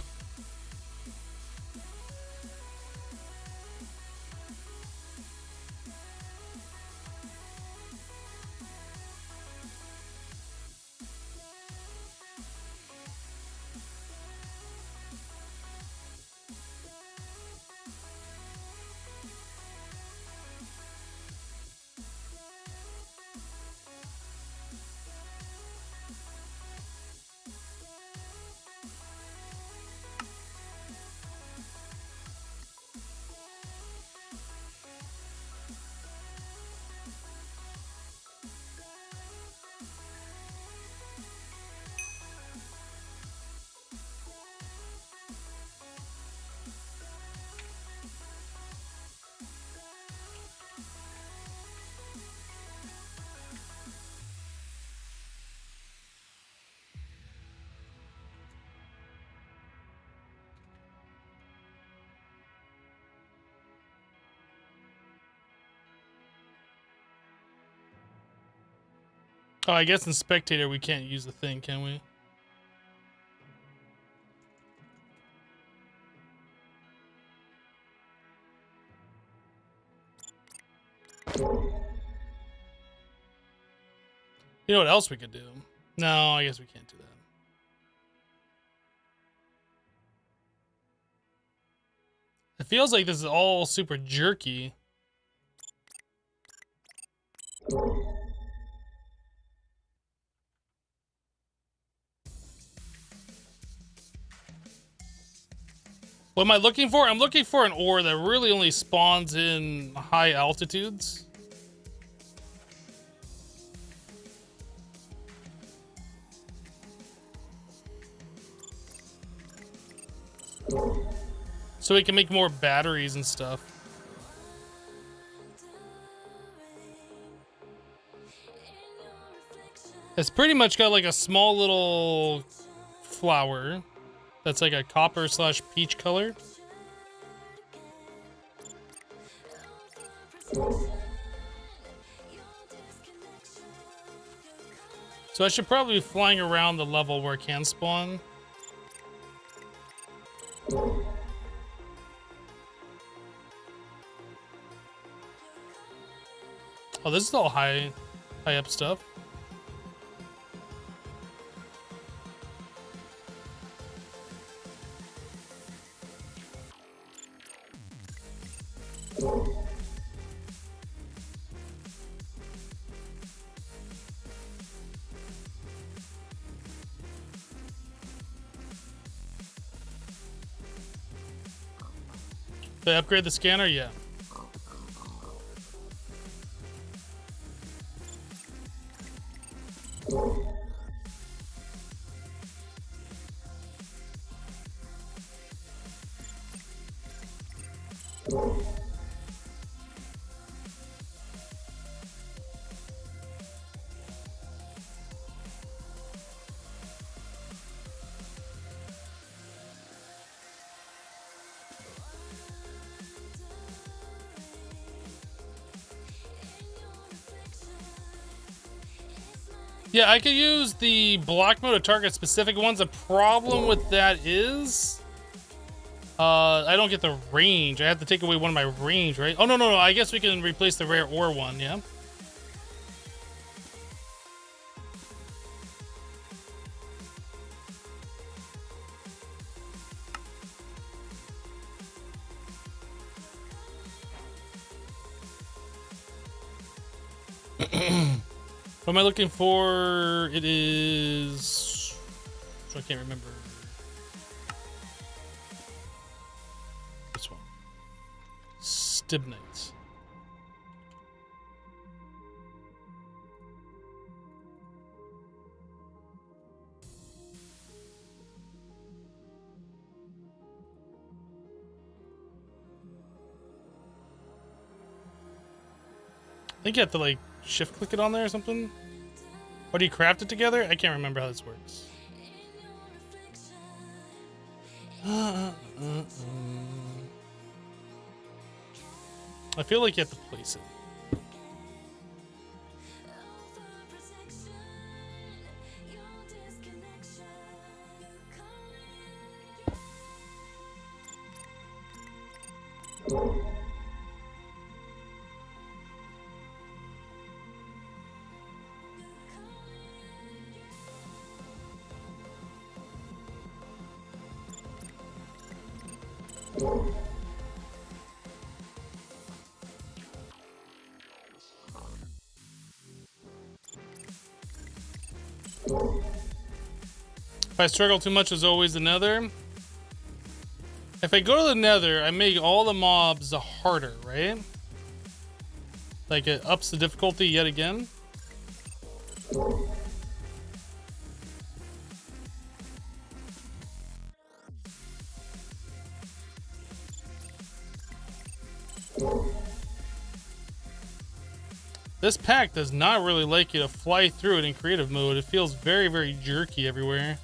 Oh, I guess in spectator we can't use the thing, can we? You know what else we could do? No, I guess we can't do that. It feels like this is all super jerky. What am I looking for? I'm looking for an ore that really only spawns in high altitudes. So we can make more batteries and stuff. It's pretty much got like a small little flower that's like a copper / peach color. So I should probably be flying around the level where it can spawn. Oh, this is all high up stuff. Did I upgrade the scanner? Yeah. Yeah, I could use the block mode to target specific ones. The problem with that is I don't get the range. I have to take away one of my range, right? Oh, no. I guess we can replace the rare ore one, yeah? What am I looking for? It is... I can't remember. This one. Stibnite. I think you have to like shift click it on there or something. Or do you craft it together? I can't remember how this works. I feel like you have to place it. If I struggle too much, there's always the nether. If I go to the nether, I make all the mobs harder, right? Like it ups the difficulty yet again. This pack does not really like you to fly through it in creative mode. It feels very, very jerky everywhere.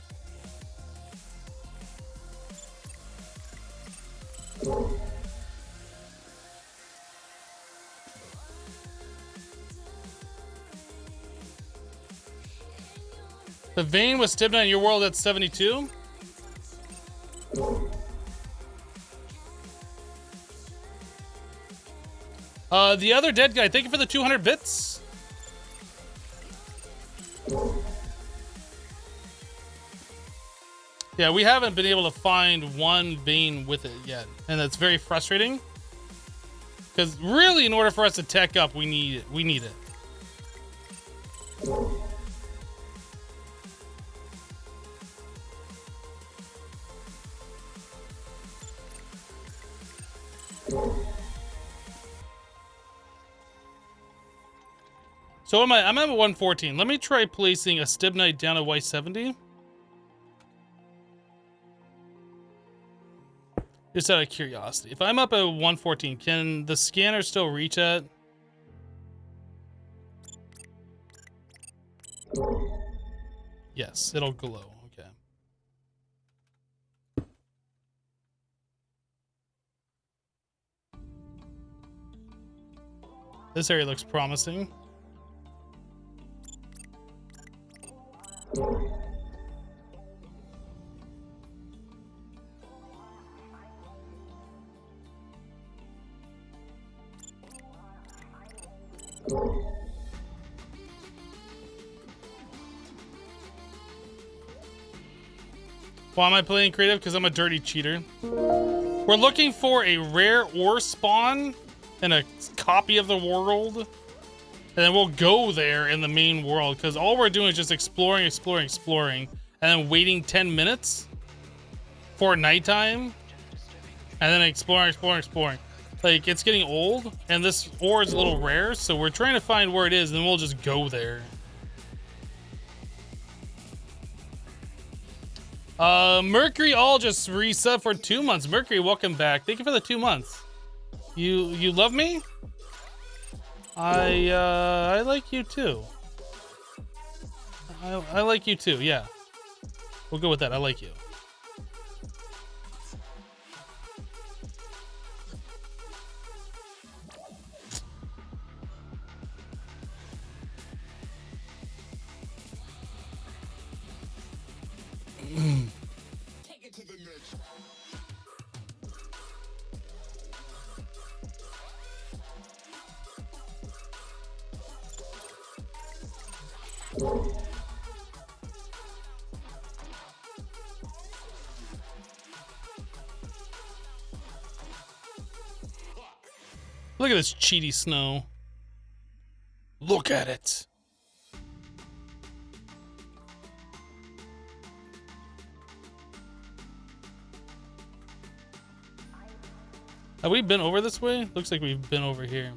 The vein with stibnite in your world at 72? The other dead guy, thank you for the 200 bits. Yeah, we haven't been able to find one vein with it yet, and that's very frustrating. Because really, in order for us to tech up, we need it. We need it. So I'm at 114. Let me try placing a stibnite down at Y70. Just out of curiosity. If I'm up at 114, can the scanner still reach that? Yes, it'll glow. Okay. This area looks promising. Why am I playing creative? Because I'm a dirty cheater. We're looking for a rare ore spawn and a copy of the world. And then we'll go there in the main world. Because all we're doing is just exploring. And then waiting 10 minutes for nighttime. And then exploring. Like, it's getting old. And this ore is a little rare. So we're trying to find where it is. And then we'll just go there. Mercury all just resub for 2 months. Mercury, welcome back. Thank you for the 2 months. You love me? I like you too. I like you too, yeah. We'll go with that. I like you. Take it to the next. Look at this cheaty snow. Look at it. Have we been over this way? Looks like we've been over here.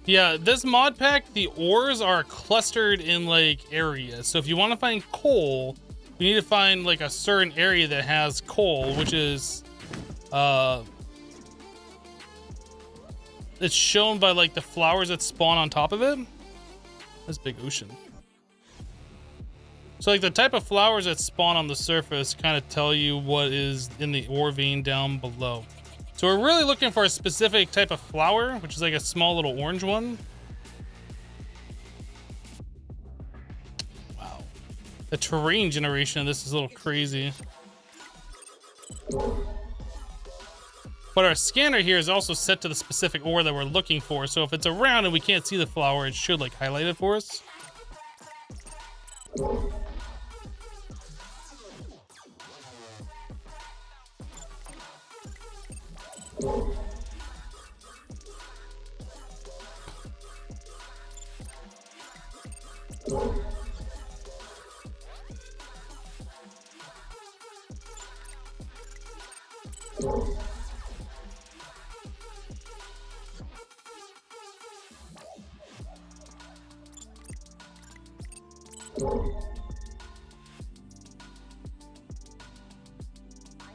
Yeah, this mod pack, the ores are clustered in like areas. So if you want to find coal, you need to find like a certain area that has coal, which is it's shown by like the flowers that spawn on top of it. That's big ocean. So like the type of flowers that spawn on the surface kind of tell you what is in the ore vein down below. So we're really looking for a specific type of flower, which is like a small little orange one. Wow. The terrain generation of this is a little crazy. But our scanner here is also set to the specific ore that we're looking for. So if it's around and we can't see the flower, it should like highlight it for us.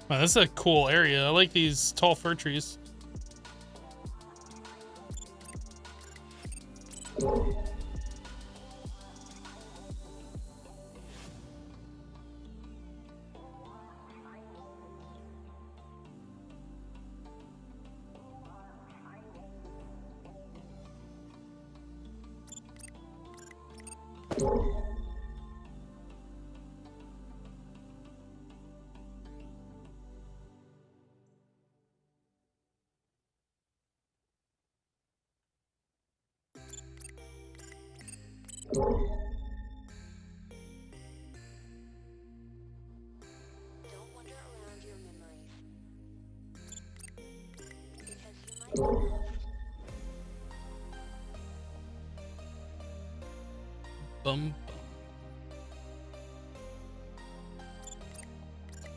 Wow, this is a cool area. I like these tall fir trees. wander around your memories. Because you might be lost. Bum, bum.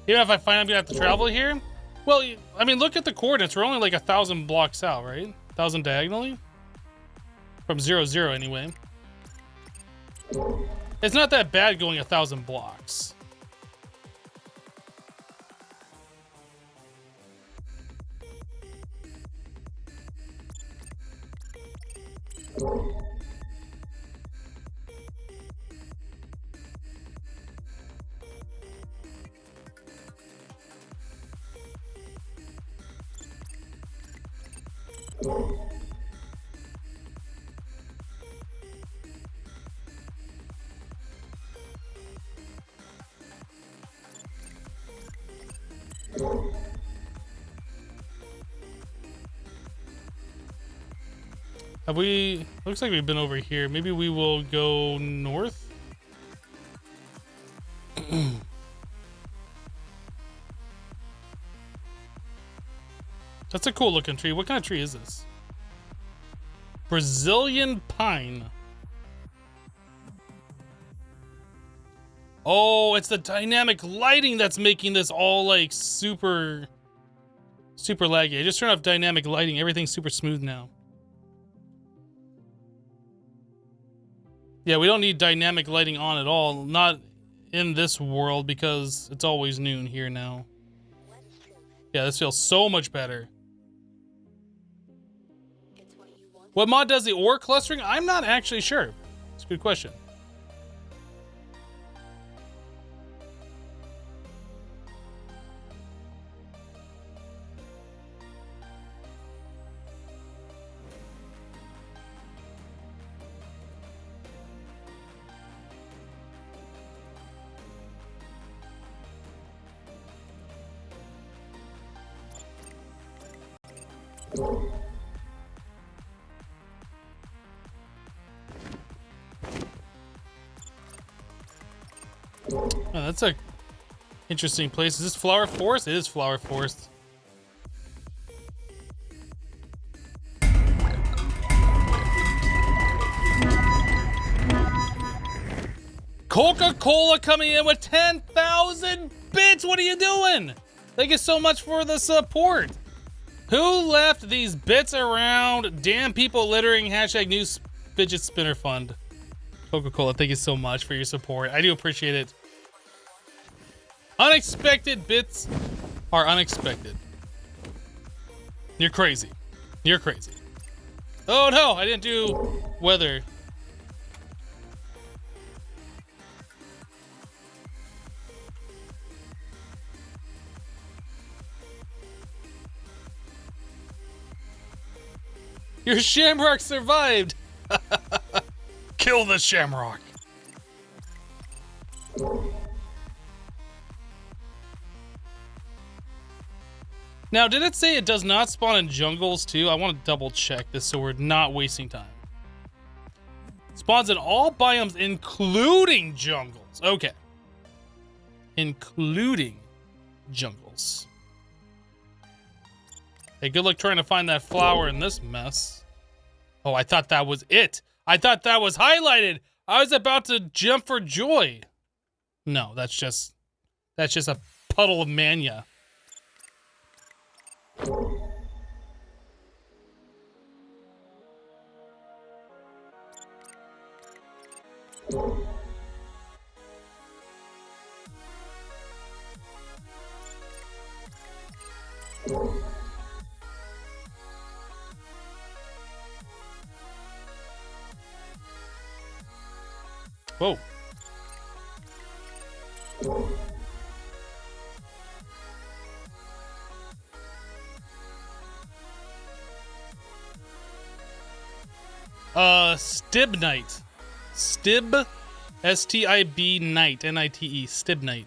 Even if I find I'm gonna have to travel here, well, I mean, look at the coordinates. We're only like 1,000 blocks out, right? 1,000 diagonally from 0, 0 anyway. It's not that bad going 1,000 blocks. Have we... Looks like we've been over here. Maybe we will go north? That's a cool looking tree. What kind of tree is this? Brazilian pine. Oh, it's the dynamic lighting that's making this all like super laggy. I just turned off dynamic lighting. Everything's super smooth now. Yeah, we don't need dynamic lighting on at all. Not in this world because it's always noon here now. Yeah, this feels so much better. What mod does the ore clustering? I'm not actually sure. It's a good question. Oh, that's a interesting place. Is this Flower Forest? It is Flower Forest. Coca-Cola coming in with 10,000 bits. What are you doing? Thank you so much for the support. Who left these bits around? Damn people littering. Hashtag new fidget spinner fund. Coca-Cola, thank you so much for your support. I do appreciate it. Unexpected bits are unexpected. You're crazy. You're crazy. Oh no, I didn't do weather. Your shamrock survived. Kill the shamrock. Now, did it say it does not spawn in jungles too? I want to double check this so we're not wasting time. Spawns in all biomes, including jungles. Okay. Including jungles. Hey, good luck trying to find that flower in this mess. Oh, I thought that was it. I thought that was highlighted. I was about to jump for joy. No, that's just a puddle of mania. Whoa. Stibnite. Stib, S-T-I-B, Nite, N-I-T-E, stibnite.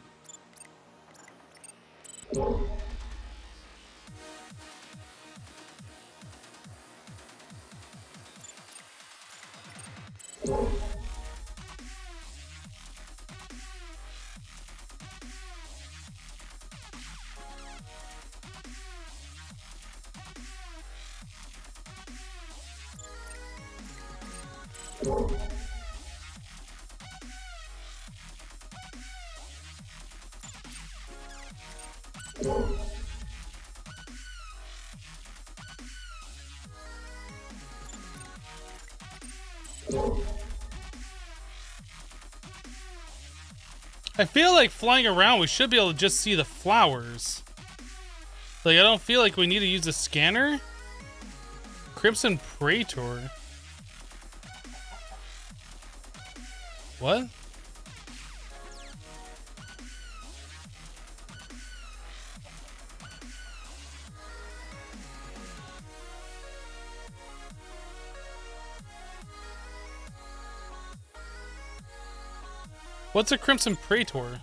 I feel like flying around, we should be able to just see the flowers. Like, I don't feel like we need to use a scanner. Crimson Praetor. What? What's a Crimson Praetor?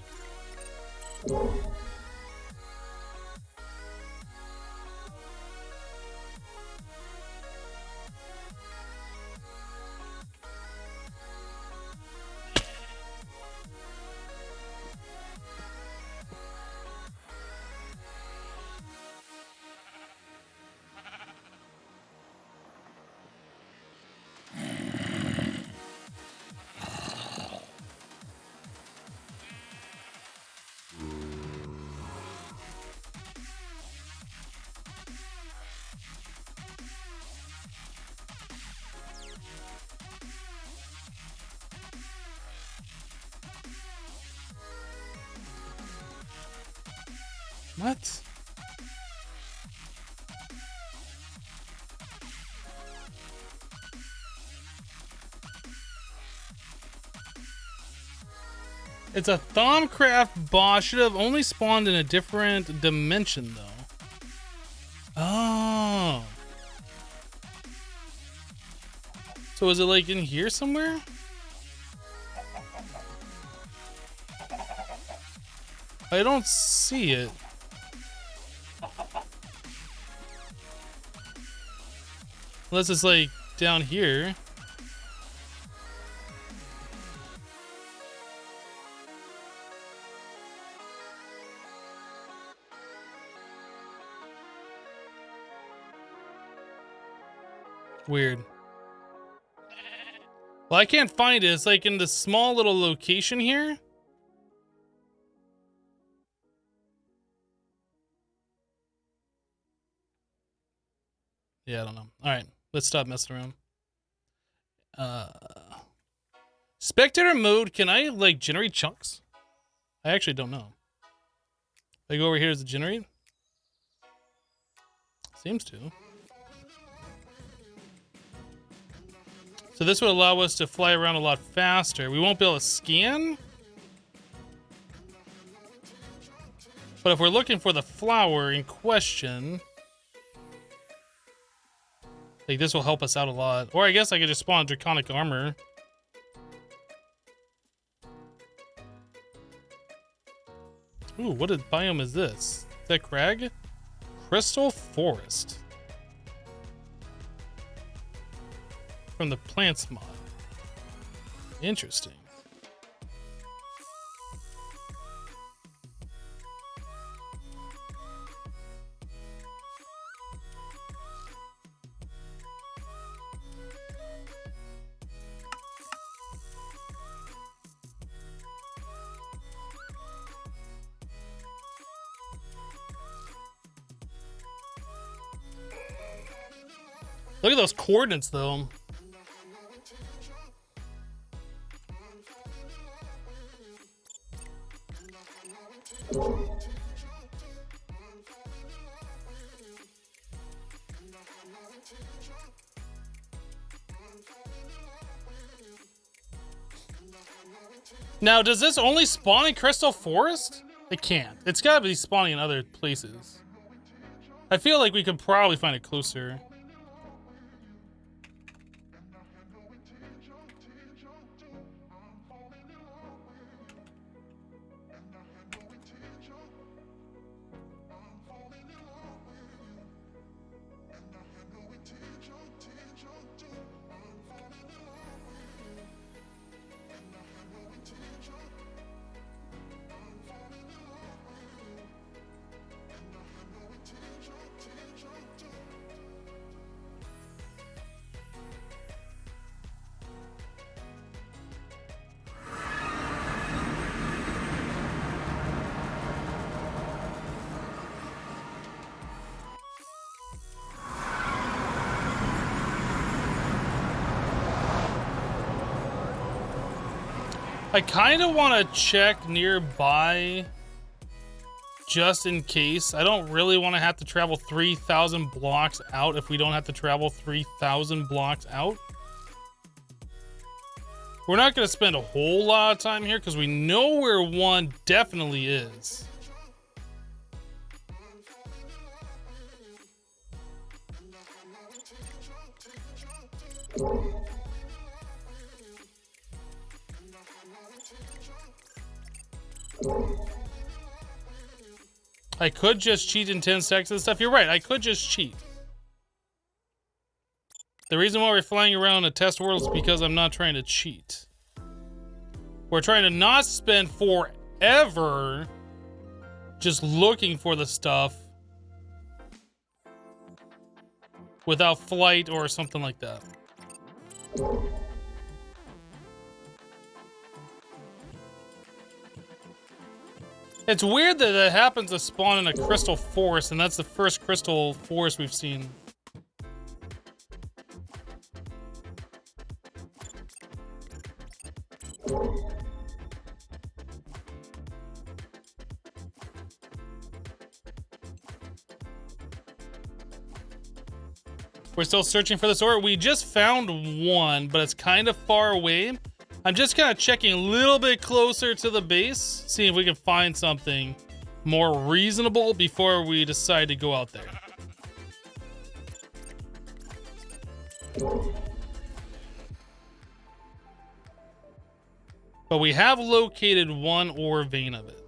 What? It's a Thaumcraft boss. Should have only spawned in a different dimension, though. Oh. So is it like in here somewhere? I don't see it. Unless it's like down here. Weird. Well, I can't find it. It's like in this small little location here. Yeah, I don't know. All right, let's stop messing around. Spectator mode, can I like generate chunks? I actually don't know. I go over here as a generate. Seems to. So this would allow us to fly around a lot faster. We won't be able to scan. But if we're looking for the flower in question, like this will help us out a lot. Or I guess I could just spawn draconic armor. Ooh, what biome is this? Is that crag? Crystal Forest. From the plants mod. Interesting. Look at those coordinates, though. Now, does this only spawn in Crystal Forest? It can't. It's gotta be spawning in other places. I feel like we could probably find it closer. I kind of want to check nearby just in case. I don't really want to have to travel 3,000 blocks out if we don't have to travel 3,000 blocks out. We're not going to spend a whole lot of time here because we know where one definitely is. I could just cheat in 10 seconds and stuff. You're right, I could just cheat. The reason why we're flying around a test world is because I'm not trying to cheat. We're trying to not spend forever just looking for the stuff without flight or something like that. It's weird that it happens to spawn in a crystal forest, and that's the first crystal forest we've seen. We're still searching for this ore. We just found one, but it's kind of far away. I'm just kind of checking a little bit closer to the base, seeing if we can find something more reasonable before we decide to go out there. But we have located one ore vein of it.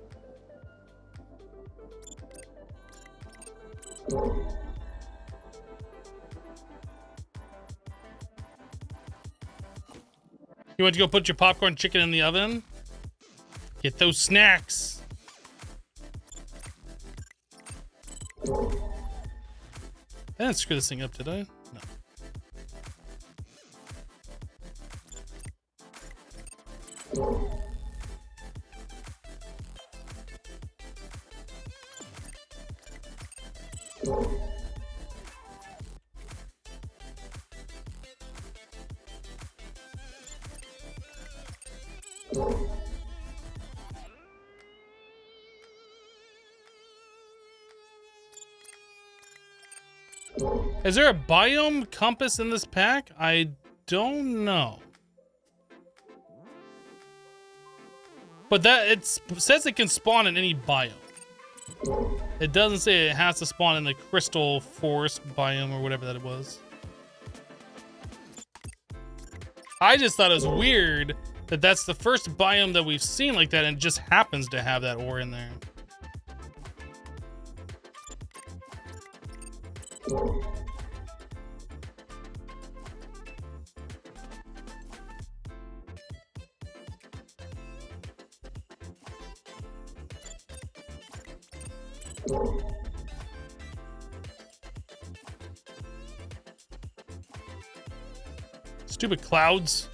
You want to go put your popcorn chicken in the oven? Get those snacks. I didn't screw this thing up, did I? No. Is there a biome compass in this pack? I don't know. But that it says it can spawn in any biome. It doesn't say it has to spawn in the crystal forest biome or whatever that it was. I just thought it was weird that that's the first biome that we've seen like that and it just happens to have that ore in there. Stupid clouds.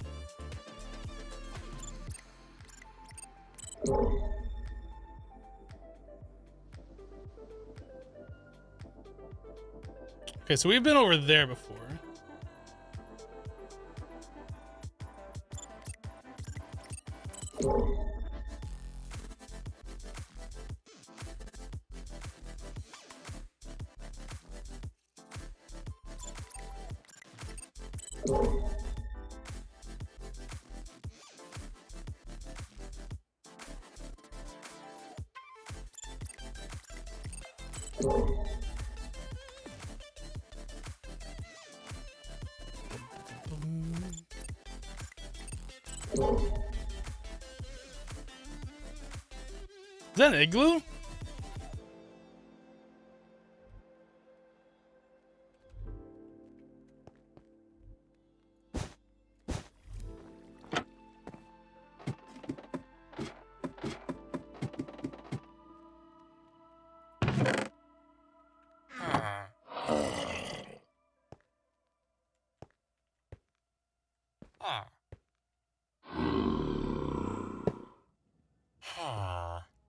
Okay, so we've been over there before. Is that an igloo?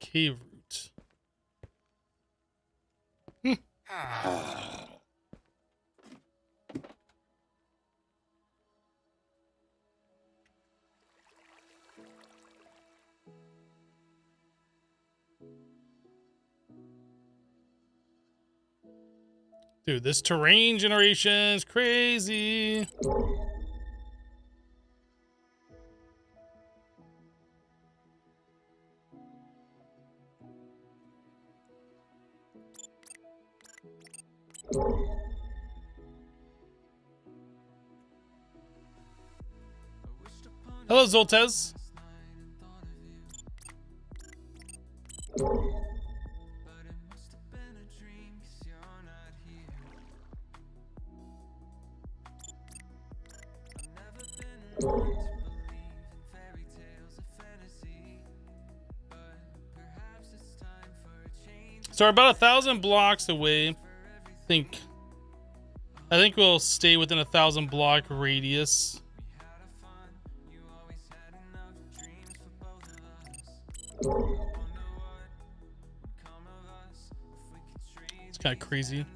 Cave root. Dude, this terrain generation is crazy. Hello, Zoltez. So we're about 1,000 blocks away. I think we'll stay within 1,000 block radius. It's kind of crazy.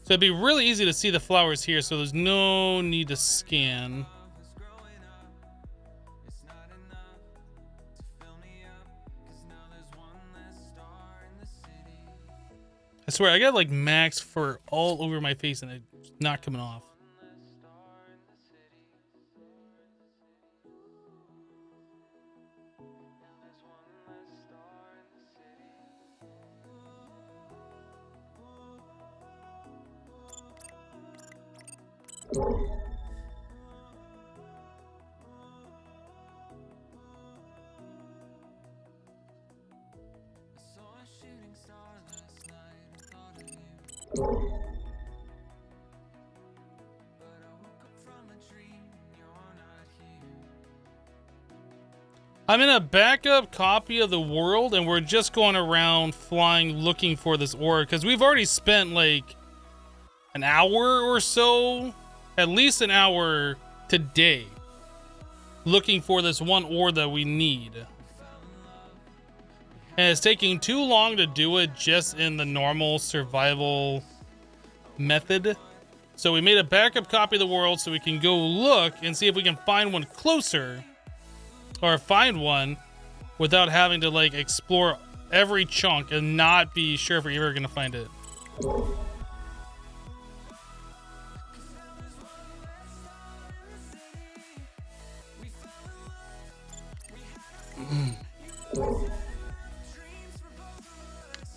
So it'd be really easy to see the flowers here, so there's no need to scan. I swear, I got like max fur all over my face and it's not coming off. I'm in a backup copy of the world and we're just going around flying looking for this ore because we've already spent like an hour or so, at least an hour today, looking for this one ore that we need. And it's taking too long to do it just in the normal survival method. So we made a backup copy of the world so we can go look and see if we can find one closer. Or find one without having to like explore every chunk and not be sure if we're ever gonna find it.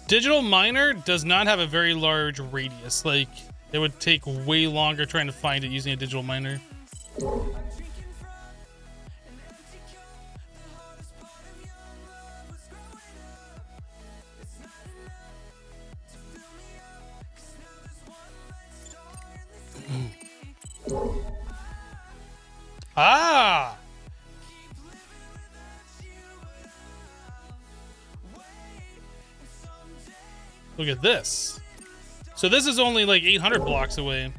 Digital miner does not have a very large radius. Like, it would take way longer trying to find it using a digital miner. Ah! Look at this. So this is only like 800 blocks away.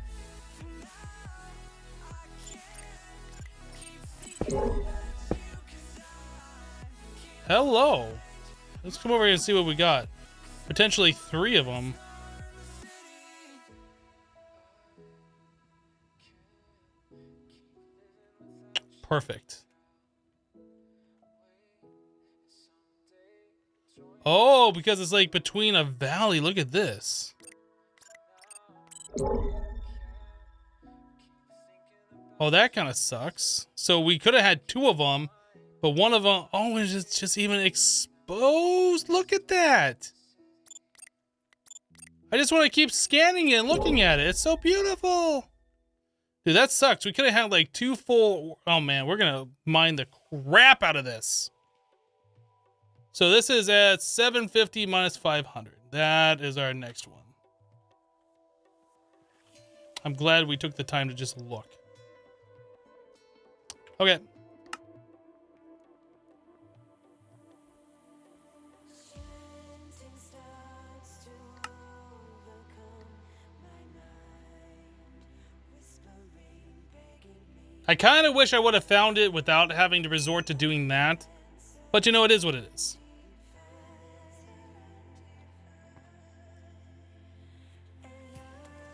Hello. Let's come over here and see what we got. Potentially 3 of them. Perfect. Oh, because it's like between a valley. Look at this. Oh, that kind of sucks. So we could have had 2 of them, but one of them, oh, it's just even exposed. Look at that. I just want to keep scanning it and looking at it. It's so beautiful. Dude, that sucks. We could have had like 2 full... Oh, man. We're going to mine the crap out of this. So this is at 750 minus 500. That is our next one. I'm glad we took the time to just look. Okay. I kind of wish I would have found it without having to resort to doing that. But you know, it is what it is.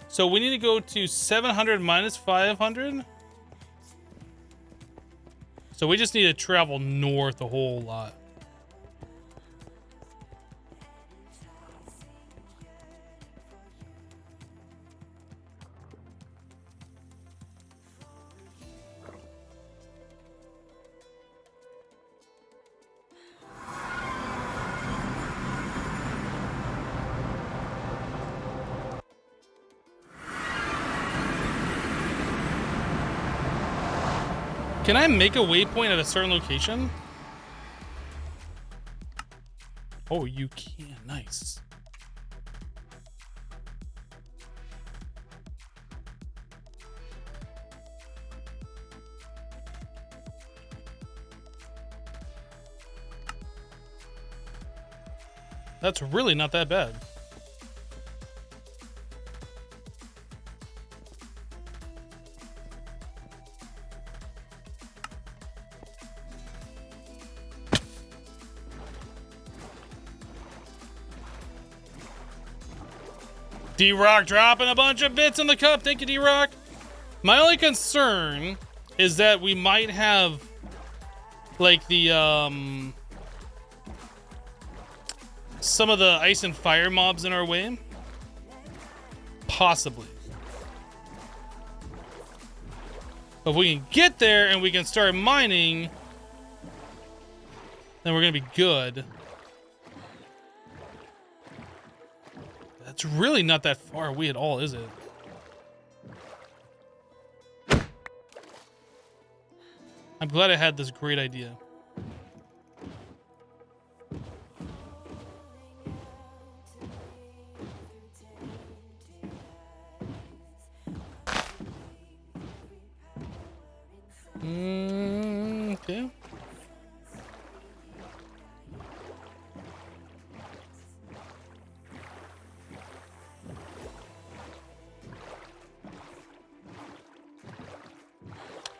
So we need to go to 700 minus 500. So we just need to travel north a whole lot. Can I make a waypoint at a certain location? Oh, you can. Nice. That's really not that bad. D-Rock dropping a bunch of bits in the cup. Thank you, D-Rock. My only concern is that we might have like the some of the ice and fire mobs in our way. Possibly. But if we can get there and we can start mining, then we're gonna be good. It's really not that far away at all, is it? I'm glad I had this great idea. Okay.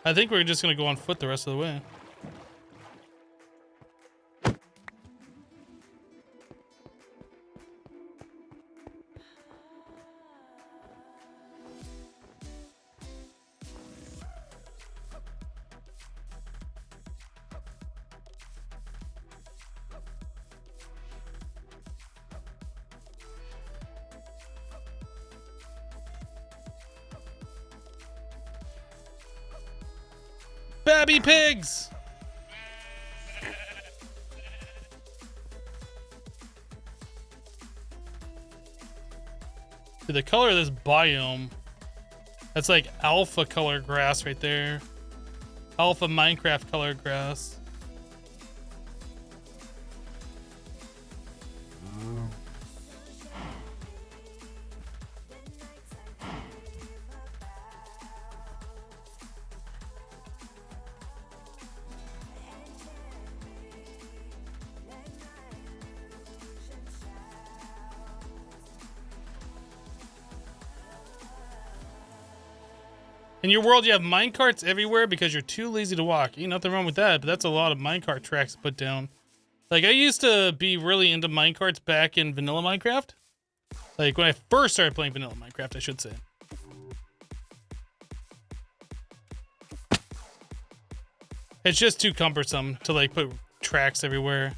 I think we're just gonna go on foot the rest of the way. Babby pigs! Dude, the color of this biome, that's like alpha color grass right there. Alpha Minecraft color grass. In your world, you have minecarts everywhere because you're too lazy to walk. Ain't nothing wrong with that, but that's a lot of minecart tracks to put down. Like, I used to be really into minecarts back in vanilla Minecraft. Like, when I first started playing vanilla Minecraft, I should say. It's just too cumbersome to, like, put tracks everywhere.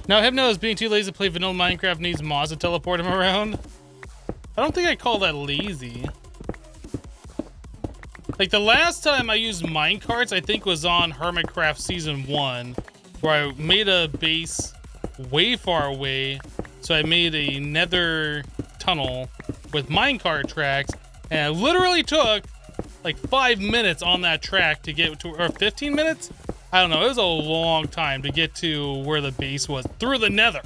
Now, Hypno is being too lazy to play vanilla Minecraft, needs mods to teleport him around. I don't think I call that lazy. Like, the last time I used minecarts, I think was on Hermitcraft Season 1, where I made a base way far away. So I made a nether tunnel with minecart tracks, and it literally took like 5 minutes on that track to get to, or 15 minutes? I don't know, it was a long time to get to where the base was through the nether.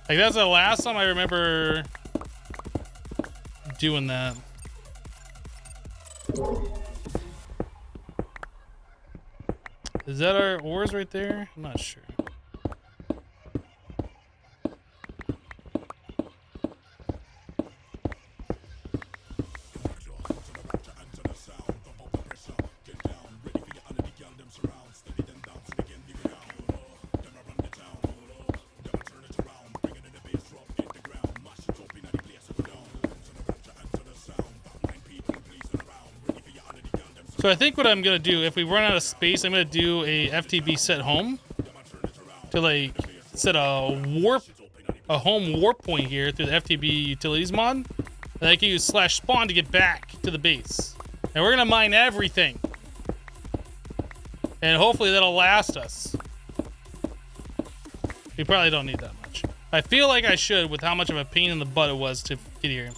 Like, that's the last time I remember doing that. Is that our ores right there? I'm not sure. So I think what I'm gonna do, if we run out of space, I'm gonna do a FTB set home to like set a home warp point here through the FTB utilities mod. And I can use /spawn to get back to the base. And we're gonna mine everything. And hopefully that'll last us. We probably don't need that much. I feel like I should with how much of a pain in the butt it was to get here.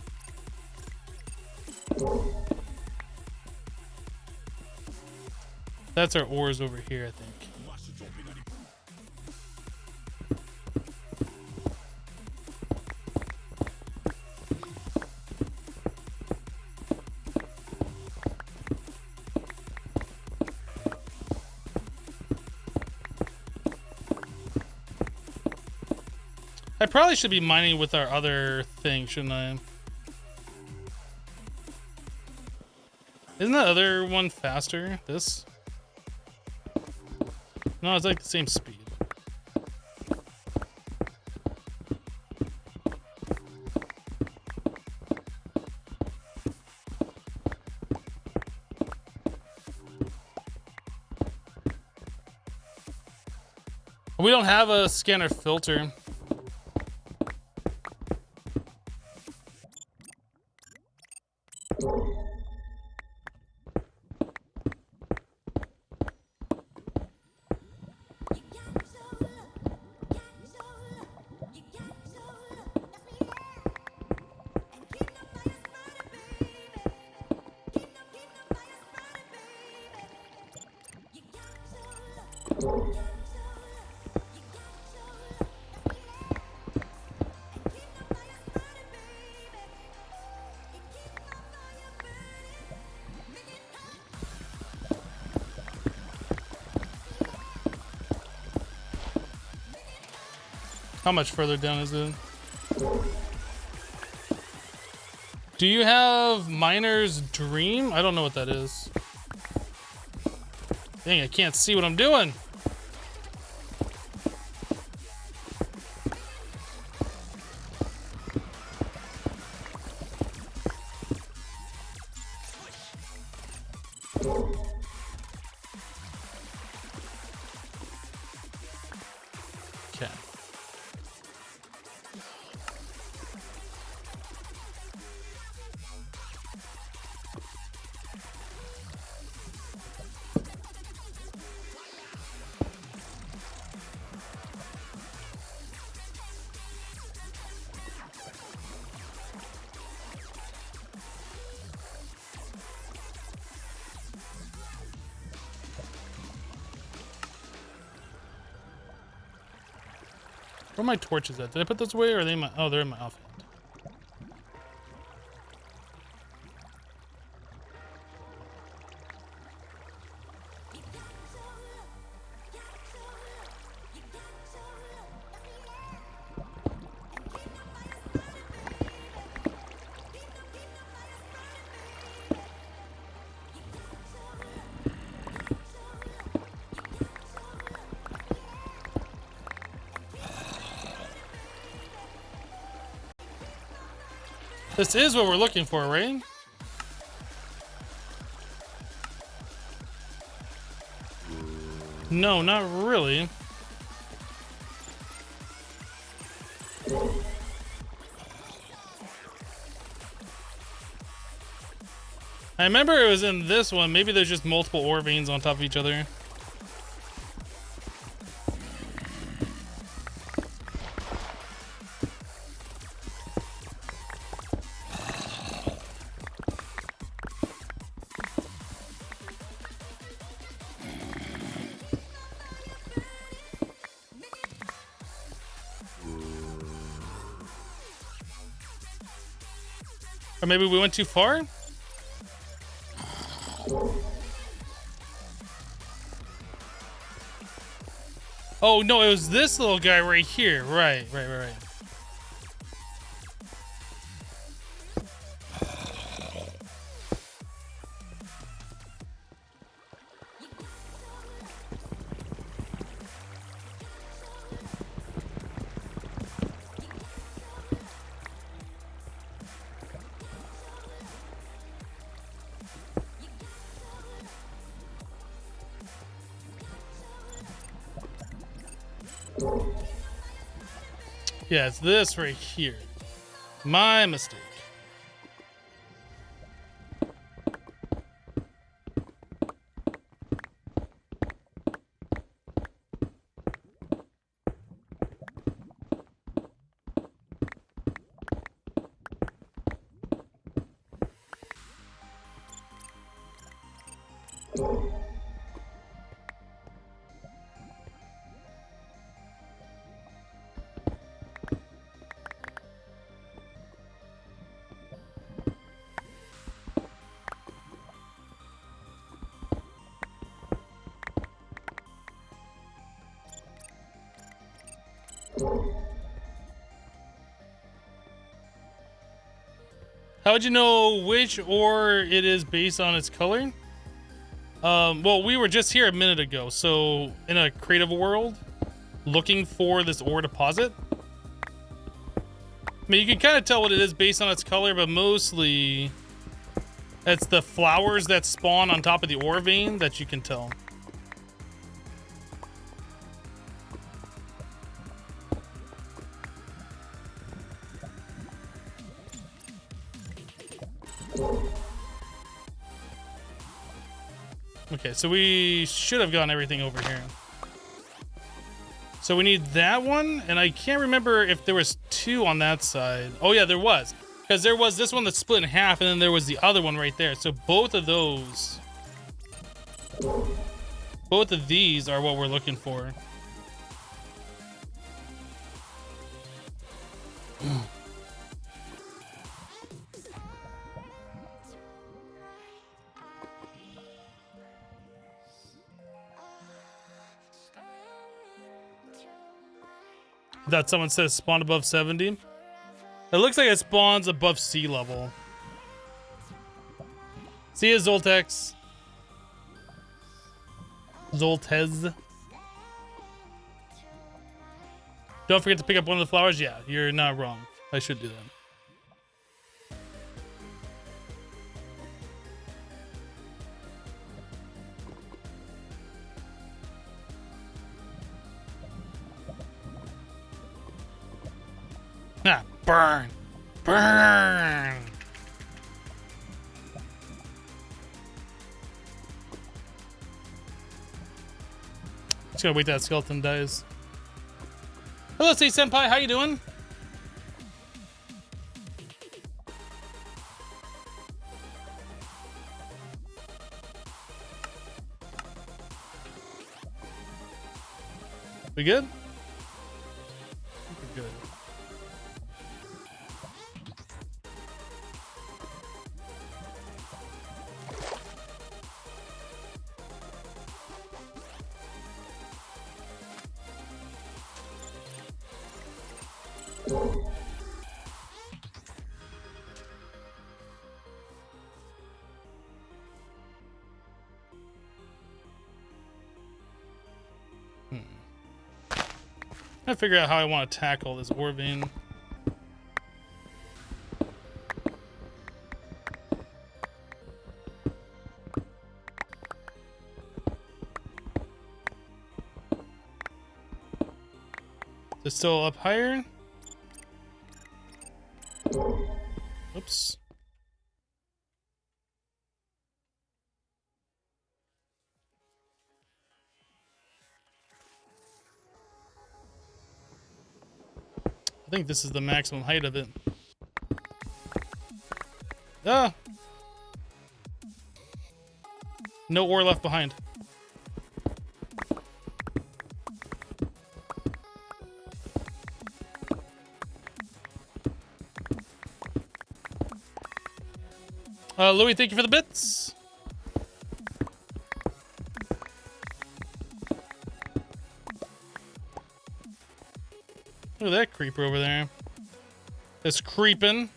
That's our ores over here, I think. I probably should be mining with our other thing, shouldn't I? Isn't that other one faster? This? No, it's like the same speed. We don't have a scanner filter. How much further down is it? Do you have Miner's Dream? I don't know what that is. Dang, I can't see what I'm doing. Okay. Where are my torches at? Did I put those away or are they in my... Oh, they're in my offhand. This is what we're looking for, right? No, not really. I remember it was in this one. Maybe there's just multiple ore veins on top of each other. Or maybe we went too far? Oh, no, it was this little guy right here. Right. Yeah, it's this right here. My mistake. How would you know which ore it is based on its color? Well, we were just here a minute ago, so in a creative world, looking for this ore deposit. I mean, you can kind of tell what it is based on its color, but mostly it's the flowers that spawn on top of the ore vein that you can tell. Okay, so we should have gotten everything over here. So we need that one, and I can't remember if there was two on that side. Oh yeah, there was. Because there was this one that split in half, and then there was the other one right there. So both of those... both of these are what we're looking for. That someone says spawn above 70. It looks like it spawns above sea level. See you, Zoltex. Zoltez. Don't forget to pick up one of the flowers. Yeah, you're not wrong. I should do that. Ah, burn! Burn! Just gotta wait till that skeleton dies. Hello, Say Senpai, how you doing? We good? We're good. I figure out how I want to tackle this ore vein. Is it still up higher? Oops. I think this is the maximum height of it. Ah! No ore left behind. Louis, thank you for the bits. Look at that creeper over there. It's creeping.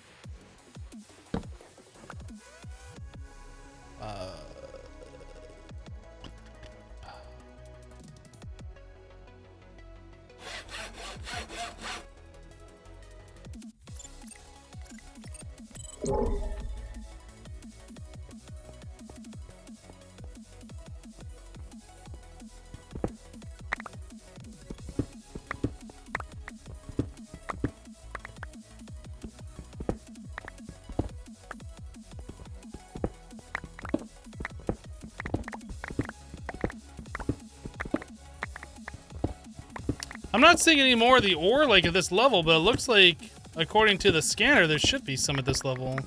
I'm not seeing any more of the ore like at this level, but it looks like, according to the scanner, there should be some at this level.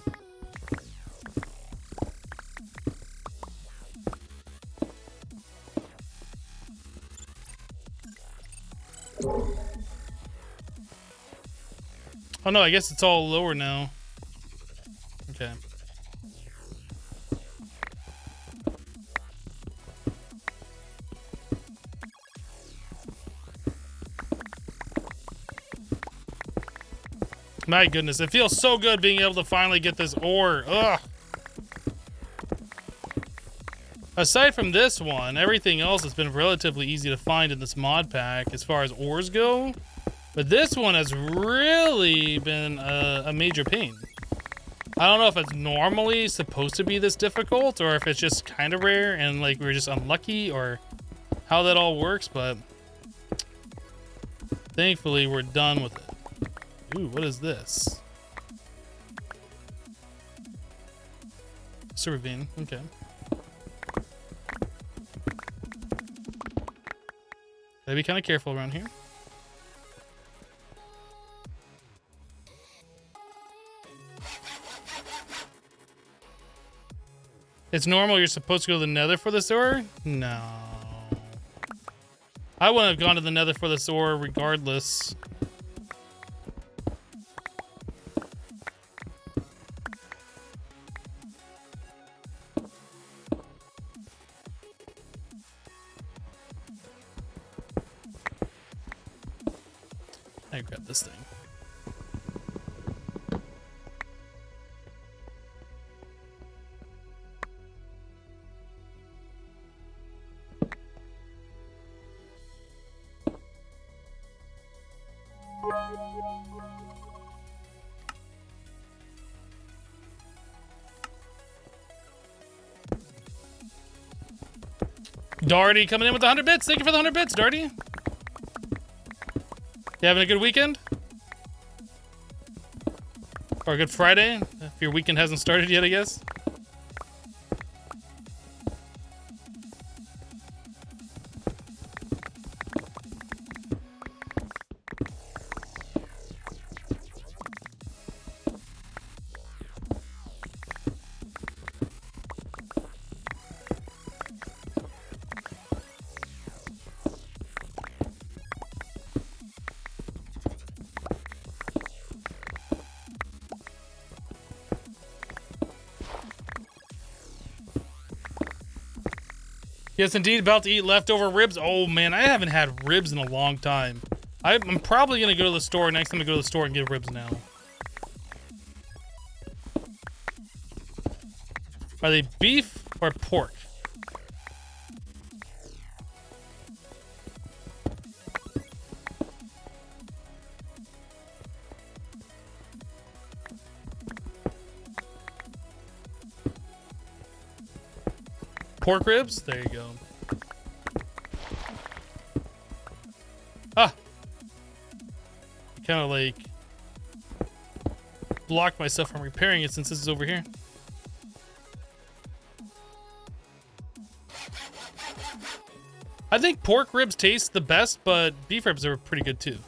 Oh no, I guess it's all lower now. Okay. My goodness, it feels so good being able to finally get this ore. Ugh. Aside from this one, everything else has been relatively easy to find in this mod pack as far as ores go. But this one has really been a major pain. I don't know if it's normally supposed to be this difficult or if it's just kind of rare and like we're just unlucky or how that all works, but thankfully we're done with it. Ooh, what is this? Super vein, okay. Gotta be kind of careful around here. It's normal, you're supposed to go to the nether for this ore? No. I wouldn't have gone to the nether for this ore regardless. I grab this thing. Darty coming in with the 100 bits. Thank you for the 100 bits, Darty. You having a good weekend? Or a good Friday, if your weekend hasn't started yet, I guess. Yes, indeed. About to eat leftover ribs. Oh, man, I haven't had ribs in a long time. I'm probably going to go to the store next time I go to the store and get ribs now. Are they beef or pork? Pork ribs? There you go. Ah! Kind of like blocked myself from repairing it since this is over here. I think pork ribs taste the best, but beef ribs are pretty good too.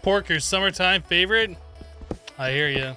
Pork, your summertime favorite? I hear ya.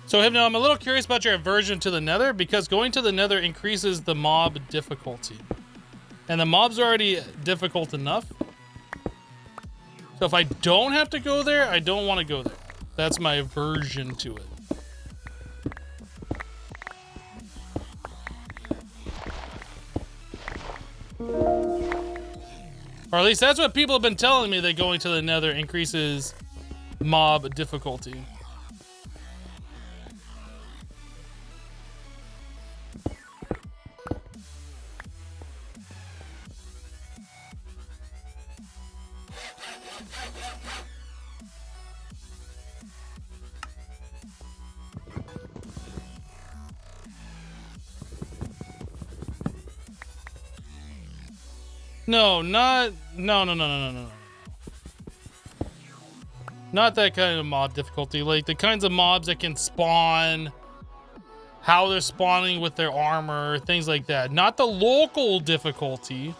So Hypno, I'm a little curious about your aversion to the nether because going to the nether increases the mob difficulty. And the mob's already difficult enough. So if I don't have to go there, I don't want to go there. That's my aversion to it. Or at least that's what people have been telling me, that going to the nether increases mob difficulty. No, not... No. Not that kind of mob difficulty. Like, the kinds of mobs that can spawn, how they're spawning with their armor, things like that. Not the local difficulty.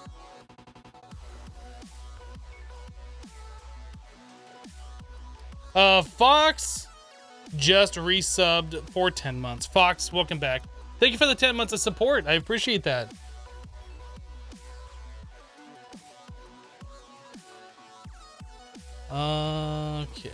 Fox just resubbed for 10 months. Fox, welcome back. Thank you for the 10 months of support. I appreciate that. Okay.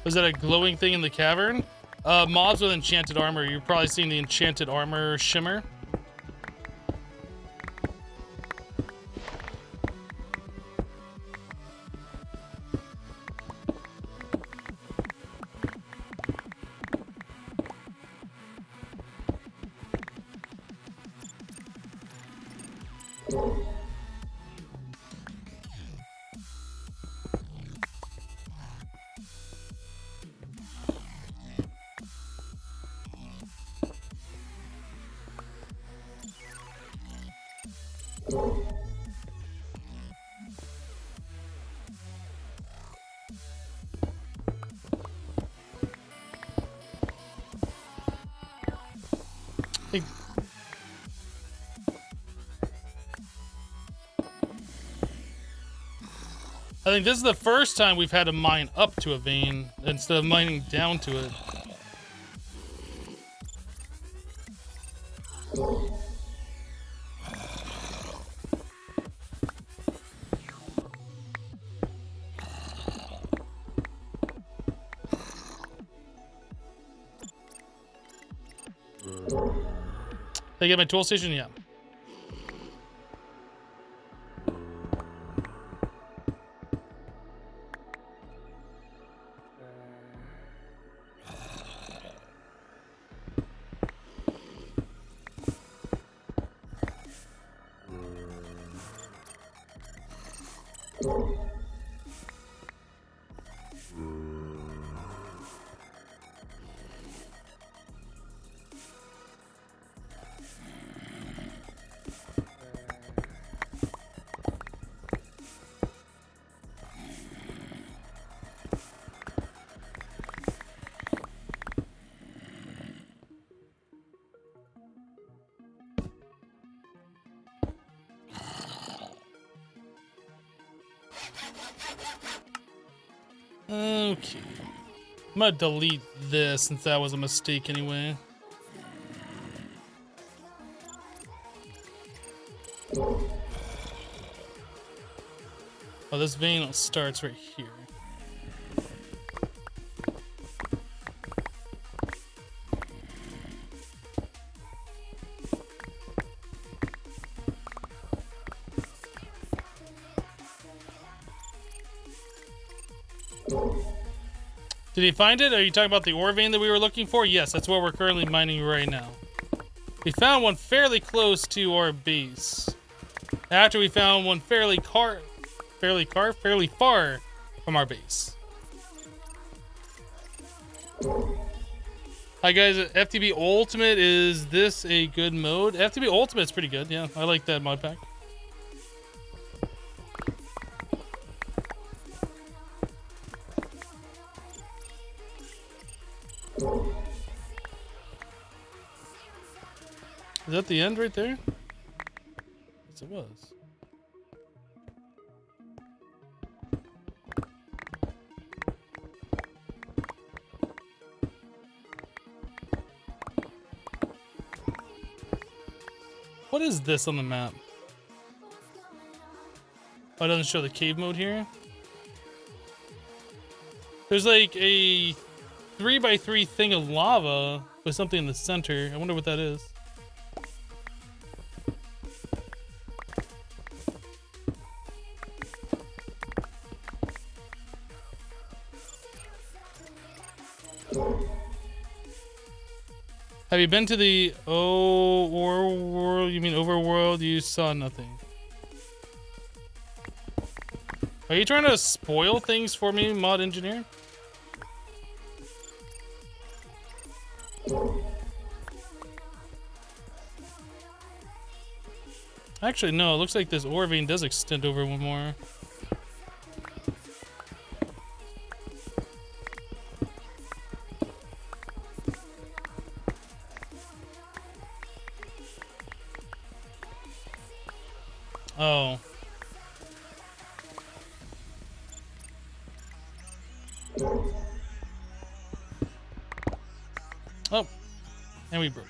Was that a glowing thing in the cavern? Mobs with enchanted armor. You're probably seeing the enchanted armor shimmer. I think this is the first time we've had to mine up to a vein instead of mining down to it. Did I get my tool station? Yeah. Okay. I'm gonna delete this since that was a mistake anyway. Oh, this vein starts right here. Did he find it? Are you talking about the ore vein that we were looking for? Yes, that's what we're currently mining right now. We found one fairly close to our base. After we found one fairly far from our base. Hi guys, FTB Ultimate, is this a good mode? FTB Ultimate's pretty good, yeah. I like that mod pack. Is that the end right there? Yes, it was. What is this on the map? Oh, it doesn't show the cave mode here. There's like a 3x3 thing of lava with something in the center. I wonder what that is. Have you been to the world? You mean overworld? You saw nothing. Are you trying to spoil things for me, mod engineer? Actually, no. It looks like this ore vein does extend over one more. Oh. Oh. And we broke.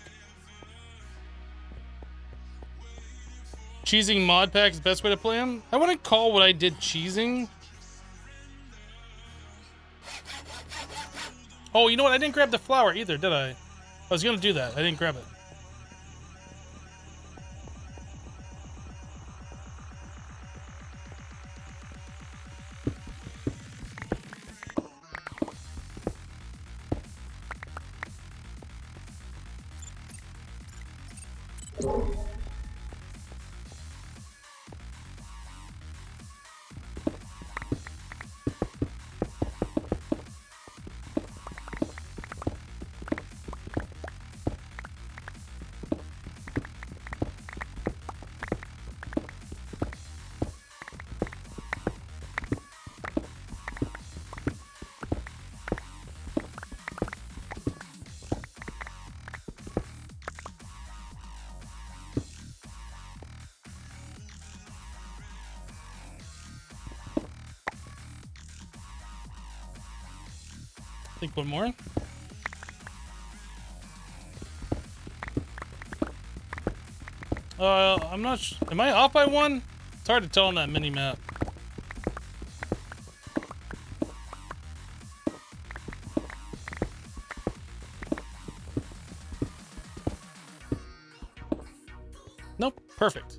Cheesing mod packs, best way to play them? I wouldn't call what I did cheesing. Oh, you know what? I didn't grab the flower either, did I? I was gonna do that. I didn't grab it. I think one more. I'm not am I off by one? It's hard to tell on that mini map. Nope, perfect.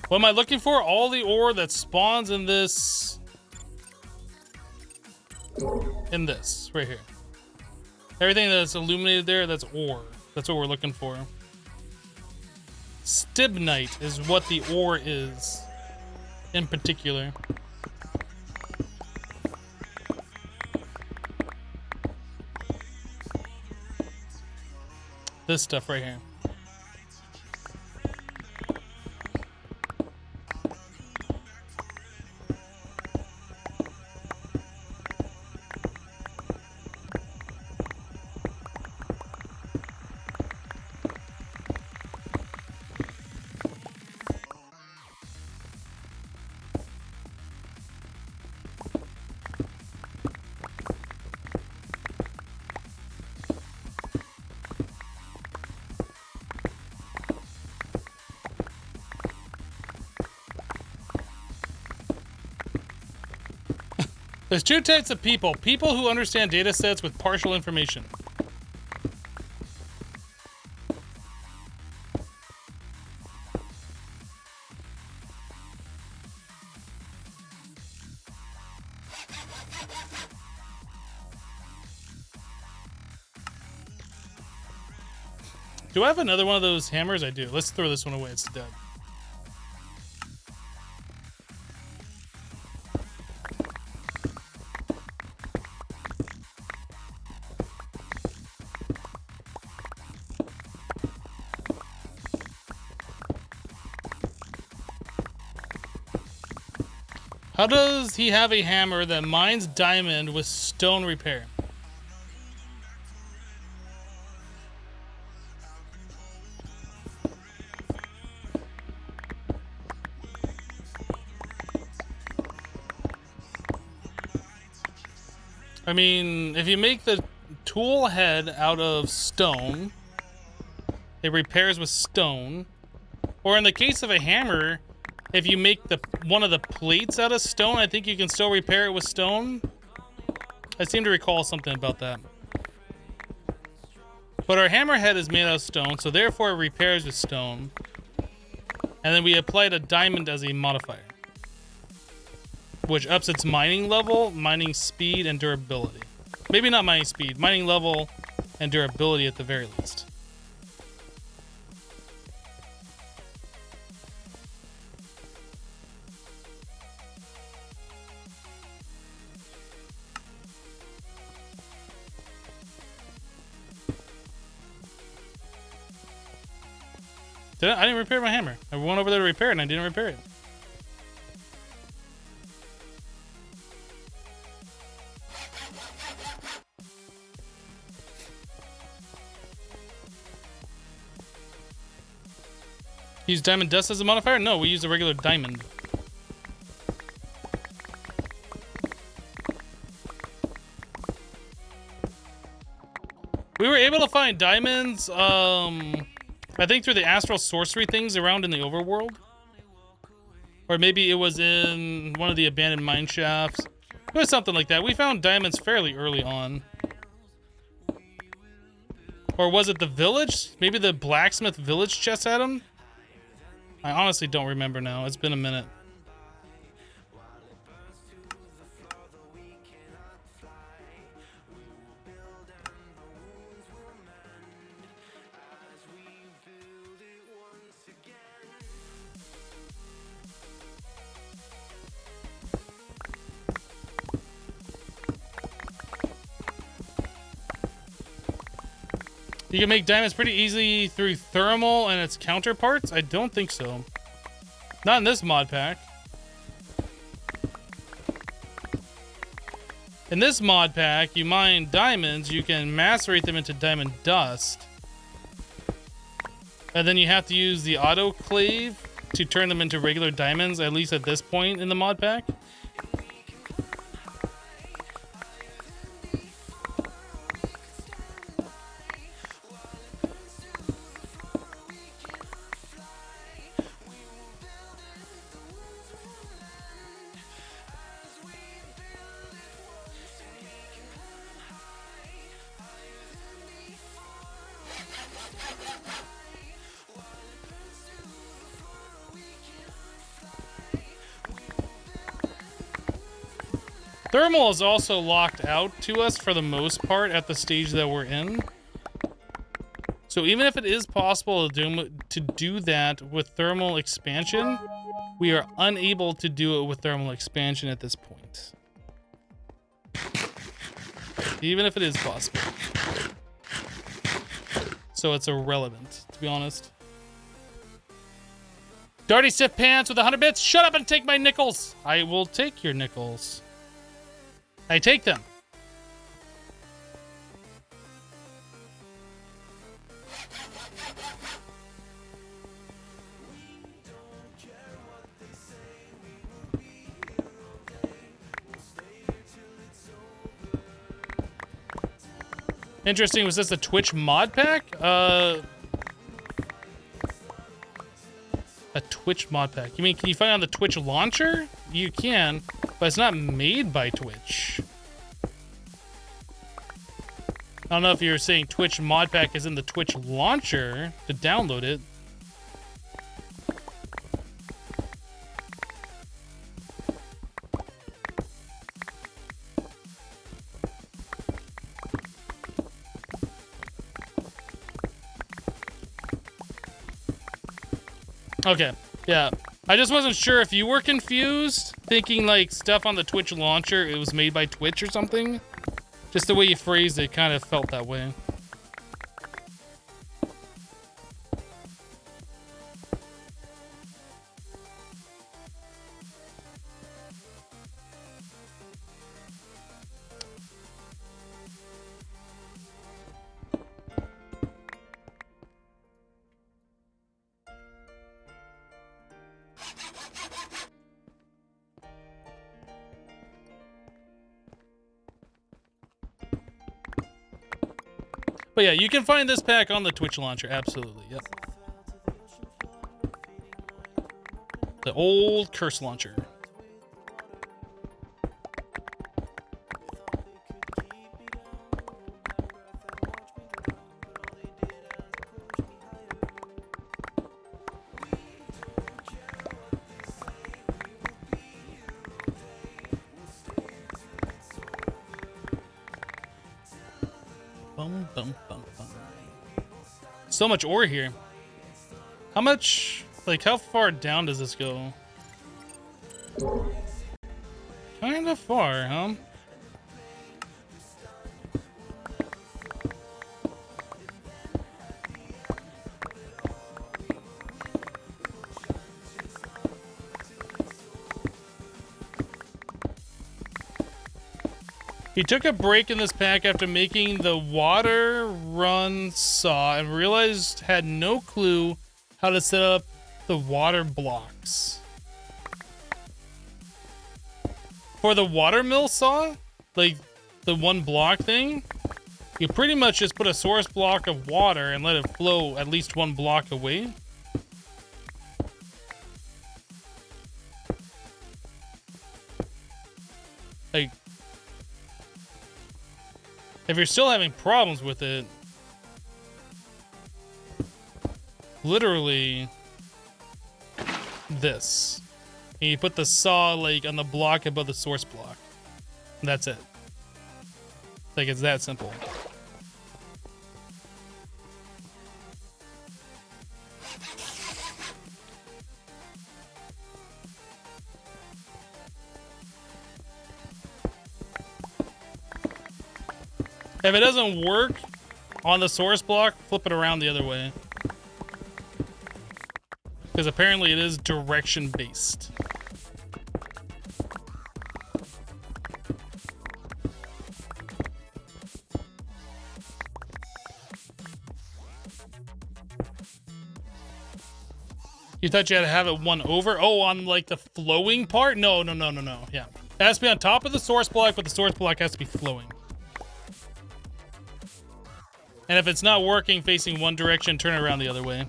What am I looking for? All the ore that spawns in this. In this, right here. Everything that's illuminated there, that's ore. That's what we're looking for. Stibnite is what the ore is, in particular. This stuff right here. There's two types of people. People who understand data sets with partial information. Do I have another one of those hammers? I do. Let's throw this one away. It's dead. How does he have a hammer that mines diamond with stone repair? I mean, if you make the tool head out of stone, it repairs with stone. Or in the case of a hammer, if you make one of the plates out of stone, I think you can still repair it with stone. I seem to recall something about that. But our hammerhead is made out of stone, so therefore it repairs with stone. And then we applied a diamond as a modifier, which ups its mining level, mining speed, and durability. Maybe not mining speed, mining level and durability at the very least. I didn't repair my hammer. I went over there to repair it and I didn't repair it. Use diamond dust as a modifier? No, we use a regular diamond. We were able to find diamonds, I think through the astral sorcery things around in the overworld. Or maybe it was in one of the abandoned mine shafts. It was something like that. We found diamonds fairly early on. Or was it the village? Maybe the blacksmith village chest had them? I honestly don't remember now. It's been a minute. You can make diamonds pretty easily through thermal and its counterparts? I don't think so. Not in this mod pack. In this mod pack, you mine diamonds, you can macerate them into diamond dust. And then you have to use the autoclave to turn them into regular diamonds, at least at this point in the mod pack. Thermal is also locked out to us for the most part at the stage that we're in. So even if it is possible to do that with thermal expansion, we are unable to do it with thermal expansion at this point. Even if it is possible. So it's irrelevant, to be honest. Darty Stiff Pants with 100 bits. Shut up and take my nickels. I will take your nickels. I take them. Interesting. Was this a Twitch mod pack? A Twitch mod pack. You mean, can you find it on the Twitch launcher? You can, but it's not made by Twitch. I don't know if you're saying Twitch mod pack is in the Twitch launcher to download it. Okay, yeah. I just wasn't sure if you were confused, thinking like stuff on the Twitch launcher, it was made by Twitch or something. Just the way you phrased it kind of felt that way. But yeah, you can find this pack on the Twitch launcher. Absolutely. Yep. The old curse launcher. Bum, bum, bum, bum. So much ore here. How much, like, how far down does this go? Kinda far, huh? He took a break in this pack after making the water run saw and realized had no clue how to set up the water blocks. For the watermill saw, like the one block thing, you pretty much just put a source block of water and let it flow at least one block away. Like, if you're still having problems with it, literally this. And you put the saw like on the block above the source block. And that's it. Like, it's that simple. If it doesn't work on the source block, flip it around the other way. Because apparently it is direction based. You thought you had to have it one over? Oh, on like the flowing part? No. Yeah. It has to be on top of the source block, but the source block has to be flowing. And if it's not working facing one direction, turn it around the other way.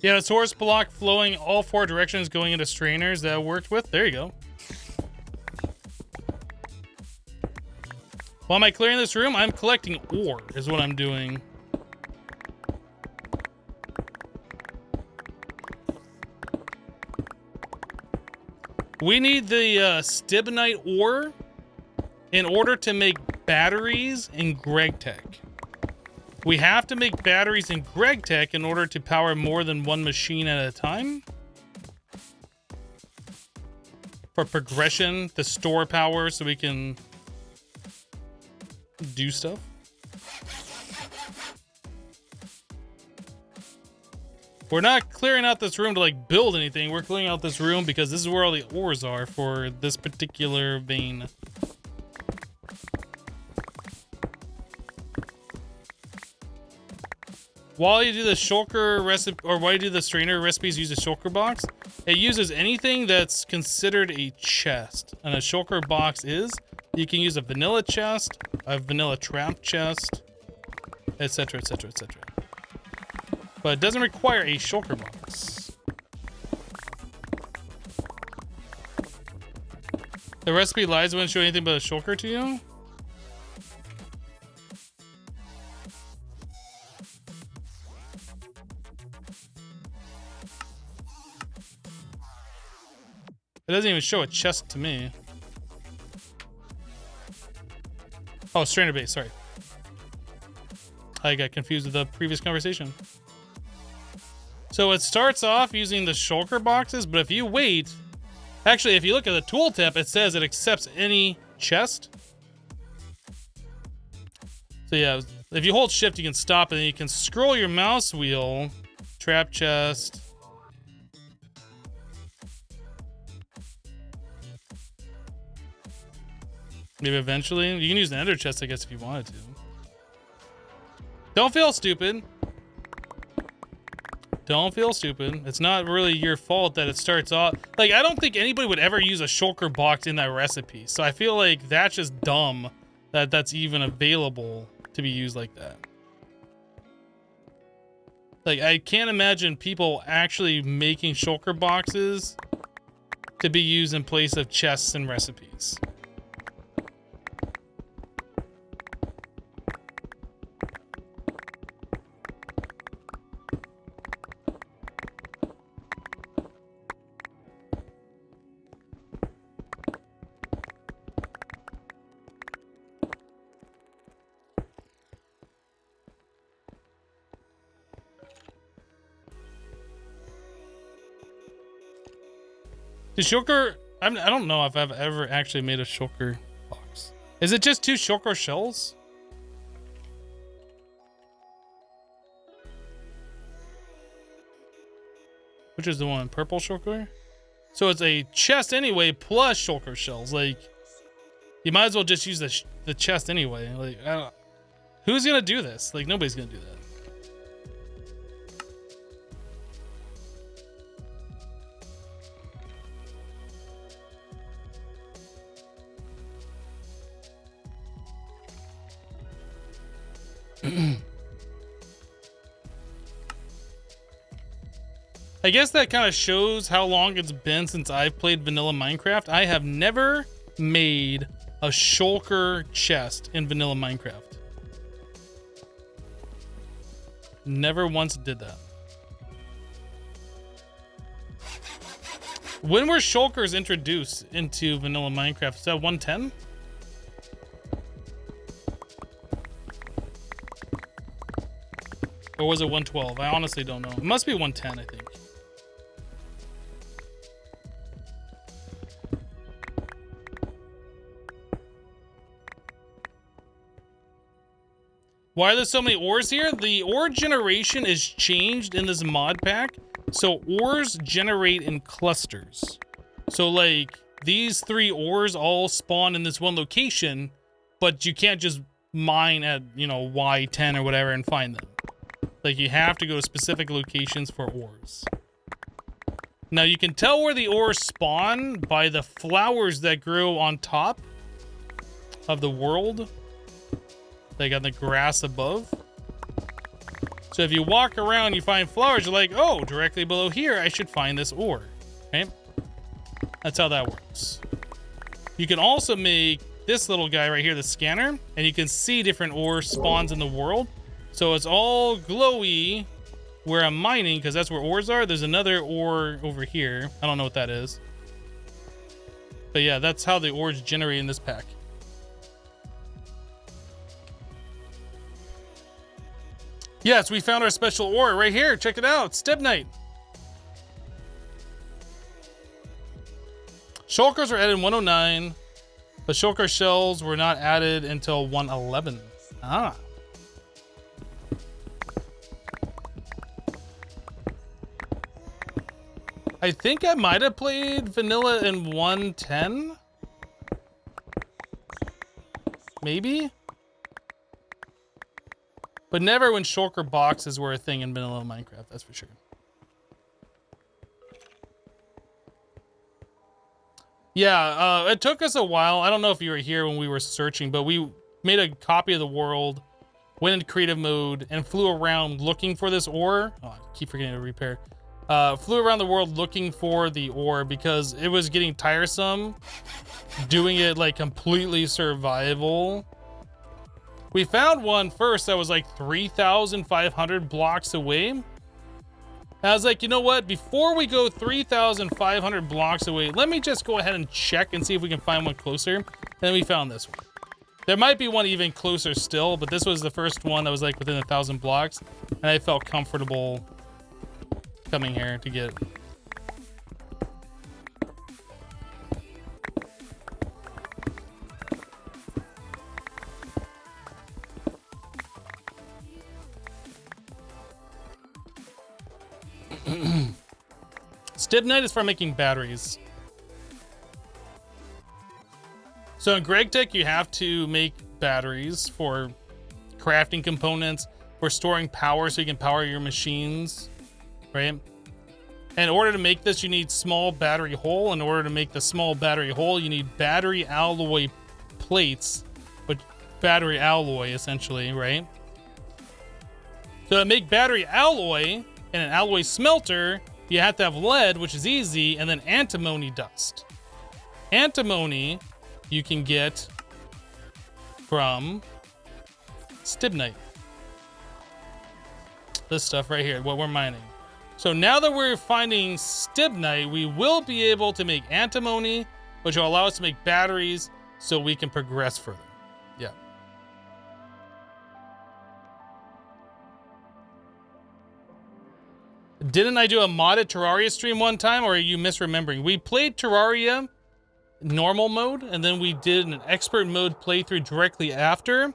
Yeah, the source block flowing all four directions going into strainers that I worked with. There you go. While am I clearing this room? I'm collecting ore is what I'm doing. We need the stibnite ore in order to make batteries in GregTech. We have to make batteries in GregTech in order to power more than one machine at a time. For progression, to store power so we can do stuff. We're not clearing out this room to like build anything. We're clearing out this room because this is where all the ores are for this particular vein. While you do the shulker recipe, or while you do the strainer recipes, use the shulker box. It uses anything that's considered a chest, and a shulker box is. You can use a vanilla chest, a vanilla trap chest, etc., etc., etc. But it doesn't require a shulker box. The recipe lies wouldn't show anything but a shulker to you. It doesn't even show a chest to me. Oh, strainer base, sorry. I got confused with the previous conversation. So it starts off using the shulker boxes, but if you wait... Actually, if you look at the tooltip, it says it accepts any chest. So yeah, if you hold shift, you can stop, and then you can scroll your mouse wheel. Trap chest... Maybe eventually. You can use the ender chest, I guess, if you wanted to. Don't feel stupid. Don't feel stupid. It's not really your fault that it starts off. Like, I don't think anybody would ever use a shulker box in that recipe. So I feel like that's just dumb that that's even available to be used like that. Like, I can't imagine people actually making shulker boxes to be used in place of chests and recipes. The shulker, I don't know if I've ever actually made a shulker box. Is it just 2 shulker shells? Which is the one? Purple shulker? So it's a chest anyway, plus shulker shells. Like, you might as well just use the chest anyway. Like, who's gonna do this? Like, nobody's gonna do that. I guess that kind of shows how long it's been since I've played vanilla Minecraft. I have never made a shulker chest in vanilla Minecraft. Never once did that. When were shulkers introduced into vanilla Minecraft? Is that 110? Or was it 112? I honestly don't know. It must be 110, I think. Why are there so many ores here? The ore generation is changed in this mod pack. So ores generate in clusters. So like these 3 ores all spawn in this one location, but you can't just mine at, you know, Y10 or whatever and find them. Like you have to go to specific locations for ores. Now you can tell where the ores spawn by the flowers that grow on top of the world. Like on the grass above. So if you walk around, you find flowers, you're like, oh, directly below here, I should find this ore. Right? That's how that works. You can also make this little guy right here, the scanner, and you can see different ore spawns in the world. So it's all glowy where I'm mining, because that's where ores are. There's another ore over here. I don't know what that is. But yeah, that's how the ores generate in this pack. Yes, we found our special ore right here. Check it out. Stibnite. Shulkers were added in 109. The shulker shells were not added until 111. Ah. I think I might have played vanilla in 110. Maybe? But never when shulker boxes were a thing in vanilla Minecraft, that's for sure. Yeah, it took us a while. I don't know if you were here when we were searching, but we made a copy of the world, went into creative mode, and flew around looking for this ore. Oh, I keep forgetting to repair. Flew around the world looking for the ore because it was getting tiresome doing it like completely survival. We found one first that was like 3,500 blocks away. And I was like, you know what? Before we go 3,500 blocks away, let me just go ahead and check and see if we can find one closer. And then we found this one. There might be one even closer still, but this was the first one that was like within 1,000 blocks. And I felt comfortable coming here to get it. Stibnite is for making batteries. So in GregTech, you have to make batteries for crafting components, for storing power so you can power your machines, right? In order to make this, you need small battery hull. In order to make the small battery hull, you need battery alloy plates, but battery alloy essentially, right? So to make battery alloy and an alloy smelter, you have to have lead, which is easy, and then antimony dust. Antimony you can get from stibnite. This stuff right here, what we're mining. So now that we're finding stibnite, we will be able to make antimony, which will allow us to make batteries so we can progress further. Yeah. Didn't I do a modded Terraria stream one time, or are you misremembering? We played Terraria normal mode, and then we did an expert mode playthrough directly after,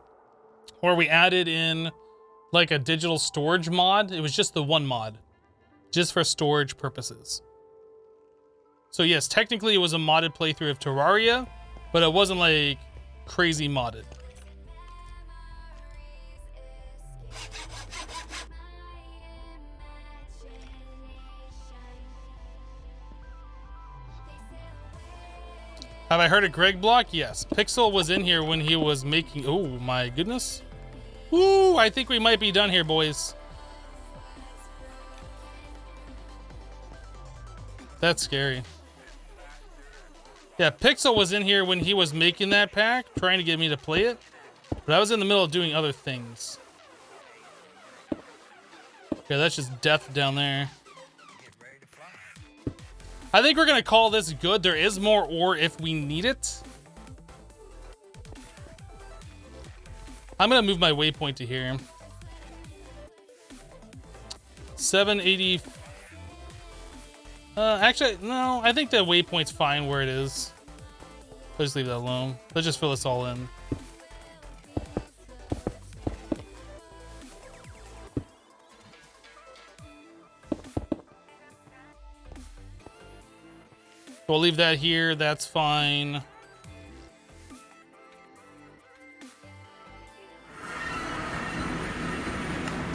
where we added in like a digital storage mod. It was just the one mod, just for storage purposes. So yes, technically it was a modded playthrough of Terraria, but it wasn't like crazy modded. Have I heard of Greg Block? Yes. Pixel was in here when he was making... Oh, my goodness. Ooh, I think we might be done here, boys. That's scary. Yeah, Pixel was in here when he was making that pack, trying to get me to play it. But I was in the middle of doing other things. Okay, that's just death down there. I think we're going to call this good. There is more ore if we need it. I'm going to move my waypoint to here. 780. Actually, no. I think the waypoint's fine where it is. Let's just leave that alone. Let's just fill this all in. We'll leave that here. That's fine.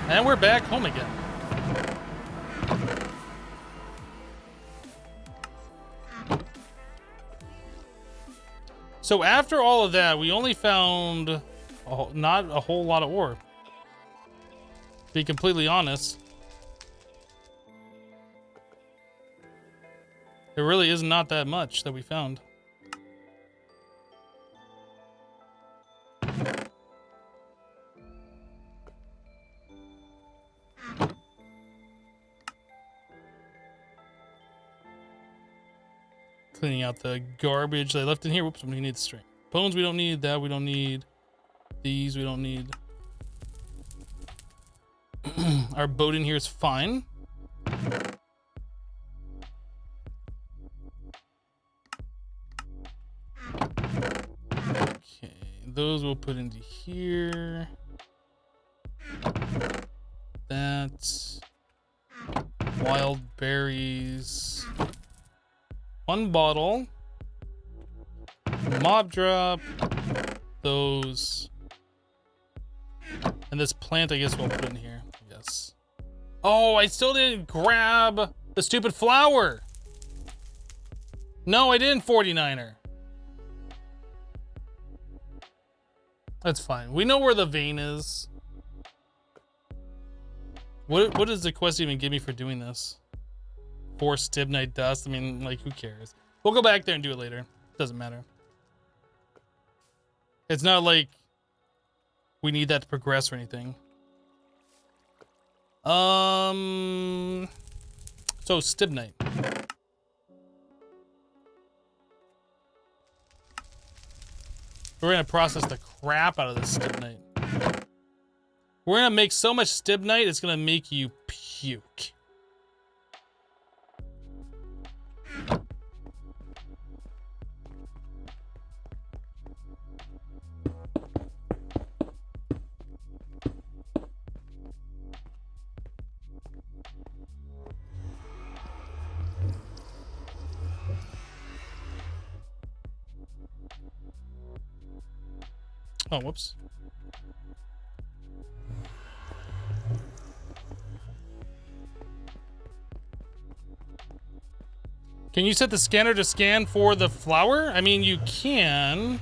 And we're back home again. So after all of that, we only found not a whole lot of ore. To be completely honest. There really is not that much that we found. Cleaning out the garbage that I left in here. Whoops, we need the string. Bones we don't need. That we don't need. These we don't need. Our boat in here is fine. Okay, those we'll put into here. That's wild berries. One bottle. Mob drop. Those. And this plant, I guess we'll put in here. Yes. Oh, I still didn't grab the stupid flower. No, I didn't 49er. That's fine. We know where the vein is. What does the quest even give me for doing this? 4 stibnite dust. I mean, like, who cares? We'll go back there and do it later. Doesn't matter. It's not like we need that to progress or anything. So stibnite. We're gonna process the crap out of this stibnite. We're gonna make so much stibnite, it's gonna make you puke. Oh, whoops. Can you set the scanner to scan for the flower? I mean, you can.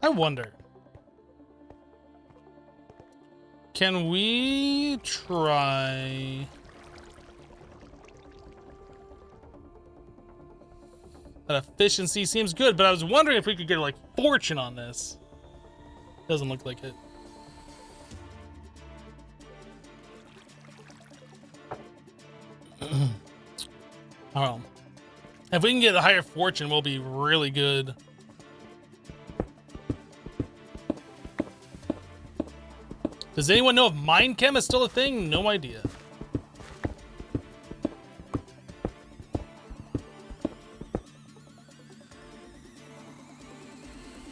I wonder. Can we try... That efficiency seems good, but I was wondering if we could get like fortune on this. Doesn't look like it. Oh. If we can get a higher fortune, we'll be really good. Does anyone know if mind chem is still a thing? No idea.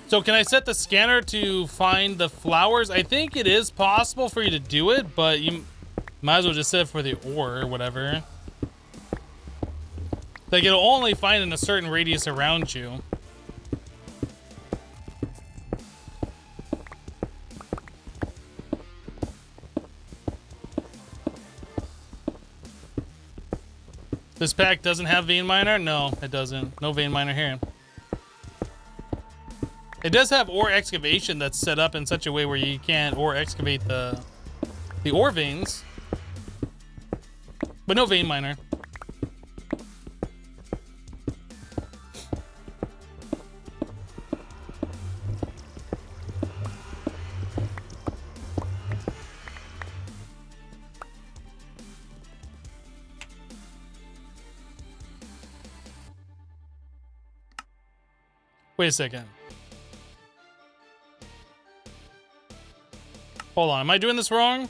So can I set the scanner to find the flowers? I think it is possible for you to do it, but you might as well just set it for the ore or whatever. Like, it'll only find in a certain radius around you. This pack doesn't have vein miner? No, it doesn't. No vein miner here. It does have ore excavation that's set up in such a way where you can't ore excavate the ore veins. But no vein miner. Wait a second. Hold on, am I doing this wrong?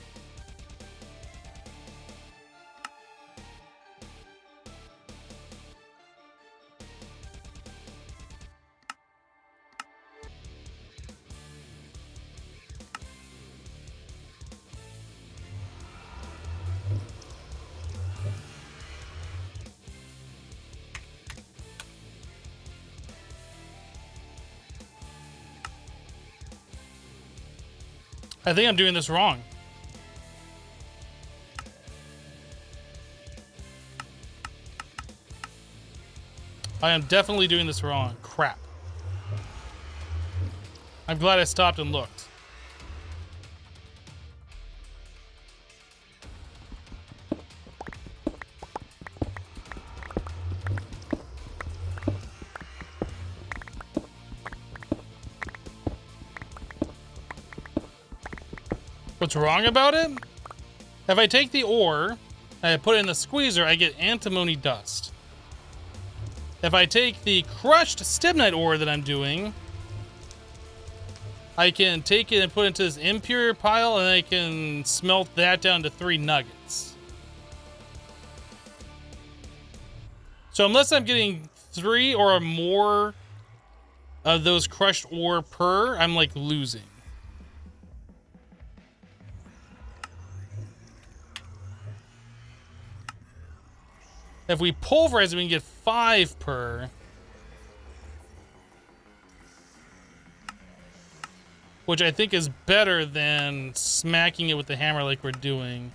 I think I'm doing this wrong. I am definitely doing this wrong. Crap. I'm glad I stopped and looked. What's wrong about it? If I take the ore and I put it in the squeezer, I get antimony dust. If I take the crushed stibnite ore that I'm doing, I can take it and put it into this impure pile, and I can smelt that down to 3 nuggets. So unless I'm getting 3 or more of those crushed ore per, I'm like losing. If we pulverize it, we can get 5 per. Which I think is better than smacking it with the hammer like we're doing.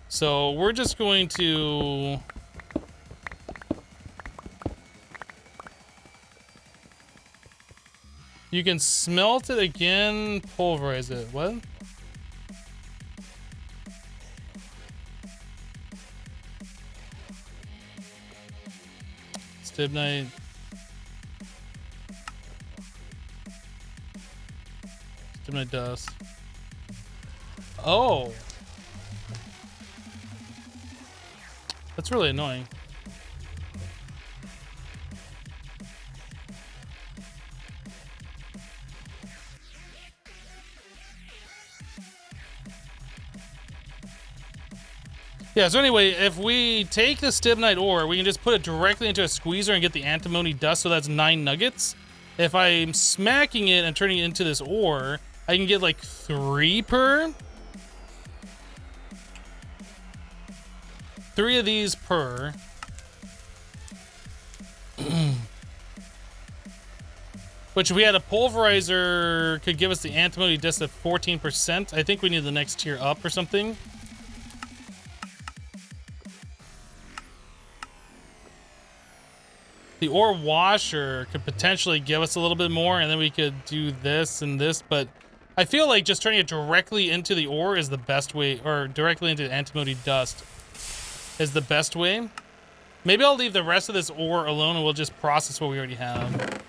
So we're just going to... You can smelt it again, pulverize it. What? Stibnite. Stibnite dust. Oh. That's really annoying. Yeah, so anyway, if we take the stibnite ore, we can just put it directly into a squeezer and get the antimony dust, so that's 9 nuggets. If I'm smacking it and turning it into this ore, I can get like 3 per. 3 of these per. Which if we had a pulverizer could give us the antimony dust at 14%. I think we need the next tier up or something. The ore washer could potentially give us a little bit more, and then we could do this and this, but I feel like just turning it directly into the ore is the best way, or directly into the antimony dust is the best way. Maybe I'll leave the rest of this ore alone and we'll just process what we already have,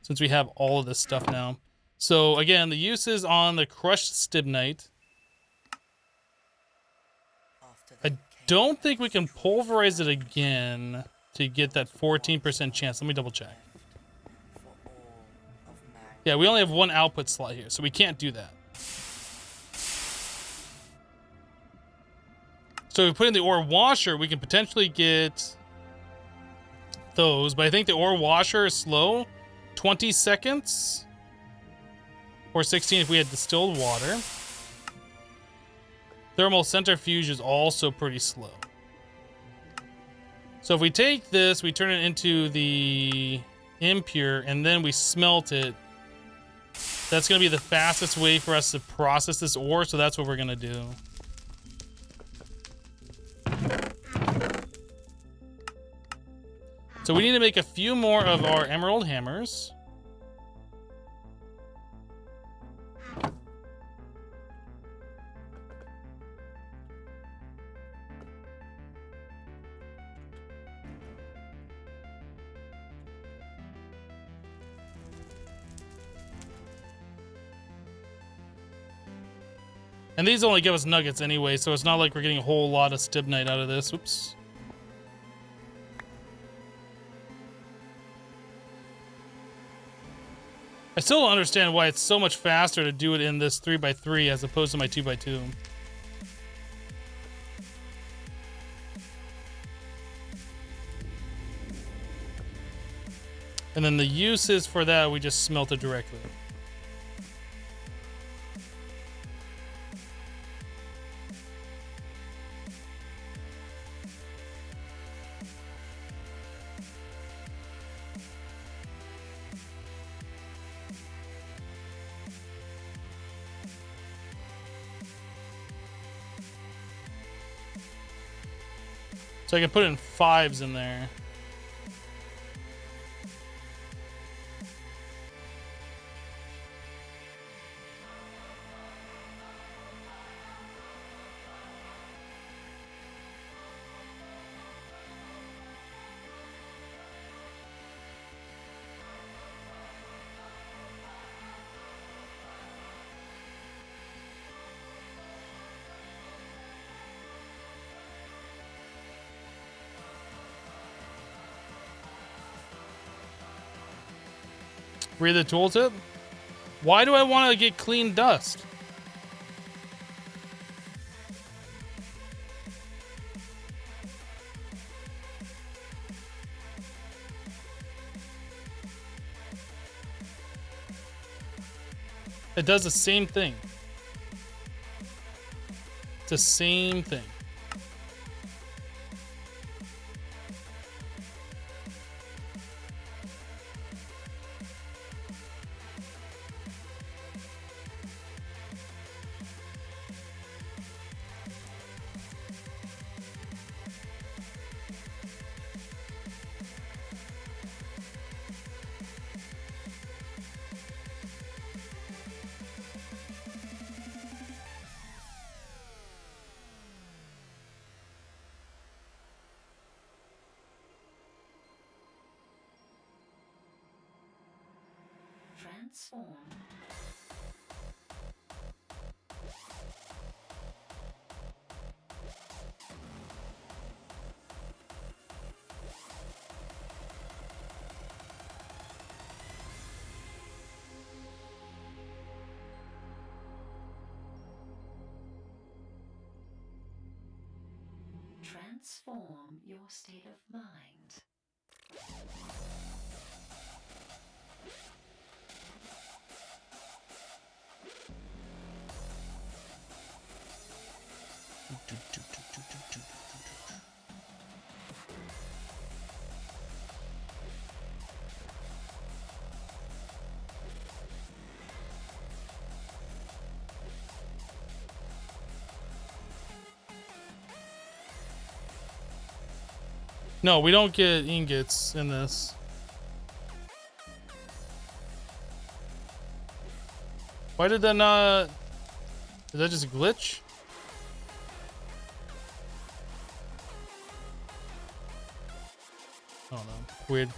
since we have all of this stuff now. So again, the uses on the crushed stibnite. I don't think we can pulverize it again to get that 14% chance. Let me double check. Yeah, we only have 1 output slot here, so we can't do that. So if we put in the ore washer, we can potentially get those, but I think the ore washer is slow. 20 seconds. Or 16 if we had distilled water. Thermal centrifuge is also pretty slow. So if we take this, we turn it into the impure, and then we smelt it, that's going to be the fastest way for us to process this ore, so that's what we're going to do. So we need to make a few more of our emerald hammers. And these only give us nuggets anyway, so it's not like we're getting a whole lot of stibnite out of this. Oops. I still don't understand why it's so much faster to do it in this 3x3 as opposed to my 2x2. And then the uses for that, we just smelt it directly. So I can put in 5s in there. Read the tooltip. Why do I want to get clean dust? It does the same thing. It's the same thing. Transform. Transform your state of mind. No, we don't get ingots in this. Why did that not... Is that just a glitch? I don't know. Weird.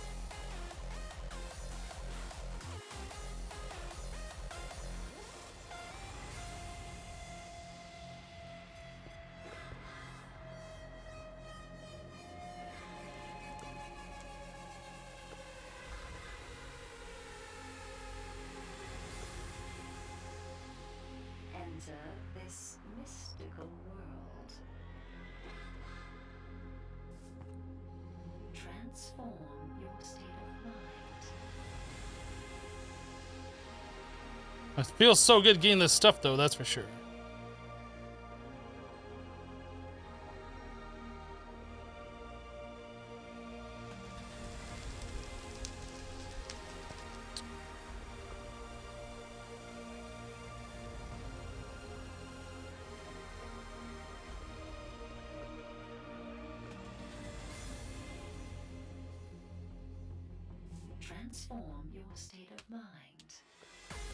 Enter this mystical world. Transform your state of mind. It feels so good getting this stuff, though, that's for sure. Transform your state of mind.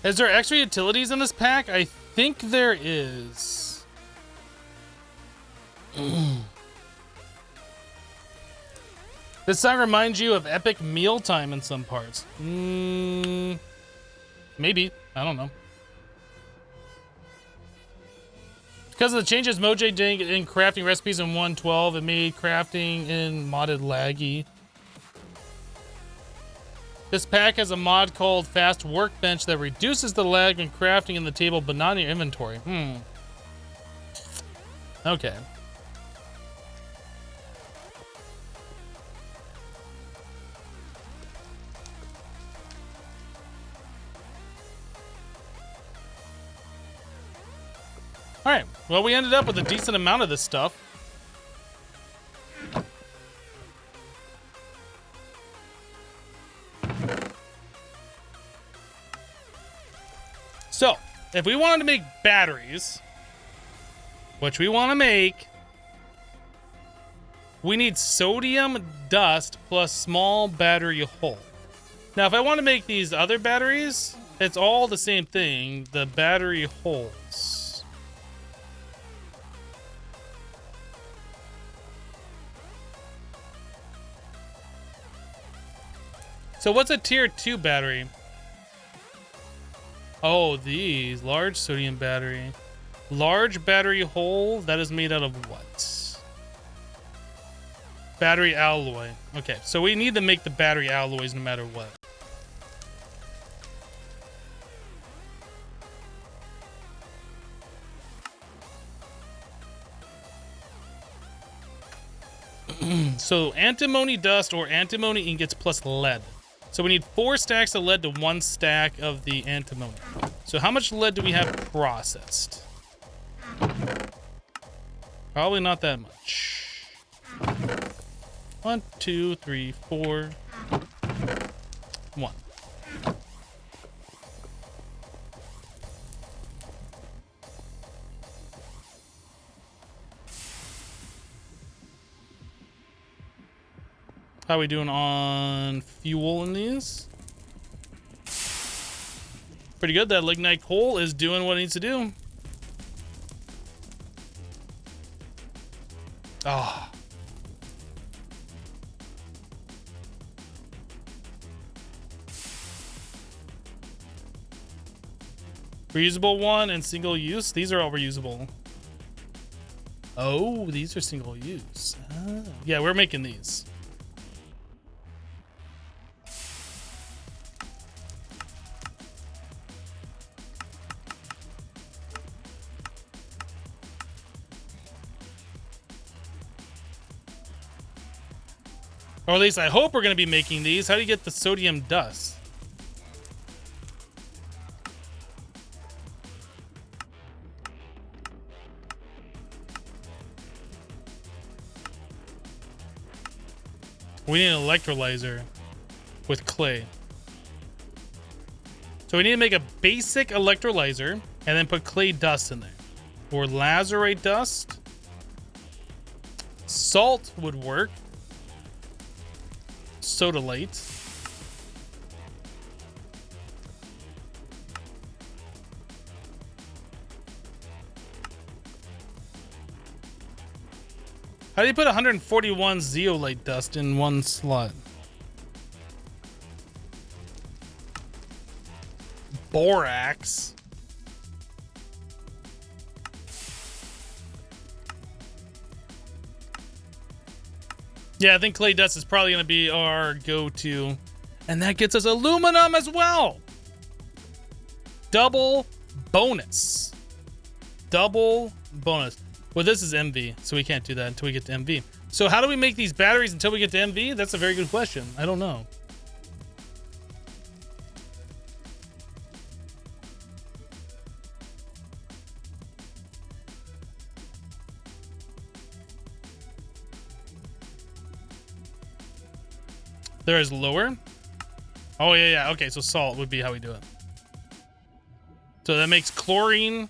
Is there extra utilities in this pack? I think there is. This song reminds you of epic mealtime in some parts. Maybe. I don't know. Because of the changes Mojang did in crafting recipes in 1.12, it made crafting in modded laggy. This pack has a mod called Fast Workbench that reduces the lag when crafting in the table, but not in your inventory. Okay. Alright, well, we ended up with a decent amount of this stuff. So, if we wanted to make batteries, which we want to make, we need sodium dust plus small battery hull. Now, if I want to make these other batteries, it's all the same thing, the battery hulls. So what's a tier 2 battery? Oh, these. Large sodium battery. Large battery hull, that is made out of what? Battery alloy. Okay, so we need to make the battery alloys no matter what. So antimony dust or antimony ingots plus lead. So we need 4 stacks of lead to 1 stack of the antimony. So how much lead do we have processed? Probably not that much. 1, 2, 3, 4. 1. How are we doing on fuel in these? Pretty good. That lignite coal is doing what it needs to do. Ah. Reusable one and single use. These are all reusable. Oh, these are single use. Ah. Yeah, we're making these. Or at least I hope we're going to be making these. How do you get the sodium dust? We need an electrolyzer with clay. So we need to make a basic electrolyzer and then put clay dust in there. Or lazurite dust. Salt would work. Sodalite. How do you put 141 zeolite dust in one slot? Borax. Yeah, I think clay dust is probably going to be our go-to. And that gets us aluminum as well. Double bonus. Double bonus. Well, this is MV, so we can't do that until we get to MV. So how do we make these batteries until we get to MV? That's a very good question. I don't know. There is lower. Oh, yeah. Okay, so salt would be how we do it. So that makes chlorine.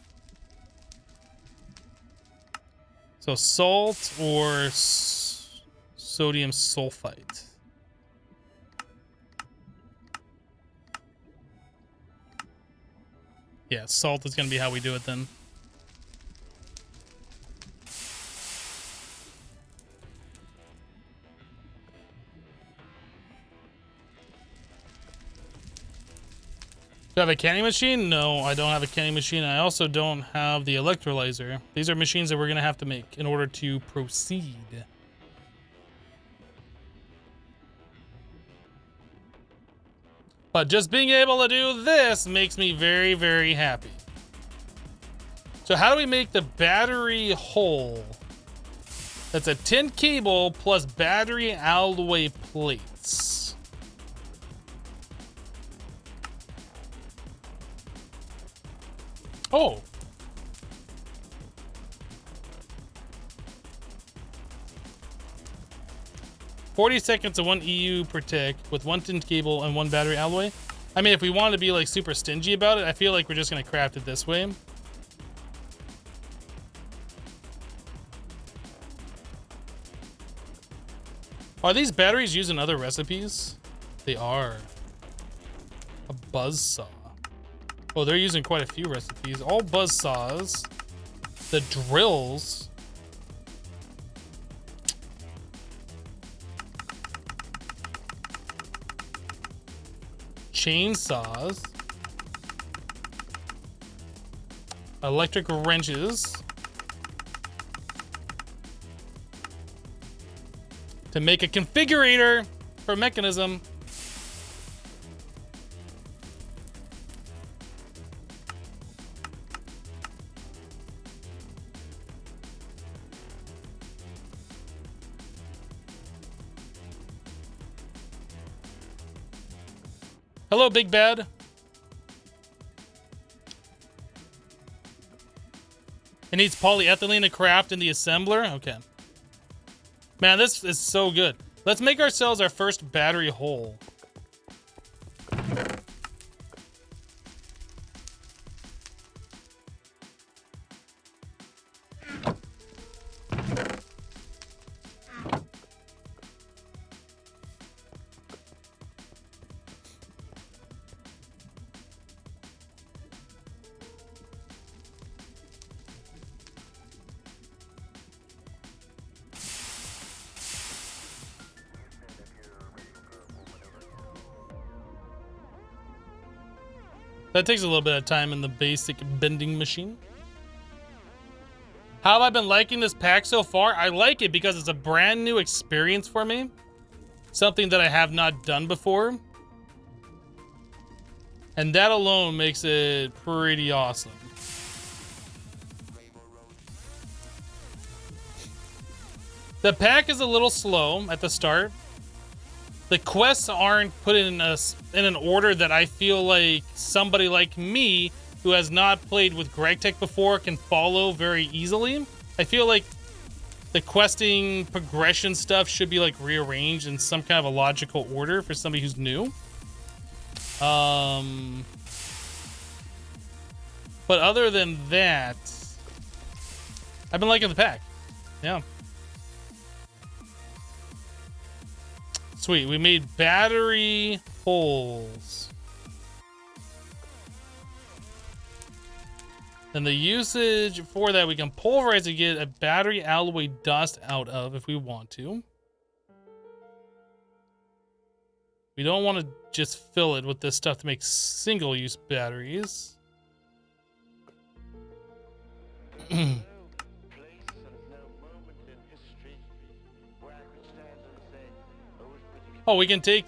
So salt or sodium sulfite. Yeah, salt is going to be how we do it then. Do I have a canning machine? No, I don't have a canning machine. I also don't have the electrolyzer. These are machines that we're going to have to make in order to proceed. But just being able to do this makes me very, very happy. So how do we make the battery hole? That's a tin cable plus battery alloy plates. Oh. $40 seconds to 1 EU per tick with 1 tin cable and 1 battery alloy. I mean, if we wanted to be like super stingy about it, I feel like we're just gonna craft it this way. Are these batteries used in other recipes? They are. A buzzsaw. Oh, they're using quite a few recipes. All buzzsaws. The drills. Chainsaws. Electric wrenches. To make a configurator for a mechanism. Hello, Big Bad. It needs polyethylene to craft in the assembler? Okay. Man, this is so good. Let's make ourselves our first battery hole. That takes a little bit of time in the basic bending machine. How have I been liking this pack so far? I like it because it's a brand new experience for me. Something that I have not done before. And that alone makes it pretty awesome. The pack is a little slow at the start. the quests aren't put in an order that I feel like somebody like me who has not played with GregTech before can follow very easily. I feel like the questing progression stuff should be like rearranged in some kind of a logical order for somebody who's new. But other than that, I've been liking the pack. Yeah. Sweet, we made battery holes. And the usage for that, we can pulverize to get a battery alloy dust out of if we want to. We don't want to just fill it with this stuff to make single-use batteries. Oh, we can take...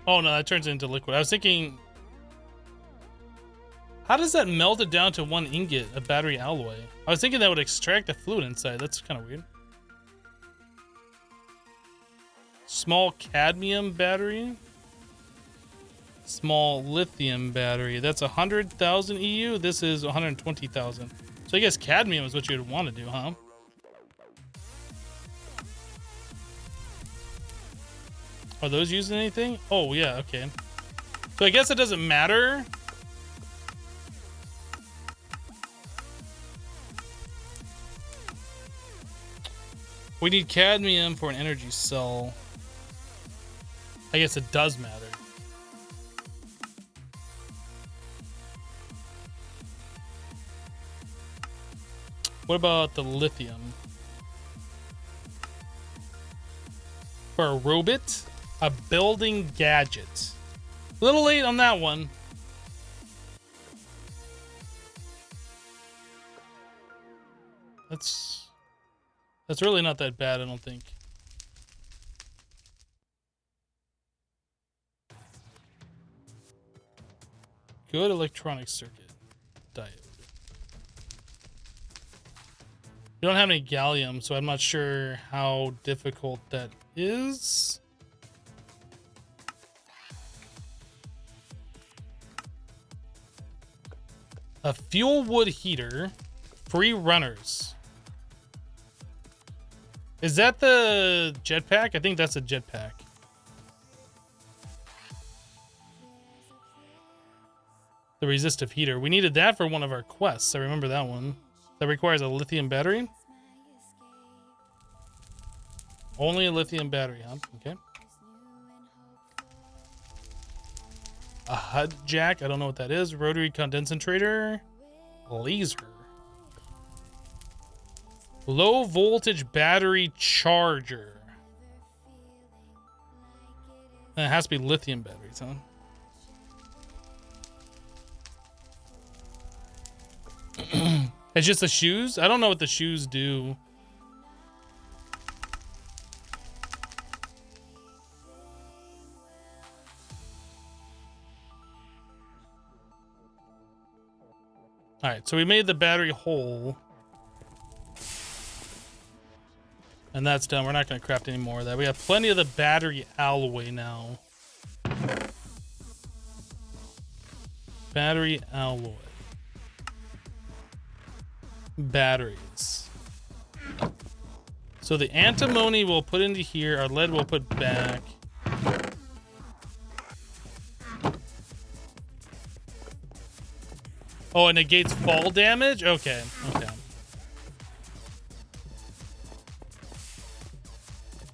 Oh, no, that turns into liquid. I was thinking... How does that melt it down to one ingot of battery alloy? I was thinking that would extract the fluid inside. That's kind of weird. Small cadmium battery. Small lithium battery. That's 100,000 EU. This is 120,000. So I guess cadmium is what you'd want to do, huh? Are those using anything? Oh, yeah, okay. So I guess it doesn't matter. We need cadmium for an energy cell. I guess it does matter. What about the lithium? For a robot? A building gadget. A little late on that one. That's really not that bad, I don't think. Good electronic circuit. Diode. We don't have any gallium, so I'm not sure how difficult that is. A fuel wood heater. Free runners. Is that the jetpack? I think that's a jetpack. The resistive heater. We needed that for one of our quests. I remember that one. That requires a lithium battery. Only a lithium battery, huh? Okay. A HUD jack. I don't know what that is. Rotary condensator. Laser. Low voltage battery charger. And it has to be lithium batteries, huh? It's just the shoes? I don't know what the shoes do. Alright, so we made the battery hole. And that's done. We're not going to craft any more of that. We have plenty of the battery alloy now. Battery alloy. Batteries. So the antimony we'll put into here. Our lead we'll put back. Oh, it negates fall damage? Okay, okay.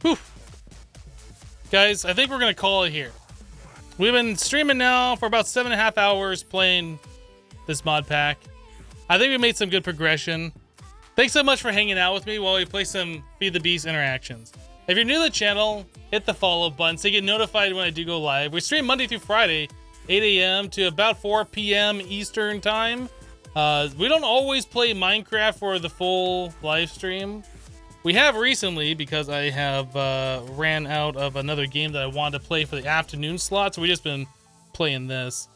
Whew. Guys, I think we're going to call it here. We've been streaming now for about 7.5 hours playing this mod pack. I think we made some good progression. Thanks so much for hanging out with me while we play some Feed the Beast interactions. If you're new to the channel, hit the follow button so you get notified when I do go live. We stream Monday through Friday, 8 a.m. to about 4 p.m. Eastern time. We don't always play Minecraft for the full live stream. We have recently, because I have ran out of another game that I wanted to play for the afternoon slot, so we've just been playing this.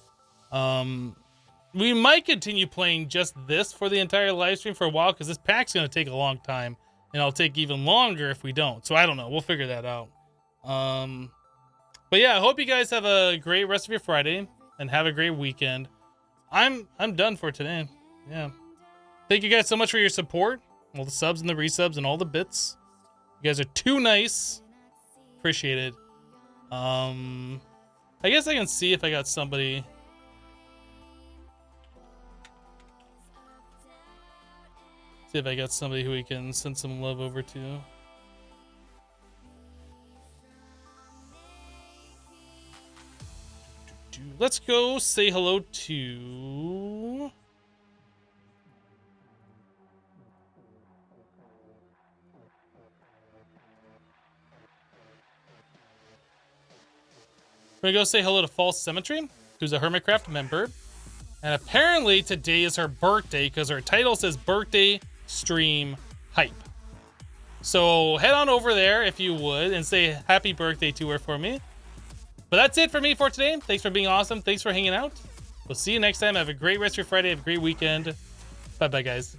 We might continue playing just this for the entire live stream for a while, because this pack's going to take a long time, and it'll take even longer if we don't. So I don't know. We'll figure that out. But yeah, I hope you guys have a great rest of your Friday and have a great weekend. I'm done for today. Yeah. Thank you guys so much for your support. All the subs and the resubs and all the bits. You guys are too nice. Appreciate it. I guess I can see if I got somebody. See if I got somebody who we can send some love over to. Let's go say hello to... We're gonna go say hello to False Symmetry, who's a Hermitcraft member. And apparently today is her birthday because her title says birthday stream hype. So head on over there if you would and say happy birthday to her for me. But that's it for me for today. Thanks for being awesome. Thanks for hanging out. We'll see you next time. Have a great rest of your Friday. Have a great weekend. Bye-bye, guys.